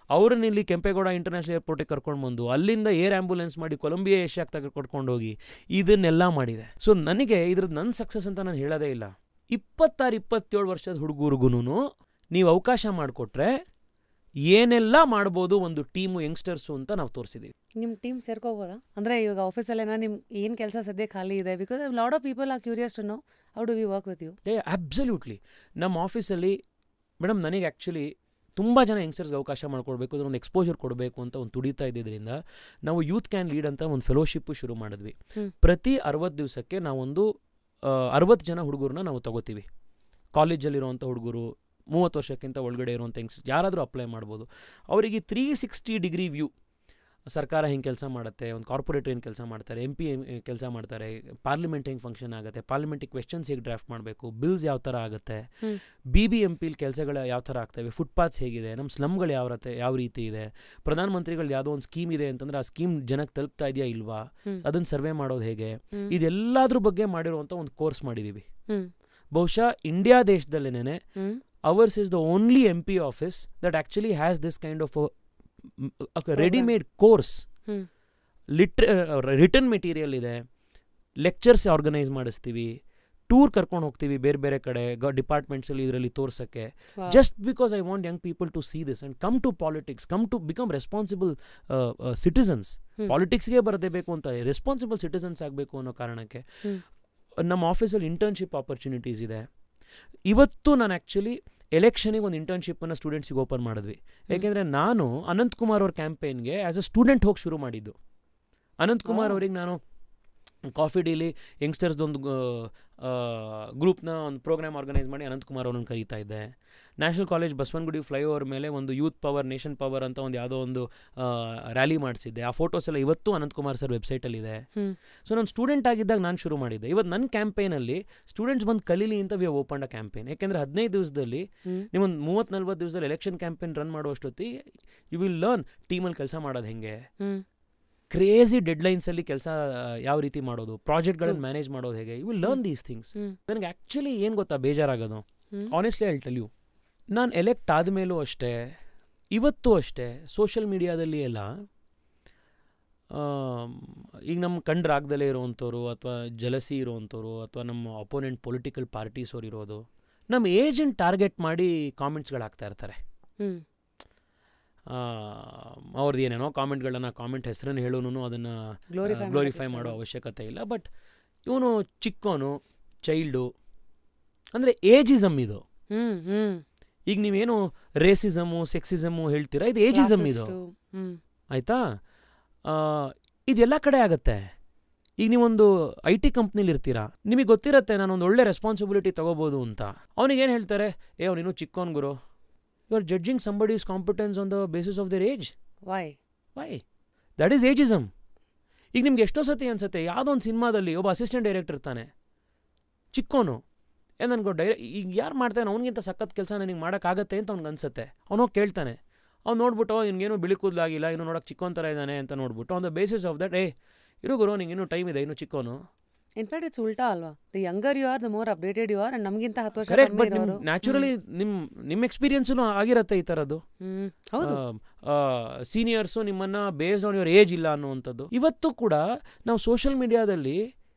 ಅವ್ರನ್ನ ಇಲ್ಲಿ ಕೆಂಪೇಗೌಡ ಇಂಟರ್ನ್ಯಾಷನಲ್ ಏರ್ಪೋರ್ಟಿಗೆ ಕರ್ಕೊಂಡು ಬಂದು, ಅಲ್ಲಿಂದ ಏರ್ ಆ್ಯಂಬುಲೆನ್ಸ್ ಮಾಡಿ ಕೊಲಂಬಿಯಾ ಏಷ್ಯಾಕ್ಕೆ ಕರ್ಕೊಂಡೋಗಿ ಇದನ್ನೆಲ್ಲ ಮಾಡಿದೆ. ಸೊ ನನಗೆ ಇದ್ರದ್ದು ನನ್ನ ಸಕ್ಸಸ್ ಅಂತ ನಾನು ಹೇಳೋದೇ ಇಲ್ಲ. 26-27 ವರ್ಷದ ಹುಡುಗರಿಗೂ ನೀವು ಅವಕಾಶ ಮಾಡಿಕೊಟ್ರೆ ಏನೆಲ್ಲ ಮಾಡ್ಬೋದು ಒಂದು ಟೀಮು, ಯಂಗ್ಸ್ಟರ್ಸು ಅಂತ ನಾವು ತೋರಿಸಿದ್ದೀವಿ. ನಿಮ್ಮ ಟೀಮ್ ಸೇರ್ಕೋಬೋದಾ? ಅಂದರೆ ಇವಾಗ ಆಫೀಸಲ್ಲೇನ ನಿಮ್ಮ ಏನು ಕೆಲಸ ಸದ್ಯ ಖಾಲಿ ಇದೆ? Because lot of people are curious to know how do we work with you. Absolutely. ನಮ್ಮ ಆಫೀಸಲ್ಲಿ ಮೇಡಮ್ ನನಗೆ ಆ್ಯಕ್ಚುಲಿ ತುಂಬ ಜನ ಯಂಗ್ಸ್ಟರ್ಸ್ಗೆ ಅವಕಾಶ ಮಾಡಿಕೊಡ್ಬೇಕು, ಅದೊಂದು ಎಕ್ಸ್ಪೋಜರ್ ಕೊಡಬೇಕು ಅಂತ ಒಂದು ತುಡಿತಾ ಇದ್ದಿದ್ದರಿಂದ ನಾವು ಯೂತ್ ಕ್ಯಾನ್ ಲೀಡ್ ಅಂತ ಒಂದು ಫೆಲೋಶಿಪ್ಪು ಶುರು ಮಾಡಿದ್ವಿ. ಪ್ರತಿ 60 ದಿವಸಕ್ಕೆ ನಾವೊಂದು 60 ಜನ ಹುಡುಗರನ್ನ ನಾವು ತಗೋತೀವಿ. ಕಾಲೇಜಲ್ಲಿರುವಂಥ ಹುಡುಗರು, 30 ವರ್ಷಕ್ಕಿಂತ ಒಳಗಡೆ ಇರುವಂಥ ಯಂಗ್ಸ್ಟರ್ಸ್ ಯಾರಾದರೂ ಅಪ್ಲೈ ಮಾಡ್ಬೋದು. ಅವರಿಗೆ 360 ಡಿಗ್ರಿ ವ್ಯೂ, ಸರ್ಕಾರ ಹೆಂಗೆ ಕೆಲಸ ಮಾಡುತ್ತೆ, ಒಂದು ಕಾರ್ಪೊರೇಟರ್ ಏನು ಕೆಲಸ ಮಾಡ್ತಾರೆ, MP ಕೆಲಸ ಮಾಡ್ತಾರೆ, ಪಾರ್ಲಿಮೆಂಟ್ ಹೆಂಗೆ ಫಂಕ್ಷನ್ ಆಗುತ್ತೆ, ಪಾರ್ಲಿಮೆಂಟಿಗೆ ಕ್ವೆಶ್ಚನ್ಸ್ ಹೇಗೆ ಡ್ರಾಫ್ಟ್ ಮಾಡಬೇಕು, ಬಿಲ್ಸ್ ಯಾವ ಥರ ಆಗುತ್ತೆ, BBMPಲಿ ಕೆಲಸಗಳು ಯಾವ ಥರ ಆಗ್ತವೆ, ಫುಟ್ಪಾತ್ಸ್ ಹೇಗಿದೆ, ನಮ್ಮ ಸ್ಲಮ್ಗಳು ಯಾವ ರೀತಿ ಇದೆ, ಪ್ರಧಾನಮಂತ್ರಿಗಳು ಯಾವುದೋ ಒಂದು ಸ್ಕೀಮ್ ಇದೆ ಅಂತಂದರೆ ಆ ಸ್ಕೀಮ್ ಜನಕ್ಕೆ ತಲುಪ್ತಾ ಇದೆಯಾ ಇಲ್ವಾ, ಅದನ್ನು ಸರ್ವೆ ಮಾಡೋದು ಹೇಗೆ, ಇದೆಲ್ಲದ್ರ ಬಗ್ಗೆ ಮಾಡಿರುವಂಥ ಒಂದು ಕೋರ್ಸ್ ಮಾಡಿದ್ದೀವಿ. ಬಹುಶಃ India ದೇಶದಲ್ಲೇನೆ ours is the only MP office that actually has this kind of a ready-made course. Return material ಇದೆ, ಲೆಕ್ಚರ್ಸ್ ಆರ್ಗನೈಸ್ ಮಾಡಿಸ್ತೀವಿ, ಟೂರ್ ಕರ್ಕೊಂಡು ಹೋಗ್ತೀವಿ ಬೇರೆ ಬೇರೆ ಕಡೆ ಡಿಪಾರ್ಟ್ಮೆಂಟ್ಸಲ್ಲಿ ಇದರಲ್ಲಿ ತೋರ್ಸೋಕ್ಕೆ. Just because I want young people to see this and come to politics, come to become responsible citizens. ಪಾಲಿಟಿಕ್ಸ್ಗೆ ಬರದೇ ಬೇಕು ಅಂತ ರೆಸ್ಪಾನ್ಸಿಬಲ್ ಸಿಟಿಸನ್ಸ್ ಆಗಬೇಕು ಅನ್ನೋ ಕಾರಣಕ್ಕೆ ನಮ್ಮ ಆಫೀಸಲ್ಲಿ ಇಂಟರ್ನ್ಶಿಪ್ ಆಪರ್ಚುನಿಟೀಸ್ ಇದೆ. ಇವತ್ತು ನಾನು ಆ್ಯಕ್ಚುಲಿ ಎಲೆಕ್ಷನಿಗೆ ಒಂದು ಇಂಟರ್ನ್ಶಿಪ್ಪನ್ನು ಸ್ಟೂಡೆಂಟ್ಸಿಗೆ ಓಪನ್ ಮಾಡಿದ್ವಿ. ಏಕೆಂದರೆ ನಾನು ಅನಂತಕುಮಾರ್ ಅವ್ರ ಕ್ಯಾಂಪೇನ್ಗೆ ಆ್ಯಸ್ ಅ ಸ್ಟೂಡೆಂಟ್ ಹೋಗಿ ಶುರು ಮಾಡಿದ್ದು. ಅನಂತಕುಮಾರ್ ಅವ್ರಿಗೆ ನಾನು ಕಾಫಿ ಡೇಲಿ ಯಂಗ್ಸ್ಟರ್ಸ್ದೊಂದು ಗ್ರೂಪ್ನ ಒಂದು ಪ್ರೋಗ್ರಾಮ್ ಆರ್ಗನೈಸ್ ಮಾಡಿ ಅನಂತಕುಮಾರ್ ಅವ್ರನ್ನ ಕರೀತಾ ಇದ್ದೆ. ನ್ಯಾಷನಲ್ ಕಾಲೇಜ್ ಬಸವನಗುಡಿ ಫ್ಲೈಓವರ್ ಮೇಲೆ ಒಂದು ಯೂತ್ ಪವರ್, ನೇಷನ್ ಪವರ್ ಅಂತ ಒಂದು ಯಾವುದೋ ಒಂದು ರ್ಯಾಲಿ ಮಾಡಿಸಿದ್ದೆ. ಆ ಫೋಟೋಸ್ ಎಲ್ಲ ಇವತ್ತು ಅನಂತಕುಮಾರ್ ಸರ್ ವೆಬ್ಸೈಟಲ್ಲಿದೆ. ಸೊ ನಾನು ಸ್ಟೂಡೆಂಟ್ ಆಗಿದ್ದಾಗ ನಾನು ಶುರು ಮಾಡಿದ್ದೆ. ಇವತ್ತು ನನ್ನ ಕ್ಯಾಂಪೇನಲ್ಲಿ ಸ್ಟೂಡೆಂಟ್ಸ್ ಬಂದು ಕಲೀಲಿ ಅಂತ we have opened a campaign. ಯಾಕೆಂದರೆ 15 ದಿವಸದಲ್ಲಿ ನೀವೊಂದು 30-40 ದಿವಸದಲ್ಲಿ ಎಲೆಕ್ಷನ್ ಕ್ಯಾಂಪೇನ್ ರನ್ ಮಾಡುವಷ್ಟೊತ್ತಿಗೆ ಯು ವಿಲ್ ಲರ್ನ್ ಟೀಮಲ್ಲಿ ಕೆಲಸ ಮಾಡೋದು ಹೆಂಗೆ, ಕ್ರೇಜಿ ಡೆಡ್ಲೈನ್ಸಲ್ಲಿ ಕೆಲಸ ಯಾವ ರೀತಿ ಮಾಡೋದು, ಪ್ರಾಜೆಕ್ಟ್ಗಳನ್ನು ಮ್ಯಾನೇಜ್ ಮಾಡೋದು ಹೇಗೆ, you will learn these things. ನನಗೆ ಆ್ಯಕ್ಚುಲಿ ಏನು ಗೊತ್ತಾ ಬೇಜಾರಾಗೋದು, honestly I will tell you, ನಾನು ಎಲೆಕ್ಟ್ ಆದಮೇಲೂ ಅಷ್ಟೇ, ಇವತ್ತು ಅಷ್ಟೇ ಸೋಷಿಯಲ್ ಮೀಡಿಯಾದಲ್ಲಿ ಎಲ್ಲ ಈಗ ನಮ್ಮ ಕಂಡ್ರಾಗ್ದಲೇ ಇರೋವಂಥವ್ರು ಅಥವಾ ಜಲಸಿ ಇರೋವಂಥವ್ರು ಅಥವಾ ನಮ್ಮ ಅಪೋನೆಂಟ್ ಪೊಲಿಟಿಕಲ್ ಪಾರ್ಟೀಸ್ ಅವ್ರು ಇರೋದು ನಮ್ಮ ಏಜೆಂಟ್ ಟಾರ್ಗೆಟ್ ಮಾಡಿ ಕಾಮೆಂಟ್ಸ್ಗಳಾಗ್ತಾ ಇರ್ತಾರೆ. ಅವ್ರದ್ದು ಏನೇನೋ ಕಾಮೆಂಟ್ಗಳನ್ನು, ಕಾಮೆಂಟ್ ಹೆಸರನ್ನು ಹೇಳೋನು ಅದನ್ನು ಗ್ಲೋರಿಫೈ ಮಾಡೋ ಅವಶ್ಯಕತೆ ಇಲ್ಲ. ಬಟ್ ಇವನು ಚಿಕ್ಕೋನು, ಚೈಲ್ಡು, ಅಂದರೆ ಏಜಿಸಮ್ ಇದು. ಈಗ ನೀವೇನು ರೇಸಿಸಮು, ಸೆಕ್ಸಿಸಮು ಹೇಳ್ತೀರಾ, ಇದು ಏಜಿಸಮ್ ಇದು, ಆಯಿತಾ? ಇದೆಲ್ಲ ಕಡೆ ಆಗತ್ತೆ. ಈಗ ನೀವೊಂದು IT ಕಂಪ್ನಿಲಿ ಇರ್ತೀರಾ, ನಿಮಗೆ ಗೊತ್ತಿರುತ್ತೆ ನಾನೊಂದು ಒಳ್ಳೆ ರೆಸ್ಪಾನ್ಸಿಬಿಲಿಟಿ ತೊಗೋಬೋದು ಅಂತ. ಅವನಿಗೇನು ಹೇಳ್ತಾರೆ, ಅವನಿನ್ನೂ ಚಿಕ್ಕೋನ್ ಗುರು. You are judging somebody's competence on the basis of their age. Why that is ageism. ಈಗ ನಿಮ್ಗೆ ಎಷ್ಟೋ ಸತಿ ಅನ್ಸುತ್ತೆ, ಯಾವುದೋ ಒಂದು ಸಿನಿಮಾದಲ್ಲಿ ಒಬ್ಬ ಅಸಿಸ್ಟೆಂಟ್ ಡೈರೆಕ್ಟರ್ ಇರ್ತಾನೆ, ಚಿಕ್ಕೋನು. ನನಗೂ ಈಗ ಯಾರು ಮಾಡ್ತಾನೆ ಅವ್ನಿಗಿಂತ ಸಖತ್ ಕೆಲಸ ನನಗೆ ಮಾಡೋಕ್ಕಾಗತ್ತೆ ಅಂತ ಅವ್ನಿಗೆ ಅನ್ಸುತ್ತೆ. ಅವನೋಗಿ ಕೇಳ್ತಾನೆ, ಅವ್ನು ನೋಡ್ಬಿಟ್ಟು ನಿನ್ಗೇನು ಬಿಳಿ ಕೂದಲಾಗಿಲ್ಲ, ಇನ್ನೂ ನೋಡೋಕೆ ಚಿಕ್ಕೋನ್ ಥರ ಇದ್ದಾನೆ ಅಂತ ನೋಡ್ಬಿಟ್ಟು on the basis of that ಇರು ಗುರು ನಿಂಗೆ ಇನ್ನೂ ಟೈಮ್ ಇದೆ, ಇನ್ನೂ ಚಿಕ್ಕೋನು. ಇನ್ಫ್ಯಾಕ್ಟ್ ಇಟ್ಸ್ ಉಲ್ಟಾ ಅಲ್ವಾ, the younger you are the more updated you are. And ನಮಗಿಂತ 10 ವರ್ಷ ಕರೆಕ್ಟ್, ಬಟ್ ನ್ಯಾಚುರಲಿ ನಿಮ್ಮ ಎಕ್ಸ್ಪೀರಿಯನ್ಸೂ ಆಗಿರುತ್ತೆ ಈ ಥರದ್ದು. ಸೀನಿಯರ್ಸು ನಿಮ್ಮನ್ನು ಬೇಸ್ಡ್ ಆನ್ ಯುವರ್ ಏಜ್ ಇಲ್ಲ ಅನ್ನುವಂಥದ್ದು. ಇವತ್ತು ಕೂಡ ನಾವು ಸೋಷಿಯಲ್ ಮೀಡಿಯಾದಲ್ಲಿ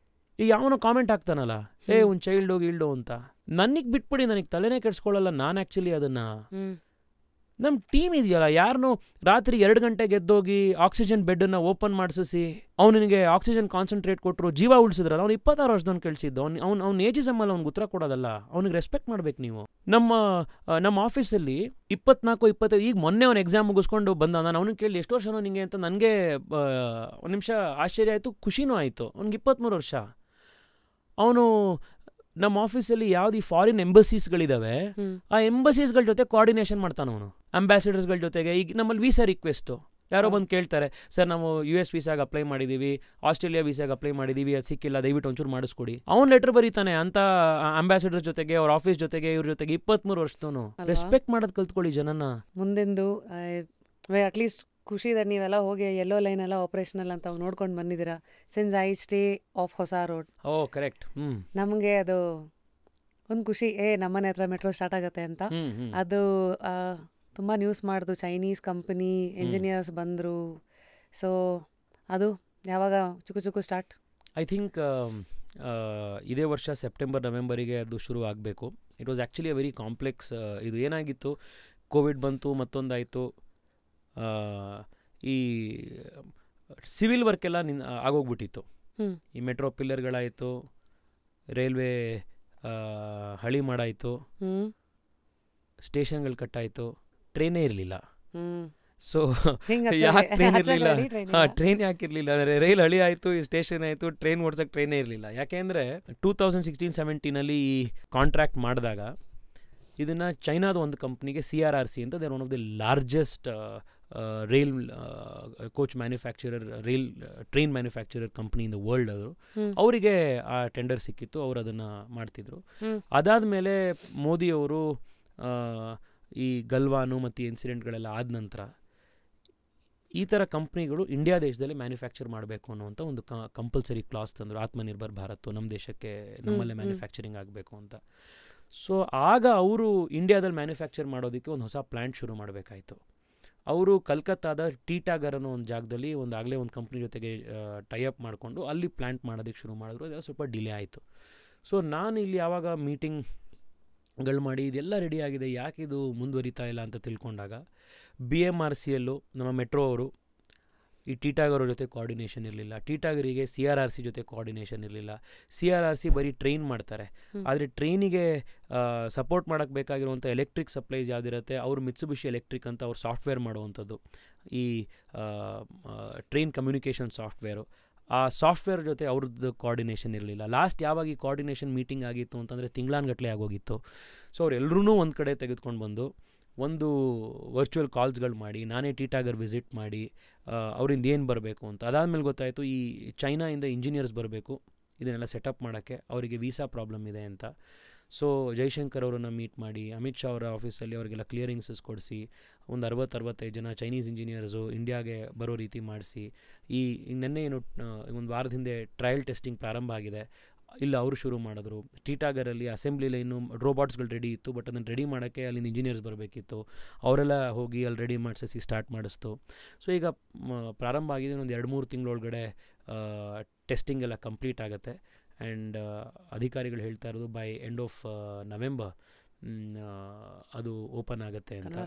ಈಗ ಯಾವನೋ ಕಾಮೆಂಟ್ ಹಾಕ್ತಾನಲ್ಲ, ಒಂದು ಚೈಲ್ಡು ಗೀಲ್ಡು ಅಂತ, ನನಗೆ ಬಿಟ್ಬಿಡಿ, ನನಗೆ ತಲೆನೇ ಕೆಡ್ಸ್ಕೊಳ್ಳಲ್ಲ. ನಾನು ಆ್ಯಕ್ಚುಲಿ ಅದನ್ನು ನಮ್ಮ ಟೀಮ್ ಇದೆಯಲ್ಲ, ಯಾರನ್ನೂ ರಾತ್ರಿ 2 ಗಂಟೆಗೆ ಎದ್ದೋಗಿ ಆಕ್ಸಿಜನ್ ಬೆಡ್ಡನ್ನು ಓಪನ್ ಮಾಡಿಸಿ ಅವನಿಗೆ ಆಕ್ಸಿಜನ್ ಕಾನ್ಸಂಟ್ರೇಟ್ ಕೊಟ್ಟರು, ಜೀವ ಉಳಿಸಿದ್ರಲ್ಲ, ಅವ್ನು 26 ವರ್ಷದವ್ನು ಕಳಿಸಿದ್ದು. ಅವ್ನ ಏಜಿಸಮ್ಮಲ್ಲಿ ಅವ್ನಿಗೆ ಉತ್ತರ ಕೊಡೋದಲ್ಲ, ಅವ್ನಿಗೆ ರೆಸ್ಪೆಕ್ಟ್ ಮಾಡ್ಬೇಕು ನೀವು. ನಮ್ಮ ಆಫೀಸಲ್ಲಿ 24-25 ಈಗ ಮೊನ್ನೆ ಅವ್ನು ಎಕ್ಸಾಮ್ ಮುಗಿಸ್ಕೊಂಡು ಬಂದ. ನಾನು ಅವ್ನಿಗೆ ಕೇಳಿ ಎಷ್ಟು ವರ್ಷನೋ ನಿಂಗೆ ಅಂತ. ನನಗೆ ಒಂದು ನಿಮಿಷ ಆಶ್ಚರ್ಯ ಆಯಿತು, ಖುಷಿನೂ ಆಯಿತು. ಅವ್ನಿಗೆ 23 ವರ್ಷ. ಅವನು ನಮ್ಮ ಆಫೀಸಲ್ಲಿ ಯಾವ್ದು ಈ ಫಾರಿನ್ ಎಂಬಸೀಸ್ಗಳಿದಾವೆ, ಆ ಎಂಬಸೀಸ್ಗಳ ಜೊತೆ ಕೋಆರ್ಡಿನೇಷನ್ ಮಾಡ್ತಾನೆ ಅವನು, ಅಂಬಾಸಿಡರ್ಸ್ಗಳ ಜೊತೆಗೆ. ಈಗ ನಮ್ಮಲ್ಲಿ ವೀಸಾ ರಿಕ್ವೆಸ್ಟು ಯಾರೋ ಬಂದು ಕೇಳ್ತಾರೆ, ಸರ್ ನಾವು US ವೀಸಾಗೆ ಅಪ್ಲೈ ಮಾಡಿದ್ದೀವಿ, ಆಸ್ಟ್ರೇಲಿಯಾ ವೀಸಾಗೆ ಅಪ್ಲೈ ಮಾಡಿದ್ದೀವಿ, ಅದು ಸಿಕ್ಕಿಲ್ಲ, ದಯವಿಟ್ಟು ಒಂಚೂರು ಮಾಡಿಸ್ಕೊಡಿ. ಅವ್ನು ಲೆಟರ್ ಬರೀತಾನೆ ಅಂತ ಅಂಬಾಸಿಡರ್ಸ್ ಜೊತೆಗೆ, ಅವ್ರ ಆಫೀಸ್ ಜೊತೆಗೆ, ಇವ್ರ ಜೊತೆಗೆ. 23 ವರ್ಷದವನು. ರೆಸ್ಪೆಕ್ಟ್ ಮಾಡೋದು ಕಲ್ತ್ಕೊಳ್ಳಿ ಜನನ. ಮುಂದೆಂದು ಅಟ್ಲೀಸ್ಟ್ ಖುಷಿ ಇದೆ ನೀವೆಲ್ಲ ಹೋಗಿ ಎಲ್ಲೋ ಲೈನ್ ಎಲ್ಲ ಆಪರೇಷನಲ್ ಅಂತ ನೋಡ್ಕೊಂಡು ಬಂದಿದ್ದೀರಾ. ಸಿನ್ಸ್ ಐ ಸ್ಟೇ ಆಫ್ ಹೊಸ ರೋಡ್. ಕರೆಕ್ಟ್. ನಮಗೆ ಅದು ಒಂದು ಖುಷಿ, ನಮ್ಮನೆ ಹತ್ರ ಮೆಟ್ರೋ ಸ್ಟಾರ್ಟ್ ಆಗುತ್ತೆ ಅಂತ. ಅದು ತುಂಬ ನ್ಯೂಸ್ ಮಾಡಿದ್ರು, ಚೈನೀಸ್ ಕಂಪನಿ ಇಂಜಿನಿಯರ್ಸ್ ಬಂದರು. ಸೊ ಅದು ಯಾವಾಗ ಚುಕು ಸ್ಟಾರ್ಟ್? ಐ ಥಿಂಕ್ ಇದೇ ವರ್ಷ ಸೆಪ್ಟೆಂಬರ್ ನವೆಂಬರಿಗೆ ಅದು ಶುರು ಆಗಬೇಕು. It was actually a very complex. ಇದು ಏನಾಗಿತ್ತು, ಕೋವಿಡ್ ಬಂತು, ಮತ್ತೊಂದಾಯಿತು, ಈ ಸಿವಿಲ್ ವರ್ಕ್ ಎಲ್ಲ ಆಗೋಗ್ಬಿಟ್ಟಿತ್ತು. ಈ ಮೆಟ್ರೋ ಪಿಲ್ಲರ್ಗಳಾಯಿತು, ರೈಲ್ವೆ ಹಳಿ ಮಾಡಾಯಿತು, ಸ್ಟೇಷನ್ಗಳು ಕಟ್ಟಾಯಿತು, ಟ್ರೈನೇ ಇರಲಿಲ್ಲ. ಸೊ ಯಾಕೆ ಟ್ರೈನ್ ಇರಲಿಲ್ಲ? ಟ್ರೈನ್ ಯಾಕಿರಲಿಲ್ಲ ಅಂದರೆ ರೈಲ್ ಹಳಿ ಆಯಿತು, ಈ ಸ್ಟೇಷನ್ ಆಯಿತು, ಟ್ರೈನ್ ಓಡ್ಸೋಕ್ಕೆ ಟ್ರೈನೇ ಇರಲಿಲ್ಲ. ಯಾಕೆಂದರೆ 2016-17 ಈ ಕಾಂಟ್ರಾಕ್ಟ್ ಮಾಡಿದಾಗ ಇದನ್ನು ಚೈನಾದ ಒಂದು ಕಂಪ್ನಿಗೆ CRRC ಅಂತ, there one of the largest rail coach manufacturer, rail train manufacturer company in the world. ಅದು ಅವರಿಗೆ ಆ ಟೆಂಡರ್ ಸಿಕ್ಕಿತ್ತು, ಅವರು ಅದನ್ನು ಮಾಡ್ತಿದ್ರು. ಅದಾದಮೇಲೆ ಮೋದಿಯವರು ಈ ಗಲ್ವಾನು ಮತ್ತು ಇನ್ಸಿಡೆಂಟ್ಗಳೆಲ್ಲ ಆದ ನಂತರ ಈ ಥರ ಕಂಪ್ನಿಗಳು ಇಂಡಿಯಾ ದೇಶದಲ್ಲಿ ಮ್ಯಾನುಫ್ಯಾಕ್ಚರ್ ಮಾಡಬೇಕು ಅನ್ನೋಂಥ ಒಂದು ಕಂಪಲ್ಸರಿ ಕ್ಲಾಸ್ ತಂದರು. ಆತ್ಮನಿರ್ಭರ್ ಭಾರತ್, ನಮ್ಮ ದೇಶಕ್ಕೆ ನಮ್ಮಲ್ಲೇ ಮ್ಯಾನುಫ್ಯಾಕ್ಚರಿಂಗ್ ಆಗಬೇಕು ಅಂತ. ಸೊ ಆಗ ಅವರು ಇಂಡಿಯಾದಲ್ಲಿ ಮ್ಯಾನುಫ್ಯಾಕ್ಚರ್ ಮಾಡೋದಕ್ಕೆ ಒಂದು ಹೊಸ ಪ್ಲ್ಯಾಂಟ್ ಶುರು ಮಾಡಬೇಕಾಯಿತು. ಅವರು ಕಲ್ಕತ್ತಾದ ಟೀಟಾಗರ್ ಅನ್ನೋ ಒಂದು ಜಾಗದಲ್ಲಿ ಆಗಲೇ ಒಂದು ಕಂಪ್ನಿ ಜೊತೆಗೆ ಟೈಅಪ್ ಮಾಡಿಕೊಂಡು ಅಲ್ಲಿ ಪ್ಲ್ಯಾಂಟ್ ಮಾಡೋದಕ್ಕೆ ಶುರು ಮಾಡಿದ್ರು. ಅದೆಲ್ಲ ಸ್ವಲ್ಪ ಡಿಲೇ ಆಯಿತು. ಸೊ ನಾನು ಇಲ್ಲಿ ಯಾವಾಗ ಮೀಟಿಂಗ್ಗಳು ಮಾಡಿ ಇದೆಲ್ಲ ರೆಡಿ ಆಗಿದೆ, ಯಾಕೆ ಇದು ಮುಂದುವರಿತಾ ಇಲ್ಲ ಅಂತ ತಿಳ್ಕೊಂಡಾಗ BMRCಯಲ್ಲೂ ನಮ್ಮ ಮೆಟ್ರೋ ಅವರು ಈ ಟೀಟಾಗರ್ ಜೊತೆ ಕೋಆರ್ಡಿನೇಷನ್ ಇರಲಿಲ್ಲ, ಟೀಟಾಗರಿಗೆ CRRC ಜೊತೆ ಕೋಆರ್ಡಿನೇಷನ್ ಇರಲಿಲ್ಲ. CRRC ಬರೀ ಟ್ರೈನ್ ಮಾಡ್ತಾರೆ, ಆದರೆ ಟ್ರೈನಿಗೆ ಸಪೋರ್ಟ್ ಮಾಡೋಕ್ಕೆ ಬೇಕಾಗಿರುವಂಥ ಎಲೆಕ್ಟ್ರಿಕ್ ಸಪ್ಲೈಸ್ ಯಾವುದಿರುತ್ತೆ, ಅವರು ಮಿತ್ಸುಬಿಷಿ ಎಲೆಕ್ಟ್ರಿಕ್ ಅಂತ ಅವ್ರು ಸಾಫ್ಟ್ವೇರ್ ಮಾಡುವಂಥದ್ದು, ಈ ಟ್ರೈನ್ ಕಮ್ಯುನಿಕೇಷನ್ ಸಾಫ್ಟ್ವೇರು, ಆ ಸಾಫ್ಟ್ವೇರ್ ಜೊತೆ ಅವ್ರದ್ದು ಕೋಆರ್ಡಿನೇಷನ್ ಇರಲಿಲ್ಲ. ಲಾಸ್ಟ್ ಯಾವಾಗ ಈ ಕೋಆರ್ಡಿನೇಷನ್ ಮೀಟಿಂಗ್ ಆಗಿತ್ತು ಅಂತಂದರೆ ತಿಂಗಳಾನ್ಗಟ್ಟಲೆ ಆಗೋಗಿತ್ತು. ಸೊ ಅವರೆಲ್ಲರೂ ಒಂದು ಕಡೆ ತೆಗೆದುಕೊಂಡು ಬಂದು ಒಂದು ವರ್ಚುವಲ್ ಕಾಲ್ಸ್ಗಳು ಮಾಡಿ, ನಾನೇ ಟೀಟಾಗರ್ ವಿಸಿಟ್ ಮಾಡಿ ಅವರಿಂದ ಏನು ಬರಬೇಕು ಅಂತ. ಅದಾದಮೇಲೆ ಗೊತ್ತಾಯಿತು ಈ ಚೈನಾಯಿಂದ ಇಂಜಿನಿಯರ್ಸ್ ಬರಬೇಕು ಇದನ್ನೆಲ್ಲ ಸೆಟಪ್ ಮಾಡೋಕ್ಕೆ, ಅವರಿಗೆ ವೀಸಾ ಪ್ರಾಬ್ಲಮ್ ಇದೆ ಅಂತ. ಸೊ ಜೈಶಂಕರ್ ಅವರನ್ನು ಮೀಟ್ ಮಾಡಿ, ಅಮಿತ್ ಶಾ ಅವರ ಆಫೀಸಲ್ಲಿ ಅವರಿಗೆಲ್ಲ ಕ್ಲಿಯರಿಂಗ್ಸಸ್ ಕೊಡಿಸಿ, ಒಂದು 60-65 ಜನ ಚೈನೀಸ್ ಇಂಜಿನಿಯರ್ಸು ಇಂಡಿಯಾಗೆ ಬರೋ ರೀತಿ ಮಾಡಿಸಿ, ಈ ನೆನ್ನೆ ಏನು ಒಂದು ವಾರದ ಹಿಂದೆ ಟ್ರಯಲ್ ಟೆಸ್ಟಿಂಗ್ ಪ್ರಾರಂಭ ಆಗಿದೆ, ಇಲ್ಲ ಅವರು ಶುರು ಮಾಡಿದ್ರು. ಟೀಟಾಗರಲ್ಲಿ ಅಸೆಂಬ್ಲಿ ಲೈನು ರೋಬೋಟ್ಸ್ಗಳು ರೆಡಿ ಇತ್ತು, ಬಟ್ ಅದನ್ನು ರೆಡಿ ಮಾಡೋಕ್ಕೆ ಅಲ್ಲಿಂದ ಇಂಜಿನಿಯರ್ಸ್ ಬರಬೇಕಿತ್ತು, ಅವರೆಲ್ಲ ಹೋಗಿ ಅಲ್ಲಿ ರೆಡಿ ಮಾಡಿಸಿ ಸ್ಟಾರ್ಟ್ ಮಾಡಿಸ್ತು. ಸೊ ಈಗ ಪ್ರಾರಂಭ ಆಗಿದೆ, ಒಂದು 2-3 ತಿಂಗಳೊಳಗಡೆ ಟೆಸ್ಟಿಂಗ್ ಎಲ್ಲ ಕಂಪ್ಲೀಟ್ ಆಗುತ್ತೆ. ಆ್ಯಂಡ್ ಅಧಿಕಾರಿಗಳು ಹೇಳ್ತಾ ಇರೋದು ಬೈ ಎಂಡ್ ಆಫ್ ನವೆಂಬರ್ ಅದು ಓಪನ್ ಆಗುತ್ತೆ ಅಂತ.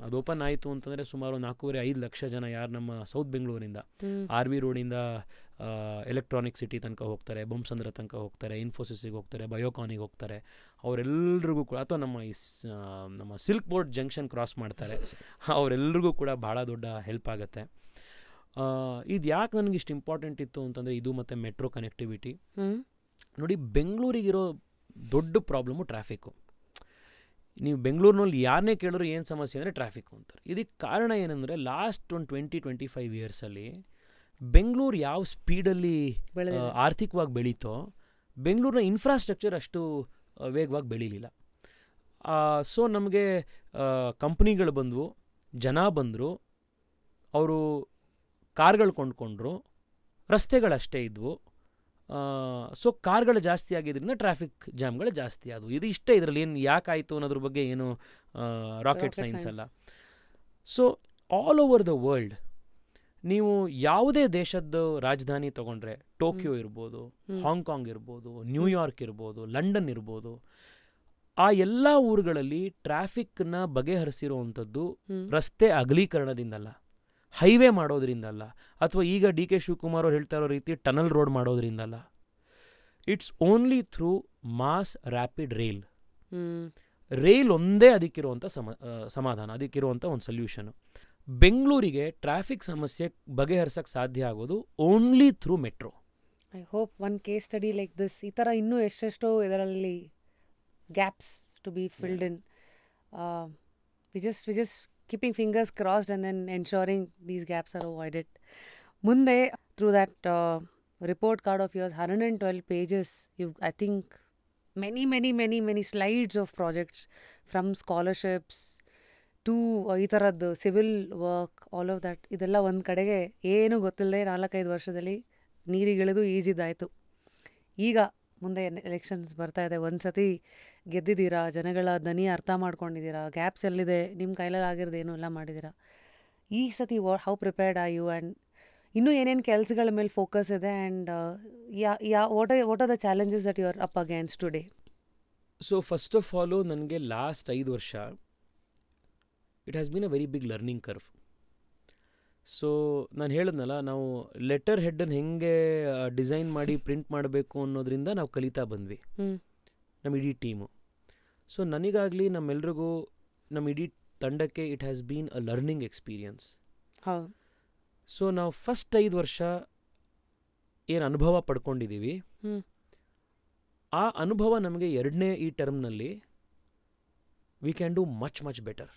ಅದು ಓಪನ್ ಆಯಿತು ಅಂತಂದರೆ ಸುಮಾರು 4.5 ಲಕ್ಷ ಜನ ಯಾರು ನಮ್ಮ ಸೌತ್ ಬೆಂಗಳೂರಿಂದ RV ರೋಡಿಂದ ಎಲೆಕ್ಟ್ರಾನಿಕ್ ಸಿಟಿ ತನಕ ಹೋಗ್ತಾರೆ, ಬೊಮ್ಮಸಂದ್ರ ತನಕ ಹೋಗ್ತಾರೆ, ಇನ್ಫೋಸಿಸ್ಗೆ ಹೋಗ್ತಾರೆ, ಬಯೋಕಾನಿಗೆ ಹೋಗ್ತಾರೆ, ಅವರೆಲ್ಲರಿಗೂ ಕೂಡ, ಅಥವಾ ನಮ್ಮ ಸಿಲ್ಕ್ ಬೋರ್ಡ್ ಜಂಕ್ಷನ್ ಕ್ರಾಸ್ ಮಾಡ್ತಾರೆ, ಅವರೆಲ್ಲರಿಗೂ ಕೂಡ ಭಾಳ ದೊಡ್ಡ ಹೆಲ್ಪ್ ಆಗುತ್ತೆ. ಇದು ಯಾಕೆ ನನಗೆ ಇಷ್ಟು ಇಂಪಾರ್ಟೆಂಟ್ ಇತ್ತು ಅಂತಂದರೆ ಇದು ಮತ್ತು ಮೆಟ್ರೋ ಕನೆಕ್ಟಿವಿಟಿ. ಹ್ಮ್ ನೋಡಿ, ಬೆಂಗಳೂರಿಗಿರೋ ದೊಡ್ಡ ಪ್ರಾಬ್ಲಮ್ಮು ಟ್ರಾಫಿಕ್ಕು. ನೀವು ಬೆಂಗಳೂರಿನಲ್ಲಿ ಯಾರನ್ನೇ ಕೇಳಿದ್ರು ಏನು ಸಮಸ್ಯೆ ಅಂದರೆ ಟ್ರಾಫಿಕ್ಕು ಅಂತಾರೆ. ಇದಕ್ಕೆ ಕಾರಣ ಏನಂದರೆ ಲಾಸ್ಟ್ ಒಂದು 20-25 ಇಯರ್ಸಲ್ಲಿ ಬೆಂಗಳೂರು ಯಾವ ಸ್ಪೀಡಲ್ಲಿ ಆರ್ಥಿಕವಾಗಿ ಬೆಳೀತೋ ಬೆಂಗಳೂರಿನ ಇನ್ಫ್ರಾಸ್ಟ್ರಕ್ಚರ್ ಅಷ್ಟು ವೇಗವಾಗಿ ಬೆಳೀಲಿಲ್ಲ. ಸೊ ನಮಗೆ ಕಂಪ್ನಿಗಳು ಬಂದವು, ಜನ ಬಂದರು, ಅವರು ಕಾರ್ಗಳು ಕೊಂಡ್ಕೊಂಡ್ರು, ರಸ್ತೆಗಳಷ್ಟೇ ಇದ್ವು. ಸೊ ಕಾರ್ಗಳು ಜಾಸ್ತಿ ಆಗಿದ್ದರಿಂದ ಟ್ರಾಫಿಕ್ ಜಾಮ್ಗಳು ಜಾಸ್ತಿ ಆದವು. ಇದು ಇಷ್ಟೇ, ಇದರಲ್ಲಿ ಏನು ಯಾಕಾಯಿತು ಅನ್ನೋದ್ರ ಬಗ್ಗೆ ಏನು ರಾಕೆಟ್ ಸೈನ್ಸ್ ಅಲ್ಲ. So all over the world ನೀವು ಯಾವುದೇ ದೇಶದ ರಾಜಧಾನಿ ತೊಗೊಂಡ್ರೆ, ಟೋಕಿಯೋ ಇರ್ಬೋದು, ಹಾಂಗ್ಕಾಂಗ್ ಇರ್ಬೋದು, ನ್ಯೂಯಾರ್ಕ್ ಇರ್ಬೋದು, ಲಂಡನ್ ಇರ್ಬೋದು, ಆ ಎಲ್ಲ ಊರುಗಳಲ್ಲಿ ಟ್ರಾಫಿಕ್ನ ಬಗೆಹರಿಸಿರುವಂಥದ್ದು ರಸ್ತೆ ಅಗಲೀಕರಣದಿಂದಲ್ಲ, ಹೈವೇ ಮಾಡೋದ್ರಿಂದಲ್ಲ, ಅಥವಾ ಈಗ ಡಿ.ಕೆ. ಶಿವಕುಮಾರ್ ಅವ್ರು ಹೇಳ್ತಾ ಇರೋ ರೀತಿ ಟನಲ್ ರೋಡ್ ಮಾಡೋದ್ರಿಂದಲ್ಲ. It's only through mass rapid rail. Rail ಒಂದೇ ಅದಕ್ಕಿರುವಂಥ ಸಮಾಧಾನ, ಅದಕ್ಕಿರುವಂಥ ಒಂದು ಸೊಲ್ಯೂಷನು. ಬೆಂಗಳೂರಿಗೆ ಟ್ರಾಫಿಕ್ ಸಮಸ್ಯೆ ಬಗೆಹರಿಸೋಕ್ಕೆ ಸಾಧ್ಯ ಆಗೋದು only through metro. I hope one case study like this, ಈ ಥರ ಇನ್ನೂ ಎಷ್ಟೆಷ್ಟೋ ಇದರಲ್ಲಿ gaps to be filled in. We just keeping fingers crossed and then ensuring these gaps are avoided. Munde, through that report card of yours, 112 pages, you've, I think, many slides of projects, from scholarships to ಈ ಥರದ್ದು civil work, all of that. ಇದೆಲ್ಲ ಒಂದು ಕಡೆಗೆ ಏನೂ ಗೊತ್ತಿಲ್ಲದೆ 4-5 ವರ್ಷದಲ್ಲಿ ನೀರಿಗಿಳಿದು ಈಜಿದಾಯಿತು. ಈಗ ಮುಂದೆ ಎಲೆಕ್ಷನ್ಸ್ ಬರ್ತಾ ಇದೆ, ಒಂದು ಸತಿ ಗೆದ್ದಿದ್ದೀರಾ, ಜನಗಳ ದನಿ ಅರ್ಥ ಮಾಡ್ಕೊಂಡಿದ್ದೀರಾ, ಗ್ಯಾಪ್ಸ್ ಎಲ್ಲಿದೆ, ನಿಮ್ಮ ಕೈಲಲ್ಲಿ ಆಗಿರೋದು ಏನೂ ಎಲ್ಲ ಮಾಡಿದ್ದೀರಾ. ಈ ಸತಿ how prepared are you, and ಇನ್ನೂ ಏನೇನು ಕೆಲಸಗಳ ಮೇಲೆ ಫೋಕಸ್ ಇದೆ, and what are the challenges that you are up against today? So first of all ನನಗೆ ಲಾಸ್ಟ್ 5 ವರ್ಷ it has been a very big learning curve. So ನಾನು ಹೇಳಿದ್ನಲ್ಲ, ನಾವು ಲೆಟರ್ ಹೆಡ್ಡನ್ನು ಹೆಂಗೆ ಡಿಸೈನ್ ಮಾಡಿ ಪ್ರಿಂಟ್ ಮಾಡಬೇಕು ಅನ್ನೋದ್ರಿಂದ ನಾವು ಕಲಿತಾ ಬಂದ್ವಿ, ನಮ್ಮ ಇಡೀ ಟೀಮು. ಸೊ ನನಗಾಗಲಿ ನಮ್ಮೆಲ್ರಿಗೂ, ನಮ್ಮ ಇಡೀ ತಂಡಕ್ಕೆ it has been a learning experience. So ನಾವು ಫಸ್ಟ್ 5 ವರ್ಷ ಏನು ಅನುಭವ ಪಡ್ಕೊಂಡಿದ್ದೀವಿ, ಆ ಅನುಭವ ನಮಗೆ 2ನೇ ಈ ಟರ್ಮ್ನಲ್ಲಿ we can do much better.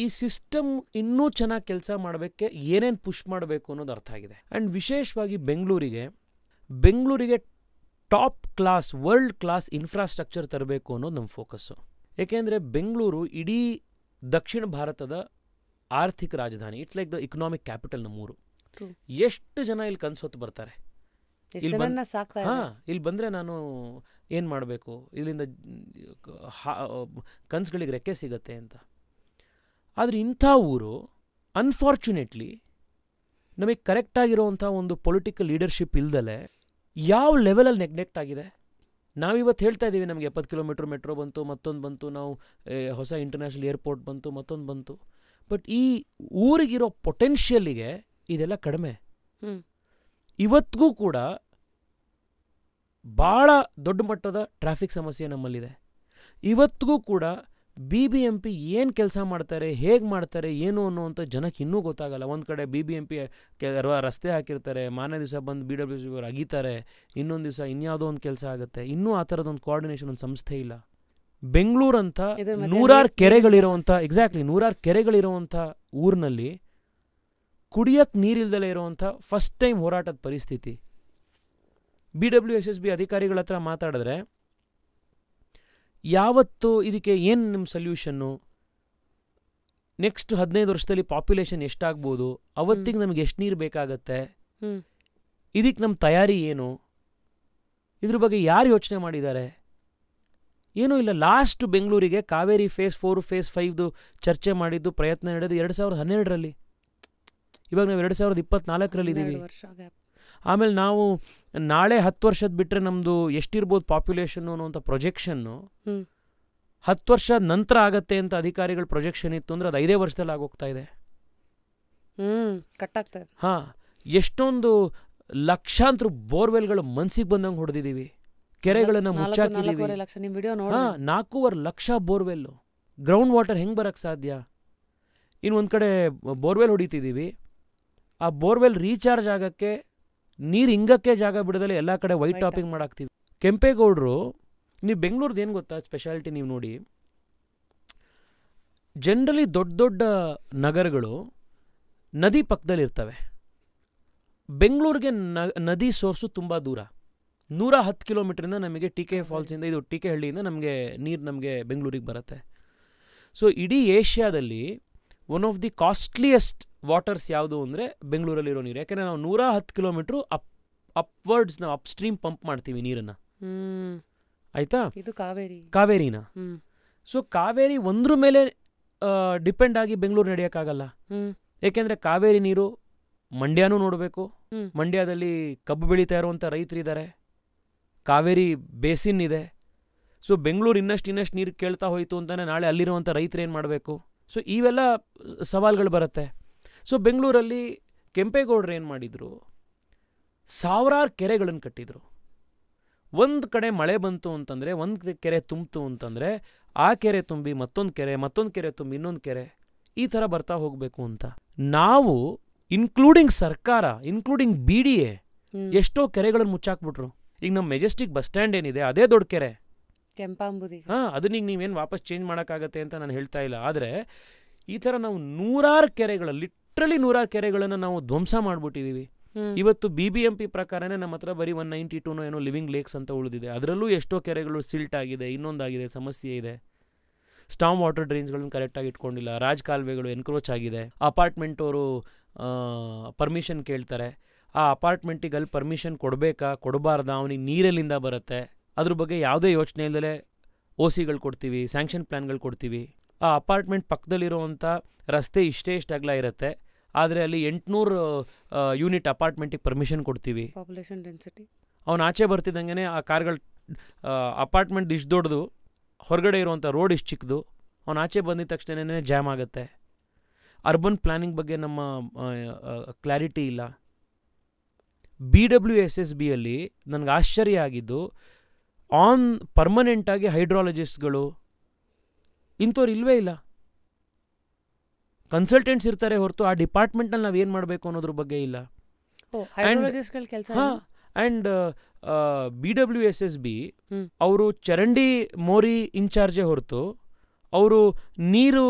ಈ ಸಿಸ್ಟಮ್ ಇನ್ನೂ ಚೆನ್ನಾಗಿ ಕೆಲಸ ಮಾಡೋಕ್ಕೆ ಏನೇನು ಪುಷ್ ಮಾಡಬೇಕು ಅನ್ನೋದು ಅರ್ಥ ಆಗಿದೆ. ಆ್ಯಂಡ್ ವಿಶೇಷವಾಗಿ ಬೆಂಗಳೂರಿಗೆ top class, world class infrastructure ತರಬೇಕು ಅನ್ನೋದು ನಮ್ಮ ಫೋಕಸ್ಸು. ಏಕೆಂದರೆ ಬೆಂಗಳೂರು ಇಡೀ ದಕ್ಷಿಣ ಭಾರತದ ಆರ್ಥಿಕ ರಾಜಧಾನಿ. It's like the economic capital ನಮ್ಮೂರು. ಎಷ್ಟು ಜನ ಇಲ್ಲಿ ಕನ್ಸೊತ್ತು ಬರ್ತಾರೆ, ಇಲ್ಲಿ ಬಂದರೆ ನಾನು ಏನು ಮಾಡಬೇಕು, ಇಲ್ಲಿಂದ ಕನ್ಸುಗಳಿಗೆ ರೆಕ್ಕೆ ಸಿಗತ್ತೆ ಅಂತ. ಆದರೆ ಇಂಥ ಊರು ಅನ್ಫಾರ್ಚುನೇಟ್ಲಿ ನಮಗೆ ಕರೆಕ್ಟಾಗಿರೋವಂಥ ಒಂದು ಪೊಲಿಟಿಕಲ್ ಲೀಡರ್ಶಿಪ್ ಇಲ್ದಲೆ ಯಾವ ಲೆವೆಲಲ್ಲಿ ನೆಗ್ಲೆಕ್ಟ್ ಆಗಿದೆ. ನಾವಿವತ್ತು ಹೇಳ್ತಾ ಇದ್ದೀವಿ ನಮಗೆ 70 ಕಿಲೋಮೀಟ್ರ್ ಮೆಟ್ರೋ ಬಂತು, ಮತ್ತೊಂದು ಬಂತು, ನಾವು ಹೊಸ ಇಂಟರ್ನ್ಯಾಷನಲ್ ಏರ್ಪೋರ್ಟ್ ಬಂತು, ಮತ್ತೊಂದು ಬಂತು. ಬಟ್ ಈ ಊರಿಗಿರೋ ಪೊಟೆನ್ಷಿಯಲಿಗೆ ಇದೆಲ್ಲ ಕಡಿಮೆ. ಇವತ್ತಿಗೂ ಕೂಡ ಭಾಳ ದೊಡ್ಡ ಮಟ್ಟದ ಟ್ರಾಫಿಕ್ ಸಮಸ್ಯೆ ನಮ್ಮಲ್ಲಿದೆ. ಇವತ್ತಿಗೂ ಕೂಡ BBMP ಏನು ಕೆಲಸ ಮಾಡ್ತಾರೆ, ಹೇಗೆ ಮಾಡ್ತಾರೆ, ಏನು ಅನ್ನೋವಂಥ ಜನಕ್ಕೆ ಇನ್ನೂ ಗೊತ್ತಾಗಲ್ಲ. ಒಂದು ಕಡೆ BBMP ರಸ್ತೆ ಹಾಕಿರ್ತಾರೆ, ಮಾರನೇ ದಿವಸ ಬಂದು BWC ಅವರು ಅಗೀತಾರೆ, ಇನ್ನೊಂದು ದಿವಸ ಇನ್ಯಾವುದೋ ಒಂದು ಕೆಲಸ ಆಗುತ್ತೆ. ಇನ್ನೂ ಆ ಥರದೊಂದು ಕೋಆರ್ಡಿನೇಷನ್ ಒಂದು ಸಂಸ್ಥೆ ಇಲ್ಲ. ಬೆಂಗಳೂರಂಥ 100 ಕೆರೆಗಳಿರೋವಂಥ, ಎಕ್ಸಾಕ್ಟ್ಲಿ 100 ಕೆರೆಗಳಿರೋವಂಥ ಊರಿನಲ್ಲಿ ಕುಡಿಯೋಕ್ಕೆ ನೀರಿಲ್ದಲೇ ಇರೋವಂಥ ಫಸ್ಟ್ ಟೈಮ್ ಹೋರಾಟದ ಪರಿಸ್ಥಿತಿ. BWSSB ಅಧಿಕಾರಿಗಳ ಹತ್ರ ಮಾತಾಡಿದ್ರೆ, ಯಾವತ್ತು ಇದಕ್ಕೆ ಏನು ನಿಮ್ಮ ಸೊಲ್ಯೂಷನ್ನು, ನೆಕ್ಸ್ಟ್ 15 ವರ್ಷದಲ್ಲಿ ಪಾಪ್ಯುಲೇಷನ್ ಎಷ್ಟಾಗ್ಬೋದು, ಅವತ್ತಿಗೆ ನಮಗೆ ಎಷ್ಟು ನೀರು ಬೇಕಾಗತ್ತೆ, ಇದಕ್ಕೆ ನಮ್ಮ ತಯಾರಿ ಏನು, ಇದ್ರ ಬಗ್ಗೆ ಯಾರು ಯೋಚನೆ ಮಾಡಿದ್ದಾರೆ, ಏನೂ ಇಲ್ಲ. ಲಾಸ್ಟ್ ಬೆಂಗಳೂರಿಗೆ ಕಾವೇರಿ ಫೇಸ್ 4 ಫೇಸ್ 5 ಚರ್ಚೆ ಮಾಡಿದ್ದು, ಪ್ರಯತ್ನ ನಡೆದು 2012ರಲ್ಲಿ. ಇವಾಗ ನಾವು 2024ರಲ್ಲಿ ಇದ್ದೀವಿ. ಆಮೇಲೆ ನಾವು ನಾಳೆ 10 ವರ್ಷದ ಬಿಟ್ಟರೆ ನಮ್ಮದು ಎಷ್ಟಿರ್ಬೋದು ಪಾಪ್ಯುಲೇಷನ್ನು ಅನ್ನೋಂಥ ಪ್ರೊಜೆಕ್ಷನ್ನು 10 ವರ್ಷ ನಂತರ ಆಗತ್ತೆ ಅಂತ ಅಧಿಕಾರಿಗಳ ಪ್ರೊಜೆಕ್ಷನ್ ಇತ್ತು ಅಂದರೆ ಅದು 5 ವರ್ಷದಲ್ಲಿ ಆಗೋಗ್ತಾ ಇದೆ. ಕಟ್ಟಾಗ್ತಾ ಇದೆ. ಹಾಂ, ಎಷ್ಟೊಂದು ಲಕ್ಷಾಂತರ ಬೋರ್ವೆಲ್ಗಳು ಮನ್ಸಿಗೆ ಬಂದಂಗೆ ಹೊಡೆದಿದ್ದೀವಿ, ಕೆರೆಗಳನ್ನು ಮುಚ್ಚಾಕಿದ್ದೀವಿ. 4.5 ಲಕ್ಷ ಬೋರ್ವೆಲ್ಲು. ಗ್ರೌಂಡ್ ವಾಟರ್ ಹೆಂಗೆ ಬರೋಕ್ಕೆ ಸಾಧ್ಯ? ಇನ್ನು ಒಂದು ಕಡೆ ಬೋರ್ವೆಲ್ ಹೊಡಿತಿದ್ದೀವಿ, ಆ ಬೋರ್ವೆಲ್ ರೀಚಾರ್ಜ್ ಆಗೋಕ್ಕೆ ನೀರು ಹಿಂಗಕ್ಕೆ ಜಾಗ ಬಿಡದಲ್ಲೇ ಎಲ್ಲ ಕಡೆ ವೈಟ್ ಟಾಪಿಂಗ್ ಮಾಡಾಕ್ತೀವಿ. ಕೆಂಪೇಗೌಡರು, ನೀವು ಬೆಂಗಳೂರ್ದು ಏನು ಗೊತ್ತಾ ಸ್ಪೆಷಾಲಿಟಿ, ನೀವು ನೋಡಿ ಜನರಲಿ ದೊಡ್ಡ ದೊಡ್ಡ ನಗರಗಳು ನದಿ ಪಕ್ಕದಲ್ಲಿರ್ತವೆ. ಬೆಂಗಳೂರಿಗೆ ನದಿ ಸೋರ್ಸು ತುಂಬ ದೂರ, 110 ಕಿಲೋಮೀಟ್ರಿಂದ ನಮಗೆ ಟಿ ಕೆ ಫಾಲ್ಸಿಂದ, ಇದು ಟಿ ಕೆ ಹಳ್ಳಿಯಿಂದ ನಮಗೆ ನೀರು ನಮಗೆ ಬೆಂಗಳೂರಿಗೆ ಬರುತ್ತೆ. ಸೊ ಇಡೀ ಏಷ್ಯಾದಲ್ಲಿ one of the costliest waters ಯಾವುದು ಅಂದರೆ ಬೆಂಗಳೂರಲ್ಲಿರೋ ನೀರು. ಯಾಕೆಂದರೆ ನಾವು 110 ಕಿಲೋಮೀಟ್ರು ಅಪ್ವರ್ಡ್ಸ್ ನಾವು ಅಪ್ಸ್ಟ್ರೀಮ್ ಪಂಪ್ ಮಾಡ್ತೀವಿ ನೀರನ್ನು, ಆಯಿತಾ, ಇದು ಕಾವೇರಿನ. ಸೊ ಕಾವೇರಿ ಒಂದ್ರ ಮೇಲೆ ಡಿಪೆಂಡ್ ಆಗಿ ಬೆಂಗಳೂರು ನಡೆಯೋಕ್ಕಾಗಲ್ಲ. ಏಕೆಂದರೆ ಕಾವೇರಿ ನೀರು ಮಂಡ್ಯನೂ ನೋಡಬೇಕು, ಮಂಡ್ಯದಲ್ಲಿ ಕಬ್ಬು ಬೆಳೀತಾ ಇರುವಂಥ ರೈತರಿದ್ದಾರೆ, ಕಾವೇರಿ ಬೇಸಿನ್ ಇದೆ. ಸೊ ಬೆಂಗಳೂರು ಇನ್ನಷ್ಟು ನೀರು ಕೇಳ್ತಾ ಹೋಯಿತು ಅಂತಲೇ ನಾಳೆ ಅಲ್ಲಿರುವಂಥ ರೈತರು ಏನು ಮಾಡಬೇಕು? ಸೊ ಇವೆಲ್ಲ ಸವಾಲುಗಳು ಬರುತ್ತೆ. ಸೊ ಬೆಂಗಳೂರಲ್ಲಿ ಕೆಂಪೇಗೌಡರು ಏನು ಮಾಡಿದರು, ಸಾವಿರಾರು ಕೆರೆಗಳನ್ನು ಕಟ್ಟಿದರು. ಒಂದು ಕಡೆ ಮಳೆ ಬಂತು ಅಂತಂದರೆ, ಒಂದು ಕೆರೆ ತುಂಬಿತು ಅಂತಂದರೆ ಆ ಕೆರೆ ತುಂಬಿ ಮತ್ತೊಂದು ಕೆರೆ ತುಂಬಿ ಇನ್ನೊಂದು ಕೆರೆ, ಈ ಥರ ಬರ್ತಾ ಹೋಗಬೇಕು ಅಂತ. ನಾವು ಇನ್ಕ್ಲೂಡಿಂಗ್ ಸರ್ಕಾರ, ಇನ್ಕ್ಲೂಡಿಂಗ್ BDA ಎಷ್ಟೋ ಕೆರೆಗಳನ್ನು ಮುಚ್ಚಾಕ್ಬಿಟ್ರು. ಈಗ ನಮ್ಮ ಮೆಜೆಸ್ಟಿಕ್ ಬಸ್ ಸ್ಟ್ಯಾಂಡ್ ಏನಿದೆ ಅದೇ ದೊಡ್ಡ ಕೆರೆ, ಕೆಂಪಾಂಬುದಿ. ಅದನ್ನ ಈಗ ನೀವೇನು ವಾಪಸ್ ಚೇಂಜ್ ಮಾಡೋಕ್ಕಾಗತ್ತೆ ಅಂತ ನಾನು ಹೇಳ್ತಾ ಇಲ್ಲ. ಆದರೆ ಈ ಥರ ನಾವು ನೂರಾರು ಕೆರೆಗಳನ್ನು ನಾವು ಧ್ವಂಸ ಮಾಡಿಬಿಟ್ಟಿದ್ದೀವಿ. ಇವತ್ತು BBMP ಪ್ರಕಾರನೇ ನಮ್ಮ ಹತ್ರ ಬರೀ 192 ಏನೋ ಲಿವಿಂಗ್ ಲೇಕ್ಸ್ ಅಂತ ಉಳಿದಿದೆ. ಅದರಲ್ಲೂ ಎಷ್ಟೋ ಕೆರೆಗಳು ಸಿಲ್ಟ್ ಆಗಿದೆ, ಇನ್ನೊಂದಾಗಿದೆ, ಸಮಸ್ಯೆ ಇದೆ. ಸ್ಟಾಮ್ ವಾಟರ್ ಡ್ರೈನ್ಸ್ಗಳನ್ನ ಕರೆಕ್ಟಾಗಿ ಇಟ್ಕೊಂಡಿಲ್ಲ, ರಾಜ್ ಕಾಲುವೆಗಳು ಎನ್ಕ್ರೋಚ್ ಆಗಿದೆ. ಅಪಾರ್ಟ್ಮೆಂಟವರು ಪರ್ಮಿಷನ್ ಕೇಳ್ತಾರೆ, ಆ ಅಪಾರ್ಟ್ಮೆಂಟಿಗೆ ಅಲ್ಲಿ ಪರ್ಮಿಷನ್ ಕೊಡಬೇಕಾ ಕೊಡಬಾರ್ದಾ, ಅವನಿಗೆ ನೀರೆಲ್ಲಿಂದ ಬರುತ್ತೆ, ಅದ್ರ ಬಗ್ಗೆ ಯಾವುದೇ ಯೋಚನೆ ಇಲ್ಲದೆ OCಗಳು ಕೊಡ್ತೀವಿ, ಸ್ಯಾಂಕ್ಷನ್ ಪ್ಲ್ಯಾನ್ಗಳು ಕೊಡ್ತೀವಿ. ಆ ಅಪಾರ್ಟ್ಮೆಂಟ್ ಪಕ್ಕದಲ್ಲಿರುವಂಥ ರಸ್ತೆ ಇಷ್ಟೇ ಅಗಲ ಇರುತ್ತೆ, ಆದರೆ ಅಲ್ಲಿ 800 ಯೂನಿಟ್ ಅಪಾರ್ಟ್ಮೆಂಟಿಗೆ ಪರ್ಮಿಷನ್ ಕೊಡ್ತೀವಿ. Population density. ಅವನು ಆಚೆ ಬರ್ತಿದ್ದಂಗೆ ಆ ಕಾರ್ಗಳು, ಅಪಾರ್ಟ್ಮೆಂಟ್ ಇಷ್ಟು ದೊಡ್ಡದು, ಹೊರಗಡೆ ಇರುವಂಥ ರೋಡ್ ಇಷ್ಟು ಚಿಕ್ಕದು, ಅವನು ಆಚೆ ಬಂದಿದ ತಕ್ಷಣನೇ ಜಾಮ್ ಆಗುತ್ತೆ. ಅರ್ಬನ್ ಪ್ಲಾನಿಂಗ್ ಬಗ್ಗೆ ನಮ್ಮ ಕ್ಲಾರಿಟಿ ಇಲ್ಲ. BWSSBಯಲ್ಲಿ ನನಗೆ ಆಶ್ಚರ್ಯ ಆಗಿದ್ದು, ಪರ್ಮನೆಂಟಾಗಿ ಹೈಡ್ರಾಲಜಿಸ್ಟ್ಗಳು ಇಂಥವ್ರು ಇಲ್ಲವೇ ಇಲ್ಲ. ಕನ್ಸಲ್ಟೆಂಟ್ಸ್ ಇರ್ತಾರೆ ಹೊರತು ಆ ಡಿಪಾರ್ಟ್ಮೆಂಟ್ನಲ್ಲಿ ನಾವು ಏನು ಮಾಡಬೇಕು ಅನ್ನೋದ್ರ ಬಗ್ಗೆ ಇಲ್ಲ. ಆ್ಯಂಡ್ BWSSB ಅವರು ಚರಂಡಿ ಮೋರಿ ಇನ್ಚಾರ್ಜೇ ಹೊರತು, ಅವರು ನೀರು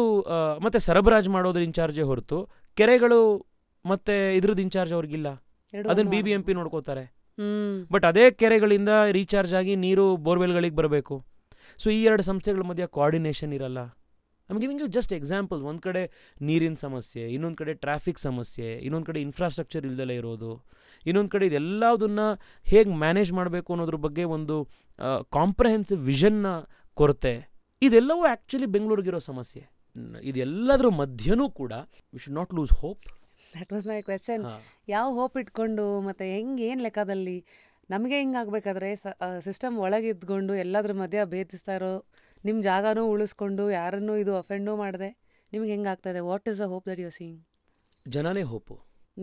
ಮತ್ತು ಸರಬರಾಜು ಮಾಡೋದ್ರ ಇನ್ಚಾರ್ಜೇ ಹೊರತು, ಕೆರೆಗಳು ಮತ್ತು ಇದ್ರದ್ದು ಇನ್ಚಾರ್ಜ್ ಅವ್ರಿಗಿಲ್ಲ. ಅದನ್ನು BBMP ನೋಡ್ಕೋತಾರೆ. ಬಟ್ ಅದೇ ಕೆರೆಗಳಿಂದ ರೀಚಾರ್ಜ್ ಆಗಿ ನೀರು ಬೋರ್ವೆಲ್ಗಳಿಗೆ ಬರಬೇಕು. ಸೊ ಈ ಎರಡು ಸಂಸ್ಥೆಗಳ ಮಧ್ಯೆ ಕೋಆರ್ಡಿನೇಷನ್ ಇರಲ್ಲ. I am giving you just example. ಒಂದು ಕಡೆ ನೀರಿನ ಸಮಸ್ಯೆ, ಇನ್ನೊಂದು ಕಡೆ ಟ್ರಾಫಿಕ್ ಸಮಸ್ಯೆ, ಇನ್ನೊಂದು ಕಡೆ ಇನ್ಫ್ರಾಸ್ಟ್ರಕ್ಚರ್ ಇಲ್ದಲೇ ಇರೋದು, ಇನ್ನೊಂದು ಕಡೆ ಇದೆಲ್ಲದನ್ನ ಹೇಗೆ ಮ್ಯಾನೇಜ್ ಮಾಡಬೇಕು ಅನ್ನೋದ್ರ ಬಗ್ಗೆ ಒಂದು ಕಾಂಪ್ರಹೆನ್ಸಿವ್ ವಿಷನ್ನ ಕೊರತೆ, ಇದೆಲ್ಲವೂ ಆ್ಯಕ್ಚುಲಿ ಬೆಂಗಳೂರಿಗಿರೋ ಸಮಸ್ಯೆ. ಇದೆಲ್ಲದರ ಮಧ್ಯನೂ ಕೂಡ we should not lose hope. That was my question. ಯಾವ ಹೋಪ್ ಇಟ್ಕೊಂಡು ಮತ್ತು ಏನು ಲೆಕ್ಕದಲ್ಲಿ ನಮಗೆ ಹಿಂಗಾಗಬೇಕಾದ್ರೆ ಸಿಸ್ಟಮ್ ಒಳಗಿದ್ಕೊಂಡು ಎಲ್ಲದ್ರ ಮಧ್ಯೆ ಭೇದಿಸ್ತಾ ಇರೋ ನಿಮ್ಮ ಜಾಗನೂ ಉಳಿಸ್ಕೊಂಡು ಯಾರನ್ನೂ ಇದು ಅಫೆಂಡೂ ಮಾಡಿದೆ ನಿಮ್ಗೆ ಹೆಂಗಾಗ್ತದೆ? What is the hope that you are seeing? ಜನನೇ ಹೋಪು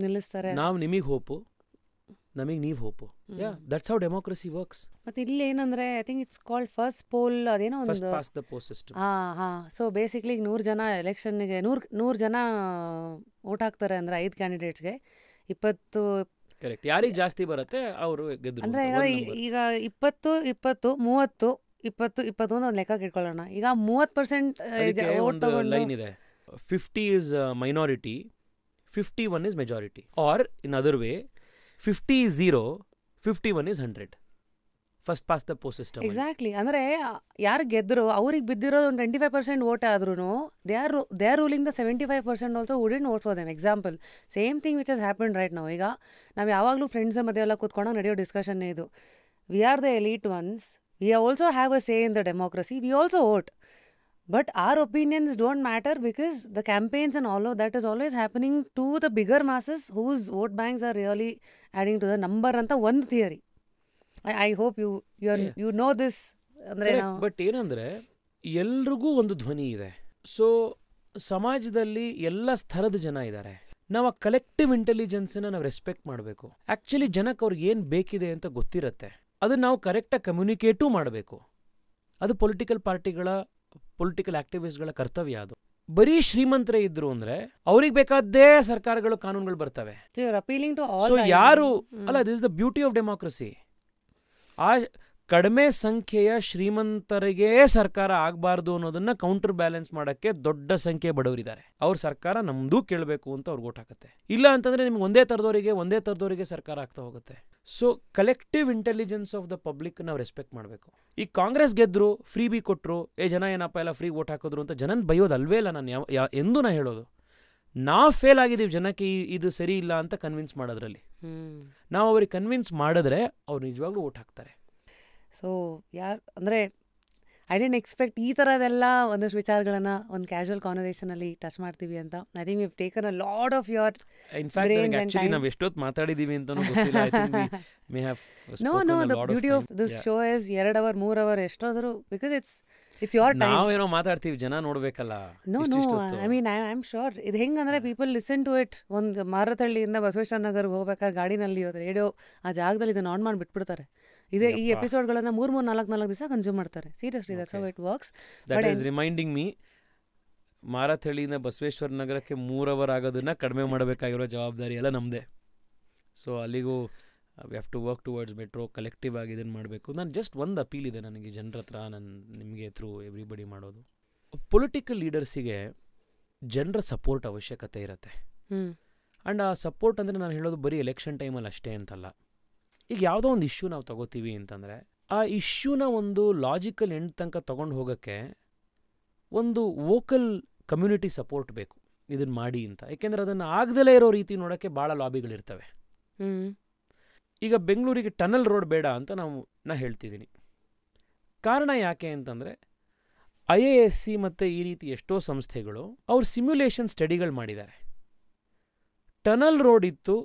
ನಿಲ್ಲಿಸ್ತಾರೆ. ನಾವು ನಿಮಗೆ ಹೋಪು, ನಮಗೆ ನೀವು hope. Yeah, that's how democracy works. ಮತ್ತು ಇಲ್ಲಿ ಏನಂದರೆ I think it's called first poll, ಅದೇನೋ ಒಂದು first past the post system. So basically ಈಗ 100 ಜನ ಎಲೆಕ್ಷನ್ಗೆ 100 ಜನ ವೋಟ್ ಹಾಕ್ತಾರೆ ಅಂದರೆ 5 ಕ್ಯಾಂಡಿಡೇಟ್ಸ್ಗೆ 20. ಕರೆಕ್ಟ್. ಯಾರಿಗೆ ಜಾಸ್ತಿ ಬರುತ್ತೆ ಅವರು ಗೆದ್ರು. ಅಂದರೆ ಈಗ 20, 20, 30, 20, 21 ಒಂದು ಲೆಕ್ಕ ಇಟ್ಕೊಳ್ಳೋಣ. ಈಗ 30% ವೋಟ್ ತಗೊಂಡು ಲೈನ್ ಇದೆ. 50 is minority, 51 is majority. Or in other way, 50 is 0, 51 is 100. First past the post system. Exactly. ಅಂದರೆ ಯಾರು ಗೆದ್ದರು ಅವ್ರಿಗೆ ಬಿದ್ದಿರೋದು ಒಂದು 25% ವೋಟ್ ಆದ್ರೂ they are ruling the 75% also wouldn't vote for them. Example same thing which has happen right ನಾವು. ಈಗ ನಾವು ಯಾವಾಗಲೂ ಫ್ರೆಂಡ್ಸ್ ಮಧ್ಯೆ ಎಲ್ಲ ಕೂತ್ಕೊಂಡು ನಡೆಯೋ ಡಿಸ್ಕಷನ್ನೇ ಇದು. We are the elite once, we also have a say in the democracy, we also vote. But our opinions don't matter because the campaigns and all of that is always happening to the bigger masses whose vote banks are really adding to the number anta one theory. I hope you know this. ಅಂದ್ರೆ ಬಟ್ ಏನಂದ್ರೆ ಎಲ್ರಿಗೂ ಒಂದು ಧ್ವನಿ ಇದೆ. ಸೊ ಸಮಾಜದಲ್ಲಿ ಎಲ್ಲ ಸ್ತರದ ಜನ ಇದ್ದಾರೆ. ನಾವು ಆ ಕಲೆಕ್ಟಿವ್ ಇಂಟೆಲಿಜೆನ್ಸನ್ನ ನಾವು ರೆಸ್ಪೆಕ್ಟ್ ಮಾಡಬೇಕು. ಆ್ಯಕ್ಚುಲಿ ಜನಕ್ಕೆ ಅವ್ರಿಗೆ ಏನು ಬೇಕಿದೆ ಅಂತ ಗೊತ್ತಿರುತ್ತೆ, ಅದನ್ನು ನಾವು ಕರೆಕ್ಟಾಗಿ ಕಮ್ಯುನಿಕೇಟೂ ಮಾಡಬೇಕು. ಅದು ಪೊಲಿಟಿಕಲ್ ಪಾರ್ಟಿಗಳ, ಪೊಲಿಟಿಕಲ್ ಆಕ್ಟಿವಿಸ್ಟ್ಗಳ ಕರ್ತವ್ಯ ಅದು. ಬರೀ ಶ್ರೀಮಂತರೇ ಇದ್ರು ಅಂದ್ರೆ ಅವ್ರಿಗೆ ಬೇಕಾದ್ದೇ ಸರ್ಕಾರಗಳು ಕಾನೂನುಗಳು ಬರ್ತವೆ. ಸೊ ಯಾರು ಅಲ್ಲ, this is the beauty of democracy. ಆ ಕಡಿಮೆ ಸಂಖ್ಯೆಯ ಶ್ರೀಮಂತರಿಗೆ ಸರ್ಕಾರ ಆಗಬಾರ್ದು ಅನ್ನೋದನ್ನ ಕೌಂಟರ್ ಬ್ಯಾಲೆನ್ಸ್ ಮಾಡೋಕ್ಕೆ ದೊಡ್ಡ ಸಂಖ್ಯೆ ಬಡವರಿದ್ದಾರೆ. ಅವ್ರ ಸರ್ಕಾರ ನಮ್ದು ಕೇಳಬೇಕು ಅಂತ ಅವ್ರಿಗೆ ಓಟ್ ಹಾಕುತ್ತೆ. ಇಲ್ಲ ಅಂತಂದ್ರೆ ನಿಮ್ಗೆ ಒಂದೇ ಥರದವರಿಗೆ ಸರ್ಕಾರ ಆಗ್ತಾ ಹೋಗುತ್ತೆ. So collective intelligence of the public ನಾವು ರೆಸ್ಪೆಕ್ಟ್ ಮಾಡಬೇಕು. ಈ ಕಾಂಗ್ರೆಸ್ ಗೆದ್ರು, ಫ್ರೀ ಬಿ ಕೊಟ್ಟರು, ಜನ ಏನಪ್ಪ ಎಲ್ಲ ಫ್ರೀ ಓಟ್ ಹಾಕಿದ್ರು ಅಂತ ಜನನ್ ಬೈಯೋದು ಅಲ್ವೇ ಇಲ್ಲ. ನಾನು ಎಂದೂ ನಾ ಹೇಳೋದು, ನಾವು ಫೇಲ್ ಆಗಿದ್ದೀವಿ ಜನಕ್ಕೆ ಇದು ಸರಿ ಇಲ್ಲ ಅಂತ ಕನ್ವಿನ್ಸ್ ಮಾಡೋದ್ರಲ್ಲಿ. ನಾವು ಅವ್ರಿಗೆ ಕನ್ವಿನ್ಸ್ ಮಾಡಿದ್ರೆ ಅವ್ರು ನಿಜವಾಗ್ಲೂ ಓಟ್ ಹಾಕ್ತಾರೆ. ಸೊ ಅಂದರೆ ಐ ಡೆಂಟ್ ಎಕ್ಸ್ಪೆಕ್ಟ್ ಈ ಥರದೆಲ್ಲ ಒಂದಷ್ಟು ವಿಚಾರಗಳನ್ನು ಒಂದು ಕ್ಯಾಶುವಲ್ ಕಾನ್ವರ್ಸೇಷನಲ್ಲಿ ಟಚ್ ಮಾಡ್ತೀವಿ ಅಂತ. I think we taken a lot of your in fact ನಾವು ಎಷ್ಟೊತ್ತು ಮಾತಾಡಿದ್ದೀವಿ ಅಂತಲೂ ಗೊತ್ತಿಲ್ಲ. No the beauty of this show is 2 hours 3 hours ಎಷ್ಟಾದರೂ, ಬಿಕಾಸ್ ಇಟ್ಸ್ ಯೋರ್ ಟೈಮ್. ನಾವೇನೋ ಮಾತಾಡ್ತೀವಿ, ಜನ ನೋಡ್ಬೇಕಲ್ಲ. No I mean I am sure ಇದು ಹೆಂಗಂದ್ರೆ ಪೀಪಲ್ ಲಿಸನ್ ಟು ಇಟ್. ಒಂದು ಮಾರತಹಳ್ಳಿಯಿಂದ ಬಸವೇಶ್ವರ ನಗರ್ಗೆ ಹೋಗ್ಬೇಕಾದ್ರೆ ಗಾಡಿನಲ್ಲಿ ರೇಡಿಯೋ ಆ ಜಾಗದಲ್ಲಿ ಇದನ್ನ ಆನ್ ಮಾಡಿ ಬಿಟ್ಬಿಡ್ತಾರೆ. ಇದೇ ಈ ಎಪಿಸೋಡ್ಗಳನ್ನ 3-4 ದಿವಸ ಕನ್ಸ್ಯೂಮ್ ಮಾಡ್ತಾರೆ. Seriously that's how it works. That is reminding me, ಮಾರತಹಳ್ಳಿಯಿಂದ ಬಸವೇಶ್ವರ ನಗರಕ್ಕೆ 3 hours ಆಗೋದನ್ನ ಕಡಿಮೆ ಮಾಡಬೇಕಾಗಿರೋ ಜವಾಬ್ದಾರಿ ಎಲ್ಲ ನಮ್ಮದೇ. ಸೊ ಅಲ್ಲಿಗೂ we have to work towards metro. Collective ಆಗಿ ಇದನ್ನು ಮಾಡಬೇಕು. ನಾನು ಜಸ್ಟ್ ಒಂದು ಅಪೀಲ್ ಇದೆ ನನಗೆ ಜನರ ಹತ್ರ, ನಾನು ನಿಮಗೆ ಥ್ರೂ ಎವ್ರಿಬಡಿ ಮಾಡೋದು, ಪೊಲಿಟಿಕಲ್ ಲೀಡರ್ಸಿಗೆ ಜನರ ಸಪೋರ್ಟ್ ಅವಶ್ಯಕತೆ ಇರುತ್ತೆ. ಆ್ಯಂಡ್ ಆ ಸಪೋರ್ಟ್ ಅಂದರೆ ನಾನು ಹೇಳೋದು ಬರೀ ಎಲೆಕ್ಷನ್ ಟೈಮಲ್ಲಿ ಅಷ್ಟೇ ಅಂತಲ್ಲ. ಈಗ ಯಾವುದೋ ಒಂದು ಇಶ್ಯೂ ನಾವು ತಗೋತೀವಿ ಅಂತಂದರೆ ಆ ಇಶ್ಯೂನ ಒಂದು ಲಾಜಿಕಲ್ ಎಂಡ್ ತನಕ ತೊಗೊಂಡು ಹೋಗೋಕ್ಕೆ ಒಂದು ವೋಕಲ್ ಕಮ್ಯುನಿಟಿ ಸಪೋರ್ಟ್ ಬೇಕು, ಇದನ್ನು ಮಾಡಿ ಅಂತ. ಯಾಕೆಂದರೆ ಅದನ್ನು ಆಗದಲ್ಲೇ ಇರೋ ರೀತಿ ನೋಡೋಕ್ಕೆ ಭಾಳ ಲಾಬಿಗಳಿರ್ತವೆ. ಈಗ ಬೆಂಗಳೂರಿಗೆ ಟನಲ್ ರೋಡ್ ಬೇಡ ಅಂತ ನಾ ಹೇಳ್ತಿದ್ದೀನಿ. ಕಾರಣ ಯಾಕೆ ಅಂತಂದರೆ IASC ಮತ್ತು ಈ ರೀತಿ ಎಷ್ಟೋ ಸಂಸ್ಥೆಗಳು ಅವ್ರ ಸಿಮ್ಯುಲೇಷನ್ ಸ್ಟಡಿಗಳು ಮಾಡಿದ್ದಾರೆ. ಟನಲ್ ರೋಡ್ ಇತ್ತು,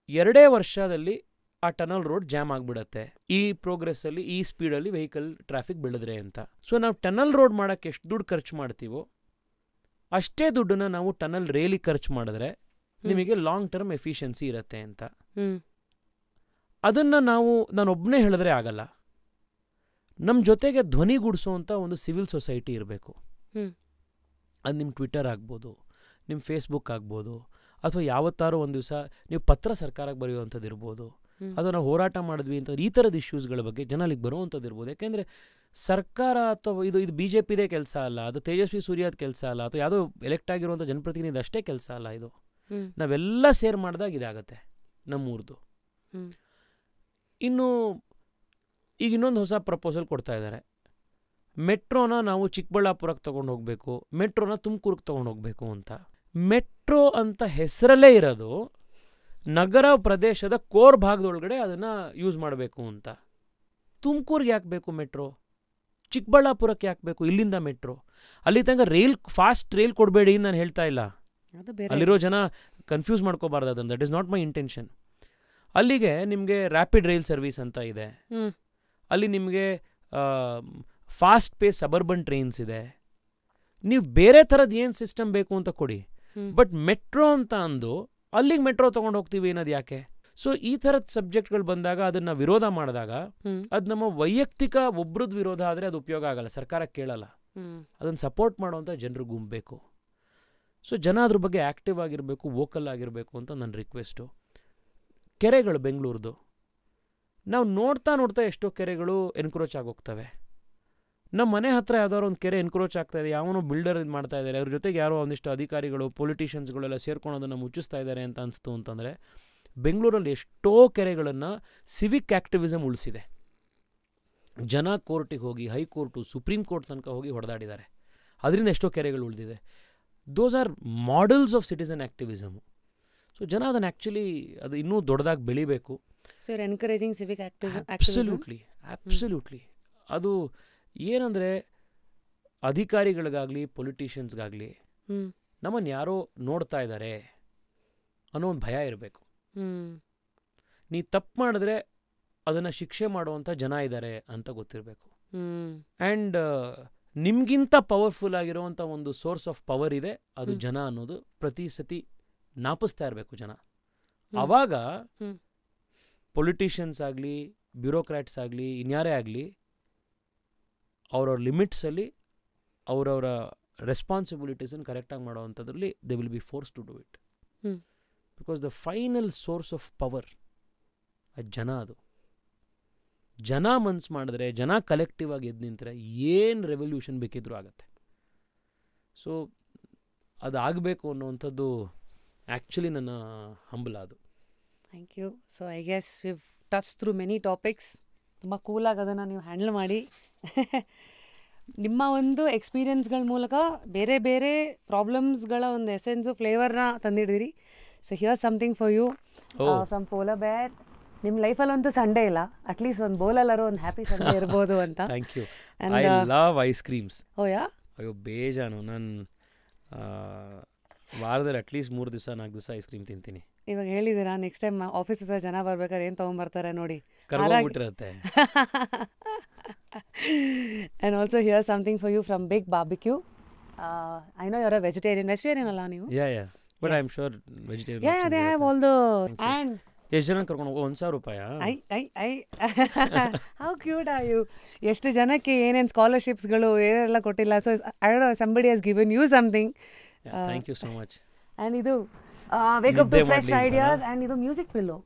2 ವರ್ಷದಲ್ಲಿ ಆ ಟನಲ್ ರೋಡ್ ಜಾಮ್ ಆಗಿಬಿಡತ್ತೆ, ಈ ಪ್ರೋಗ್ರೆಸ್ಸಲ್ಲಿ ಈ ಸ್ಪೀಡಲ್ಲಿ ವೆಹಿಕಲ್ ಟ್ರಾಫಿಕ್ ಬೆಳೆದ್ರೆ ಅಂತ. ಸೊ ನಾವು ಟನಲ್ ರೋಡ್ ಮಾಡೋಕ್ಕೆ ಎಷ್ಟು ದುಡ್ಡು ಖರ್ಚು ಮಾಡ್ತೀವೋ ಅಷ್ಟೇ ದುಡ್ಡನ್ನ ನಾವು ಟನಲ್ ರೇಲಿ ಖರ್ಚು ಮಾಡಿದ್ರೆ ನಿಮಗೆ ಲಾಂಗ್ ಟರ್ಮ್ ಎಫಿಷಿಯನ್ಸಿ ಇರುತ್ತೆ ಅಂತ. ಅದನ್ನು ನಾನೊಬ್ಬನೇ ಹೇಳಿದ್ರೆ ಆಗಲ್ಲ. ನಮ್ಮ ಜೊತೆಗೆ ಧ್ವನಿಗೂಡಿಸೋವಂಥ ಒಂದು ಸಿವಿಲ್ ಸೊಸೈಟಿ ಇರಬೇಕು. ಅದು ನಿಮ್ಮ ಟ್ವಿಟರ್ ಆಗ್ಬೋದು, ನಿಮ್ಮ ಫೇಸ್ಬುಕ್ ಆಗ್ಬೋದು, ಅಥವಾ ಯಾವತ್ತಾರು ಒಂದು ದಿವಸ ನೀವು ಪತ್ರ ಸರ್ಕಾರಕ್ಕೆ ಬರೆಯುವಂಥದ್ದು ಇರ್ಬೋದು, ಅಥವಾ ನಾವು ಹೋರಾಟ ಮಾಡಿದ್ವಿ ಅಂತ ಈ ಥರದ ಇಶ್ಯೂಸ್ಗಳ ಬಗ್ಗೆ ಜನ ಅಲ್ಲಿಗೆ ಬರುವಂಥದ್ದು ಇರ್ಬೋದು. ಯಾಕೆಂದರೆ ಸರ್ಕಾರ ಅಥವಾ ಇದು BJPದೇ ಕೆಲಸ ಅಲ್ಲ, ಅದು ತೇಜಸ್ವಿ ಸೂರ್ಯದ ಕೆಲಸ ಅಲ್ಲ, ಅಥವಾ ಯಾವುದೋ ಎಲೆಕ್ಟ್ ಆಗಿರುವಂಥ ಜನಪ್ರತಿನಿಧಿ ಅಷ್ಟೇ ಕೆಲಸ ಅಲ್ಲ. ಇದು ನಾವೆಲ್ಲ ಸೇರ್ ಮಾಡಿದಾಗ ಇದಾಗತ್ತೆ ನಮ್ಮೂರ್ದು. ಇನ್ನು ಈಗ ಇನ್ನೊಂದು ಹೊಸ ಪ್ರಪೋಸಲ್ ಕೊಡ್ತಾ ಇದ್ದಾರೆ. ಮೆಟ್ರೋನ ನಾವು ಚಿಕ್ಕಬಳ್ಳಾಪುರಕ್ಕೆ ತೊಗೊಂಡು ಹೋಗಬೇಕು, ಮೆಟ್ರೋನ ತುಮಕೂರಿಗೆ ತೊಗೊಂಡು ಹೋಗಬೇಕು ಅಂತ. ಮೆಟ್ರೋ ಅಂತ ಹೆಸರಲ್ಲೇ ಇರೋದು ನಗರ ಪ್ರದೇಶದ ಕೋರ್ ಭಾಗದೊಳಗಡೆ ಅದನ್ನು ಯೂಸ್ ಮಾಡಬೇಕು ಅಂತ. ತುಮಕೂರಿಗೆ ಯಾಕೆ ಬೇಕು ಮೆಟ್ರೋ? ಚಿಕ್ಕಬಳ್ಳಾಪುರಕ್ಕೆ ಯಾಕೆ ಬೇಕು ಇಲ್ಲಿಂದ ಮೆಟ್ರೋ? ಅಲ್ಲಿ ತನಕ ಫಾಸ್ಟ್ ರೈಲ್ ಕೊಡಬೇಡಿ ನಾನು ಹೇಳ್ತಾ ಇಲ್ಲ. ಅಲ್ಲಿರೋ ಜನ ಕನ್ಫ್ಯೂಸ್ ಮಾಡ್ಕೋಬಾರ್ದು ಅದನ್ನು. That is not my intention. ಅಲ್ಲಿಗೆ ನಿಮಗೆ ರ್ಯಾಪಿಡ್ ರೈಲ್ ಸರ್ವಿಸ್ ಅಂತ ಇದೆ, ಅಲ್ಲಿ ನಿಮಗೆ ಫಾಸ್ಟ್ ಪೇಸ್ ಸಬರ್ಬನ್ ಟ್ರೈನ್ಸ್ ಇದೆ. ನೀವು ಬೇರೆ ಥರದ್ದು ಏನು ಸಿಸ್ಟಮ್ ಬೇಕು ಅಂತ ಕೊಡಿ, ಬಟ್ ಮೆಟ್ರೋ ಅಂತ ಅಂದು ಅಲ್ಲಿಗೆ ಮೆಟ್ರೋ ತೊಗೊಂಡು ಹೋಗ್ತೀವಿ ಅನ್ನೋದು ಯಾಕೆ? ಸೊ ಈ ಥರದ ಸಬ್ಜೆಕ್ಟ್ಗಳು ಬಂದಾಗ ಅದನ್ನು ವಿರೋಧ ಮಾಡಿದಾಗ ಅದು ನಮ್ಮ ವೈಯಕ್ತಿಕ ಒಬ್ರದ್ದು ವಿರೋಧ ಆದರೆ ಅದು ಉಪಯೋಗ ಆಗಲ್ಲ, ಸರ್ಕಾರ ಕೇಳಲ್ಲ. ಅದನ್ನು ಸಪೋರ್ಟ್ ಮಾಡೋವಂಥ ಜನರು ಗುಂಪಬೇಕು. ಸೊ ಜನ ಅದ್ರ ಬಗ್ಗೆ ಆ್ಯಕ್ಟಿವ್ ಆಗಿರಬೇಕು, ವೋಕಲ್ ಆಗಿರಬೇಕು ಅಂತ ನನ್ನ ರಿಕ್ವೆಸ್ಟು. ಕೆರೆಗಳು ಬೆಂಗಳೂರ್ದು ನಾವು ನೋಡ್ತಾ ಎಷ್ಟೋ ಕೆರೆಗಳು ಎನ್ಕ್ರೋಚ್ ಆಗೋಗ್ತವೆ. ನಮ್ಮ ಮನೆ ಹತ್ರ ಯಾವ್ದಾದ್ರು ಒಂದು ಕೆರೆ ಎನ್ಕ್ರೋಚ್ ಆಗ್ತಾ ಇದೆ, ಯಾವನೋ ಬಿಲ್ಡರ್ ಇದು ಮಾಡ್ತಾ ಇದ್ದಾರೆ, ಅದ್ರ ಜೊತೆಗೆ ಯಾರೋ ಒಂದಿಷ್ಟು ಅಧಿಕಾರಿಗಳು ಪೊಲಿಟಿಷಿಯನ್ಸ್ಗಳೆಲ್ಲ ಸೇರ್ಕೊಳ್ಳೋದನ್ನು ಮುಚ್ಚಿಸ್ತಾ ಇದ್ದಾರೆ ಅಂತ ಅನಿಸ್ತು ಅಂತಂದರೆ, ಬೆಂಗಳೂರಲ್ಲಿ ಎಷ್ಟೋ ಕೆರೆಗಳನ್ನು ಸಿವಿಕ್ ಆ್ಯಕ್ಟಿವಿಸಮ್ ಉಳಿಸಿದೆ. ಜನ ಕೋರ್ಟಿಗೆ ಹೋಗಿ, ಹೈಕೋರ್ಟು, ಸುಪ್ರೀಂ ಕೋರ್ಟ್ ತನಕ ಹೋಗಿ ಹೊಡೆದಾಡಿದ್ದಾರೆ. ಅದರಿಂದ ಎಷ್ಟೋ ಕೆರೆಗಳು ಉಳಿದಿದೆ. Those are models of citizen activism. So ಜನ ಅದನ್ನು ಆ್ಯಕ್ಚುಲಿ ಅದು ಇನ್ನೂ ದೊಡ್ಡದಾಗಿ ಬೆಳಿಬೇಕು. So you are encouraging civic activism. Absolutely. ಅದು ಏನಂದರೆ ಅಧಿಕಾರಿಗಳಿಗಾಗಲಿ ಪೊಲಿಟಿಷಿಯನ್ಸ್ಗಾಗಲಿ ನಮ್ಮನ್ನು ಯಾರೋ ನೋಡ್ತಾ ಇದ್ದಾರೆ ಅನ್ನೋ ಒಂದು ಭಯ ಇರಬೇಕು. ನೀ ತಪ್ಪು ಮಾಡಿದ್ರೆ ಅದನ್ನು ಶಿಕ್ಷೆ ಮಾಡುವಂಥ ಜನ ಇದ್ದಾರೆ ಅಂತ ಗೊತ್ತಿರಬೇಕು. ಆ್ಯಂಡ್ ನಿಮಗಿಂತ ಪವರ್ಫುಲ್ ಆಗಿರೋವಂಥ ಒಂದು ಸೋರ್ಸ್ ಆಫ್ ಪವರ್ ಇದೆ, ಅದು ಜನ ಅನ್ನೋದು ಪ್ರತಿ ಸತಿ ನಾಪಿಸ್ತಾ ಇರಬೇಕು ಜನ. ಆವಾಗ ಪೊಲಿಟಿಷಿಯನ್ಸ್ ಆಗಲಿ ಬ್ಯೂರೋಕ್ರಾಟ್ಸ್ ಆಗಲಿ ಇನ್ಯಾರೇ ಆಗಲಿ ಅವ್ರವ್ರ ಲಿಮಿಟ್ಸಲ್ಲಿ ಅವರವರ ರೆಸ್ಪಾನ್ಸಿಬಿಲಿಟೀಸನ್ನು ಕರೆಕ್ಟಾಗಿ ಮಾಡೋವಂಥದ್ರಲ್ಲಿ they will be force to do it. Hmm. Because the final source of power ಜನ. ಅದು ಜನ ಮನ್ಸು ಮಾಡಿದ್ರೆ, ಜನ ಕಲೆಕ್ಟಿವ್ ಆಗಿ ಎದ್ದು ನಿಂತರೆ ಏನು ರೆವಲ್ಯೂಷನ್ ಬೇಕಿದ್ರೂ ಆಗುತ್ತೆ. ಸೊ ಅದಾಗಬೇಕು ಅನ್ನೋವಂಥದ್ದು ಆ್ಯಕ್ಚುಲಿ ನನ್ನ ಹಂಬಲ ಅದು. Thank you. So I guess we've touched through many topics. ತುಂಬ ಕೂಲಾಗಿ ಅದನ್ನು ನೀವು ಹ್ಯಾಂಡಲ್ ಮಾಡಿ ನಿಮ್ಮ ಒಂದು ಎಕ್ಸ್ಪೀರಿಯನ್ಸ್ಗಳ ಮೂಲಕ ಬೇರೆ ಬೇರೆ ಪ್ರಾಬ್ಲಮ್ಸ್ಗಳ ಒಂದು ಎಸೆನ್ಸು ಫ್ಲೇವರ್ನ ತಂದಿಡಿದಿರಿ. So here something for you from polar bear. ನಿಮ್ಮ ಲೈಫಲ್ಲಂತೂ ಸಂಡೇ ಇಲ್ಲ, ಅಟ್ಲೀಸ್ಟ್ ಒಂದು ಬೋಲಲ್ಲರೂ ಒಂದು ಹ್ಯಾಪಿ ಸಂಡೇ ಇರ್ಬೋದು ಅಂತ. Thank you. I love ice creams. Oh yeah? ಅಯ್ಯೋ ಬೇಜಾನು. ನಾನು ವಾರದಲ್ಲಿ ಅಟ್ಲೀಸ್ಟ್ 3 ದಿವಸ 4 ದಿವಸ ಐಸ್ ಕ್ರೀಮ್ ತಿಂತೀನಿ. ಇವಾಗ ಹೇಳಿದ್ದೀರಾ, ನೆಕ್ಸ್ಟ್ ಟೈಮ್ ಆಫೀಸ್ ಹತ್ರ ಜನ ಬರ್ಬೇಕಾದ್ರೆ ಏನು ತೊಗೊಂಬರ್ತಾರೆ ನೋಡಿ. ಕರ್ಗೋಗ್ಬಿಟ್ಟಿರುತ್ತೆ. And also here's something for you from Big Barbecue. I know you're a vegetarian. Vegetarian ಅಲ್ಲ ನೀವು? Yeah. But Yes. I'm sure vegetarian. Yeah, they have all the... And... ಎಷ್ಟು ಜನ ಕರ್ಕೊಂಡು ಹೋಗೋ? $1,000. How cute are you? ಎಷ್ಟು ಜನಕ್ಕೆ ಏನೇನು ಸ್ಕಾಲರ್ಶಿಪ್ಸ್ಗಳು ಏನೆಲ್ಲ ಕೊಟ್ಟಿಲ್ಲ. So I don't know, somebody has given you something. Thank you so much. And ಇದು wake up to fresh ideas. And ಇದು music pillow.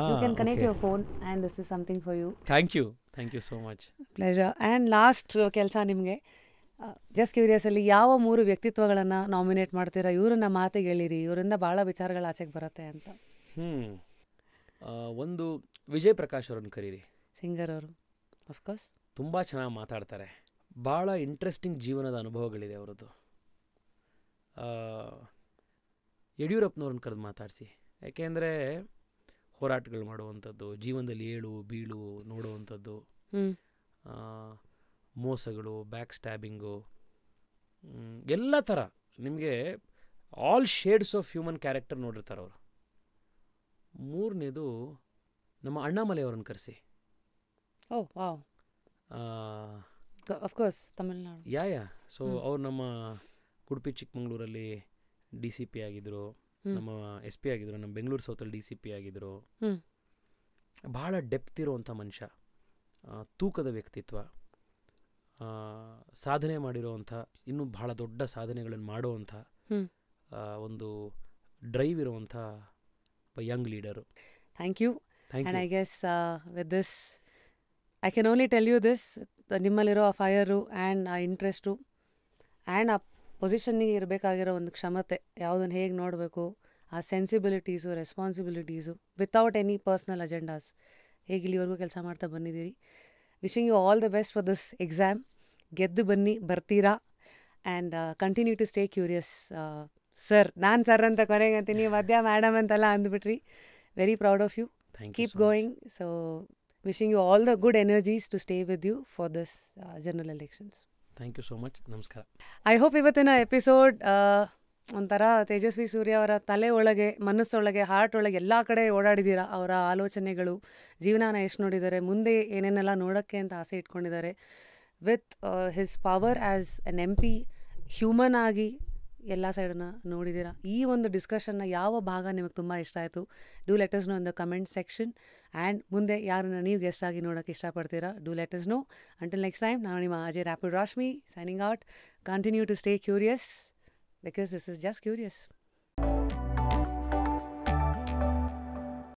You can connect your phone and this is something for you. Thank you so much. Pleasure. And last ಕೆಲಸ ನಿಮಗೆ, ಜಸ್ಟ್ ಕ್ಯೂರಿಯಸಲ್ಲಿ ಯಾವ 3 ವ್ಯಕ್ತಿತ್ವಗಳನ್ನು ನಾಮಿನೇಟ್ ಮಾಡ್ತೀರಾ? ಇವ್ರನ್ನ ಮಾತಿಗೆ ಹೇಳಿರಿ, ಇವರಿಂದ ಭಾಳ ವಿಚಾರಗಳು ಆಚೆಗೆ ಬರುತ್ತೆ ಅಂತ. ಒಂದು ವಿಜಯ್ ಪ್ರಕಾಶ್ ಅವ್ರನ್ನ ಕರೀರಿ. ಸಿಂಗರ್ ಅವರು ಅಫ್ಕೋರ್ಸ್ ತುಂಬ ಚೆನ್ನಾಗಿ ಮಾತಾಡ್ತಾರೆ. ಭಾಳ ಇಂಟ್ರೆಸ್ಟಿಂಗ್ ಜೀವನದ ಅನುಭವಗಳಿದೆ ಅವರದ್ದು. ಯಡಿಯೂರಪ್ಪನವ್ರನ್ನ ಕರೆದು ಮಾತಾಡಿಸಿ. ಯಾಕೆಂದರೆ ಹೋರಾಟಗಳು ಮಾಡುವಂಥದ್ದು, ಜೀವನದಲ್ಲಿ ಏಳು ಬೀಳು ನೋಡುವಂಥದ್ದು, ಮೋಸಗಳು, ಬ್ಯಾಕ್ ಸ್ಟ್ಯಾಬಿಂಗು, ಎಲ್ಲ ಥರ ನಿಮಗೆ all shades of human character ನೋಡಿರ್ತಾರೆ ಅವರು. 3ನೇದು ನಮ್ಮ ಅಣ್ಣಾಮಲೈ ಅವ್ರನ್ನ ಕರೆಸಿ. Oh wow. Of course Tamil Nadu. Yeah. So ಅವ್ರು ನಮ್ಮ ಉಡುಪಿ ಚಿಕ್ಕಮಂಗ್ಳೂರಲ್ಲಿ DCP ಆಗಿದ್ದರು, ನಮ್ಮ SP ಆಗಿದ್ರು, ನಮ್ಮ ಬೆಂಗಳೂರು ಸೌತಲ್ಲಿ DCP ಆಗಿದ್ದರು. ಭಾಳ ಡೆಪ್ತ್ ಇರೋವಂಥ ಮನುಷ್ಯ, ತೂಕದ ವ್ಯಕ್ತಿತ್ವ, ಸಾಧನೆ ಮಾಡಿರೋವಂಥ, ಇನ್ನೂ ಭಾಳ ದೊಡ್ಡ ಸಾಧನೆಗಳನ್ನು ಮಾಡುವಂಥ ಒಂದು ಡ್ರೈವ್ ಇರುವಂಥ young leader. Thank you. And I guess with this I can only tell you this, ನಿಮ್ಮಲ್ಲಿರೋ ಆ ಫೈರು ಆ್ಯಂಡ್ ಆ ಇಂಟ್ರೆಸ್ಟು ಆ್ಯಂಡ್ ಆ ಪೊಸಿಷನ್ನಿಗೆ ಇರಬೇಕಾಗಿರೋ ಒಂದು ಕ್ಷಮತೆ, ಯಾವುದನ್ನು ಹೇಗೆ ನೋಡಬೇಕು, ಆ sensibilities, responsibilities, without any personal agendas ಹೇಗೆ ಇಲ್ಲಿವರೆಗೂ ಕೆಲಸ ಮಾಡ್ತಾ ಬಂದಿದ್ದೀರಿ. Wishing you all the best for this exam. ಗೆದ್ದು ಬನ್ನಿ, ಬರ್ತೀರಾ. And continue to stay curious. Sir, ನಾನು ಸರ್ ಅಂತ ಕೊನೆಗೆ ಅಂತೀನಿ, ಮಧ್ಯ ಮೇಡಮ್ ಅಂತೆಲ್ಲ ಅಂದ್ಬಿಟ್ರಿ. Very proud of you. Keep going. So wishing you all the good energies to stay with you for this general elections. Thank you so much. ನಮಸ್ಕಾರ. ಐ ಹೋಪ್ ಇವತ್ತಿನ ಎಪಿಸೋಡ್ ಒಂಥರ ತೇಜಸ್ವಿ ಸೂರ್ಯ ಅವರ ತಲೆ ಒಳಗೆ, ಮನಸ್ಸೊಳಗೆ, ಹಾರ್ಟ್ ಒಳಗೆ ಎಲ್ಲ ಕಡೆ ಓಡಾಡಿದ್ದೀರಾ. ಅವರ ಆಲೋಚನೆಗಳು, ಜೀವನನ ಎಷ್ಟು ನೋಡಿದ್ದಾರೆ, ಮುಂದೆ ಏನೇನೆಲ್ಲ ನೋಡೋಕ್ಕೆ ಅಂತ ಆಸೆ ಇಟ್ಕೊಂಡಿದ್ದಾರೆ. With his power as an MP, human ಆಗಿ ಎಲ್ಲ ಸೈಡನ್ನ ನೋಡಿದ್ದೀರಾ. ಈ ಒಂದು ಡಿಸ್ಕಷನ್ನ ಯಾವ ಭಾಗ ನಿಮಗೆ ತುಂಬ ಇಷ್ಟ ಆಯಿತು? Do let us know in the comment section. And ಮುಂದೆ ಯಾರನ್ನ ನೀವು ಗೆಸ್ಟ್ ಆಗಿ ನೋಡೋಕ್ಕೆ ಇಷ್ಟಪಡ್ತೀರಾ? Do let us know. Until next time, ನಾನು ನಿಮ್ಮ RJ rapid Rashmi signing out. Continue to stay curious because this is just curious.